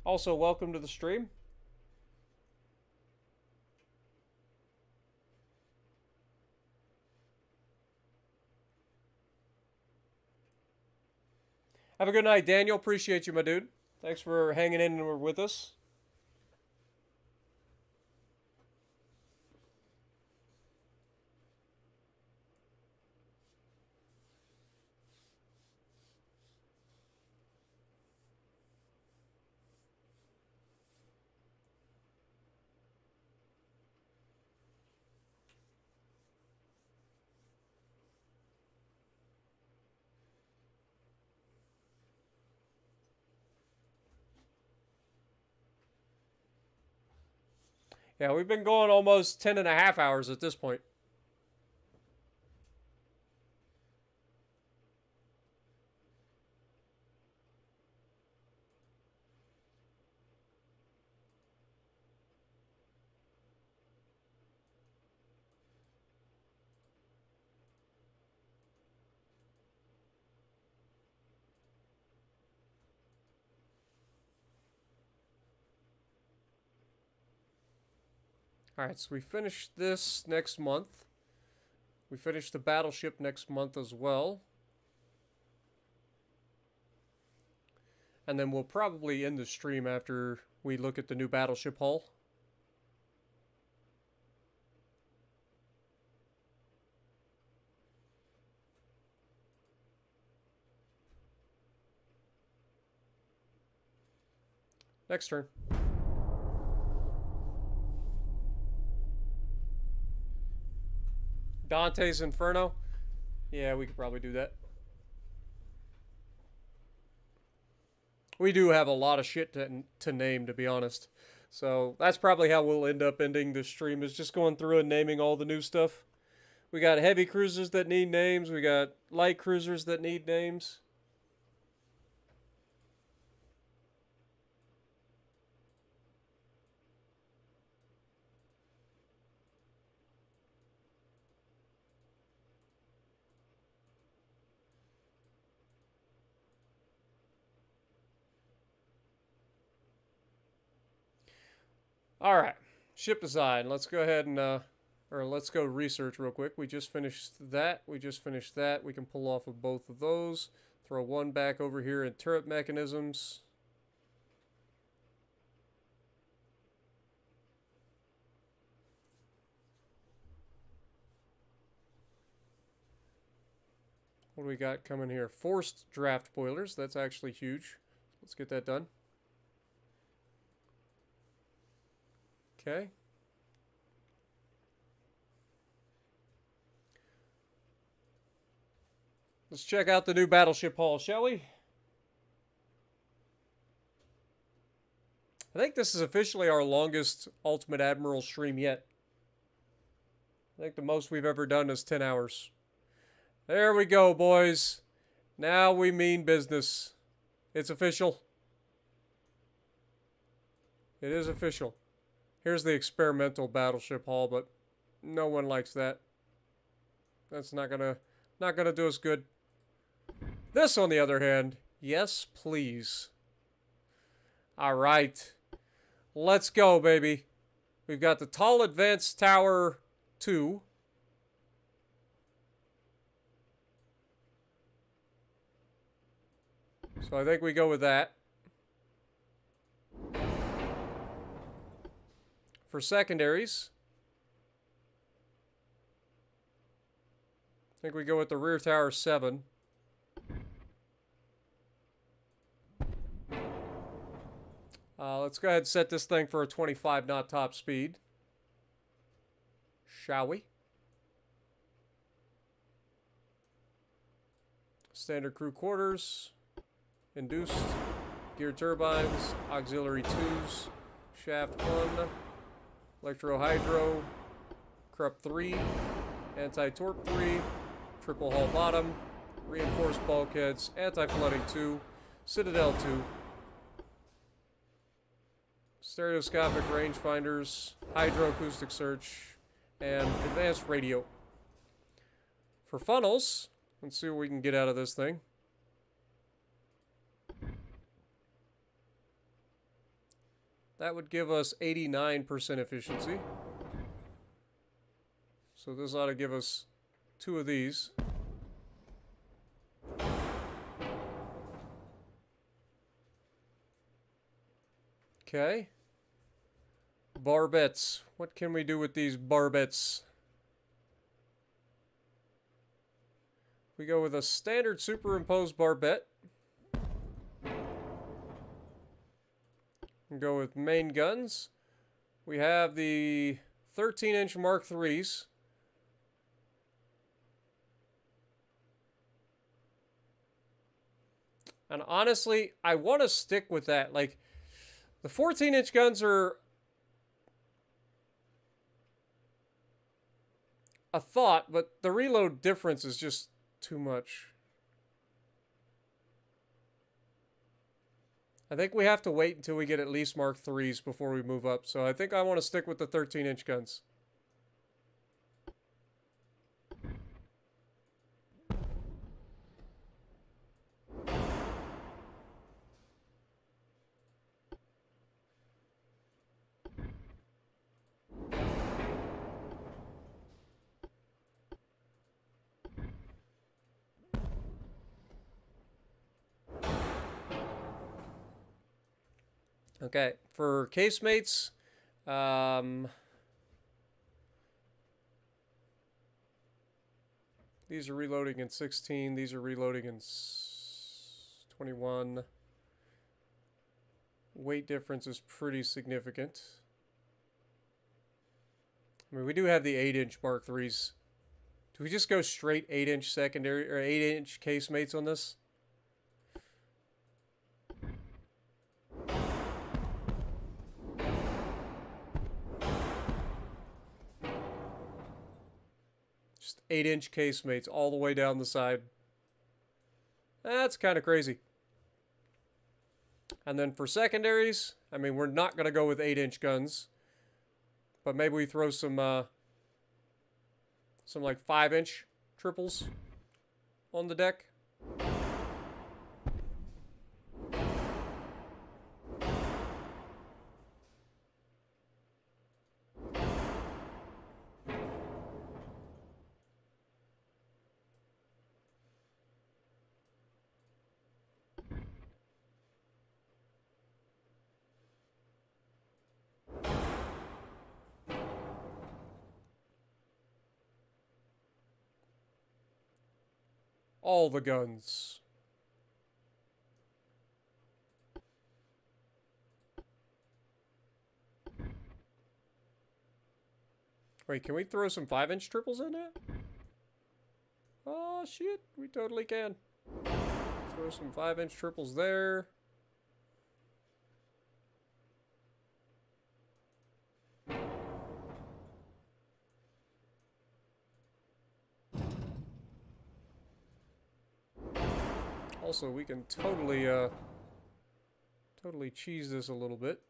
Also, welcome to the stream. Have a good night, Daniel. Appreciate you, my dude. Thanks for hanging in with us. Yeah, we've been going almost 10 and a half hours at this point. Alright, so we finish this next month. We finish the battleship next month as well. And then we'll probably end the stream after we look at the new battleship hull. Next turn. Dante's Inferno. Yeah, we could probably do that. We do have a lot of shit to name, to be honest. So that's probably how we'll end up ending this stream, is just going through and naming all the new stuff. We got heavy cruisers that need names. We got light cruisers that need names. All right, ship design. Let's go ahead and, or let's go research real quick. We just finished that. We just finished that. We can pull off of both of those. Throw one back over here in turret mechanisms. What do we got coming here? Forced draft boilers. That's actually huge. Let's get that done. Okay. Let's check out the new battleship hull, shall we? I think this is officially our longest Ultimate Admiral stream yet. I think the most we've ever done is 10 hours. There we go, boys. Now we mean business. It's official. It is official. Here's the experimental battleship hull, but No one likes that. That's not gonna do us good. This, on the other hand, yes, please. All right. Let's go, baby. We've got the Tall Advanced Tower 2. So I think we go with that. For secondaries, I think we go with the Rear Tower 7. Let's go ahead and set this thing for a 25 knot top speed. Shall we? Standard crew quarters. Induced. Gear turbines. Auxiliary 2s. Shaft 1. Electro-hydro. Krupp 3. Anti-torp 3. Triple hull bottom. Reinforced bulkheads. Anti-flooding 2. Citadel 2. Stereoscopic rangefinders, hydroacoustic search, and advanced radio. For funnels, let's see what we can get out of this thing. That would give us 89% efficiency. So this ought to give us 2 of these. Okay. Barbettes. What can we do with these barbettes? We go with a standard superimposed barbette. We go with main guns. We have the 13-inch Mark IIIs. And honestly, I want to stick with that. Like, the 14-inch guns are a thought, but the reload difference is just too much. I think we have to wait until we get at least Mark IIIs before we move up. So I think I want to stick with the 13-inch guns. Okay, for casemates, these are reloading in 16, these are reloading in 21. Weight difference is pretty significant. I mean, we do have the 8-inch Mark IIIs. Do we just go straight 8-inch secondary, or 8-inch casemates on this? Just 8-inch casemates all the way down the side. That's kind of crazy. And then for secondaries, I mean, we're not going to go with 8-inch guns. But maybe we throw some like 5-inch triples on the deck. All the guns. Wait, can we throw some 5-inch triples in there? Oh, shit. We totally can. Throw some 5-inch triples there. Also, we can totally cheese this a little bit.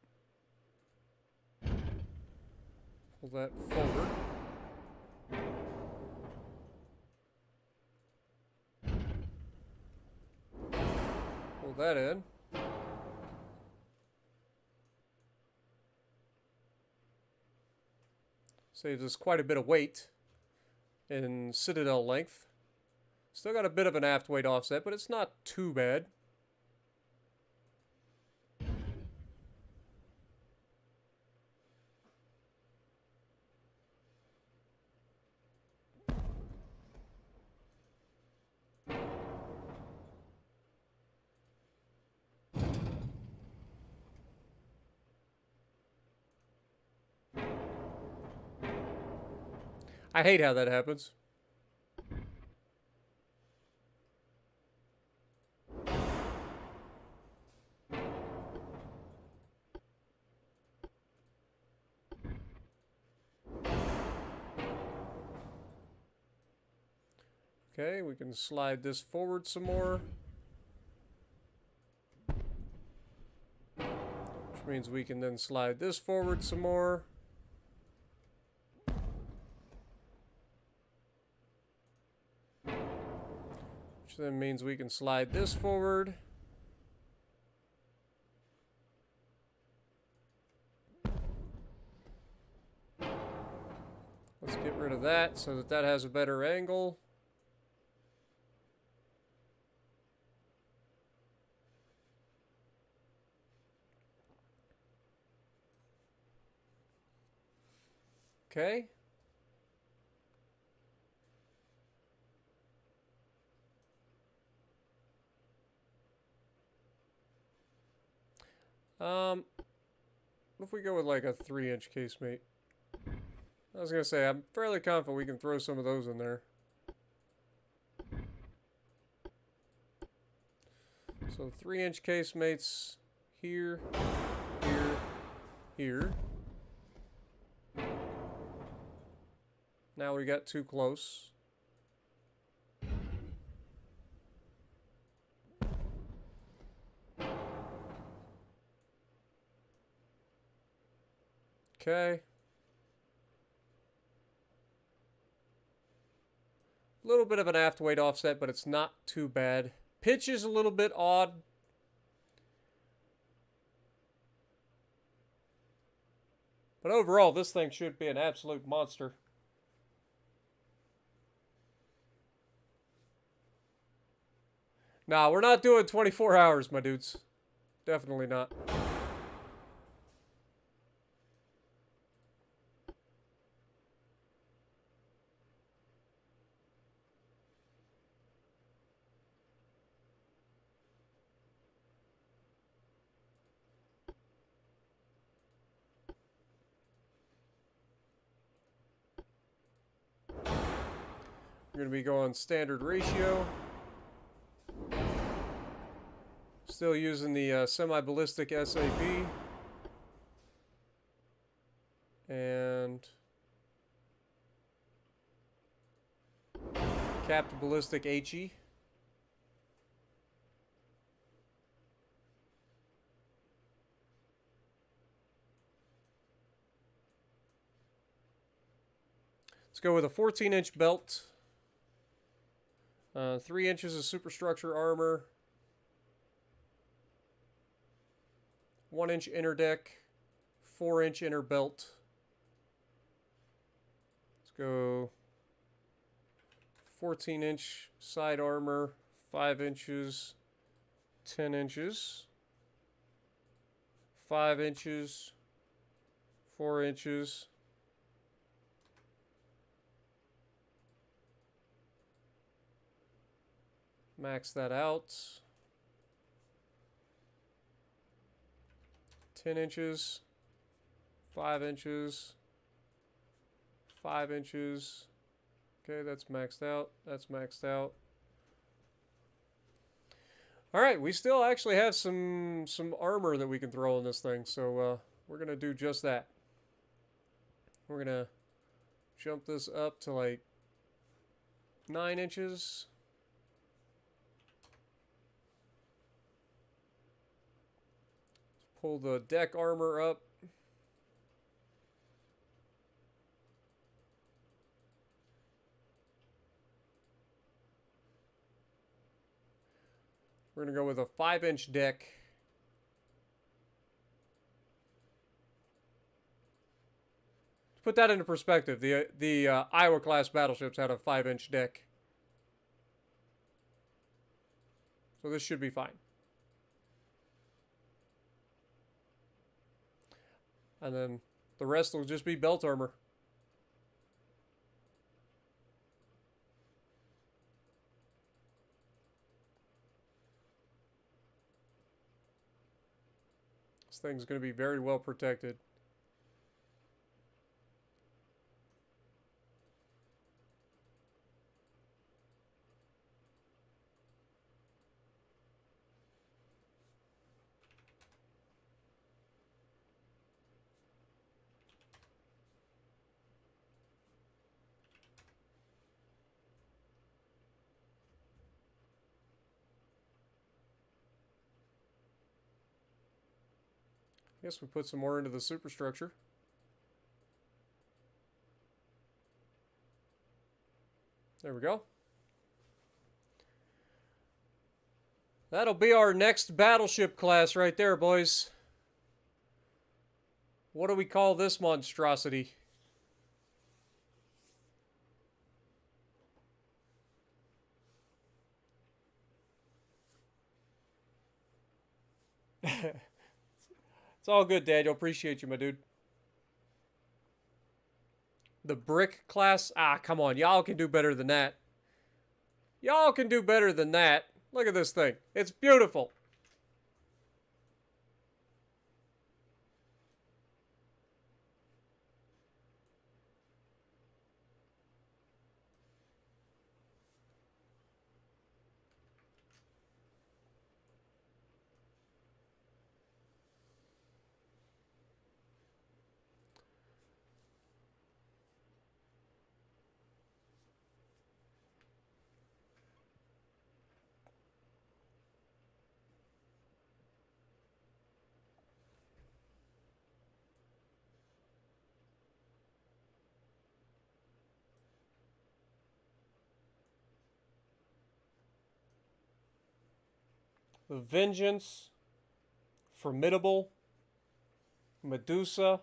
Pull that forward. Pull that in. Saves us quite a bit of weight in citadel length. Still got a bit of an aft weight offset, but it's not too bad. I hate how that happens. Okay, we can slide this forward some more. Which means we can then slide this forward some more. Which then means we can slide this forward. Let's get rid of that so that that has a better angle. Okay. If we go with like a 3-inch casemate. I was gonna say, I'm fairly confident we can throw some of those in there. So 3-inch casemates here, here, here. Now we got too close. Okay. A little bit of an aft weight offset, but it's not too bad. Pitch is a little bit odd. But overall, this thing should be an absolute monster. Nah, we're not doing 24 hours, my dudes. Definitely not. We're going to be going standard ratio. Still using the semi-ballistic SAB. And capped ballistic HE. Let's go with a 14-inch belt. 3 inches of superstructure armor. 1-inch inner deck. 4-inch inner belt. Let's go 14-inch side armor. 5 inches. 10 inches. 5 inches. 4 inches. Max that out. 10 inches. 5 inches. 5 inches. Okay, that's maxed out. That's maxed out. Alright, we still actually have some armor that we can throw on this thing, so we're going to do just that. We're going to jump this up to like 9 inches. Pull the deck armor up. We're going to go with a 5-inch deck. To put that into perspective, the Iowa-class battleships had a 5-inch deck. So this should be fine. And then the rest will just be belt armor. This thing's going to be very well protected. Guess we put some more into the superstructure. There we go. That'll be our next battleship class right there, boys. What do we call this monstrosity? It's all good, Daniel. Appreciate you, my dude. The brick class? Ah, come on. Y'all can do better than that. Y'all can do better than that. Look at this thing. It's beautiful. The Vengeance, Formidable, Medusa.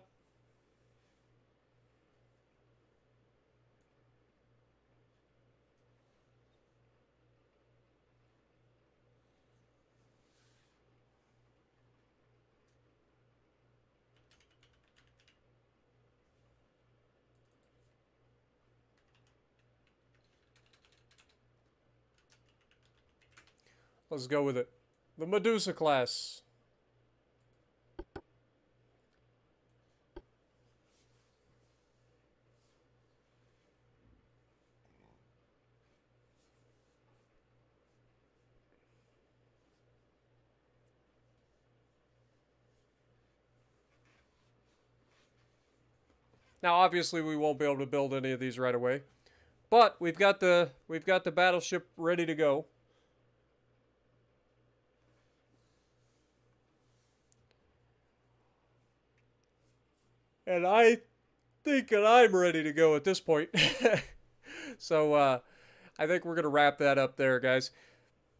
Let's go with it. The Medusa class. Now, obviously, we won't be able to build any of these right away, but we've got the battleship ready to go. And I think that I'm ready to go at this point. So I think we're going to wrap that up there, guys.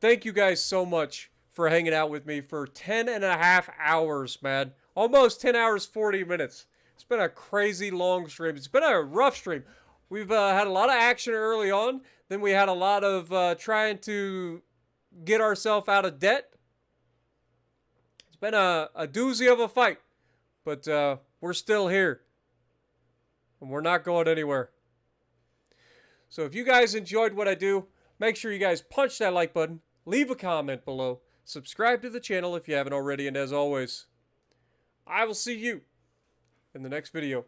Thank you guys so much for hanging out with me for 10.5 hours, man. Almost 10 hours, 40 minutes. It's been a crazy long stream. It's been a rough stream. We've had a lot of action early on. Then we had a lot of trying to get ourselves out of debt. It's been a doozy of a fight. But we're still here. And we're not going anywhere. So if you guys enjoyed what I do, make sure you guys punch that like button. Leave a comment below. Subscribe to the channel if you haven't already. And as always, I will see you in the next video.